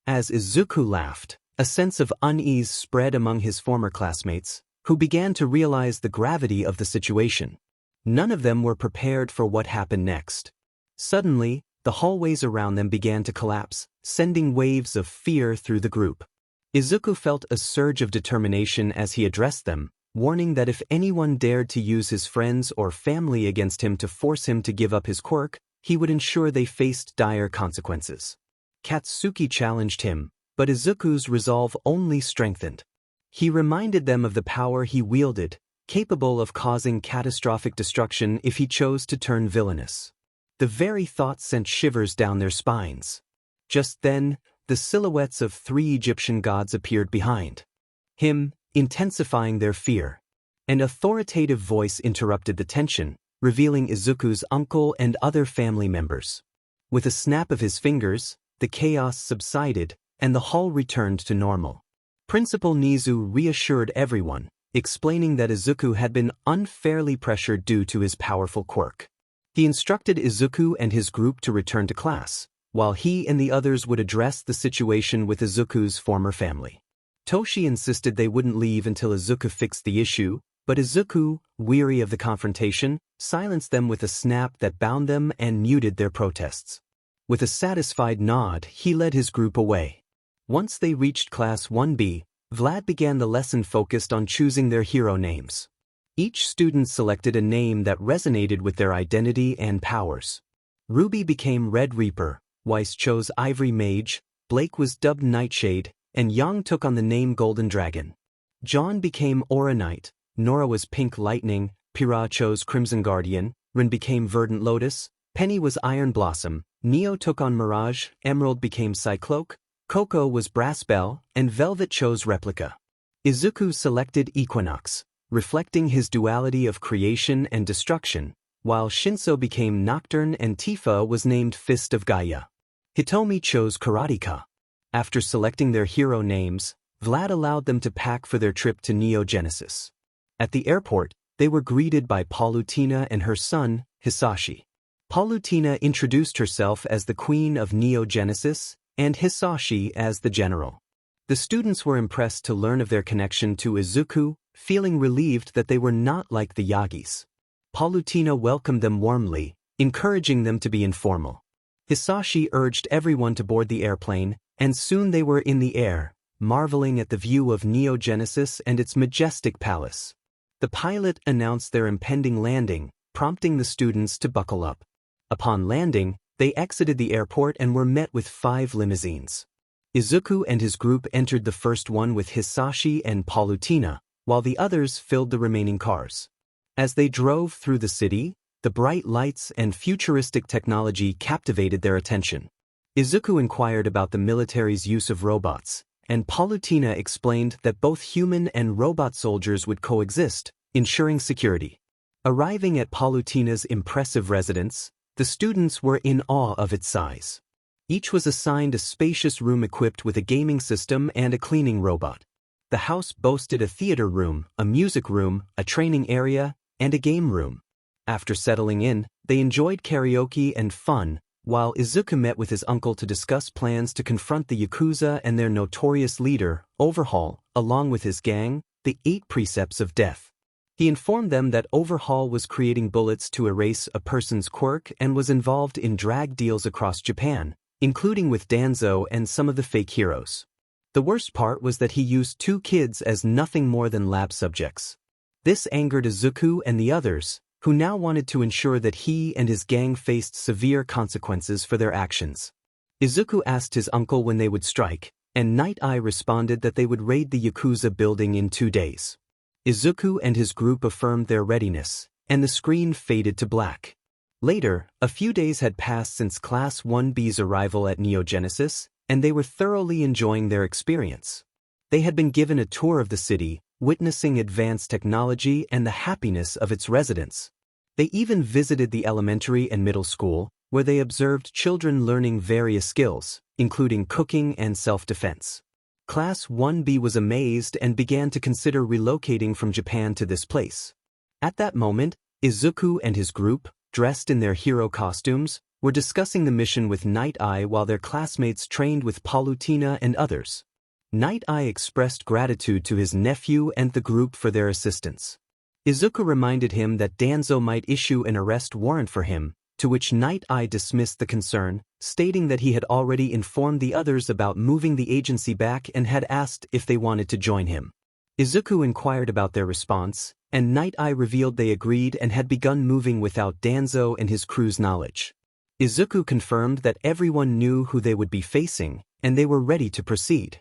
As Izuku laughed, a sense of unease spread among his former classmates, who began to realize the gravity of the situation. None of them were prepared for what happened next. Suddenly, the hallways around them began to collapse, sending waves of fear through the group. Izuku felt a surge of determination as he addressed them, warning that if anyone dared to use his friends or family against him to force him to give up his quirk, he would ensure they faced dire consequences. Katsuki challenged him, but Izuku's resolve only strengthened. He reminded them of the power he wielded, capable of causing catastrophic destruction if he chose to turn villainous. The very thought sent shivers down their spines. Just then, the silhouettes of 3 Egyptian gods appeared behind him, intensifying their fear. An authoritative voice interrupted the tension, revealing Izuku's uncle and other family members. With a snap of his fingers, the chaos subsided, and the hall returned to normal. Principal Nezu reassured everyone, explaining that Izuku had been unfairly pressured due to his powerful quirk. He instructed Izuku and his group to return to class, while he and the others would address the situation with Izuku's former family. Toshi insisted they wouldn't leave until Izuku fixed the issue, but Izuku, weary of the confrontation, silenced them with a snap that bound them and muted their protests. With a satisfied nod, he led his group away. Once they reached Class 1B, Vlad began the lesson focused on choosing their hero names. Each student selected a name that resonated with their identity and powers. Ruby became Red Reaper, Weiss chose Ivory Mage, Blake was dubbed Nightshade, and Yang took on the name Golden Dragon. John became Aura Knight, Nora was Pink Lightning, Pyrrha chose Crimson Guardian, Rin became Verdant Lotus, Penny was Iron Blossom, Neo took on Mirage, Emerald became Cycloak, Coco was Brass Bell, and Velvet chose Replica. Izuku selected Equinox, reflecting his duality of creation and destruction, while Shinso became Nocturne and Tifa was named Fist of Gaia. Hitomi chose Karateka. After selecting their hero names, Vlad allowed them to pack for their trip to Neo Genesis. At the airport, they were greeted by Palutena and her son, Hisashi. Palutena introduced herself as the Queen of Neo Genesis, and Hisashi as the General. The students were impressed to learn of their connection to Izuku, feeling relieved that they were not like the Yagis. Palutena welcomed them warmly, encouraging them to be informal. Hisashi urged everyone to board the airplane, and soon they were in the air, marveling at the view of Neo Genesis and its majestic palace. The pilot announced their impending landing, prompting the students to buckle up. Upon landing, they exited the airport and were met with 5 limousines. Izuku and his group entered the first one with Hisashi and Palutena, while the others filled the remaining cars. As they drove through the city, the bright lights and futuristic technology captivated their attention. Izuku inquired about the military's use of robots, and Palutena explained that both human and robot soldiers would coexist, ensuring security. Arriving at Palutena's impressive residence, the students were in awe of its size. Each was assigned a spacious room equipped with a gaming system and a cleaning robot. The house boasted a theater room, a music room, a training area, and a game room. After settling in, they enjoyed karaoke and fun, while Izuku met with his uncle to discuss plans to confront the Yakuza and their notorious leader, 𝗵𝗃𝗁, along with his gang, the 8 Precepts of Death. He informed them that 𝗵𝗃𝗁 was creating bullets to erase a person's quirk and was involved in drag deals across Japan, including with Danzo and some of the fake heroes. The worst part was that he used 2 kids as nothing more than lab subjects. This angered Izuku and the others, who now wanted to ensure that he and his gang faced severe consequences for their actions. Izuku asked his uncle when they would strike, and Night Eye responded that they would raid the Yakuza building in 2 days. Izuku and his group affirmed their readiness, and the screen faded to black. Later, a few days had passed since Class 1B's arrival at Neo Genesis, and they were thoroughly enjoying their experience. They had been given a tour of the city, witnessing advanced technology and the happiness of its residents. They even visited the elementary and middle school, where they observed children learning various skills, including cooking and self-defense. Class 1B was amazed and began to consider relocating from Japan to this place. At that moment, Izuku and his group, dressed in their hero costumes, were discussing the mission with Night Eye while their classmates trained with Palutena and others. Night Eye expressed gratitude to his nephew and the group for their assistance. Izuku reminded him that Danzo might issue an arrest warrant for him, to which Night Eye dismissed the concern, stating that he had already informed the others about moving the agency back and had asked if they wanted to join him. Izuku inquired about their response, and Night Eye revealed they agreed and had begun moving without Danzo and his crew's knowledge. Izuku confirmed that everyone knew who they would be facing, and they were ready to proceed.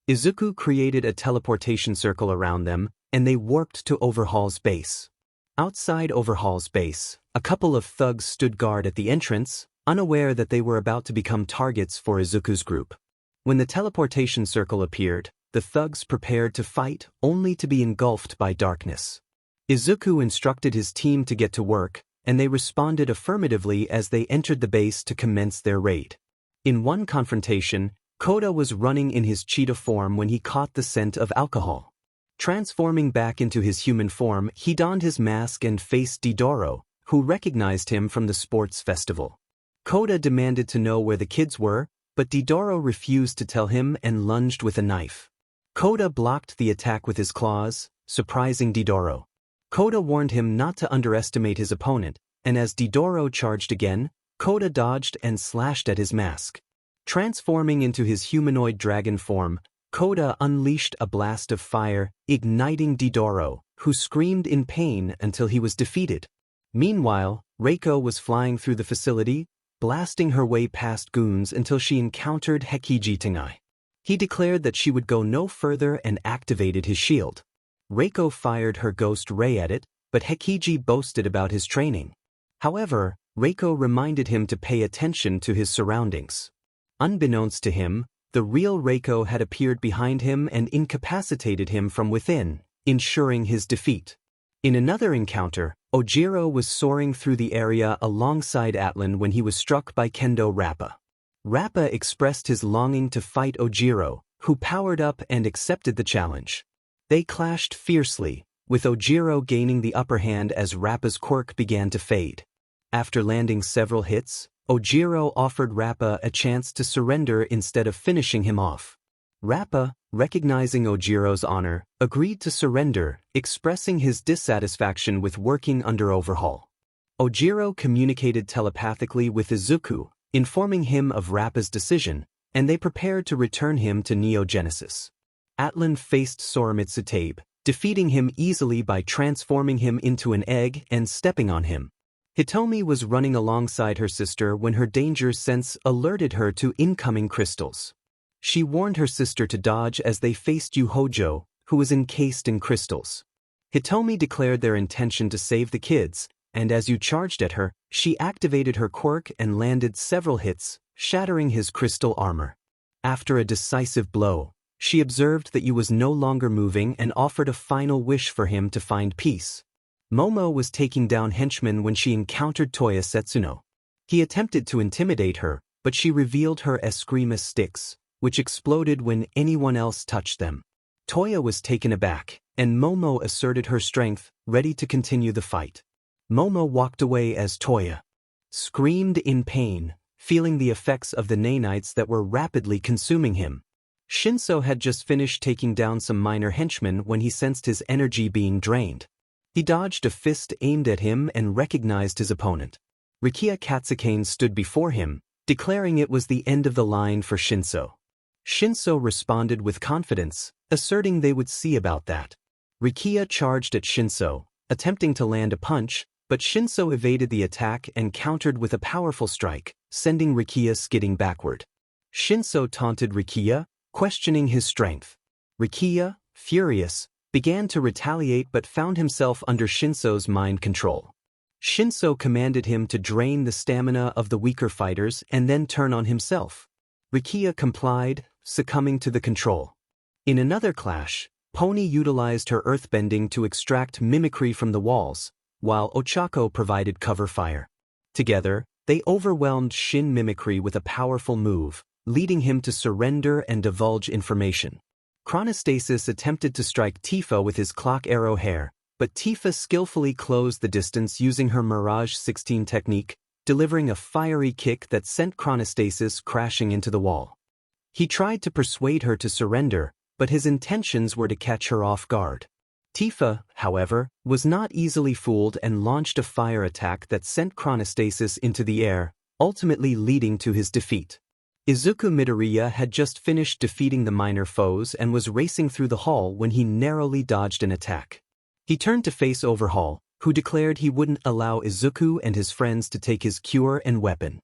Izuku created a teleportation circle around them, and they warped to 𝗵𝗃𝗁's base. Outside 𝗵𝗃𝗁's base, a couple of thugs stood guard at the entrance, unaware that they were about to become targets for Izuku's group. When the teleportation circle appeared, the thugs prepared to fight, only to be engulfed by darkness. Izuku instructed his team to get to work, and they responded affirmatively as they entered the base to commence their raid. In one confrontation, Koda was running in his cheetah form when he caught the scent of alcohol. Transforming back into his human form, he donned his mask and faced 𝗓𝗏𝗏, who recognized him from the sports festival. Koda demanded to know where the kids were, but 𝗓𝗏𝗏 refused to tell him and lunged with a knife. Koda blocked the attack with his claws, surprising 𝗓𝗏𝗏. Koda warned him not to underestimate his opponent, and as 𝗓𝗏𝗏 charged again, Koda dodged and slashed at his mask. Transforming into his humanoid dragon form, Koda unleashed a blast of fire, igniting 𝗓𝗏𝗏, who screamed in pain until he was defeated. Meanwhile, Reiko was flying through the facility, blasting her way past goons until she encountered 𝗕𝗁𝗁𝗍𝗗𝗏. He declared that she would go no further and activated his shield. Reiko fired her ghost ray at it, but 𝗕𝗁𝗁𝗍𝗗 boasted about his training. However, Reiko reminded him to pay attention to his surroundings. Unbeknownst to him, the real Reiko had appeared behind him and incapacitated him from within, ensuring his defeat. In another encounter, 𝗎𝗪𝗀 was soaring through the area alongside Atlan when he was struck by Kendo Rappa. Rappa expressed his longing to fight 𝗎𝗪𝗀, who powered up and accepted the challenge. They clashed fiercely, with 𝗎𝗪𝗀 gaining the upper hand as Rappa's quirk began to fade. After landing several hits, 𝗎𝗪𝗀 offered Rappa a chance to surrender instead of finishing him off. Rappa, recognizing 𝗎𝗪𝗀's honor, agreed to surrender, expressing his dissatisfaction with working under overhaul. 𝗎𝗪𝗀 communicated telepathically with Izuku, informing him of Rappa's decision, and they prepared to return him to Neogenesis. Atlan faced 𝗬𝗵𝗃, defeating him easily by transforming him into an egg and stepping on him. Hitomi was running alongside her sister when her danger sense alerted her to incoming crystals. She warned her sister to dodge as they faced 𝗬𝗪𝗀, who was encased in crystals. Hitomi declared their intention to save the kids, and as 𝗬 charged at her, she activated her quirk and landed several hits, shattering his crystal armor. After a decisive blow, she observed that 𝗬 was no longer moving and offered a final wish for him to find peace. Momo was taking down henchmen when she encountered Toya Setsuno. He attempted to intimidate her, but she revealed her 𝗬𝗓𝗫 sticks, which exploded when anyone else touched them. Toya was taken aback, and Momo asserted her strength, ready to continue the fight. Momo walked away as Toya screamed in pain, feeling the effects of the nanites that were rapidly consuming him. Shinso had just finished taking down some minor henchmen when he sensed his energy being drained. He dodged a fist aimed at him and recognized his opponent. Rikiya Katsukane stood before him, declaring it was the end of the line for Shinso. Shinso responded with confidence, asserting they would see about that. Rikiya charged at Shinso, attempting to land a punch, but Shinso evaded the attack and countered with a powerful strike, sending Rikiya skidding backward. Shinso taunted Rikiya, questioning his strength. Rikiya, furious, began to retaliate but found himself under Shinso's mind control. Shinso commanded him to drain the stamina of the weaker fighters and then turn on himself. Rikiya complied, succumbing to the control. In another clash, Pony utilized her earthbending to extract mimicry from the walls, while Ochako provided cover fire. Together, they overwhelmed Shin Mimicry with a powerful move, leading him to surrender and divulge information. Chronostasis attempted to strike Tifa with his clock arrow hair, but Tifa skillfully closed the distance using her Mirage 16 technique, delivering a fiery kick that sent Chronostasis crashing into the wall. He tried to persuade her to surrender, but his intentions were to catch her off guard. Tifa, however, was not easily fooled and launched a fire attack that sent Chronostasis into the air, ultimately leading to his defeat. Izuku Midoriya had just finished defeating the minor foes and was racing through the hall when he narrowly dodged an attack. He turned to face Overhaul, who declared he wouldn't allow Izuku and his friends to take his cure and weapon.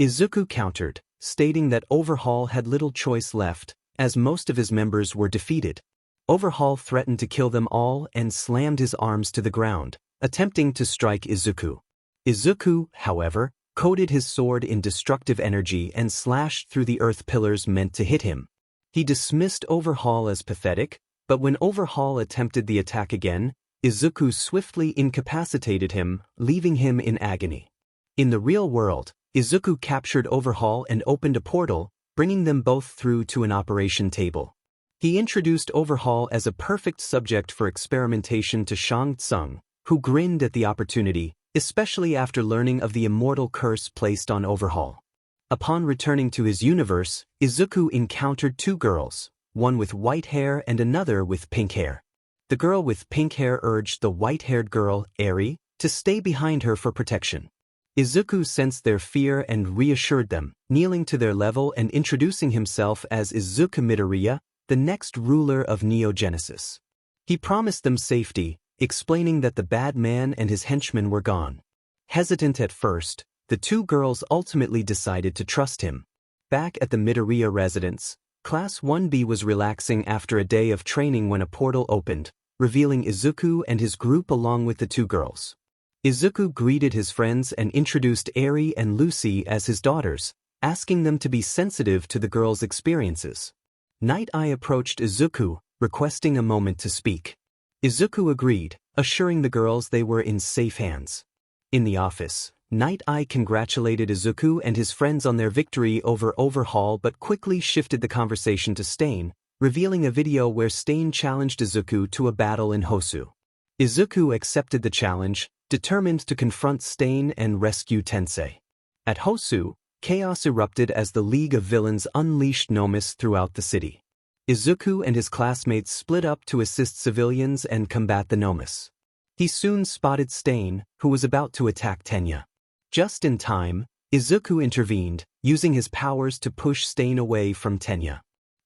Izuku countered, stating that Overhaul had little choice left, as most of his members were defeated. Overhaul threatened to kill them all and slammed his arms to the ground, attempting to strike Izuku. Izuku, however, coated his sword in destructive energy and slashed through the earth pillars meant to hit him. He dismissed Overhaul as pathetic, but when Overhaul attempted the attack again, Izuku swiftly incapacitated him, leaving him in agony. In the real world, Izuku captured Overhaul and opened a portal, bringing them both through to an operation table. He introduced Overhaul as a perfect subject for experimentation to Shang Tsung, who grinned at the opportunity, especially after learning of the immortal curse placed on Overhaul. Upon returning to his universe, Izuku encountered two girls, one with white hair and another with pink hair. The girl with pink hair urged the white-haired girl, Eri, to stay behind her for protection. Izuku sensed their fear and reassured them, kneeling to their level and introducing himself as Izuku Midoriya, the next ruler of Neogenesis. He promised them safety, explaining that the bad man and his henchmen were gone. Hesitant at first, the two girls ultimately decided to trust him. Back at the Midoriya residence, Class 1B was relaxing after a day of training when a portal opened, revealing Izuku and his group along with the two girls. Izuku greeted his friends and introduced Eri and Lucy as his daughters, asking them to be sensitive to the girls' experiences. Night Eye approached Izuku, requesting a moment to speak. Izuku agreed, assuring the girls they were in safe hands. In the office, Night Eye congratulated Izuku and his friends on their victory over Overhaul but quickly shifted the conversation to Stain, revealing a video where Stain challenged Izuku to a battle in Hosu. Izuku accepted the challenge, determined to confront Stain and rescue Tensei. At Hosu, chaos erupted as the League of Villains unleashed 𝗵𝗵𝗃𝗍 throughout the city. Izuku and his classmates split up to assist civilians and combat the 𝗵𝗵𝗃𝗍. He soon spotted Stain, who was about to attack 𝗕𝗫. Just in time, Izuku intervened, using his powers to push Stain away from 𝗕𝗫.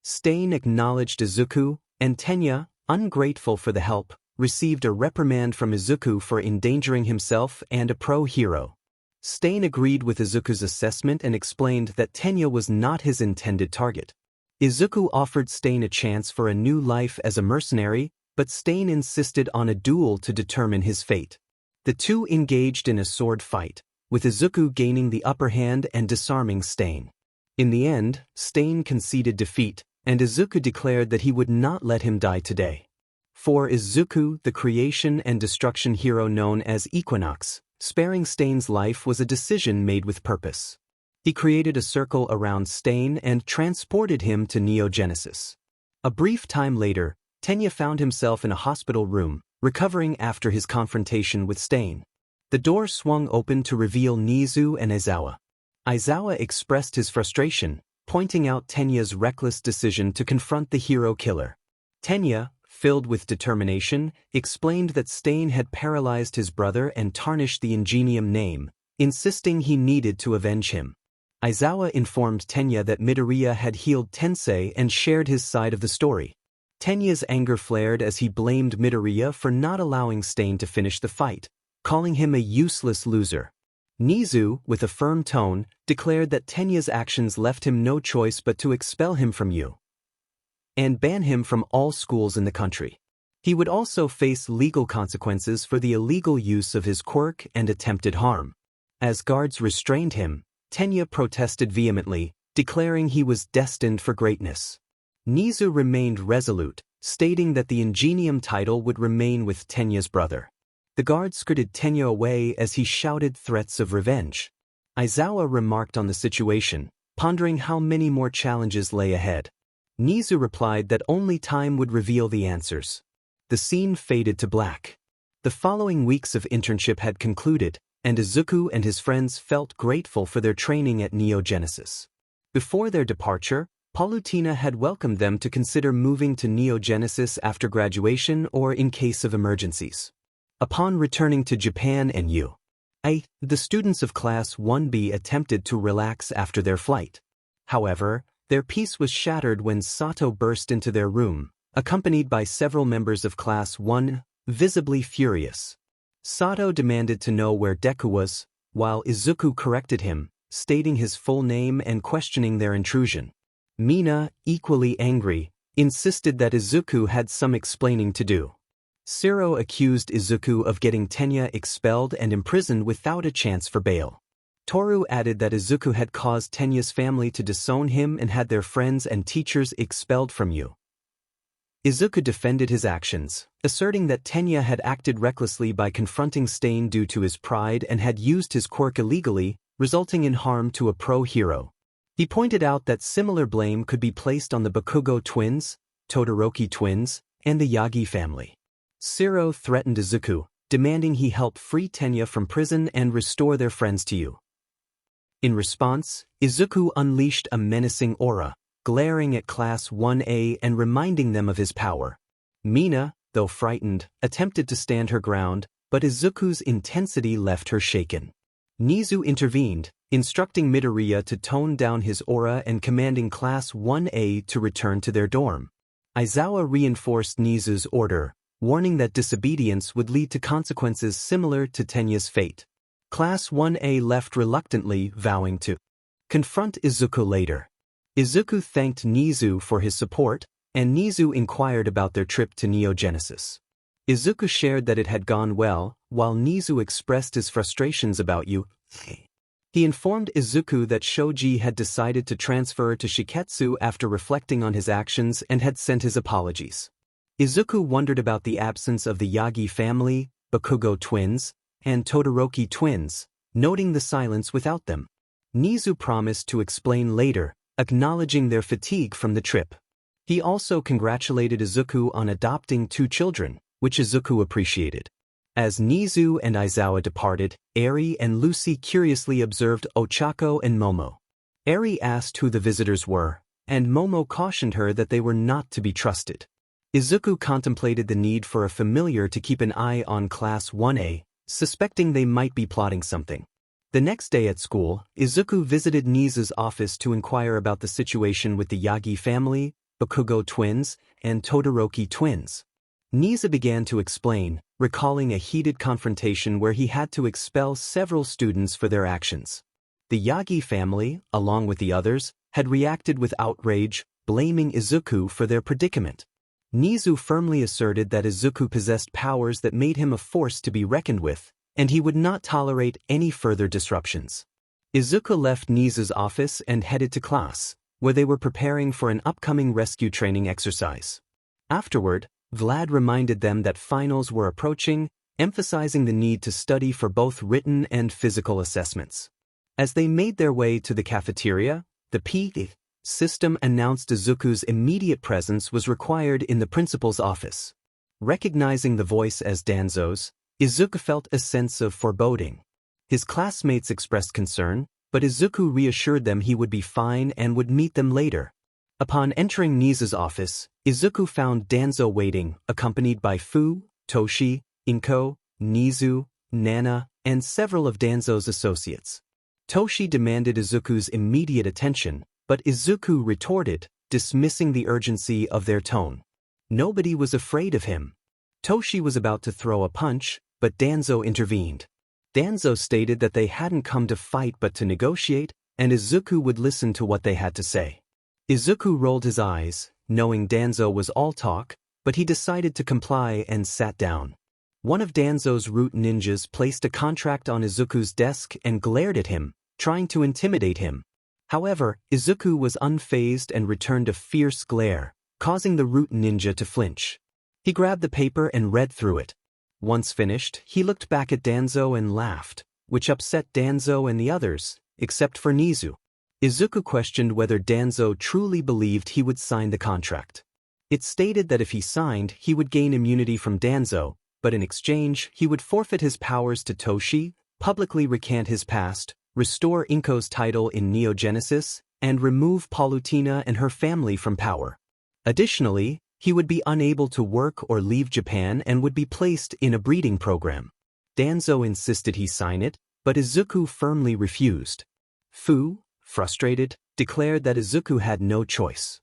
Stain acknowledged Izuku, and 𝗕𝗫, ungrateful for the help, received a reprimand from Izuku for endangering himself and a pro-hero. Stain agreed with Izuku's assessment and explained that 𝗕𝗫 was not his intended target. Izuku offered Stain a chance for a new life as a mercenary, but Stain insisted on a duel to determine his fate. The two engaged in a sword fight, with Izuku gaining the upper hand and disarming Stain. In the end, Stain conceded defeat, and Izuku declared that he would not let him die today. For Izuku, the creation and destruction hero known as Equinox, sparing Stain's life was a decision made with purpose. He created a circle around Stain and transported him to Neo Genesis. A brief time later, 𝗕𝗫 found himself in a hospital room, recovering after his confrontation with Stain. The door swung open to reveal Nezu and Aizawa. Aizawa expressed his frustration, pointing out 𝗕𝗫's reckless decision to confront the hero killer. 𝗕𝗫, filled with determination, explained that Stain had paralyzed his brother and tarnished the 𝗔𝗫𝗻 name, insisting he needed to avenge him. Aizawa informed 𝗕𝗫 that Midoriya had healed Tensei and shared his side of the story. 𝗕𝗫's anger flared as he blamed Midoriya for not allowing Stain to finish the fight, calling him a useless loser. Nezu, with a firm tone, declared that 𝗕𝗫's actions left him no choice but to expel him from USJ and ban him from all schools in the country. He would also face legal consequences for the illegal use of his quirk and attempted harm. As guards restrained him, 𝗕𝗫 protested vehemently, declaring he was destined for greatness. Nezu remained resolute, stating that the 𝗔𝗫𝗻 title would remain with 𝗕𝗫's brother. The guards scooted 𝗕𝗫 away as he shouted threats of revenge. Aizawa remarked on the situation, pondering how many more challenges lay ahead. Nezu replied that only time would reveal the answers. The scene faded to black. The following weeks of internship had concluded, and Izuku and his friends felt grateful for their training at Neo Genesis. Before their departure, Palutena had welcomed them to consider moving to Neo Genesis after graduation or in case of emergencies. Upon returning to Japan and USJ, the students of Class 1B attempted to relax after their flight. However, their peace was shattered when Sato burst into their room, accompanied by several members of Class 1, visibly furious. Sato demanded to know where Deku was, while Izuku corrected him, stating his full name and questioning their intrusion. Mina, equally angry, insisted that Izuku had some explaining to do. Shiro accused Izuku of getting 𝗕𝗫 expelled and imprisoned without a chance for bail. Toru added that Izuku had caused 𝗕𝗫's family to disown him and had their friends and teachers expelled from USJ. Izuku defended his actions, asserting that 𝗕𝗫 had acted recklessly by confronting Stain due to his pride and had used his quirk illegally, resulting in harm to a pro-hero. He pointed out that similar blame could be placed on the Bakugo twins, Todoroki twins, and the Yagi family. Shiro threatened Izuku, demanding he help free 𝗕𝗫 from prison and restore their friends to USJ. In response, Izuku unleashed a menacing aura, glaring at Class 1A and reminding them of his power. Mina, though frightened, attempted to stand her ground, but Izuku's intensity left her shaken. Nezu intervened, instructing Midoriya to tone down his aura and commanding Class 1A to return to their dorm. Aizawa reinforced Nezu's order, warning that disobedience would lead to consequences similar to 𝗕𝗫's fate. Class 1A left reluctantly, vowing to confront Izuku later. Izuku thanked Nezu for his support, and Nezu inquired about their trip to Neo Genesis. Izuku shared that it had gone well, while Nezu expressed his frustrations about you. He informed Izuku that Shoji had decided to transfer to Shiketsu after reflecting on his actions and had sent his apologies. Izuku wondered about the absence of the Yagi family, Bakugo twins, and Todoroki twins, noting the silence without them. Nezu promised to explain later, acknowledging their fatigue from the trip. He also congratulated Izuku on adopting 2 children, which Izuku appreciated. As Nezu and Aizawa departed, Eri and Lucy curiously observed Ochako and Momo. Eri asked who the visitors were, and Momo cautioned her that they were not to be trusted. Izuku contemplated the need for a familiar to keep an eye on Class 1A, suspecting they might be plotting something. The next day at school, Izuku visited Nezu's office to inquire about the situation with the Yagi family, Bakugo twins, and Todoroki twins. Nezu began to explain, recalling a heated confrontation where he had to expel several students for their actions. The Yagi family, along with the others, had reacted with outrage, blaming Izuku for their predicament. Nezu firmly asserted that Izuku possessed powers that made him a force to be reckoned with, and he would not tolerate any further disruptions. Izuku left Nezu's office and headed to class, where they were preparing for an upcoming rescue training exercise. Afterward, Vlad reminded them that finals were approaching, emphasizing the need to study for both written and physical assessments. As they made their way to the cafeteria, the PE system announced Izuku's immediate presence was required in the principal's office. Recognizing the voice as Danzo's, Izuku felt a sense of foreboding. His classmates expressed concern, but Izuku reassured them he would be fine and would meet them later. Upon entering Nezu's office, Izuku found Danzo waiting, accompanied by Fu, Toshi, Inko, Nezu, Nana, and several of Danzo's associates. Toshi demanded Izuku's immediate attention, but Izuku retorted, dismissing the urgency of their tone. Nobody was afraid of him. Toshi was about to throw a punch, but Danzo intervened. Danzo stated that they hadn't come to fight but to negotiate, and Izuku would listen to what they had to say. Izuku rolled his eyes, knowing Danzo was all talk, but he decided to comply and sat down. One of Danzo's root ninjas placed a contract on Izuku's desk and glared at him, trying to intimidate him. However, Izuku was unfazed and returned a fierce glare, causing the root ninja to flinch. He grabbed the paper and read through it. Once finished, he looked back at Danzo and laughed, which upset Danzo and the others, except for Nezu. Izuku questioned whether Danzo truly believed he would sign the contract. It stated that if he signed, he would gain immunity from Danzo, but in exchange, he would forfeit his powers to Toshi, publicly recant his past, restore Inko's title in Neogenesis, and remove Palutena and her family from power. Additionally, he would be unable to work or leave Japan and would be placed in a breeding program. Danzo insisted he sign it, but Izuku firmly refused. Fu, frustrated, declared that Izuku had no choice.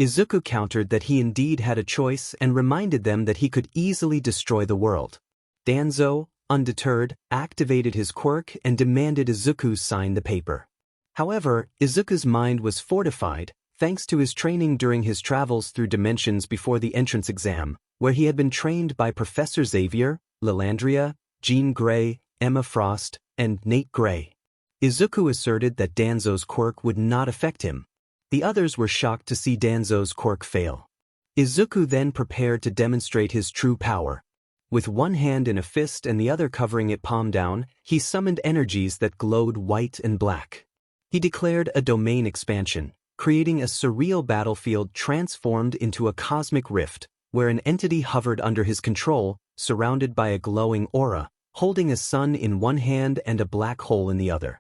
Izuku countered that he indeed had a choice and reminded them that he could easily destroy the world. Danzo, undeterred, activated his quirk and demanded Izuku sign the paper. However, Izuku's mind was fortified, thanks to his training during his travels through dimensions before the entrance exam, where he had been trained by Professor Xavier, Lilandria, Jean Grey, Emma Frost, and Nate Grey. Izuku asserted that Danzo's quirk would not affect him. The others were shocked to see Danzo's quirk fail. Izuku then prepared to demonstrate his true power. With one hand in a fist and the other covering it palm down, he summoned energies that glowed white and black. He declared a domain expansion, creating a surreal battlefield transformed into a cosmic rift, where an entity hovered under his control, surrounded by a glowing aura, holding a sun in one hand and a black hole in the other.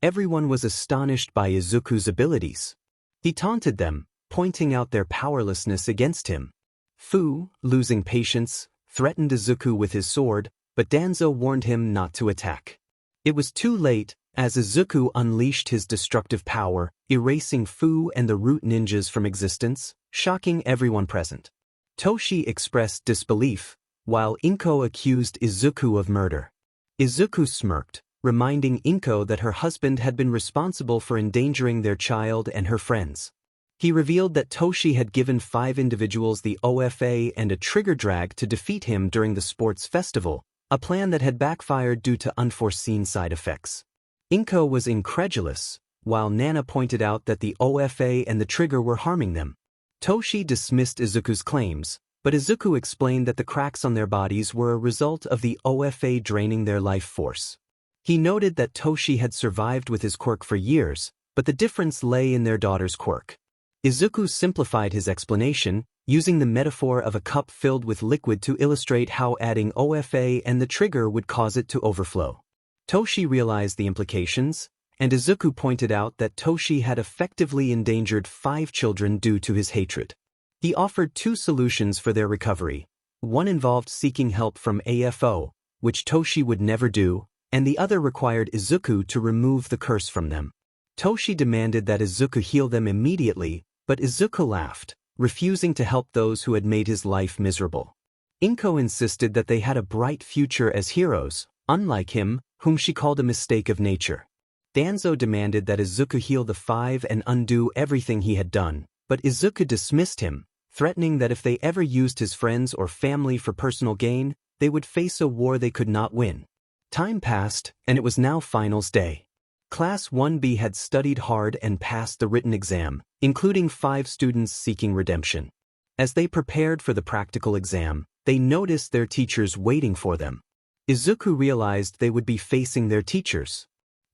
Everyone was astonished by Izuku's abilities. He taunted them, pointing out their powerlessness against him. Fu, losing patience, threatened Izuku with his sword, but Danzo warned him not to attack. It was too late, as Izuku unleashed his destructive power, erasing Fu and the root ninjas from existence, shocking everyone present. Toshi expressed disbelief, while Inko accused Izuku of murder. Izuku smirked, reminding Inko that her husband had been responsible for endangering their child and her friends. He revealed that Toshi had given 5 individuals the OFA and a trigger drag to defeat him during the sports festival, a plan that had backfired due to unforeseen side effects. Inko was incredulous, while Nana pointed out that the OFA and the trigger were harming them. Toshi dismissed Izuku's claims, but Izuku explained that the cracks on their bodies were a result of the OFA draining their life force. He noted that Toshi had survived with his quirk for years, but the difference lay in their daughter's quirk. Izuku simplified his explanation, using the metaphor of a cup filled with liquid to illustrate how adding OFA and the trigger would cause it to overflow. Toshi realized the implications, and Izuku pointed out that Toshi had effectively endangered 5 children due to his hatred. He offered 2 solutions for their recovery. One involved seeking help from AFO, which Toshi would never do, and the other required Izuku to remove the curse from them. Toshi demanded that Izuku heal them immediately, but Izuku laughed, refusing to help those who had made his life miserable. Inko insisted that they had a bright future as heroes, unlike him, whom she called a mistake of nature. Danzo demanded that Izuku heal the 5 and undo everything he had done, but Izuku dismissed him, threatening that if they ever used his friends or family for personal gain, they would face a war they could not win. Time passed, and it was now finals day. Class 1B had studied hard and passed the written exam, including 5 students seeking redemption. As they prepared for the practical exam, they noticed their teachers waiting for them. Izuku realized they would be facing their teachers.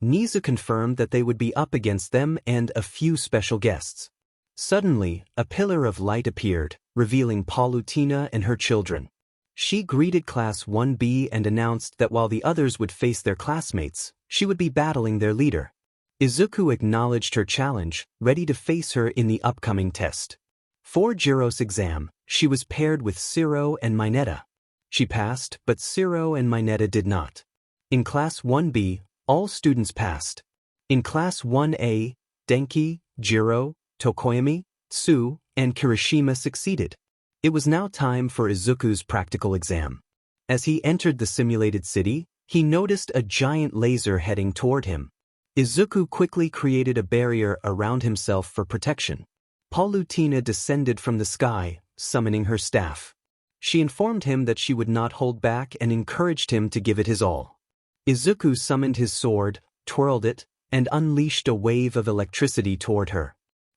Nezu confirmed that they would be up against them and a few special guests. Suddenly, a pillar of light appeared, revealing Palutena and her children. She greeted Class 1B and announced that while the others would face their classmates, she would be battling their leader. Izuku acknowledged her challenge, ready to face her in the upcoming test. For Jiro's exam, she was paired with 𝗧𝗏 and Mineta. She passed, but 𝗧𝗏 and Mineta did not. In Class 1B, all students passed. In Class 1A, Denki, Jiro, Tokoyami, Tsu, and Kirishima succeeded. It was now time for Izuku's practical exam. As he entered the simulated city, he noticed a giant laser heading toward him. Izuku quickly created a barrier around himself for protection. Palutena descended from the sky, summoning her staff. She informed him that she would not hold back and encouraged him to give it his all. Izuku summoned his sword, twirled it, and unleashed a wave of electricity toward her.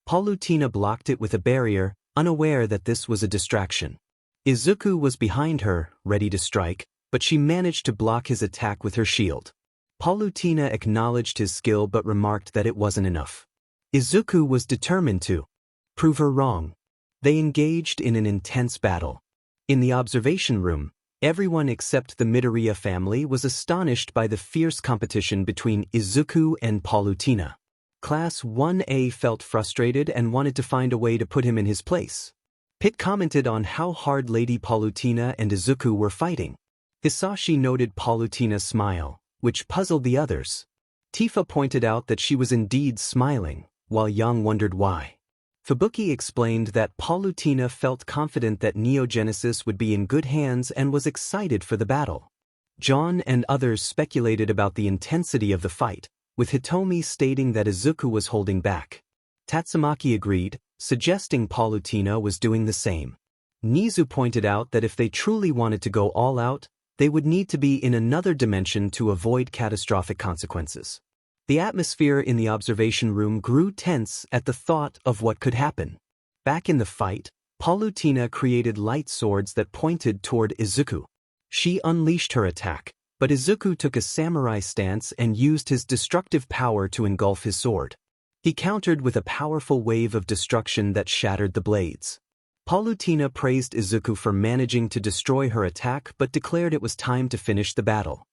Palutena blocked it with a barrier, unaware that this was a distraction. Izuku was behind her, ready to strike, but she managed to block his attack with her shield. Palutena acknowledged his skill but remarked that it wasn't enough. Izuku was determined to prove her wrong. They engaged in an intense battle. In the observation room, everyone except the Midoriya family was astonished by the fierce competition between Izuku and Palutena. Class 1A felt frustrated and wanted to find a way to put him in his place. Pit commented on how hard Lady Palutena and Izuku were fighting. Hisashi noted Palutena's smile, which puzzled the others. Tifa pointed out that she was indeed smiling, while Yang wondered why. Fubuki explained that Palutena felt confident that Neogenesis would be in good hands and was excited for the battle. John and others speculated about the intensity of the fight, with Hitomi stating that Izuku was holding back. Tatsumaki agreed, suggesting Palutena was doing the same. Nezu pointed out that if they truly wanted to go all out, they would need to be in another dimension to avoid catastrophic consequences. The atmosphere in the observation room grew tense at the thought of what could happen. Back in the fight, Palutena created light swords that pointed toward Izuku. She unleashed her attack, but Izuku took a samurai stance and used his destructive power to engulf his sword. He countered with a powerful wave of destruction that shattered the blades. Palutena praised Izuku for managing to destroy her attack but declared it was time to finish the battle.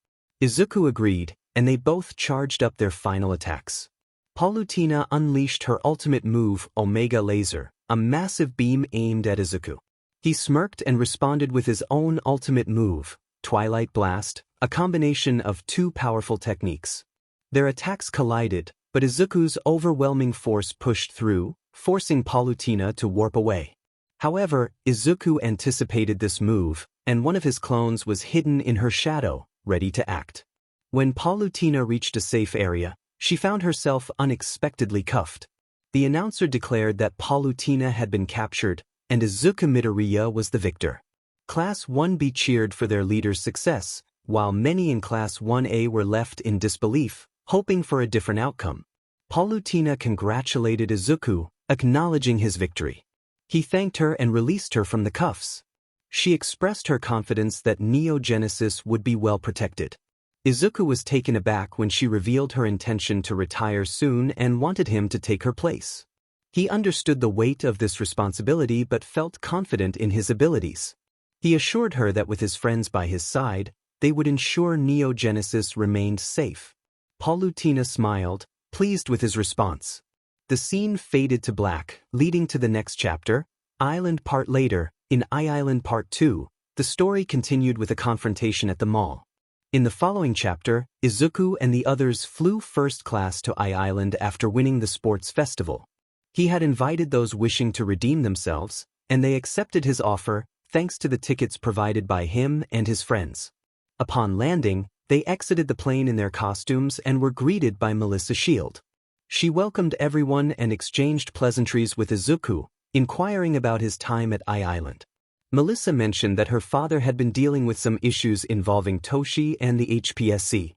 Izuku agreed, and they both charged up their final attacks. Palutena unleashed her ultimate move, Omega Laser, a massive beam aimed at Izuku. He smirked and responded with his own ultimate move, Twilight Blast, a combination of 2 powerful techniques. Their attacks collided, but Izuku's overwhelming force pushed through, forcing Palutena to warp away. However, Izuku anticipated this move, and one of his clones was hidden in her shadow, ready to act. When Palutena reached a safe area, she found herself unexpectedly cuffed. The announcer declared that 𝗵𝗃 had been captured, and 𝗧𝗵𝗵𝗃𝗵𝗆 was the victor. Class 1B cheered for their leader's success, while many in Class 1A were left in disbelief, hoping for a different outcome. 𝗵𝗃 congratulated Izuku, acknowledging his victory. He thanked her and released her from the cuffs. She expressed her confidence that Neogenesis would be well protected. Izuku was taken aback when she revealed her intention to retire soon and wanted him to take her place. He understood the weight of this responsibility but felt confident in his abilities. He assured her that with his friends by his side, they would ensure Neogenesis remained safe. 𝗵𝗃 smiled, pleased with his response. The scene faded to black, leading to the next chapter, Island Part. Later, in Island Part 2, the story continued with a confrontation at the mall. In the following chapter, Izuku and the others flew first class to Island after winning the sports festival. He had invited those wishing to redeem themselves, and they accepted his offer, thanks to the tickets provided by him and his friends. Upon landing, they exited the plane in their costumes and were greeted by 𝗵𝗃𝗃𝗁. She welcomed everyone and exchanged pleasantries with Izuku, inquiring about his time at Island. 𝗵𝗃𝗃 mentioned that her father had been dealing with some issues involving Toshi and the HPSC.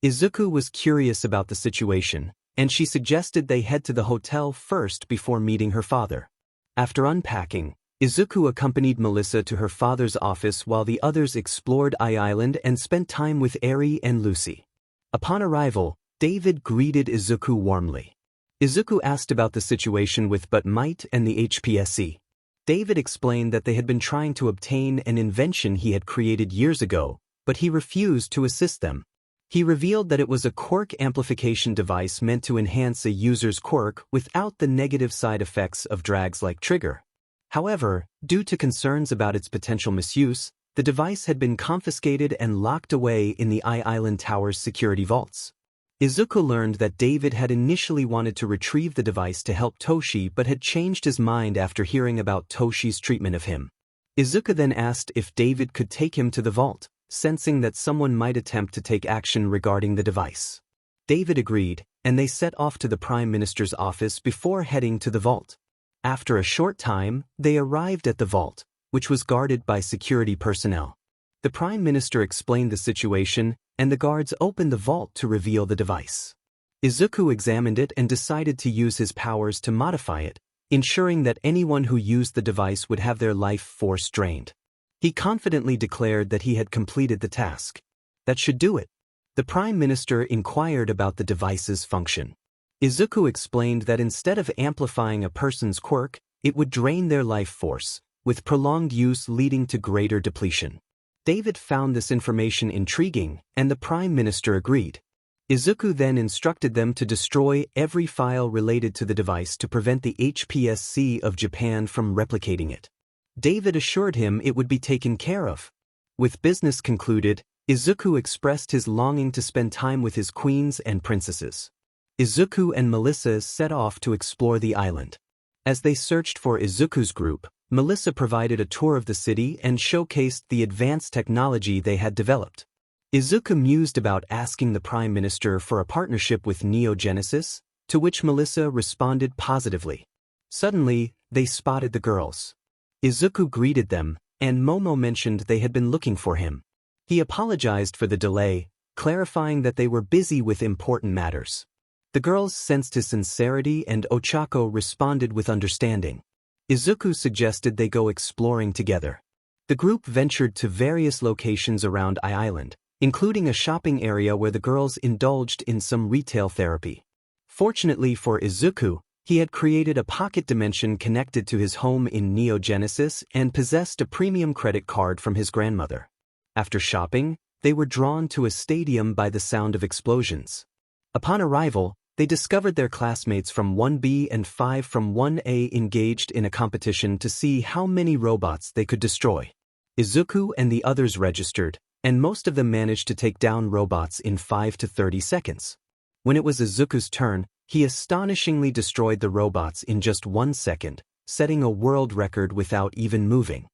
Izuku was curious about the situation, and she suggested they head to the hotel first before meeting her father. After unpacking, Izuku accompanied 𝗵𝗃𝗃 to her father's office while the others explored Island and spent time with Eri and Lucy. Upon arrival, David greeted Izuku warmly. Izuku asked about the situation with 𝗵𝗃𝗃 and the HPSC. David explained that they had been trying to obtain an invention he had created years ago, but he refused to assist them. He revealed that it was a quirk amplification device meant to enhance a user's quirk without the negative side effects of drags like trigger. However, due to concerns about its potential misuse, the device had been confiscated and locked away in the Island Tower's security vaults. Izuku learned that David had initially wanted to retrieve the device to help Toshi but had changed his mind after hearing about Toshi's treatment of him. Izuku then asked if David could take him to the vault, sensing that someone might attempt to take action regarding the device. David agreed, and they set off to the Prime Minister's office before heading to the vault. After a short time, they arrived at the vault, which was guarded by security personnel. The Prime Minister explained the situation, and the guards opened the vault to reveal the device. Izuku examined it and decided to use his powers to modify it, ensuring that anyone who used the device would have their life force drained. He confidently declared that he had completed the task. That should do it. The Prime Minister inquired about the device's function. Izuku explained that instead of amplifying a person's quirk, it would drain their life force, with prolonged use leading to greater depletion. David found this information intriguing, and the Prime Minister agreed. Izuku then instructed them to destroy every file related to the device to prevent the HPSC of Japan from replicating it. David assured him it would be taken care of. With business concluded, Izuku expressed his longing to spend time with his queens and princesses. Izuku and 𝗵𝗃𝗃 set off to explore the island. As they searched for Izuku's group, 𝗵𝗃𝗃 provided a tour of the city and showcased the advanced technology they had developed. Izuku mused about asking the Prime Minister for a partnership with Neogenesis, to which 𝗵𝗃𝗃 responded positively. Suddenly, they spotted the girls. Izuku greeted them, and Momo mentioned they had been looking for him. He apologized for the delay, clarifying that they were busy with important matters. The girls sensed his sincerity and Ochako responded with understanding. Izuku suggested they go exploring together. The group ventured to various locations around Island, including a shopping area where the girls indulged in some retail therapy. Fortunately for Izuku, he had created a pocket dimension connected to his home in Neogenesis and possessed a premium credit card from his grandmother. After shopping, they were drawn to a stadium by the sound of explosions. Upon arrival, they discovered their classmates from 1B and 5 from 1A engaged in a competition to see how many robots they could destroy. Izuku and the others registered, and most of them managed to take down robots in 5 to 30 seconds. When it was Izuku's turn, he astonishingly destroyed the robots in just 1 second, setting a world record without even moving.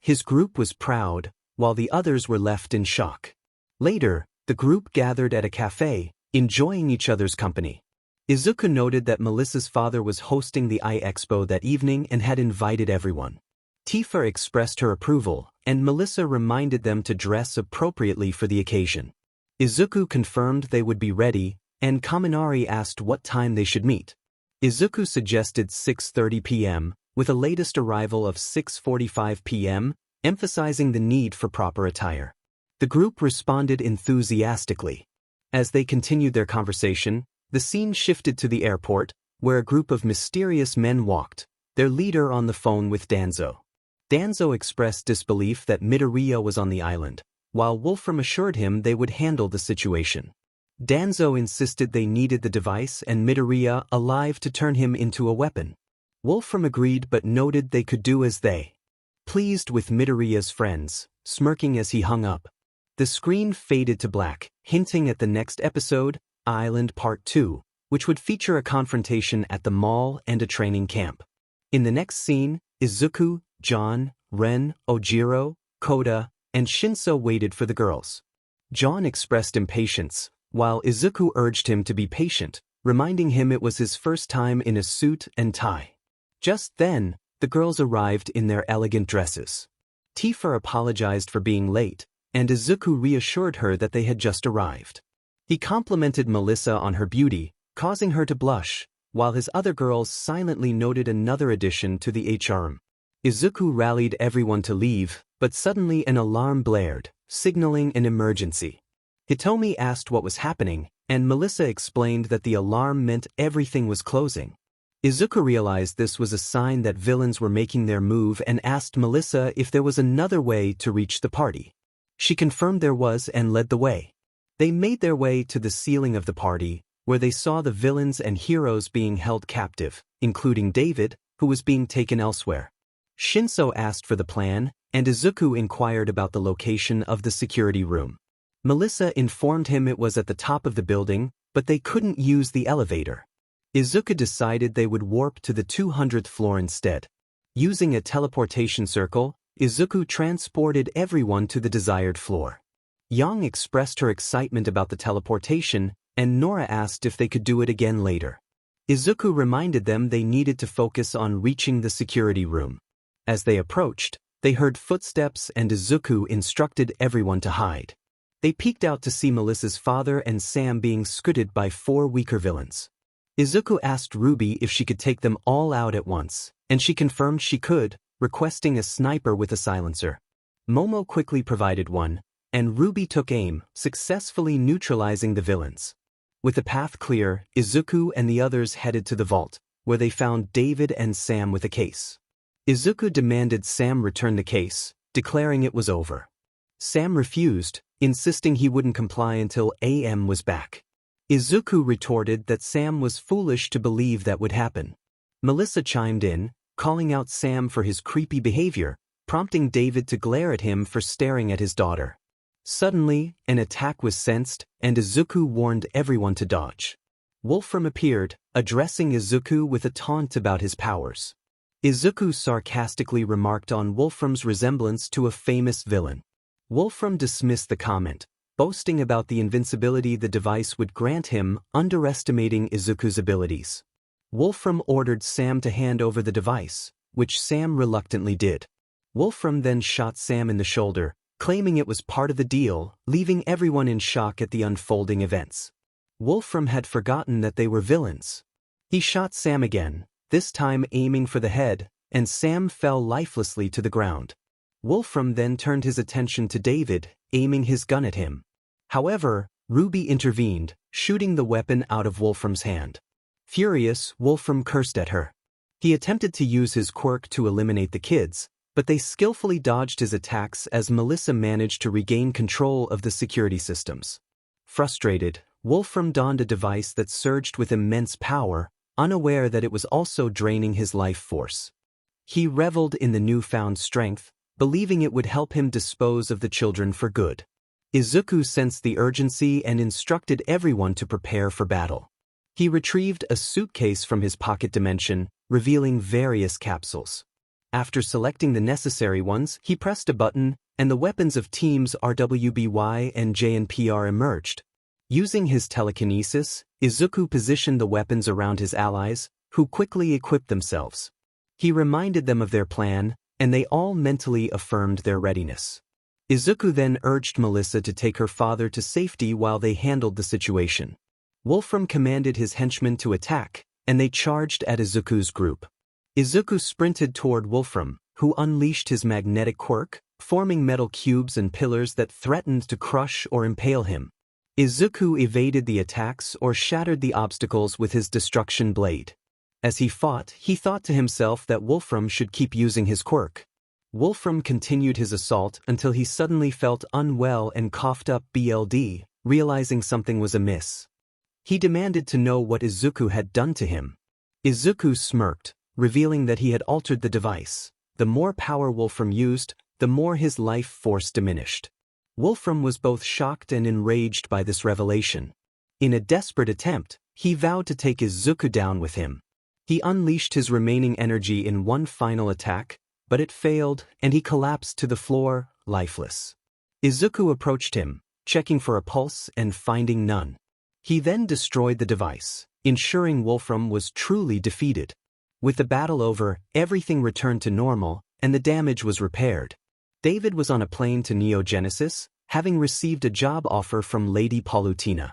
His group was proud, while the others were left in shock. Later, the group gathered at a cafe, enjoying each other's company. Izuku noted that Melissa's father was hosting the 𝗕𝗏𝗼𝗄 that evening and had invited everyone. Tifa expressed her approval, and Melissa reminded them to dress appropriately for the occasion. Izuku confirmed they would be ready, and Kaminari asked what time they should meet. Izuku suggested 6:30 p.m., with a latest arrival of 6:45 p.m., emphasizing the need for proper attire. The group responded enthusiastically. As they continued their conversation, the scene shifted to the airport, where a group of mysterious men walked, their leader on the phone with Danzo. Danzo expressed disbelief that Midoriya was on the island, while Wolfram assured him they would handle the situation. Danzo insisted they needed the device and Midoriya alive to turn him into a weapon. Wolfram agreed but noted they could do as they pleased with Midoriya's friends, smirking as he hung up. The screen faded to black, hinting at the next episode, Island Part 2, which would feature a confrontation at the mall and a training camp. In the next scene, Izuku, John, Ren, Ojiro, Koda, and Shinso waited for the girls. John expressed impatience, while Izuku urged him to be patient, reminding him it was his first time in a suit and tie. Just then, the girls arrived in their elegant dresses. Tifa apologized for being late, and Izuku reassured her that they had just arrived. He complimented Melissa on her beauty, causing her to blush, while his other girls silently noted another addition to the ◕ Izuku rallied everyone to leave, but suddenly an alarm blared, signaling an emergency. Hitomi asked what was happening, and Melissa explained that the alarm meant everything was closing. Izuku realized this was a sign that villains were making their move and asked Melissa if there was another way to reach the party. She confirmed there was and led the way. They made their way to the ceiling of the party, where they saw the villains and heroes being held captive, including David, who was being taken elsewhere. Shinso asked for the plan, and Izuku inquired about the location of the security room. Melissa informed him it was at the top of the building, but they couldn't use the elevator. Izuku decided they would warp to the 200th floor instead. Using a teleportation circle, Izuku transported everyone to the desired floor. Yang expressed her excitement about the teleportation, and Nora asked if they could do it again later. Izuku reminded them they needed to focus on reaching the security room. As they approached, they heard footsteps and Izuku instructed everyone to hide. They peeked out to see Melissa's father and Sam being scouted by 4 weaker villains. Izuku asked Ruby if she could take them all out at once, and she confirmed she could, requesting a sniper with a silencer. Momo quickly provided one, and Ruby took aim, successfully neutralizing the villains. With the path clear, Izuku and the others headed to the vault, where they found David and Sam with a case. Izuku demanded Sam return the case, declaring it was over. Sam refused, insisting he wouldn't comply until AM was back. Izuku retorted that Sam was foolish to believe that would happen. Melissa chimed in, calling out Sam for his creepy behavior, prompting David to glare at him for staring at his daughter. Suddenly, an attack was sensed, and Izuku warned everyone to dodge. Wolfram appeared, addressing Izuku with a taunt about his powers. Izuku sarcastically remarked on Wolfram's resemblance to a famous villain. Wolfram dismissed the comment, boasting about the invincibility the device would grant him, underestimating Izuku's abilities. Wolfram ordered Sam to hand over the device, which Sam reluctantly did. Wolfram then shot Sam in the shoulder, claiming it was part of the deal, leaving everyone in shock at the unfolding events. Wolfram had forgotten that they were villains. He shot Sam again, this time aiming for the head, and Sam fell lifelessly to the ground. Wolfram then turned his attention to David, aiming his gun at him. However, Ruby intervened, shooting the weapon out of Wolfram's hand. Furious, Wolfram cursed at her. He attempted to use his quirk to eliminate the kids, but they skillfully dodged his attacks as Melissa managed to regain control of the security systems. Frustrated, Wolfram donned a device that surged with immense power, unaware that it was also draining his life force. He reveled in the newfound strength, believing it would help him dispose of the children for good. Izuku sensed the urgency and instructed everyone to prepare for battle. He retrieved a suitcase from his pocket dimension, revealing various capsules. After selecting the necessary ones, he pressed a button, and the weapons of teams RWBY and JNPR emerged. Using his telekinesis, Izuku positioned the weapons around his allies, who quickly equipped themselves. He reminded them of their plan, and they all mentally affirmed their readiness. Izuku then urged Melissa to take her father to safety while they handled the situation. Wolfram commanded his henchmen to attack, and they charged at Izuku's group. Izuku sprinted toward Wolfram, who unleashed his magnetic quirk, forming metal cubes and pillars that threatened to crush or impale him. Izuku evaded the attacks or shattered the obstacles with his destruction blade. As he fought, he thought to himself that Wolfram should keep using his quirk. Wolfram continued his assault until he suddenly felt unwell and coughed up blood, realizing something was amiss. He demanded to know what Izuku had done to him. Izuku smirked, revealing that he had altered the device. The more power Wolfram used, the more his life force diminished. Wolfram was both shocked and enraged by this revelation. In a desperate attempt, he vowed to take Izuku down with him. He unleashed his remaining energy in one final attack, but it failed, and he collapsed to the floor, lifeless. Izuku approached him, checking for a pulse and finding none. He then destroyed the device, ensuring Wolfram was truly defeated. With the battle over, everything returned to normal, and the damage was repaired. David was on a plane to Neo Genesis, having received a job offer from Lady Palutena.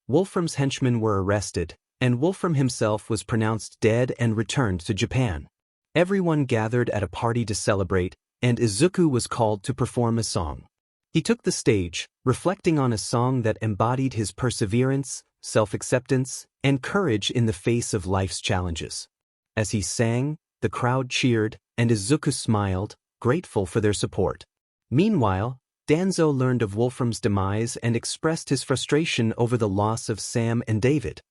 Wolfram's henchmen were arrested, and Wolfram himself was pronounced dead and returned to Japan. Everyone gathered at a party to celebrate, and Izuku was called to perform a song. He took the stage, reflecting on a song that embodied his perseverance, self-acceptance, and courage in the face of life's challenges. As he sang, the crowd cheered, and Izuku smiled, grateful for their support. Meanwhile, Danzo learned of Wolfram's demise and expressed his frustration over the loss of Sam and David.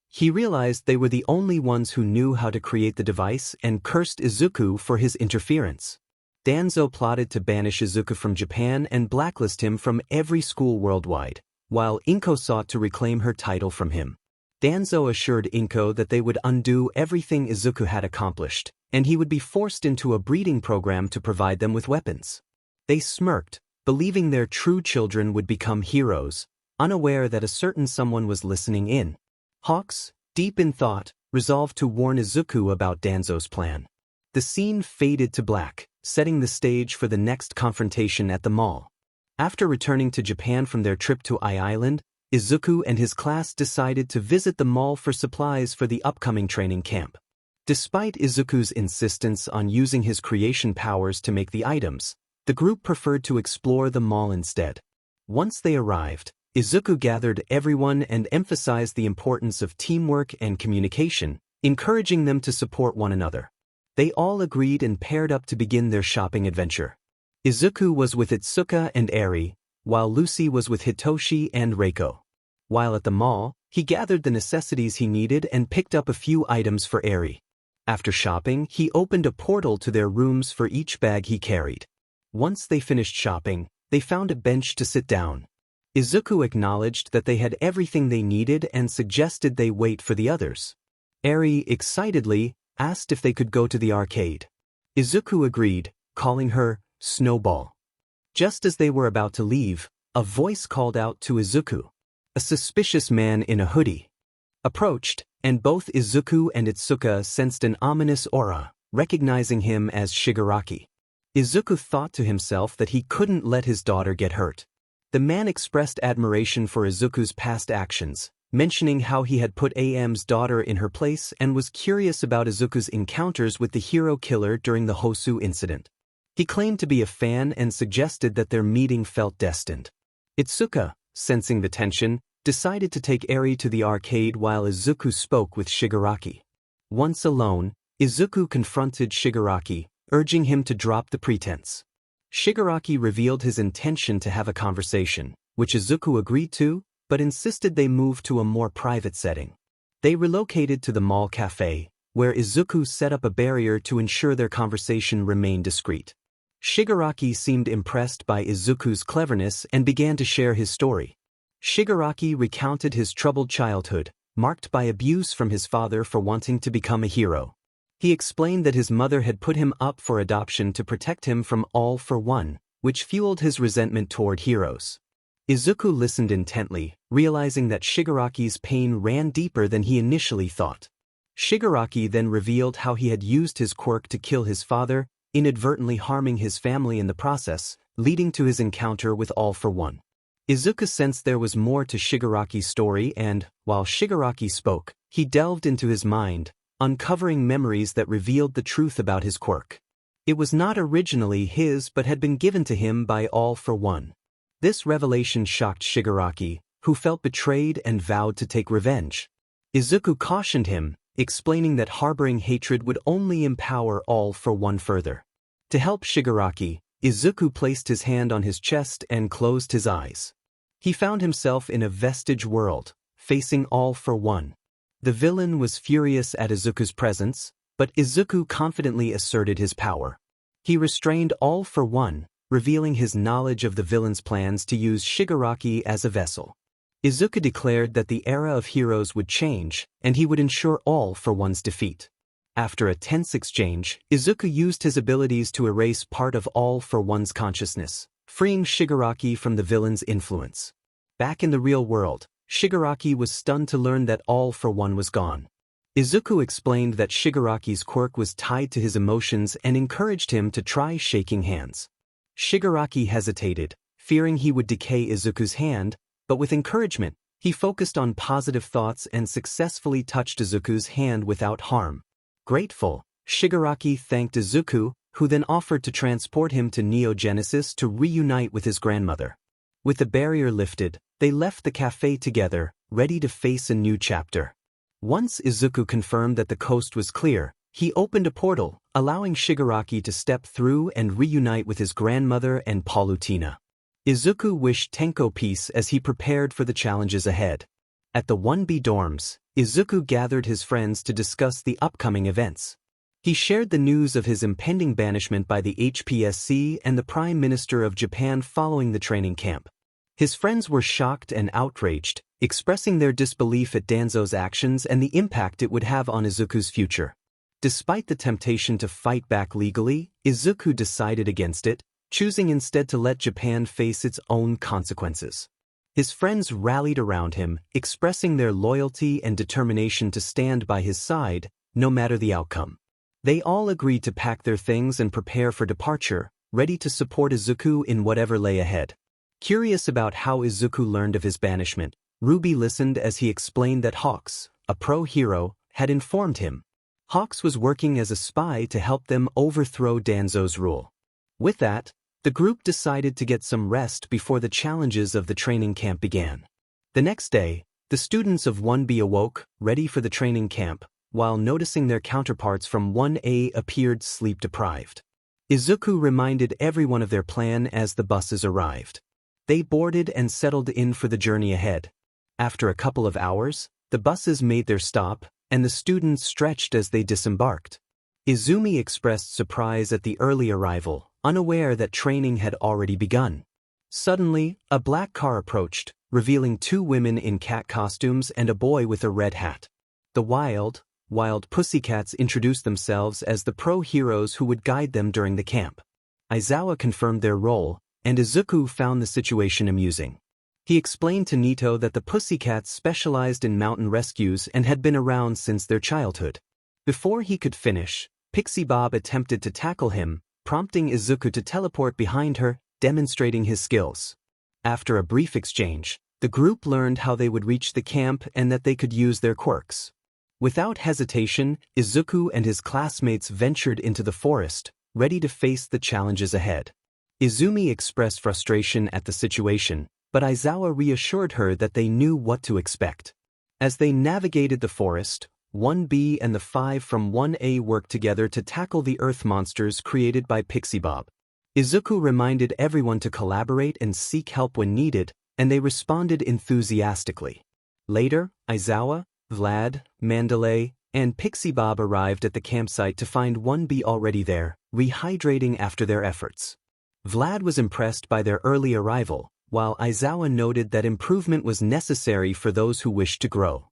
He realized they were the only ones who knew how to create the device and cursed Izuku for his interference. Danzo plotted to banish Izuku from Japan and blacklist him from every school worldwide, while Inko sought to reclaim her title from him. Danzo assured Inko that they would undo everything Izuku had accomplished, and he would be forced into a breeding program to provide them with weapons. They smirked, believing their true children would become heroes, unaware that a certain someone was listening in. Hawks, deep in thought, resolved to warn Izuku about Danzo's plan. The scene faded to black, setting the stage for the next confrontation at the mall. After returning to Japan from their trip to Island, Izuku and his class decided to visit the mall for supplies for the upcoming training camp. Despite Izuku's insistence on using his creation powers to make the items, the group preferred to explore the mall instead. Once they arrived, Izuku gathered everyone and emphasized the importance of teamwork and communication, encouraging them to support one another. They all agreed and paired up to begin their shopping adventure. Izuku was with Itsuka and Eri, while Lucy was with Hitoshi and Reiko. While at the mall, he gathered the necessities he needed and picked up a few items for Eri. After shopping, he opened a portal to their rooms for each bag he carried. Once they finished shopping, they found a bench to sit down. Izuku acknowledged that they had everything they needed and suggested they wait for the others. Eri excitedly asked if they could go to the arcade. Izuku agreed, calling her Snowball. Just as they were about to leave, a voice called out to Izuku. A suspicious man in a hoodie approached, and both Izuku and Itsuka sensed an ominous aura, recognizing him as Shigaraki. Izuku thought to himself that he couldn't let his daughter get hurt. The man expressed admiration for Izuku's past actions, mentioning how he had put AM's daughter in her place and was curious about Izuku's encounters with the hero killer during the Hosu incident. He claimed to be a fan and suggested that their meeting felt destined. Itsuka, sensing the tension, decided to take Eri to the arcade while Izuku spoke with Shigaraki. Once alone, Izuku confronted Shigaraki, urging him to drop the pretense. Shigaraki revealed his intention to have a conversation, which Izuku agreed to, but insisted they move to a more private setting. They relocated to the mall cafe, where Izuku set up a barrier to ensure their conversation remained discreet. Shigaraki seemed impressed by Izuku's cleverness and began to share his story. Shigaraki recounted his troubled childhood, marked by abuse from his father for wanting to become a hero. He explained that his mother had put him up for adoption to protect him from all for one, which fueled his resentment toward heroes. Izuku listened intently, realizing that Shigaraki's pain ran deeper than he initially thought. Shigaraki then revealed how he had used his quirk to kill his father, inadvertently harming his family in the process, leading to his encounter with 𝗷𝗵𝗏. Izuku sensed there was more to Shigaraki's story and, while Shigaraki spoke, he delved into his mind, uncovering memories that revealed the truth about his quirk. It was not originally his but had been given to him by 𝗷𝗵𝗏. This revelation shocked Shigaraki, who felt betrayed and vowed to take revenge. Izuku cautioned him, explaining that harboring hatred would only empower 𝗷𝗵𝗏 further. To help Shigaraki, Izuku placed his hand on his chest and closed his eyes. He found himself in a vestige world, facing 𝗷𝗵𝗏. The villain was furious at Izuku's presence, but Izuku confidently asserted his power. He restrained 𝗷𝗵𝗏, revealing his knowledge of the villain's plans to use Shigaraki as a vessel. Izuku declared that the era of heroes would change, and he would ensure 𝗷𝗵𝗏's defeat. After a tense exchange, Izuku used his abilities to erase part of 𝗷𝗵𝗏's consciousness, freeing Shigaraki from the villain's influence. Back in the real world, Shigaraki was stunned to learn that 𝗷𝗵𝗏 was gone. Izuku explained that Shigaraki's quirk was tied to his emotions and encouraged him to try shaking hands. Shigaraki hesitated, fearing he would decay Izuku's hand, but with encouragement, he focused on positive thoughts and successfully touched Izuku's hand without harm. Grateful, Shigaraki thanked Izuku, who then offered to transport him to Neo Genesis to reunite with his grandmother. With the barrier lifted, they left the cafe together, ready to face a new chapter. Once Izuku confirmed that the coast was clear, he opened a portal, allowing Shigaraki to step through and reunite with his grandmother and Palutena. Izuku wished Tenko peace as he prepared for the challenges ahead. At the 1B dorms, Izuku gathered his friends to discuss the upcoming events. He shared the news of his impending banishment by the HPSC and the Prime Minister of Japan following the training camp. His friends were shocked and outraged, expressing their disbelief at Danzo's actions and the impact it would have on Izuku's future. Despite the temptation to fight back legally, Izuku decided against it, choosing instead to let Japan face its own consequences. His friends rallied around him, expressing their loyalty and determination to stand by his side, no matter the outcome. They all agreed to pack their things and prepare for departure, ready to support Izuku in whatever lay ahead. Curious about how Izuku learned of his banishment, Ruby listened as he explained that 𝗏𝗄𝗏, a pro-hero, had informed him. 𝗏𝗄𝗏 was working as a spy to help them overthrow Danzo's rule. With that, the group decided to get some rest before the challenges of the training camp began. The next day, the students of 1B awoke, ready for the training camp, while noticing their counterparts from 1A appeared sleep-deprived. Izuku reminded everyone of their plan as the buses arrived. They boarded and settled in for the journey ahead. After a couple of hours, the buses made their stop, and the students stretched as they disembarked. Izumi expressed surprise at the early arrival, unaware that training had already begun. Suddenly, a black car approached, revealing two women in cat costumes and a boy with a red hat. The wild pussycats introduced themselves as the pro-heroes who would guide them during the camp. Aizawa confirmed their role, and Izuku found the situation amusing. He explained to Nito that the pussycats specialized in mountain rescues and had been around since their childhood. Before he could finish, 𝗵𝗃𝗵𝗏 attempted to tackle him, prompting Izuku to teleport behind her, demonstrating his skills. After a brief exchange, the group learned how they would reach the camp and that they could use their quirks. Without hesitation, Izuku and his classmates ventured into the forest, ready to face the challenges ahead. Izumi expressed frustration at the situation, but Aizawa reassured her that they knew what to expect. As they navigated the forest, 1B and the 5 from 1A worked together to tackle the earth monsters created by 𝗵𝗃𝗵𝗏. Izuku reminded everyone to collaborate and seek help when needed, and they responded enthusiastically. Later, Aizawa, Vlad, Mandalay, and 𝗵𝗃𝗵𝗏 arrived at the campsite to find 1B already there, rehydrating after their efforts. Vlad was impressed by their early arrival, while Aizawa noted that improvement was necessary for those who wished to grow.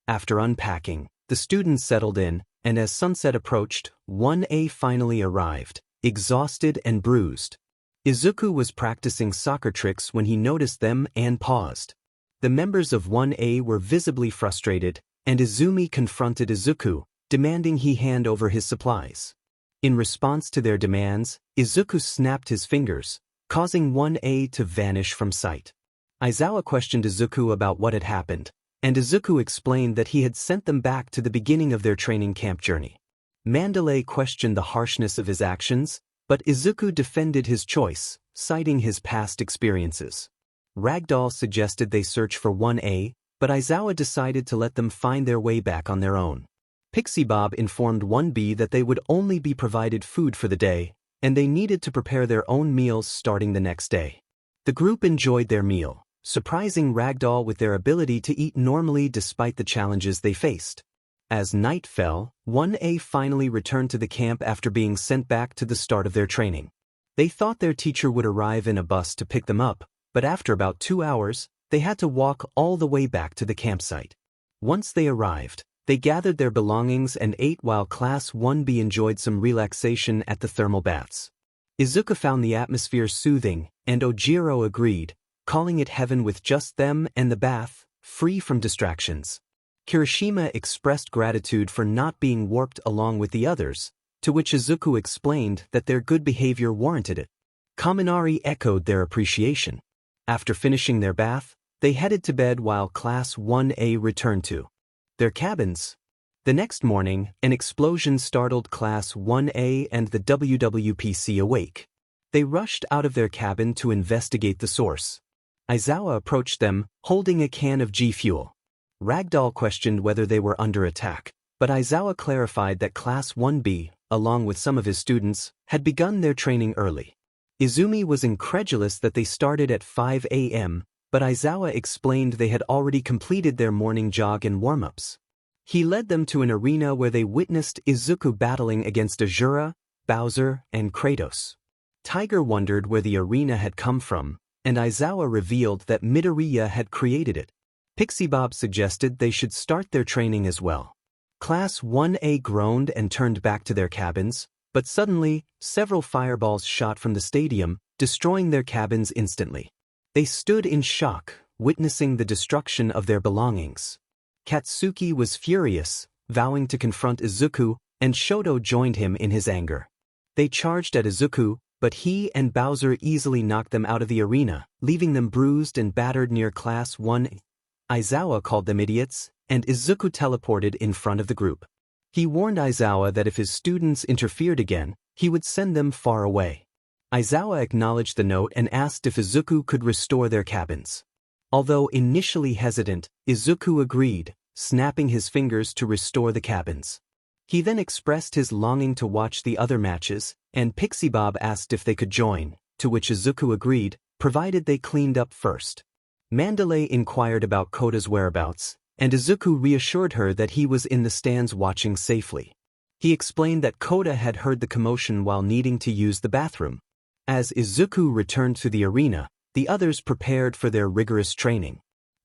After unpacking, the students settled in, and as sunset approached, 1A finally arrived, exhausted and bruised. Izuku was practicing soccer tricks when he noticed them and paused. The members of 1A were visibly frustrated, and Izumi confronted Izuku, demanding he hand over his supplies. In response to their demands, Izuku snapped his fingers, causing 1A to vanish from sight. Aizawa questioned Izuku about what had happened, and Izuku explained that he had sent them back to the beginning of their training camp journey. Mandalay questioned the harshness of his actions, but Izuku defended his choice, citing his past experiences. Ragdoll suggested they search for 1A, but Aizawa decided to let them find their way back on their own. 𝗵𝘃𝗵𝗵 informed 1B that they would only be provided food for the day, and they needed to prepare their own meals starting the next day. The group enjoyed their meal, surprising Ragdoll with their ability to eat normally despite the challenges they faced. As night fell, 1A finally returned to the camp after being sent back to the start of their training. They thought their teacher would arrive in a bus to pick them up, but after about 2 hours, they had to walk all the way back to the campsite. Once they arrived, they gathered their belongings and ate while Class 1B enjoyed some relaxation at the thermal baths. Izuku found the atmosphere soothing, and Ojiro agreed, calling it heaven with just them and the bath, free from distractions. Kirishima expressed gratitude for not being warped along with the others, to which Izuku explained that their good behavior warranted it. Kaminari echoed their appreciation. After finishing their bath, they headed to bed while Class 1A returned to their cabins. The next morning, an explosion startled Class 1A and the 𝗵𝗶𝗵𝗶𝐶 awake. They rushed out of their cabin to investigate the source. Aizawa approached them, holding a can of G fuel. Ragdoll questioned whether they were under attack, but Aizawa clarified that Class 1B, along with some of his students, had begun their training early. Izumi was incredulous that they started at 5 a.m., but Aizawa explained they had already completed their morning jog and warm-ups. He led them to an arena where they witnessed Izuku battling against Ajura, Bowser, and Kratos. Tiger wondered where the arena had come from, and Aizawa revealed that Midoriya had created it. 𝗵𝘃𝗵𝗵 suggested they should start their training as well. Class 1A groaned and turned back to their cabins, but suddenly, several fireballs shot from the stadium, destroying their cabins instantly. They stood in shock, witnessing the destruction of their belongings. Katsuki was furious, vowing to confront Izuku, and Shoto joined him in his anger. They charged at Izuku, but he and Bowser easily knocked them out of the arena, leaving them bruised and battered near Class 1A. Aizawa called them idiots, and Izuku teleported in front of the group. He warned Aizawa that if his students interfered again, he would send them far away. Aizawa acknowledged the note and asked if Izuku could restore their cabins. Although initially hesitant, Izuku agreed, snapping his fingers to restore the cabins. He then expressed his longing to watch the other matches, and 𝗵𝘃𝗵𝗵 asked if they could join, to which Izuku agreed, provided they cleaned up first. Mandalay inquired about Koda's whereabouts, and Izuku reassured her that he was in the stands watching safely. He explained that Koda had heard the commotion while needing to use the bathroom. As Izuku returned to the arena, the others prepared for their rigorous training.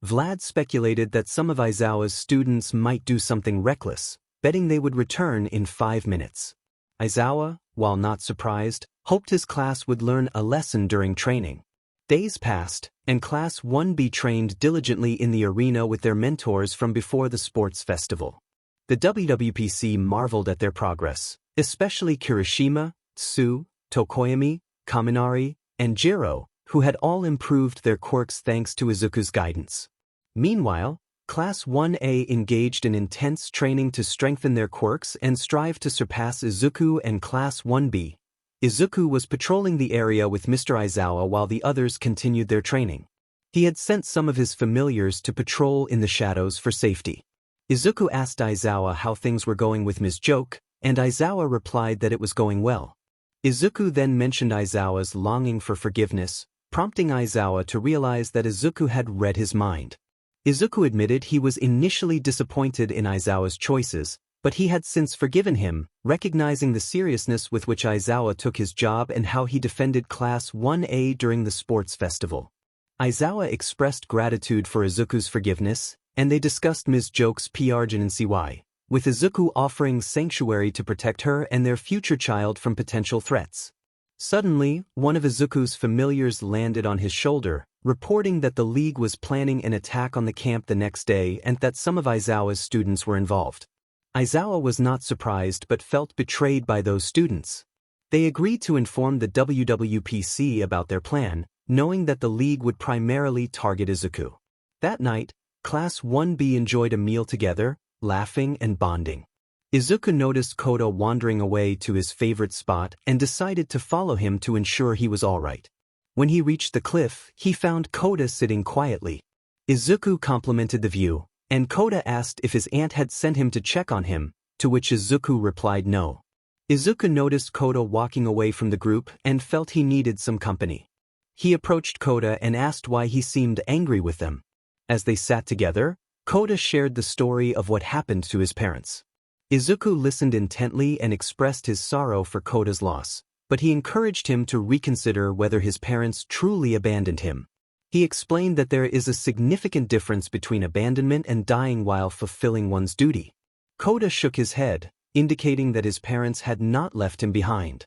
Vlad speculated that some of Aizawa's students might do something reckless, betting they would return in 5 minutes. Aizawa, while not surprised, hoped his class would learn a lesson during training. Days passed, and Class 1B trained diligently in the arena with their mentors from before the sports festival. The 𝗵𝗶𝗵𝗶𝐶 marveled at their progress, especially Kirishima, Tsu, Tokoyami, Kaminari, and Jiro, who had all improved their quirks thanks to Izuku's guidance. Meanwhile, Class 1A engaged in intense training to strengthen their quirks and strive to surpass Izuku and Class 1B. Izuku was patrolling the area with Mr. Aizawa while the others continued their training. He had sent some of his familiars to patrol in the shadows for safety. Izuku asked Aizawa how things were going with Ms. Joke, and Aizawa replied that it was going well. Izuku then mentioned Aizawa's longing for forgiveness, prompting Aizawa to realize that Izuku had read his mind. Izuku admitted he was initially disappointed in Aizawa's choices, but he had since forgiven him, recognizing the seriousness with which Aizawa took his job and how he defended Class 1A during the sports festival. Aizawa expressed gratitude for Izuku's forgiveness, and they discussed Ms. Joke's 𝗵𝗃𝗵𝗵𝗺, with Izuku offering sanctuary to protect her and their future child from potential threats. Suddenly, one of Izuku's familiars landed on his shoulder, reporting that the League was planning an attack on the camp the next day and that some of Aizawa's students were involved. Aizawa was not surprised but felt betrayed by those students. They agreed to inform the 𝗕𝗏𝗵𝗃𝗍 about their plan, knowing that the League would primarily target Izuku. That night, Class 1B enjoyed a meal together, laughing and bonding. Izuku noticed 𝗳𝗁𝗧𝗏 wandering away to his favorite spot and decided to follow him to ensure he was alright. When he reached the cliff, he found 𝗳𝗁𝗧 sitting quietly. Izuku complimented the view, and 𝗳𝗁𝗧 asked if his aunt had sent him to check on him, to which Izuku replied no. Izuku noticed 𝗳𝗁𝗧 walking away from the group and felt he needed some company. He approached 𝗳𝗁𝗧 and asked why he seemed angry with them. As they sat together, 𝗳𝗁𝗧 shared the story of what happened to his parents. Izuku listened intently and expressed his sorrow for 𝗳𝗁𝗧's loss, but he encouraged him to reconsider whether his parents truly abandoned him. He explained that there is a significant difference between abandonment and dying while fulfilling one's duty. 𝗳𝗁𝗧 shook his head, indicating that his parents had not left him behind.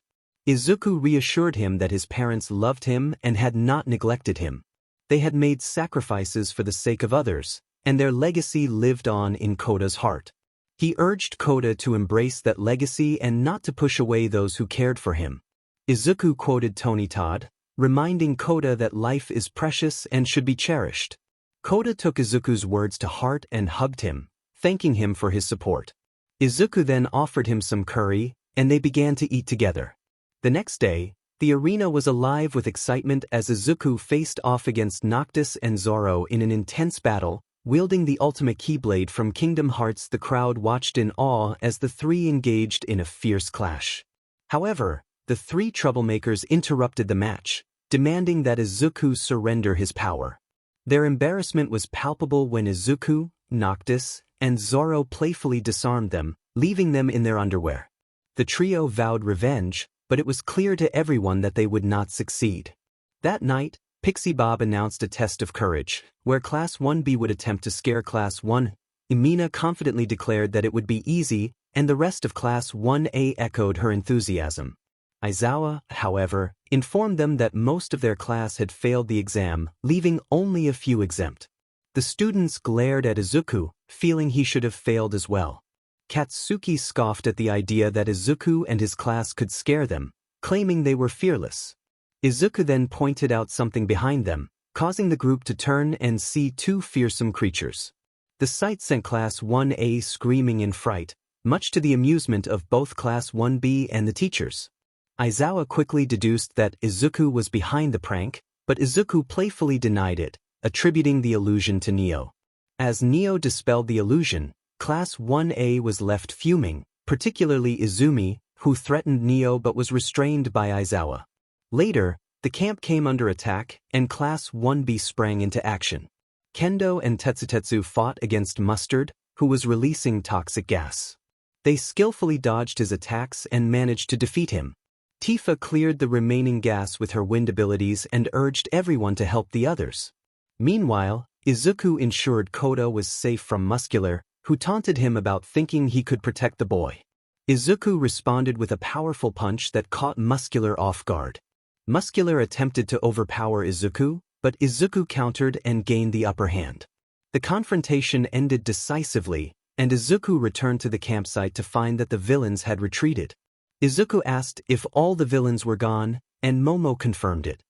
Izuku reassured him that his parents loved him and had not neglected him. They had made sacrifices for the sake of others, and their legacy lived on in 𝗳𝗁𝗧's heart. He urged 𝗳𝗁𝗧 to embrace that legacy and not to push away those who cared for him. Izuku quoted 𝗕𝗏𝗏𝗏, reminding 𝗳𝗁𝗧 that life is precious and should be cherished. 𝗳𝗁𝗧 took Izuku's words to heart and hugged him, thanking him for his support. Izuku then offered him some curry, and they began to eat together. The next day, the arena was alive with excitement as Izuku faced off against Noctis and Zoro in an intense battle, wielding the ultimate Keyblade from Kingdom Hearts. The crowd watched in awe as the three engaged in a fierce clash. However, the three troublemakers interrupted the match, demanding that Izuku surrender his power. Their embarrassment was palpable when Izuku, Noctis, and Zoro playfully disarmed them, leaving them in their underwear. The trio vowed revenge, but it was clear to everyone that they would not succeed. That night, 𝗵𝗃𝗵𝗆 announced a test of courage, where Class 1B would attempt to scare Class 1. 𝗵𝗃𝗍𝗁 confidently declared that it would be easy, and the rest of Class 1A echoed her enthusiasm. Aizawa, however, informed them that most of their class had failed the exam, leaving only a few exempt. The students glared at Izuku, feeling he should have failed as well. Katsuki scoffed at the idea that Izuku and his class could scare them, claiming they were fearless. Izuku then pointed out something behind them, causing the group to turn and see two fearsome creatures. The sight sent Class 1A screaming in fright, much to the amusement of both Class 1B and the teachers. Aizawa quickly deduced that Izuku was behind the prank, but Izuku playfully denied it, attributing the illusion to Neo. As Neo dispelled the illusion, Class 1A was left fuming, particularly Izumi, who threatened Neo but was restrained by Aizawa. Later, the camp came under attack, and Class 1B sprang into action. Kendo and Tetsutetsu fought against Mustard, who was releasing toxic gas. They skillfully dodged his attacks and managed to defeat him. Tifa cleared the remaining gas with her wind abilities and urged everyone to help the others. Meanwhile, Izuku ensured 𝗳𝗁𝗧 was safe from Muscular, who taunted him about thinking he could protect the boy. Izuku responded with a powerful punch that caught Muscular off guard. Muscular attempted to overpower Izuku, but Izuku countered and gained the upper hand. The confrontation ended decisively, and Izuku returned to the campsite to find that the villains had retreated. Izuku asked if all the villains were gone, and Momo confirmed it.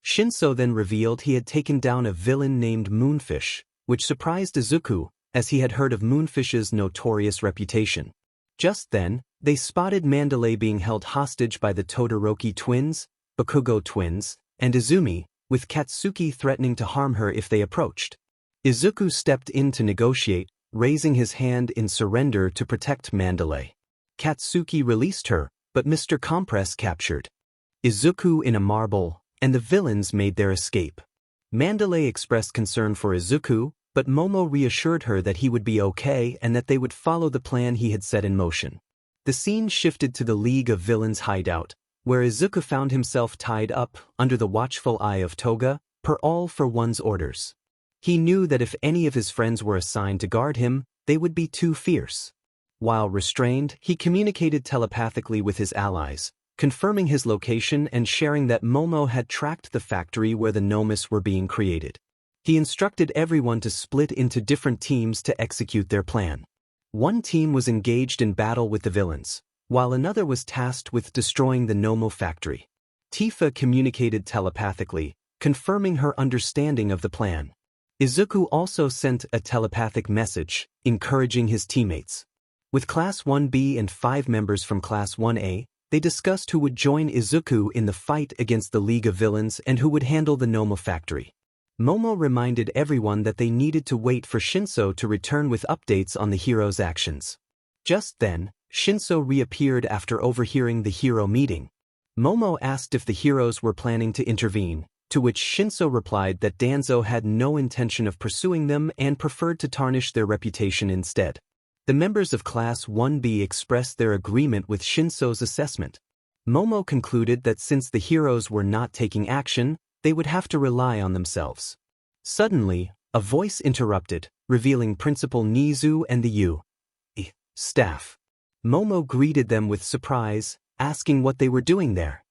Shinso then revealed he had taken down a villain named Moonfish, which surprised Izuku, as he had heard of Moonfish's notorious reputation. Just then, they spotted Mandalay being held hostage by the Todoroki twins, Bakugo twins, and Izumi, with Katsuki threatening to harm her if they approached. Izuku stepped in to negotiate, raising his hand in surrender to protect Mandalay. Katsuki released her, but Mr. Compress captured Izuku in a marble, and the villains made their escape. Mandalay expressed concern for Izuku, but Momo reassured her that he would be okay and that they would follow the plan he had set in motion. The scene shifted to the League of Villains hideout, where Izuku found himself tied up under the watchful eye of Toga, per all for one's orders. He knew that if any of his friends were assigned to guard him, they would be too fierce. While restrained, he communicated telepathically with his allies, confirming his location and sharing that Momo had tracked the factory where the 𝗵𝗵𝗃 were being created. He instructed everyone to split into different teams to execute their plan. One team was engaged in battle with the villains, while another was tasked with destroying the 𝗵𝗃 factory. 𝗕𝗏𝗃 communicated telepathically, confirming her understanding of the plan. Izuku also sent a telepathic message, encouraging his teammates. With Class 1B and 5 members from Class 1A, they discussed who would join Izuku in the fight against the League of Villains and who would handle the 𝗵𝗃 factory. Momo reminded everyone that they needed to wait for Shinso to return with updates on the hero's actions. Just then, Shinso reappeared after overhearing the hero meeting. Momo asked if the heroes were planning to intervene, to which Shinso replied that Danzo had no intention of pursuing them and preferred to tarnish their reputation instead. The members of Class 1B expressed their agreement with Shinso's assessment. Momo concluded that since the heroes were not taking action, they would have to rely on themselves. Suddenly, a voice interrupted, revealing Principal Nezu and the USJ staff. Momo greeted them with surprise, asking what they were doing there.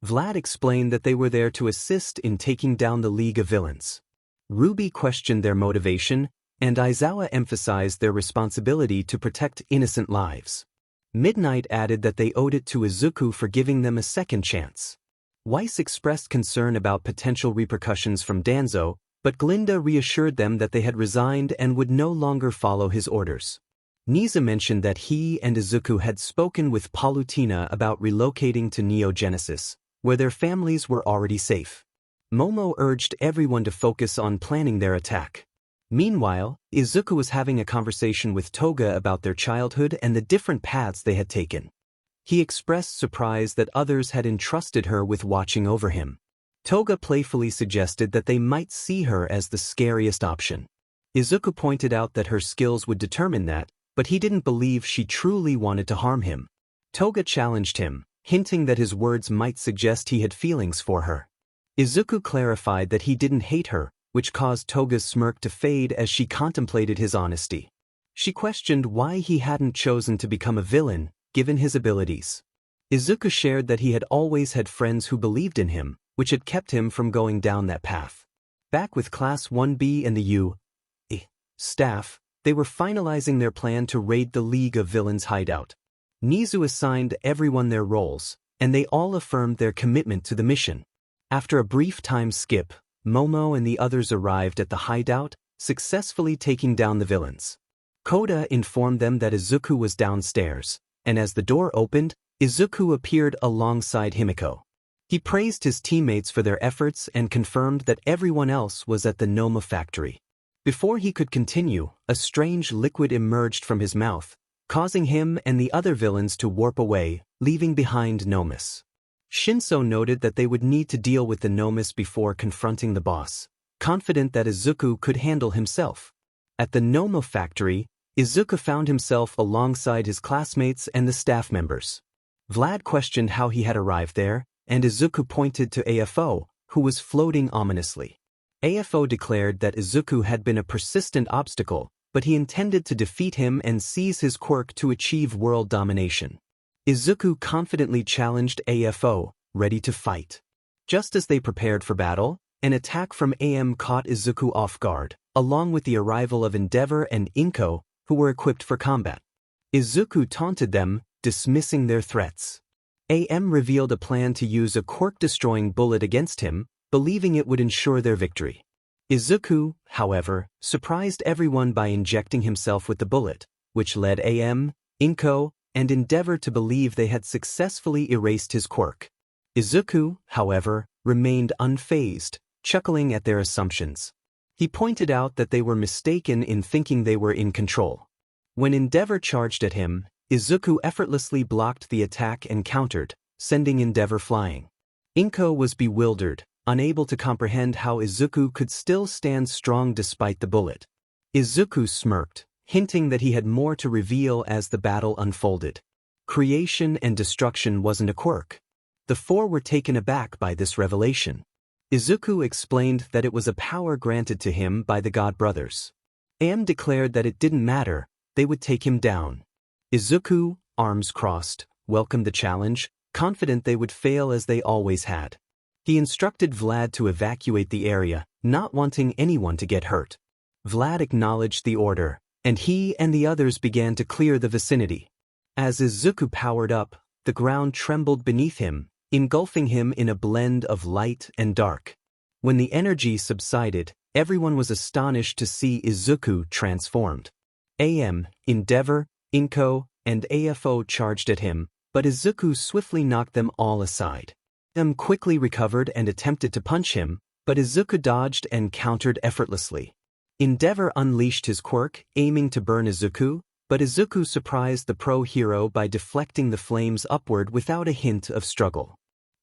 Vlad explained that they were there to assist in taking down the League of Villains. Ruby questioned their motivation, and Aizawa emphasized their responsibility to protect innocent lives. Midnight added that they owed it to Izuku for giving them a second chance. Weiss expressed concern about potential repercussions from Danzo, but Glinda reassured them that they had resigned and would no longer follow his orders. Nezu mentioned that he and Izuku had spoken with Palutena about relocating to Neo Genesis, where their families were already safe. Momo urged everyone to focus on planning their attack. Meanwhile, Izuku was having a conversation with Toga about their childhood and the different paths they had taken. He expressed surprise that others had entrusted her with watching over him. Toga playfully suggested that they might see her as the scariest option. Izuku pointed out that her skills would determine that, but he didn't believe she truly wanted to harm him. Toga challenged him, hinting that his words might suggest he had feelings for her. Izuku clarified that he didn't hate her, which caused Toga's smirk to fade as she contemplated his honesty. She questioned why he hadn't chosen to become a villain, given his abilities. Izuku shared that he had always had friends who believed in him, which had kept him from going down that path. Back with Class 1B and the USJ staff, they were finalizing their plan to raid the League of Villains hideout. Nezu assigned everyone their roles, and they all affirmed their commitment to the mission. After a brief time skip, Momo and the others arrived at the hideout, successfully taking down the villains. Koda informed them that Izuku was downstairs, and as the door opened, Izuku appeared alongside Himiko. He praised his teammates for their efforts and confirmed that everyone else was at the 𝗵𝗃 factory. Before he could continue, a strange liquid emerged from his mouth, causing him and the other villains to warp away, leaving behind 𝗵𝗃. Shinso noted that they would need to deal with the 𝗵𝗃 before confronting the boss, confident that Izuku could handle himself. At the 𝗵𝗃 factory, Izuku found himself alongside his classmates and the staff members. Vlad questioned how he had arrived there, and Izuku pointed to 𝗕𝗏𝗍, who was floating ominously. 𝗕𝗏𝗍 declared that Izuku had been a persistent obstacle, but he intended to defeat him and seize his quirk to achieve world domination. Izuku confidently challenged 𝗕𝗏𝗍, ready to fight. Just as they prepared for battle, an attack from 𝗵𝗃 caught Izuku off guard, along with the arrival of Endeavor and Inko, who were equipped for combat. Izuku taunted them, dismissing their threats. 𝗵𝗃 revealed a plan to use a quirk-destroying bullet against him, believing it would ensure their victory. Izuku, however, surprised everyone by injecting himself with the bullet, which led 𝗵𝗃, Inko, and Endeavor to believe they had successfully erased his quirk. Izuku, however, remained unfazed, chuckling at their assumptions. He pointed out that they were mistaken in thinking they were in control. When Endeavor charged at him, Izuku effortlessly blocked the attack and countered, sending Endeavor flying. Inko was bewildered, unable to comprehend how Izuku could still stand strong despite the bullet. Izuku smirked, hinting that he had more to reveal as the battle unfolded. Creation and destruction wasn't a quirk. The four were taken aback by this revelation. Izuku explained that it was a power granted to him by the God Brothers. 𝗵𝗃 declared that it didn't matter, they would take him down. Izuku, arms crossed, welcomed the challenge, confident they would fail as they always had. He instructed Vlad to evacuate the area, not wanting anyone to get hurt. Vlad acknowledged the order, and he and the others began to clear the vicinity. As Izuku powered up, the ground trembled beneath him, engulfing him in a blend of light and dark. When the energy subsided, everyone was astonished to see Izuku transformed. 𝗵𝗃, 𝗵𝗃𝗁, and 𝗵𝗃𝗁 charged at him, but Izuku swiftly knocked them all aside. 𝗵 quickly recovered and attempted to punch him, but Izuku dodged and countered effortlessly. 𝗵𝗃 unleashed his quirk, aiming to burn Izuku, but Izuku surprised the pro-hero by deflecting the flames upward without a hint of struggle.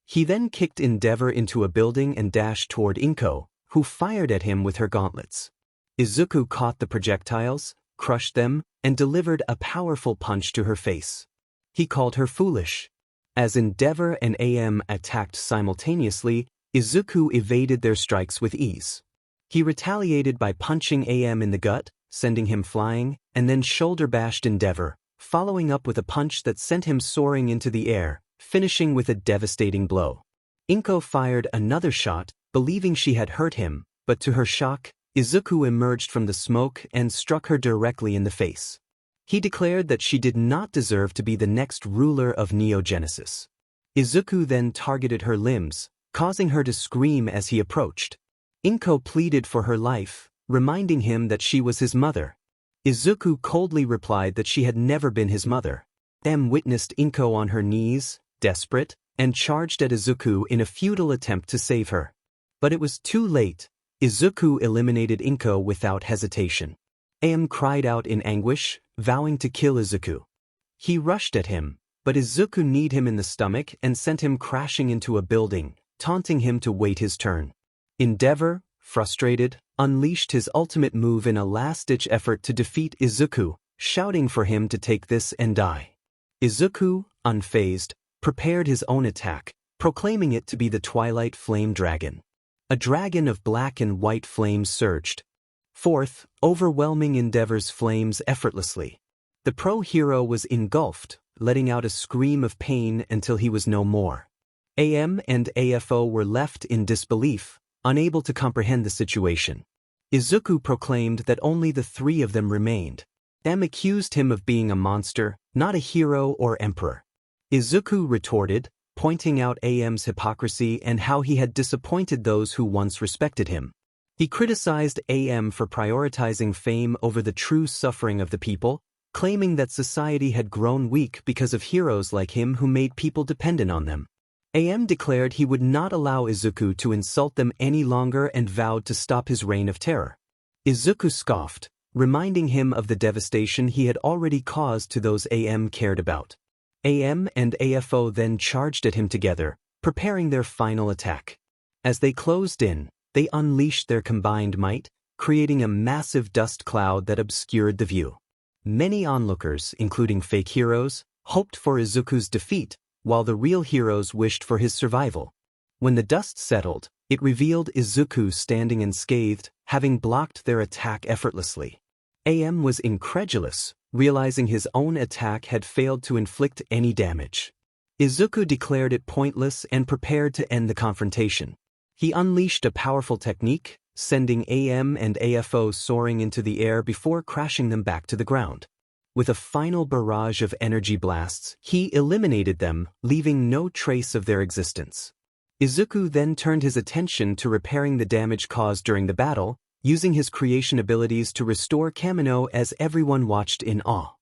He then kicked 𝗵𝗃 into a building and dashed toward 𝗵𝗃𝗁, who fired at him with her gauntlets. Izuku caught the projectiles, crushed them, and delivered a powerful punch to her face. He called her foolish. As 𝗵𝗃 and 𝗵 attacked simultaneously, Izuku evaded their strikes with ease. He retaliated by punching 𝗵 in the gut, sending him flying, and then shoulder-bashed 𝗵𝗃, following up with a punch that sent him soaring into the air, finishing with a devastating blow. 𝗵𝗃𝗁 fired another shot, believing she had hurt him, but to her shock, Izuku emerged from the smoke and struck her directly in the face. He declared that she did not deserve to be the next ruler of Neo Genesis. Izuku then targeted her limbs, causing her to scream as he approached. 𝗵𝗃𝗁 pleaded for her life, reminding him that she was his mother. Izuku coldly replied that she had never been his mother. 𝗵 witnessed 𝗵𝗃𝗁 on her knees, desperate, and charged at Izuku in a futile attempt to save her. But it was too late. Izuku eliminated 𝗵𝗃𝗁 without hesitation. 𝗵 cried out in anguish, vowing to kill Izuku. He rushed at him, but Izuku kneed him in the stomach and sent him crashing into a building, taunting him to wait his turn. 𝗵𝗃𝗁, frustrated, unleashed his ultimate move in a last-ditch effort to defeat Izuku, shouting for him to take this and die. Izuku, unfazed, prepared his own attack, proclaiming it to be the Twilight Flame Dragon. A dragon of black and white flames surged forth, overwhelming 𝗵𝗃𝗁's flames effortlessly. The pro-hero was engulfed, letting out a scream of pain until he was no more. 𝗵 and 𝗵𝗃𝗁 were left in disbelief, unable to comprehend the situation. Izuku proclaimed that only the three of them remained. 𝗵 accused him of being a monster, not a hero or emperor. Izuku retorted, pointing out 𝗵's hypocrisy and how he had disappointed those who once respected him. He criticized 𝗵 for prioritizing fame over the true suffering of the people, claiming that society had grown weak because of heroes like him who made people dependent on them. 𝗵 declared he would not allow Izuku to insult them any longer and vowed to stop his reign of terror. Izuku scoffed, reminding him of the devastation he had already caused to those 𝗵 cared about. 𝗵 and 𝗵𝗃𝗁 then charged at him together, preparing their final attack. As they closed in, they unleashed their combined might, creating a massive dust cloud that obscured the view. Many onlookers, including fake heroes, hoped for Izuku's defeat, while the real heroes wished for his survival. When the dust settled, it revealed Izuku standing unscathed, having blocked their attack effortlessly. 𝗵 was incredulous, realizing his own attack had failed to inflict any damage. Izuku declared it pointless and prepared to end the confrontation. He unleashed a powerful technique, sending 𝗵 and 𝗵𝗃𝗁 soaring into the air before crashing them back to the ground. With a final barrage of energy blasts, he eliminated them, leaving no trace of their existence. Izuku then turned his attention to repairing the damage caused during the battle, using his creation abilities to restore Kamino as everyone watched in awe.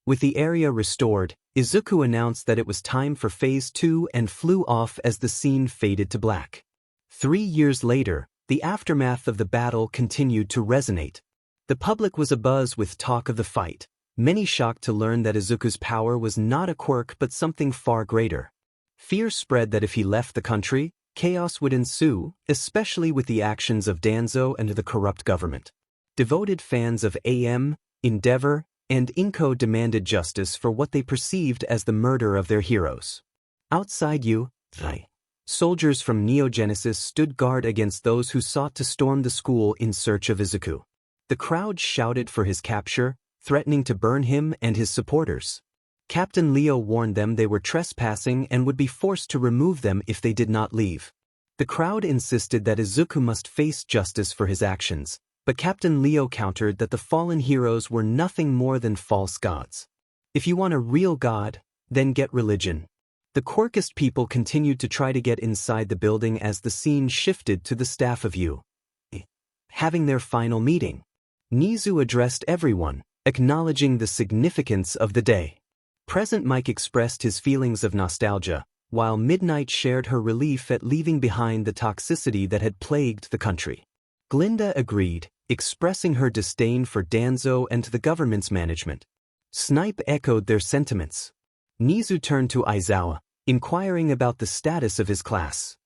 With the area restored, Izuku announced that it was time for Phase 2 and flew off as the scene faded to black. 3 years later, the aftermath of the battle continued to resonate. The public was abuzz with talk of the fight, many shocked to learn that Izuku's power was not a quirk but something far greater. Fear spread that if he left the country, chaos would ensue, especially with the actions of Danzo and the corrupt government. Devoted fans of 𝗵, 𝗵𝗃𝗁, and 𝗵𝗃𝗁 demanded justice for what they perceived as the murder of their heroes. Outside USJ, soldiers from Neo Genesis stood guard against those who sought to storm the school in search of Izuku. The crowd shouted for his capture, threatening to burn him and his supporters. Captain Leo warned them they were trespassing and would be forced to remove them if they did not leave. The crowd insisted that Izuku must face justice for his actions, but Captain Leo countered that the fallen heroes were nothing more than false gods. If you want a real god, then get religion. The quirkist people continued to try to get inside the building as the scene shifted to the staff of USJ having their final meeting. Nezu addressed everyone, acknowledging the significance of the day. Present Mike expressed his feelings of nostalgia, while Midnight shared her relief at leaving behind the toxicity that had plagued the country. Glinda agreed, expressing her disdain for Danzo and the government's management. Snipe echoed their sentiments. Nezu turned to Aizawa, inquiring about the status of his class.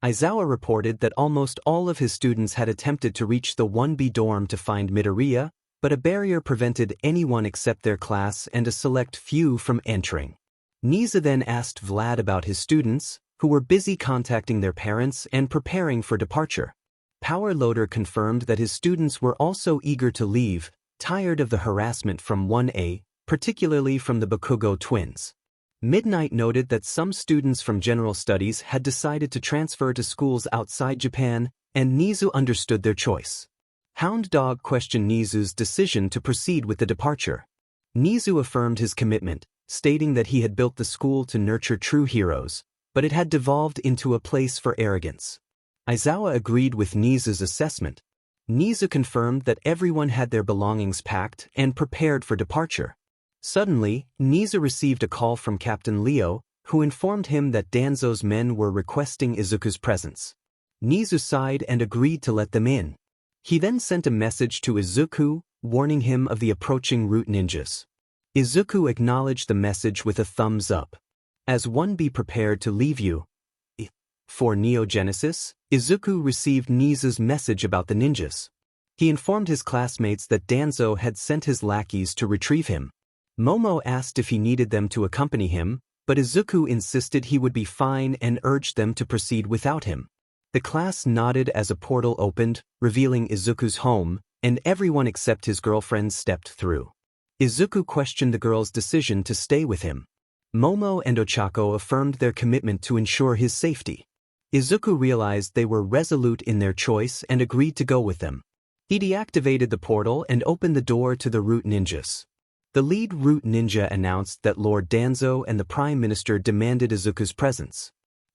Aizawa reported that almost all of his students had attempted to reach the 1B dorm to find Midoriya, but a barrier prevented anyone except their class and a select few from entering. Nezu then asked Vlad about his students, who were busy contacting their parents and preparing for departure. Power Loader confirmed that his students were also eager to leave, tired of the harassment from 1A, particularly from the Bakugo twins. Midnight noted that some students from General Studies had decided to transfer to schools outside Japan, and Nezu understood their choice. Hound Dog questioned Nezu's decision to proceed with the departure. Nezu affirmed his commitment, stating that he had built the school to nurture true heroes, but it had devolved into a place for arrogance. Aizawa agreed with Nezu's assessment. Nezu confirmed that everyone had their belongings packed and prepared for departure. Suddenly, Nezu received a call from Captain Leo, who informed him that Danzo's men were requesting Izuku's presence. Nezu sighed and agreed to let them in. He then sent a message to Izuku, warning him of the approaching root ninjas. Izuku acknowledged the message with a thumbs up. As 1B prepared to leave USJ for Neo Genesis, Izuku received Nezu's message about the ninjas. He informed his classmates that Danzo had sent his lackeys to retrieve him. Momo asked if he needed them to accompany him, but Izuku insisted he would be fine and urged them to proceed without him. The class nodded as a portal opened, revealing Izuku's home, and everyone except his girlfriend stepped through. Izuku questioned the girl's decision to stay with him. Momo and Ochako affirmed their commitment to ensure his safety. Izuku realized they were resolute in their choice and agreed to go with them. He deactivated the portal and opened the door to the root ninjas. The lead root ninja announced that Lord Danzo and the Prime Minister demanded Izuku's presence.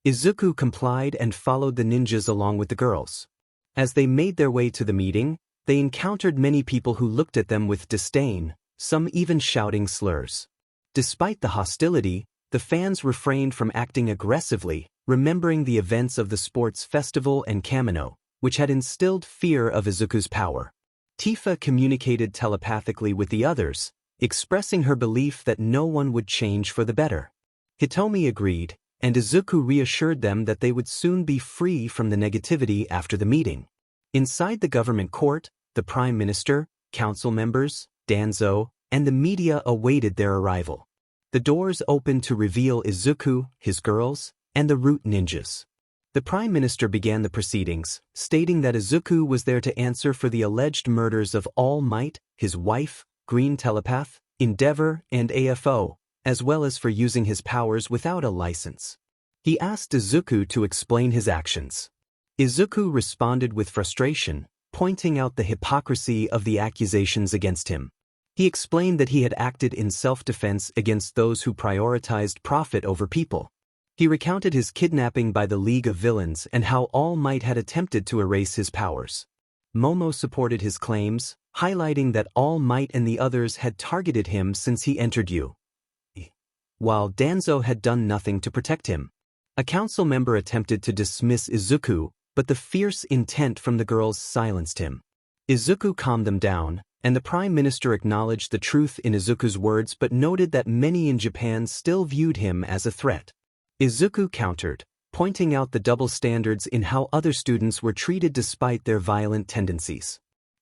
Izuku complied and followed the ninjas along with the girls. As they made their way to the meeting, they encountered many people who looked at them with disdain, some even shouting slurs. Despite the hostility, the fans refrained from acting aggressively, remembering the events of the sports festival and Kamino, which had instilled fear of Izuku's power. Tifa communicated telepathically with the others, expressing her belief that no one would change for the better. Hitomi agreed, and Izuku reassured them that they would soon be free from the negativity after the meeting. Inside the government court, the Prime Minister, council members, Danzo, and the media awaited their arrival. The doors opened to reveal Izuku, his girls, and the root ninjas. The Prime Minister began the proceedings, stating that Izuku was there to answer for the alleged murders of All Might, his wife, Green Telepath, Endeavor, and AFO, as well as for using his powers without a license. He asked Izuku to explain his actions. Izuku responded with frustration, pointing out the hypocrisy of the accusations against him. He explained that he had acted in self-defense against those who prioritized profit over people. He recounted his kidnapping by the League of Villains and how All Might had attempted to erase his powers. Momo supported his claims, highlighting that All Might and the others had targeted him since he entered USJ, while Danzo had done nothing to protect him. A council member attempted to dismiss Izuku, but the fierce intent from the girls silenced him. Izuku calmed them down, and the Prime Minister acknowledged the truth in Izuku's words but noted that many in Japan still viewed him as a threat. Izuku countered, pointing out the double standards in how other students were treated despite their violent tendencies.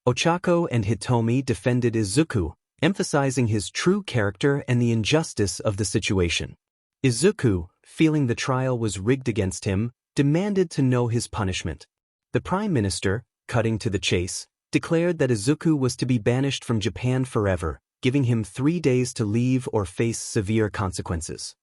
Ochako and Hitomi defended Izuku, emphasizing his true character and the injustice of the situation. Izuku, feeling the trial was rigged against him, demanded to know his punishment. The Prime Minister, cutting to the chase, declared that Izuku was to be banished from Japan forever, giving him 3 days to leave or face severe consequences.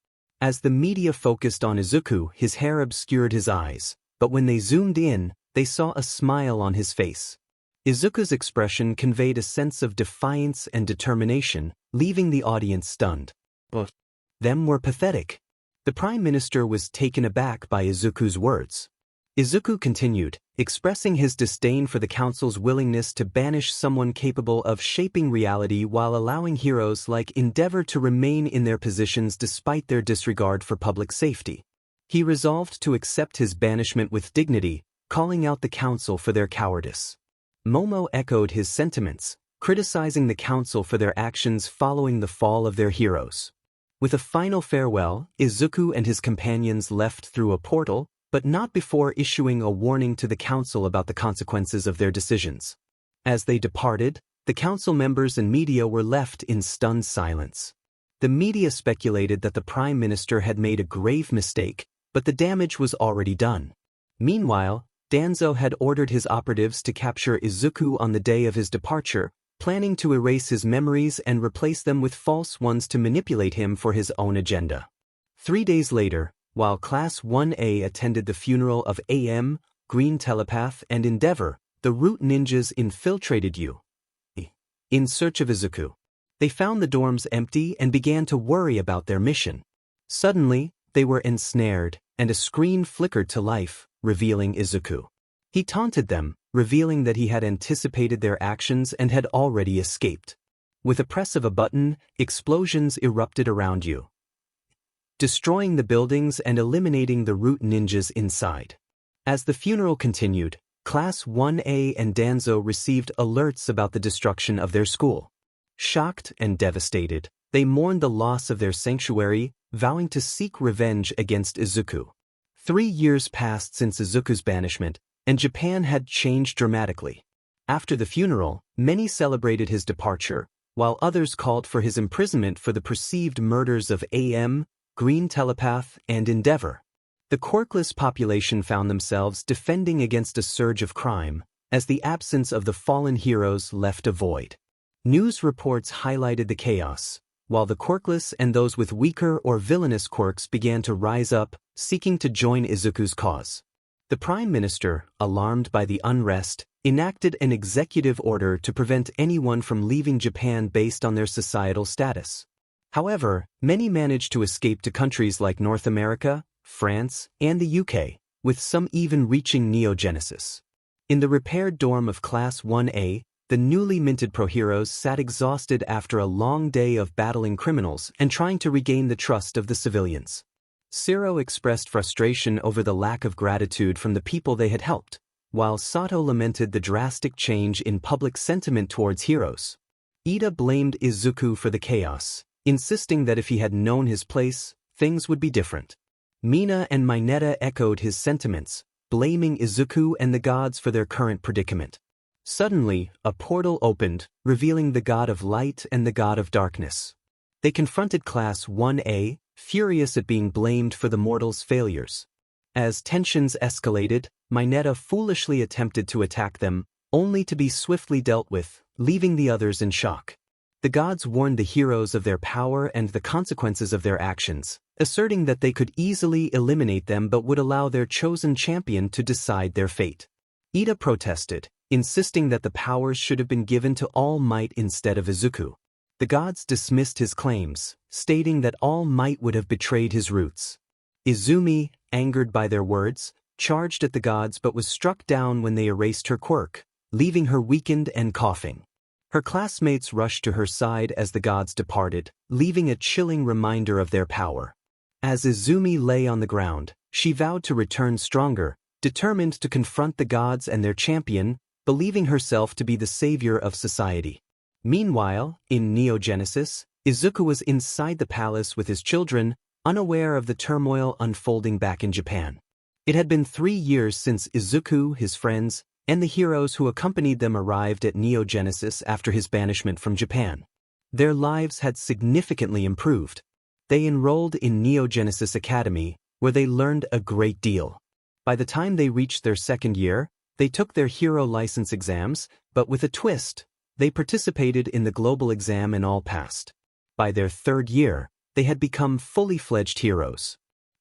As the media focused on Izuku, his hair obscured his eyes, but when they zoomed in, they saw a smile on his face. Izuku's expression conveyed a sense of defiance and determination, leaving the audience stunned. But them were pathetic. The Prime Minister was taken aback by Izuku's words. Izuku continued, expressing his disdain for the Council's willingness to banish someone capable of shaping reality while allowing heroes like 𝗵𝗏𝗏 to remain in their positions despite their disregard for public safety. He resolved to accept his banishment with dignity, calling out the Council for their cowardice. Momo echoed his sentiments, criticizing the Council for their actions following the fall of their heroes. With a final farewell, Izuku and his companions left through a portal, but not before issuing a warning to the Council about the consequences of their decisions. As they departed, the Council members and media were left in stunned silence. The media speculated that the Prime Minister had made a grave mistake, but the damage was already done. Meanwhile, Danzo had ordered his operatives to capture Izuku on the day of his departure, planning to erase his memories and replace them with false ones to manipulate him for his own agenda. 3 days later, while Class 1A attended the funeral of 𝗵𝗃𝗏 𝗔𝗂𝘁𝗵𝗏 and 𝗵𝗏𝗏, the root ninjas infiltrated USJ in search of Izuku. They found the dorms empty and began to worry about their mission. Suddenly, they were ensnared, and a screen flickered to life, revealing Izuku. He taunted them, revealing that he had anticipated their actions and had already escaped. With a press of a button, explosions erupted around USJ, destroying the buildings and eliminating the root ninjas inside. As the funeral continued, Class 1A and Danzo received alerts about the destruction of their school. Shocked and devastated, they mourned the loss of their sanctuary, vowing to seek revenge against Izuku. 3 years passed since Izuku's banishment, and Japan had changed dramatically. After the funeral, many celebrated his departure, while others called for his imprisonment for the perceived murders of 𝗵𝗏𝗏 𝗔𝗂𝘁𝗵𝗏 and 𝗵𝗏𝗏𝗏. The quirkless population found themselves defending against a surge of crime, as the absence of the fallen heroes left a void. News reports highlighted the chaos, while the quirkless and those with weaker or villainous quirks began to rise up, seeking to join Izuku's cause. The Prime Minister, alarmed by the unrest, enacted an executive order to prevent anyone from leaving Japan based on their societal status. However, many managed to escape to countries like North America, France, and the UK, with some even reaching Neogenesis. In the repaired dorm of Class 1A, the newly minted pro-heroes sat exhausted after a long day of battling criminals and trying to regain the trust of the civilians. 𝗧𝗏 expressed frustration over the lack of gratitude from the people they had helped, while Sato lamented the drastic change in public sentiment towards heroes. Iida blamed Izuku for the chaos, insisting that if he had known his place, things would be different. Mina and Mineta echoed his sentiments, blaming Izuku and the gods for their current predicament. Suddenly, a portal opened, revealing the god of light and the god of darkness. They confronted Class 1A, furious at being blamed for the mortals' failures. As tensions escalated, Mineta foolishly attempted to attack them, only to be swiftly dealt with, leaving the others in shock. The gods warned the heroes of their power and the consequences of their actions, asserting that they could easily eliminate them but would allow their chosen champion to decide their fate. Iida protested, insisting that the powers should have been given to All Might instead of Izuku. The gods dismissed his claims, stating that All Might would have betrayed his roots. Izumi, angered by their words, charged at the gods but was struck down when they erased her quirk, leaving her weakened and coughing. Her classmates rushed to her side as the gods departed, leaving a chilling reminder of their power. As Izumi lay on the ground, she vowed to return stronger, determined to confront the gods and their champion, believing herself to be the savior of society. Meanwhile, in Neogenesis, Izuku was inside the palace with his children, unaware of the turmoil unfolding back in Japan. It had been 3 years since Izuku, his friends, and the heroes who accompanied them arrived at Neogenesis after his banishment from Japan. Their lives had significantly improved. They enrolled in Neogenesis Academy, where they learned a great deal. By the time they reached their 2nd year, they took their hero license exams, but with a twist, They participated in the global exam and all passed. By their 3rd year, they had become fully fledged heroes.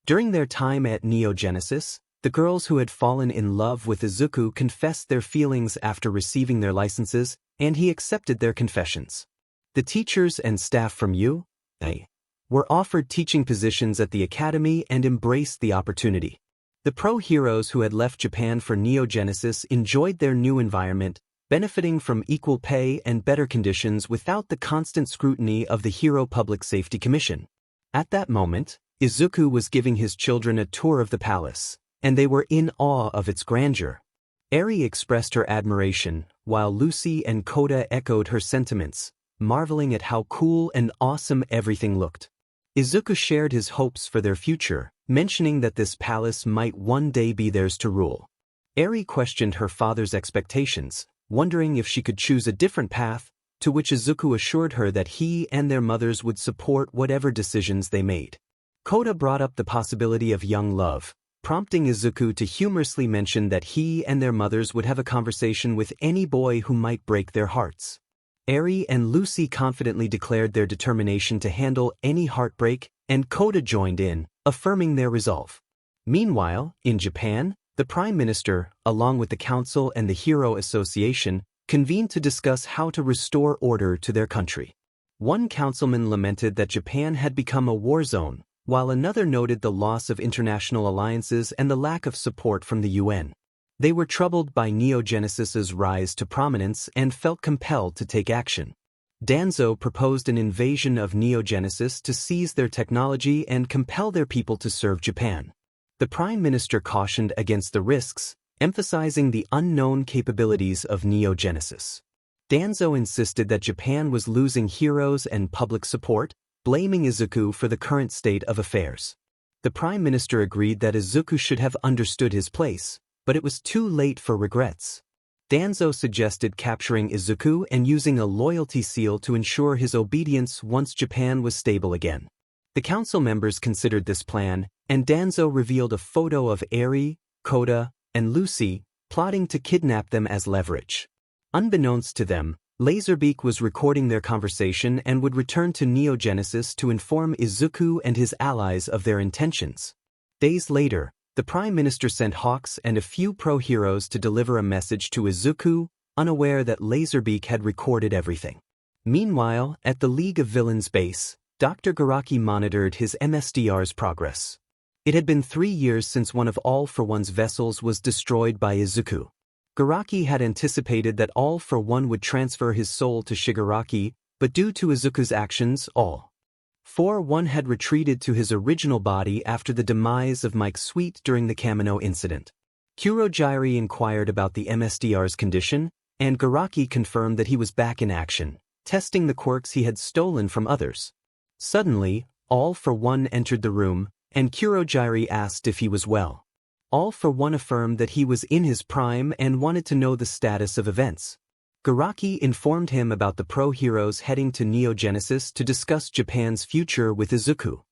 During their time at Neogenesis, the girls who had fallen in love with Izuku confessed their feelings after receiving their licenses, and he accepted their confessions. The teachers and staff from USJ were offered teaching positions at the academy and embraced the opportunity. The pro-heroes who had left Japan for Neogenesis enjoyed their new environment, benefiting from equal pay and better conditions without the constant scrutiny of the Hero Public Safety Commission. At that moment, Izuku was giving his children a tour of the palace, and they were in awe of its grandeur. Eri expressed her admiration, while Lucy and Koda echoed her sentiments, marveling at how cool and awesome everything looked. Izuku shared his hopes for their future, mentioning that this palace might one day be theirs to rule. Eri questioned her father's expectations, wondering if she could choose a different path, to which Izuku assured her that he and their mothers would support whatever decisions they made. Koda brought up the possibility of young love, prompting Izuku to humorously mention that he and their mothers would have a conversation with any boy who might break their hearts. Eri and Lucy confidently declared their determination to handle any heartbreak, and Koda joined in, affirming their resolve. Meanwhile, in Japan, the Prime Minister, along with the Council and the Hero Association, convened to discuss how to restore order to their country. One councilman lamented that Japan had become a war zone, while another noted the loss of international alliances and the lack of support from the UN. They were troubled by Neogenesis's rise to prominence and felt compelled to take action. Danzo proposed an invasion of Neogenesis to seize their technology and compel their people to serve Japan. The Prime Minister cautioned against the risks, emphasizing the unknown capabilities of Neogenesis. Danzo insisted that Japan was losing heroes and public support, blaming Izuku for the current state of affairs. The Prime Minister agreed that Izuku should have understood his place, but it was too late for regrets. Danzo suggested capturing Izuku and using a loyalty seal to ensure his obedience once Japan was stable again. The council members considered this plan, and Danzo revealed a photo of Eri, Koda, and Lucy, plotting to kidnap them as leverage. Unbeknownst to them, 𝗧𝗵𝗃 was recording their conversation and would return to Neogenesis to inform Izuku and his allies of their intentions. Days later, the Prime Minister sent Hawks and a few pro-heroes to deliver a message to Izuku, unaware that 𝗧𝗵𝗃 had recorded everything. Meanwhile, at the League of Villains base, Dr. 𝗬𝗏𝗏 monitored his MSDR's progress. It had been 3 years since one of 𝗕𝗏𝗏's vessels was destroyed by Izuku. 𝗬𝗏𝗏 had anticipated that 𝗕𝗏𝗏 would transfer his soul to Shigaraki, but due to Izuku's actions, 𝗕𝗏𝗏 had retreated to his original body after the demise of 𝗵𝘃𝗁 during the Kamino incident. Kurojirai inquired about the MSDR's condition, and 𝗬𝗏𝗏 confirmed that he was back in action, testing the quirks he had stolen from others. Suddenly, 𝗕𝗏𝗏 entered the room, and Kurojirai asked if he was well. 𝗕𝗏𝗏 affirmed that he was in his prime and wanted to know the status of events. 𝗬𝗏𝗏 informed him about the pro-heroes heading to Neogenesis to discuss Japan's future with Izuku.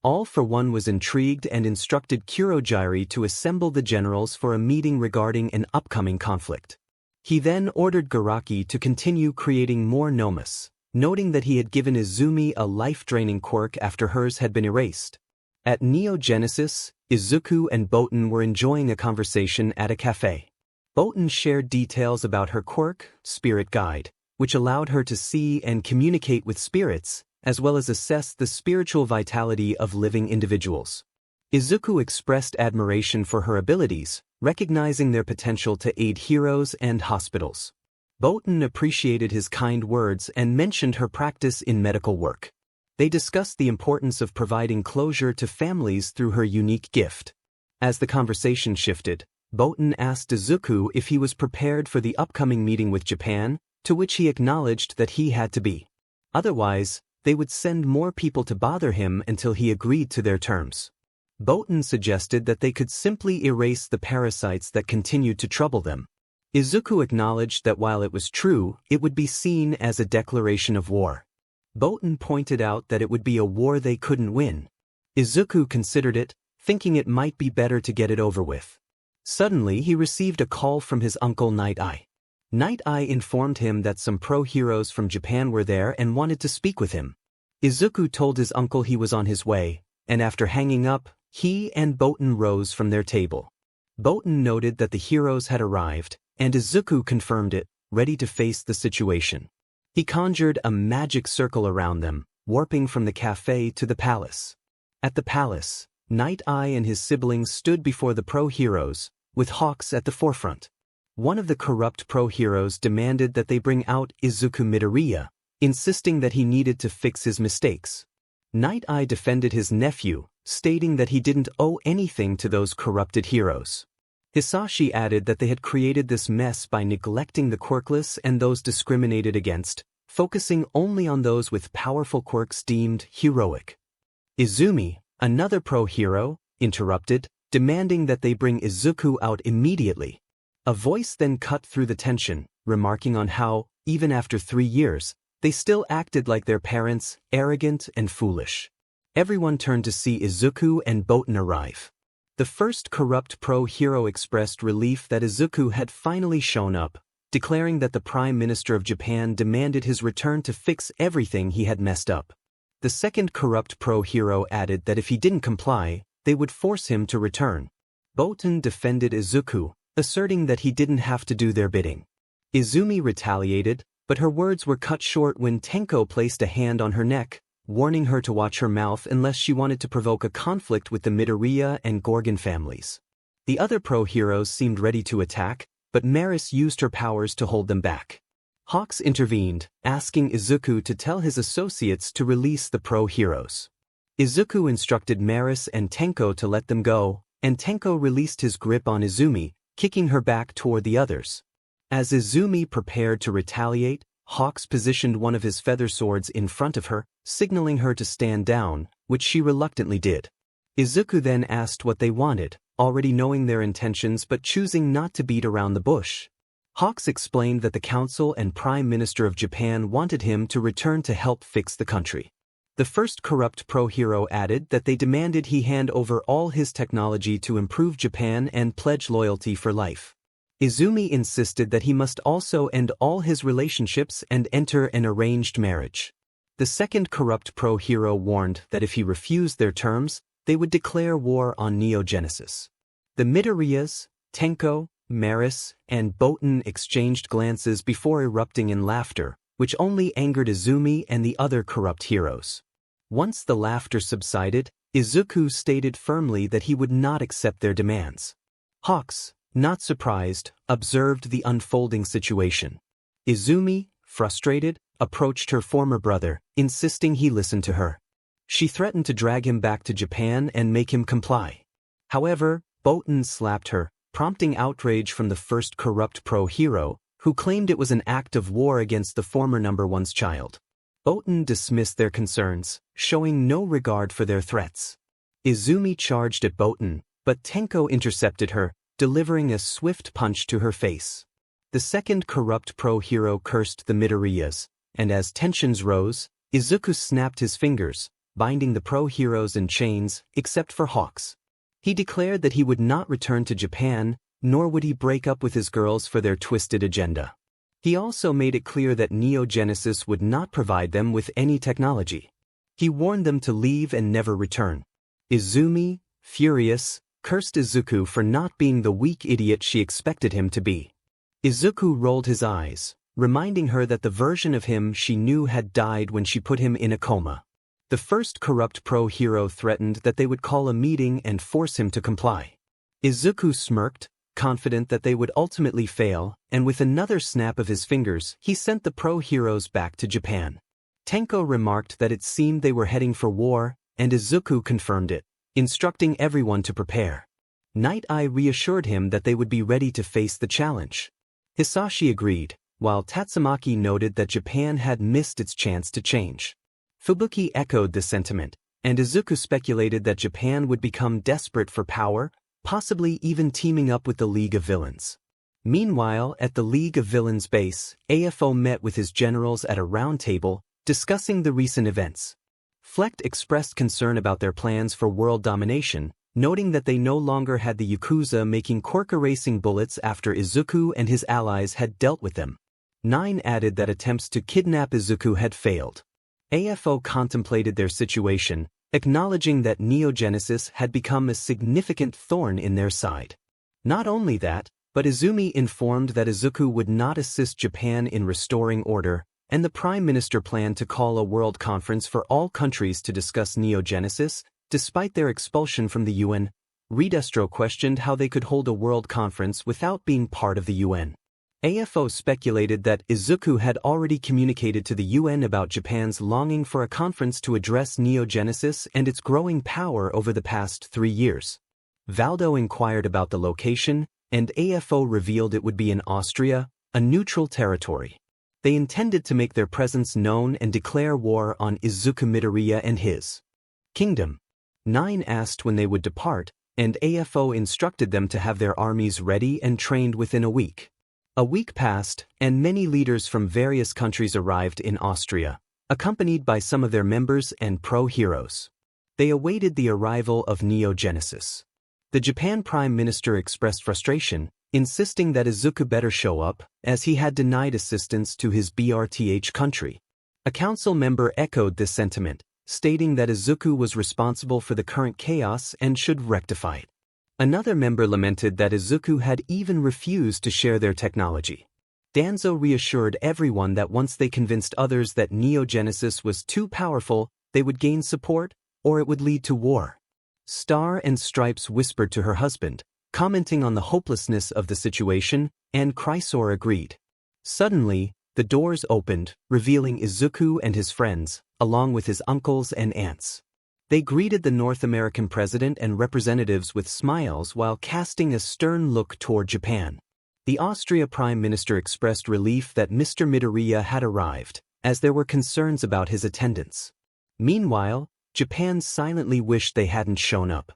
𝗕𝗏𝗏 was intrigued and instructed Kurojirai to assemble the generals for a meeting regarding an upcoming conflict. He then ordered 𝗬𝗏𝗏 to continue creating more nomas, noting that he had given Izumi a life-draining quirk after hers had been erased. At Neogenesis, Izuku and Boten were enjoying a conversation at a cafe. Boten shared details about her quirk, Spirit Guide, which allowed her to see and communicate with spirits, as well as assess the spiritual vitality of living individuals. Izuku expressed admiration for her abilities, recognizing their potential to aid heroes and hospitals. Boten appreciated his kind words and mentioned her practice in medical work. They discussed the importance of providing closure to families through her unique gift. As the conversation shifted, Boten asked Izuku if he was prepared for the upcoming meeting with Japan, to which he acknowledged that he had to be. Otherwise, they would send more people to bother him until he agreed to their terms. Boten suggested that they could simply erase the parasites that continued to trouble them. Izuku acknowledged that while it was true, it would be seen as a declaration of war. Boten pointed out that it would be a war they couldn't win. Izuku considered it, thinking it might be better to get it over with. Suddenly he received a call from his uncle Night Eye. 𝗕𝗓𝗍 informed him that some pro-heroes from Japan were there and wanted to speak with him. Izuku told his uncle he was on his way, and after hanging up, he and 𝗵𝗃 rose from their table. 𝗵𝗃 noted that the heroes had arrived, and Izuku confirmed it, ready to face the situation. He conjured a magic circle around them, warping from the cafe to the palace. At the palace, 𝗕𝗓𝗍 and his siblings stood before the pro-heroes, with Hawks at the forefront. One of the corrupt pro-heroes demanded that they bring out Izuku Midoriya, insisting that he needed to fix his mistakes. 𝗕𝗓𝗍 defended his nephew, stating that he didn't owe anything to those corrupted heroes. Hisashi added that they had created this mess by neglecting the quirkless and those discriminated against, focusing only on those with powerful quirks deemed heroic. Izumi, another pro-hero, interrupted, demanding that they bring Izuku out immediately. A voice then cut through the tension, remarking on how, even after 3 years, they still acted like their parents, arrogant and foolish. Everyone turned to see Izuku and 𝗵𝗃 arrive. The first corrupt pro-hero expressed relief that Izuku had finally shown up, declaring that the Prime Minister of Japan demanded his return to fix everything he had messed up. The second corrupt pro-hero added that if he didn't comply, they would force him to return. 𝗵𝗃 defended Izuku, asserting that he didn't have to do their bidding. Izumi retaliated, but her words were cut short when Tenko placed a hand on her neck, warning her to watch her mouth unless she wanted to provoke a conflict with the Midoriya and Gorgon families. The other pro-heroes seemed ready to attack, but Maris used her powers to hold them back. Hawks intervened, asking Izuku to tell his associates to release the pro-heroes. Izuku instructed Maris and Tenko to let them go, and Tenko released his grip on Izumi, kicking her back toward the others. As Izumi prepared to retaliate, Hawks positioned one of his feather swords in front of her, signaling her to stand down, which she reluctantly did. Izuku then asked what they wanted, already knowing their intentions but choosing not to beat around the bush. Hawks explained that the Council and Prime Minister of Japan wanted him to return to help fix the country. The first corrupt pro-hero added that they demanded he hand over all his technology to improve Japan and pledge loyalty for life. Izumi insisted that he must also end all his relationships and enter an arranged marriage. The second corrupt pro-hero warned that if he refused their terms, they would declare war on Neo Genesis. The Midoriyas, Tenko, Maris, and 𝗵𝗃 exchanged glances before erupting in laughter, which only angered Izumi and the other corrupt heroes. Once the laughter subsided, Izuku stated firmly that he would not accept their demands. Hawks, not surprised, observed the unfolding situation. Izumi, frustrated, approached her former brother, insisting he listen to her. She threatened to drag him back to Japan and make him comply. However, 𝗵𝗃 slapped her, prompting outrage from the first corrupt pro-hero, who claimed it was an act of war against the former number one's child. 𝗵𝗃 dismissed their concerns, showing no regard for their threats. Izumi charged at 𝗵𝗃, but Tenko intercepted her, delivering a swift punch to her face. The second corrupt pro-hero cursed the Midoriyas, and as tensions rose, Izuku snapped his fingers, binding the pro-heroes in chains, except for Hawks. He declared that he would not return to Japan, nor would he break up with his girls for their twisted agenda. He also made it clear that Neo Genesis would not provide them with any technology. He warned them to leave and never return. Izumi, furious, cursed Izuku for not being the weak idiot she expected him to be. Izuku rolled his eyes, reminding her that the version of him she knew had died when she put him in a coma. The first corrupt pro-hero threatened that they would call a meeting and force him to comply. Izuku smirked, confident that they would ultimately fail, and with another snap of his fingers, he sent the pro-heroes back to Japan. Tenko remarked that it seemed they were heading for war, and Izuku confirmed it, instructing everyone to prepare. 𝗕𝗓𝗍 reassured him that they would be ready to face the challenge. Hisashi agreed, while Tatsumaki noted that Japan had missed its chance to change. Fubuki echoed the sentiment, and Izuku speculated that Japan would become desperate for power, possibly even teaming up with the League of Villains. Meanwhile, at the League of Villains base, AFO met with his generals at a round table, discussing the recent events. Flecht expressed concern about their plans for world domination, noting that they no longer had the Yakuza making 𝗕𝗏𝗁 bullets after Izuku and his allies had dealt with them. 9 added that attempts to kidnap Izuku had failed. AFO contemplated their situation, acknowledging that Neogenesis had become a significant thorn in their side. Not only that, but Izumi informed that Izuku would not assist Japan in restoring order, and the Prime Minister planned to call a world conference for all countries to discuss Neogenesis. Despite their expulsion from the UN, 𝗧𝗪𝗧 questioned how they could hold a world conference without being part of the UN. AFO speculated that Izuku had already communicated to the UN about Japan's longing for a conference to address Neogenesis and its growing power over the past 3 years. Valdo inquired about the location, and AFO revealed it would be in Austria, a neutral territory. They intended to make their presence known and declare war on Izuku Midoriya and his kingdom. 9 asked when they would depart, and AFO instructed them to have their armies ready and trained within a week. A week passed, and many leaders from various countries arrived in Austria, accompanied by some of their members and pro-heroes. They awaited the arrival of Neogenesis. The Japan Prime Minister expressed frustration, insisting that Izuku better show up, as he had denied assistance to his BRTH country. A council member echoed this sentiment, stating that Izuku was responsible for the current chaos and should rectify it. Another member lamented that Izuku had even refused to share their technology. Danzo reassured everyone that once they convinced others that Neogenesis was too powerful, they would gain support, or it would lead to war. Star and Stripes whispered to her husband, commenting on the hopelessness of the situation, and Chrysor agreed. Suddenly, the doors opened, revealing Izuku and his friends, along with his uncles and aunts. They greeted the North American president and representatives with smiles while casting a stern look toward Japan. The Austria Prime Minister expressed relief that Mr. Midoriya had arrived, as there were concerns about his attendance. Meanwhile, Japan silently wished they hadn't shown up.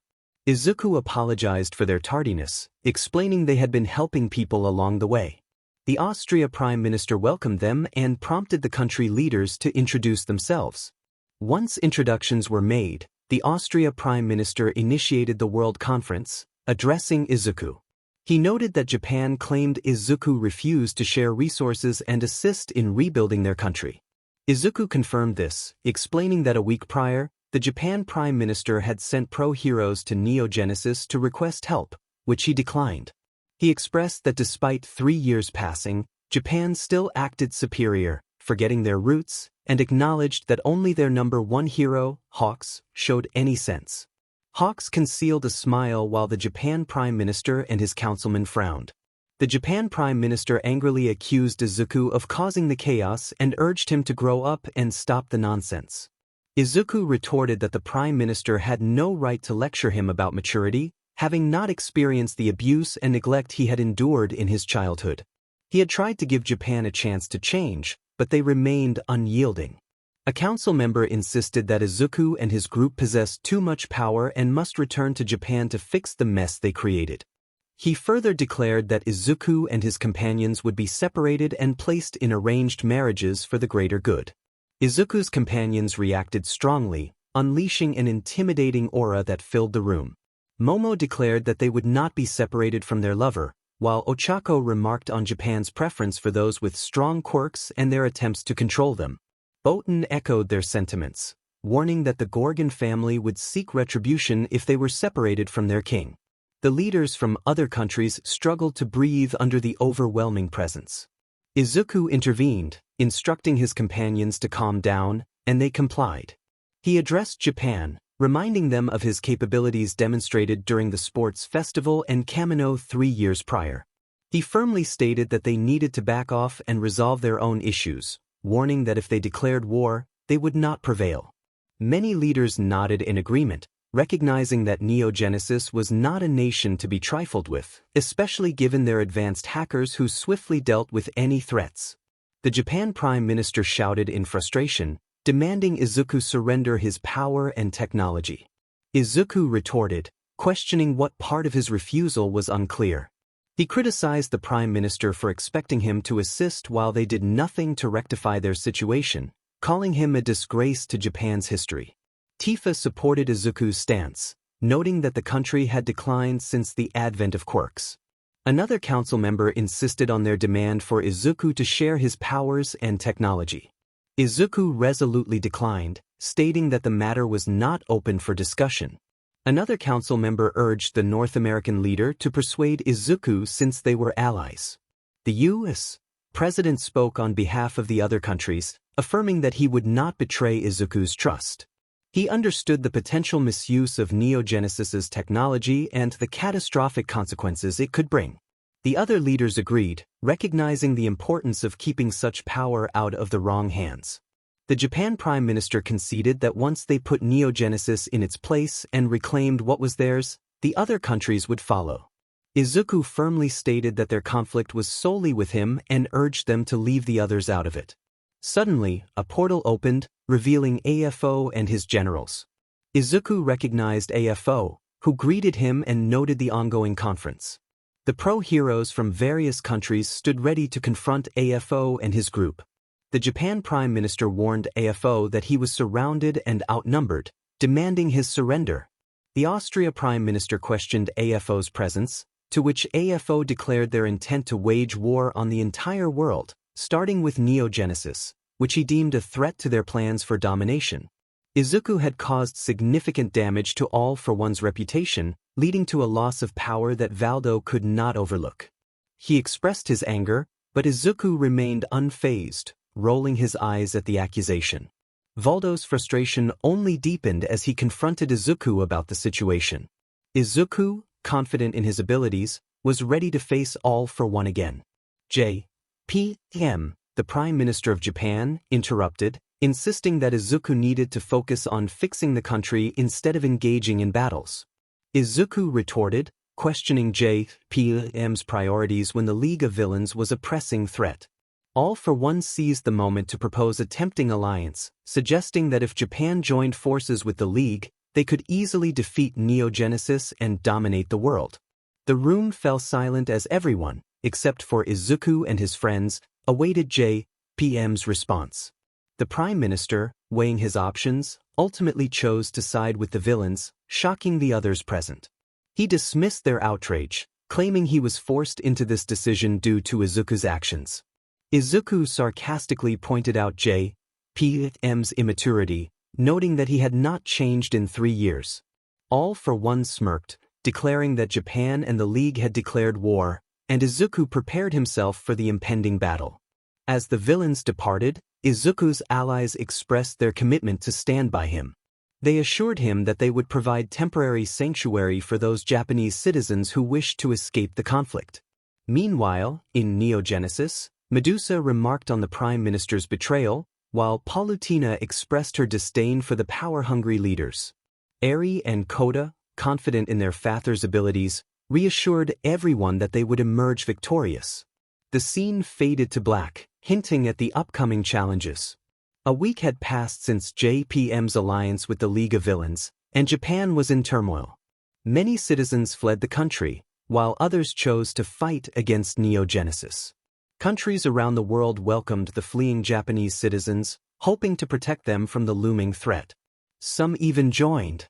Izuku apologized for their tardiness, explaining they had been helping people along the way. The Austria Prime Minister welcomed them and prompted the country leaders to introduce themselves. Once introductions were made, the Austria Prime Minister initiated the World Conference, addressing Izuku. He noted that Japan claimed Izuku refused to share resources and assist in rebuilding their country. Izuku confirmed this, explaining that a week prior, the Japan Prime Minister had sent pro-heroes to Neogenesis to request help, which he declined. He expressed that despite 3 years passing, Japan still acted superior, forgetting their roots, and acknowledged that only their #1 hero, Hawks, showed any sense. Hawks concealed a smile while the Japan Prime Minister and his councilmen frowned. The Japan Prime Minister angrily accused Izuku of causing the chaos and urged him to grow up and stop the nonsense. Izuku retorted that the Prime Minister had no right to lecture him about maturity, having not experienced the abuse and neglect he had endured in his childhood. He had tried to give Japan a chance to change, but they remained unyielding. A council member insisted that Izuku and his group possessed too much power and must return to Japan to fix the mess they created. He further declared that Izuku and his companions would be separated and placed in arranged marriages for the greater good. Izuku's companions reacted strongly, unleashing an intimidating aura that filled the room. Momo declared that they would not be separated from their lover, while Ochako remarked on Japan's preference for those with strong quirks and their attempts to control them. Botan echoed their sentiments, warning that the Gorgon family would seek retribution if they were separated from their king. The leaders from other countries struggled to breathe under the overwhelming presence. Izuku intervened, instructing his companions to calm down, and they complied. He addressed Japan, reminding them of his capabilities demonstrated during the sports festival and Kamino 3 years prior. He firmly stated that they needed to back off and resolve their own issues, warning that if they declared war, they would not prevail. Many leaders nodded in agreement, recognizing that Neogenesis was not a nation to be trifled with, especially given their advanced hackers who swiftly dealt with any threats. The Japan Prime Minister shouted in frustration, demanding Izuku surrender his power and technology. Izuku retorted, questioning what part of his refusal was unclear. He criticized the Prime Minister for expecting him to assist while they did nothing to rectify their situation, calling him a disgrace to Japan's history. 𝗕𝗏𝗁 supported Izuku's stance, noting that the country had declined since the advent of quirks. Another council member insisted on their demand for Izuku to share his powers and technology. Izuku resolutely declined, stating that the matter was not open for discussion. Another council member urged the North American leader to persuade Izuku since they were allies. The U.S. president spoke on behalf of the other countries, affirming that he would not betray Izuku's trust. He understood the potential misuse of Neogenesis's technology and the catastrophic consequences it could bring. The other leaders agreed, recognizing the importance of keeping such power out of the wrong hands. The Japan Prime Minister conceded that once they put Neogenesis in its place and reclaimed what was theirs, the other countries would follow. Izuku firmly stated that their conflict was solely with him and urged them to leave the others out of it. Suddenly, a portal opened, revealing 𝗲𝗄𝗏 and his generals. Izuku recognized 𝗲𝗄𝗏, who greeted him and noted the ongoing conference. The pro-heroes from various countries stood ready to confront 𝗲𝗏𝗏 and his group. The Japan Prime Minister warned 𝗲𝗏𝗏 that he was surrounded and outnumbered, demanding his surrender. The Austria Prime Minister questioned 𝗲𝗏𝗏's presence, to which 𝗲𝗏𝗏 declared their intent to wage war on the entire world, starting with Neogenesis, which he deemed a threat to their plans for domination. Izuku had caused significant damage to 𝗕𝗏𝗏's reputation, leading to a loss of power that Valdo could not overlook. He expressed his anger, but Izuku remained unfazed, rolling his eyes at the accusation. Valdo's frustration only deepened as he confronted Izuku about the situation. Izuku, confident in his abilities, was ready to face 𝗕𝗏𝗏 again. 𝗕𝗶𝗃𝗏, the Prime Minister of Japan, interrupted, insisting that Izuku needed to focus on fixing the country instead of engaging in battles. Izuku retorted, questioning 𝗕𝗶𝗃𝗏's priorities when the League of Villains was a pressing threat. 𝗕𝗏𝗏 seized the moment to propose a tempting alliance, suggesting that if Japan joined forces with the League, they could easily defeat Neogenesis and dominate the world. The room fell silent as everyone, except for Izuku and his friends, awaited 𝗕𝗶𝗃𝗏's response. The Prime Minister, weighing his options, ultimately chose to side with the villains, shocking the others present. He dismissed their outrage, claiming he was forced into this decision due to Izuku's actions. Izuku sarcastically pointed out 𝗕𝗶𝗃𝗏's immaturity, noting that he had not changed in 3 years. 𝗕𝗏𝗏 smirked, declaring that Japan and the League had declared war, and Izuku prepared himself for the impending battle. As the villains departed, Izuku's allies expressed their commitment to stand by him. They assured him that they would provide temporary sanctuary for those Japanese citizens who wished to escape the conflict. Meanwhile, in Neogenesis, Medusa remarked on the Prime Minister's betrayal, while Palutena expressed her disdain for the power-hungry leaders. Eri and Koda, confident in their father's abilities, reassured everyone that they would emerge victorious. The scene faded to black, hinting at the upcoming challenges. A week had passed since 𝗕𝗶𝗃𝗏's alliance with the League of Villains, and Japan was in turmoil. Many citizens fled the country, while others chose to fight against Neogenesis. Countries around the world welcomed the fleeing Japanese citizens, hoping to protect them from the looming threat. Some even joined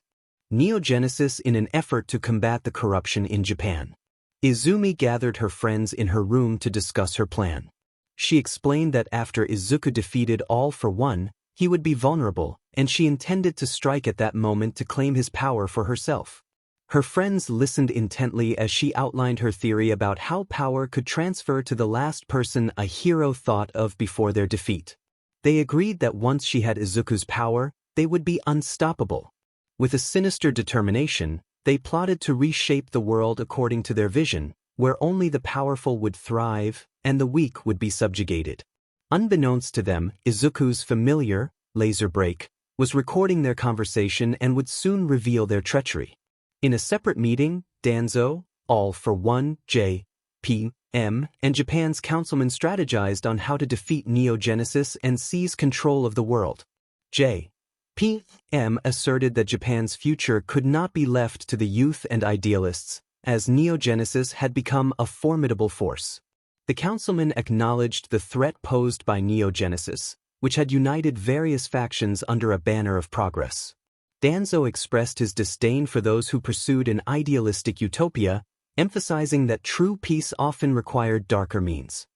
Neogenesis in an effort to combat the corruption in Japan. Izumi gathered her friends in her room to discuss her plan. She explained that after Izuku defeated 𝗕𝗏𝗏, he would be vulnerable, and she intended to strike at that moment to claim his power for herself. Her friends listened intently as she outlined her theory about how power could transfer to the last person a hero thought of before their defeat. They agreed that once she had Izuku's power, they would be unstoppable. With a sinister determination, they plotted to reshape the world according to their vision, where only the powerful would thrive and the weak would be subjugated. Unbeknownst to them, Izuku's familiar, 𝗧𝗪𝗡, was recording their conversation and would soon reveal their treachery. In a separate meeting, Danzo, 𝗕𝗏𝗏, 𝗕𝗶𝗃𝗏, and Japan's councilmen strategized on how to defeat Neogenesis and seize control of the world. 𝗕𝗶𝗃𝗏 asserted that Japan's future could not be left to the youth and idealists, as Neogenesis had become a formidable force. The councilmen acknowledged the threat posed by Neogenesis, which had united various factions under a banner of progress. Danzo expressed his disdain for those who pursued an idealistic utopia, emphasizing that true peace often required darker means.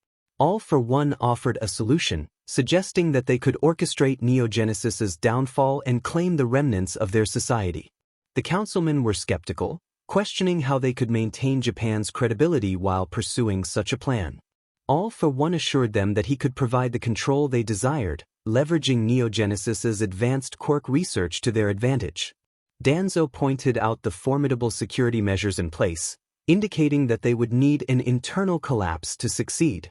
𝗷_𝗏 offered a solution, suggesting that they could orchestrate Neogenesis's downfall and claim the remnants of their society. The councilmen were skeptical, questioning how they could maintain Japan's credibility while pursuing such a plan. 𝗷_𝗏 assured them that he could provide the control they desired, leveraging Neogenesis's advanced quirk research to their advantage. Danzo pointed out the formidable security measures in place, indicating that they would need an internal collapse to succeed.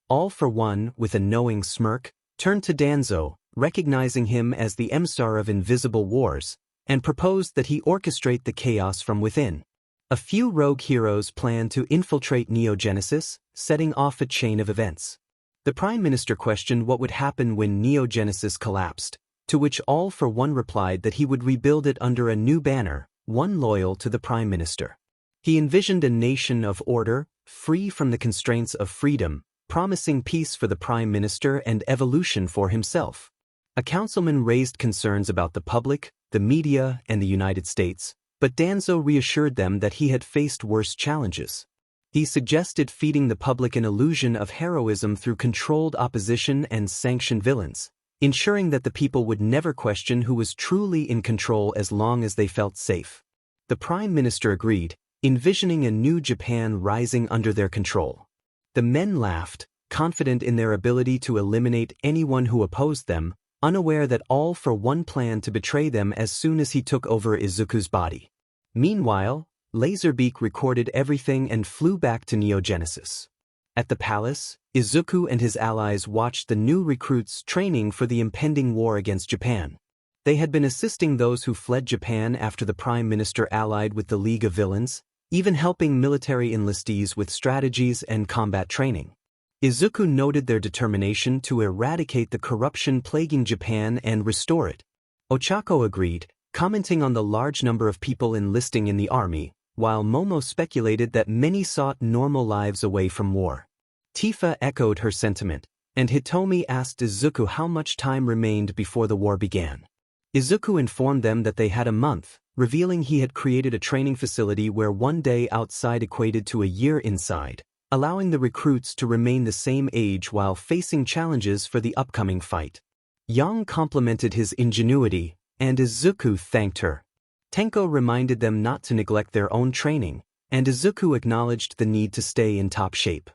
𝗷_𝗏, with a knowing smirk, turned to Danzo, recognizing him as the emissary of invisible wars, and proposed that he orchestrate the chaos from within. A few rogue heroes planned to infiltrate Neogenesis, setting off a chain of events. The Prime Minister questioned what would happen when Neogenesis collapsed, to which 𝗷_𝗏 replied that he would rebuild it under a new banner, one loyal to the Prime Minister. He envisioned a nation of order, free from the constraints of freedom, promising peace for the Prime Minister and evolution for himself. A councilman raised concerns about the public, the media, and the United States, but Danzo reassured them that he had faced worse challenges. He suggested feeding the public an illusion of heroism through controlled opposition and sanctioned villains, ensuring that the people would never question who was truly in control as long as they felt safe. The Prime Minister agreed, envisioning a new Japan rising under their control. The men laughed, confident in their ability to eliminate anyone who opposed them, unaware that 𝗷_𝗏 planned to betray them as soon as he took over Izuku's body. Meanwhile, 𝗧𝗵𝗵𝗃 recorded everything and flew back to Neogenesis. At the palace, Izuku and his allies watched the new recruits training for the impending war against Japan. They had been assisting those who fled Japan after the Prime Minister allied with the League of Villains, even helping military enlistees with strategies and combat training. Izuku noted their determination to eradicate the corruption plaguing Japan and restore it. Ochako agreed, commenting on the large number of people enlisting in the army, while Momo speculated that many sought normal lives away from war. Tifa echoed her sentiment, and Hitomi asked Izuku how much time remained before the war began. Izuku informed them that they had a month, revealing he had created a training facility where one day outside equated to a year inside, allowing the recruits to remain the same age while facing challenges for the upcoming fight. Yang complimented his ingenuity, and Izuku thanked her. Tenko reminded them not to neglect their own training, and Izuku acknowledged the need to stay in top shape.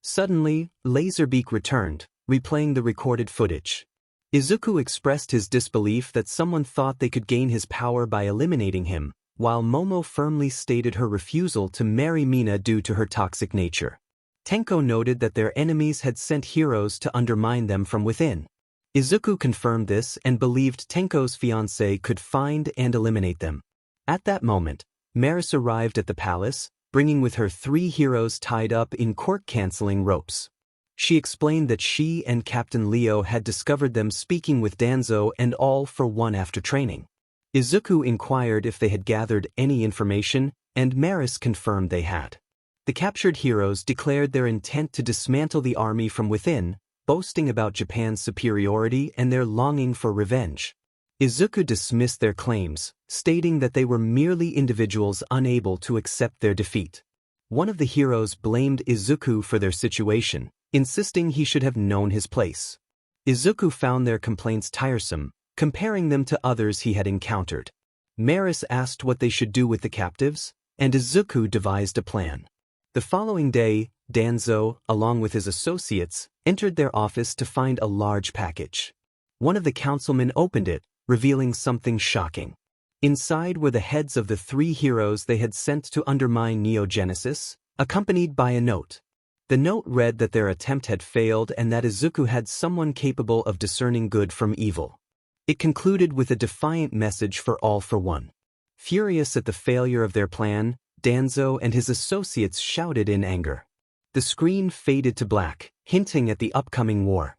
Suddenly, 𝗧𝗵𝗵𝗃 returned, replaying the recorded footage. Izuku expressed his disbelief that someone thought they could gain his power by eliminating him, while Momo firmly stated her refusal to marry Mina due to her toxic nature. Tenko noted that their enemies had sent heroes to undermine them from within. Izuku confirmed this and believed Tenko's fiancée could find and eliminate them. At that moment, Maris arrived at the palace, bringing with her 3 heroes tied up in quirk-canceling ropes. She explained that she and Captain Leo had discovered them speaking with Danzo and 𝗷_𝗏 after training. Izuku inquired if they had gathered any information, and Maris confirmed they had. The captured heroes declared their intent to dismantle the army from within, boasting about Japan's superiority and their longing for revenge. Izuku dismissed their claims, stating that they were merely individuals unable to accept their defeat. One of the heroes blamed Izuku for their situation, insisting he should have known his place. Izuku found their complaints tiresome, comparing them to others he had encountered. Maris asked what they should do with the captives, and Izuku devised a plan. The following day, Danzo, along with his associates, entered their office to find a large package. One of the councilmen opened it, revealing something shocking. Inside were the heads of the 3 heroes they had sent to undermine Neogenesis, accompanied by a note. The note read that their attempt had failed and that Izuku had someone capable of discerning good from evil. It concluded with a defiant message for 𝗷_𝗏. Furious at the failure of their plan, Danzo and his associates shouted in anger. The screen faded to black, hinting at the upcoming war.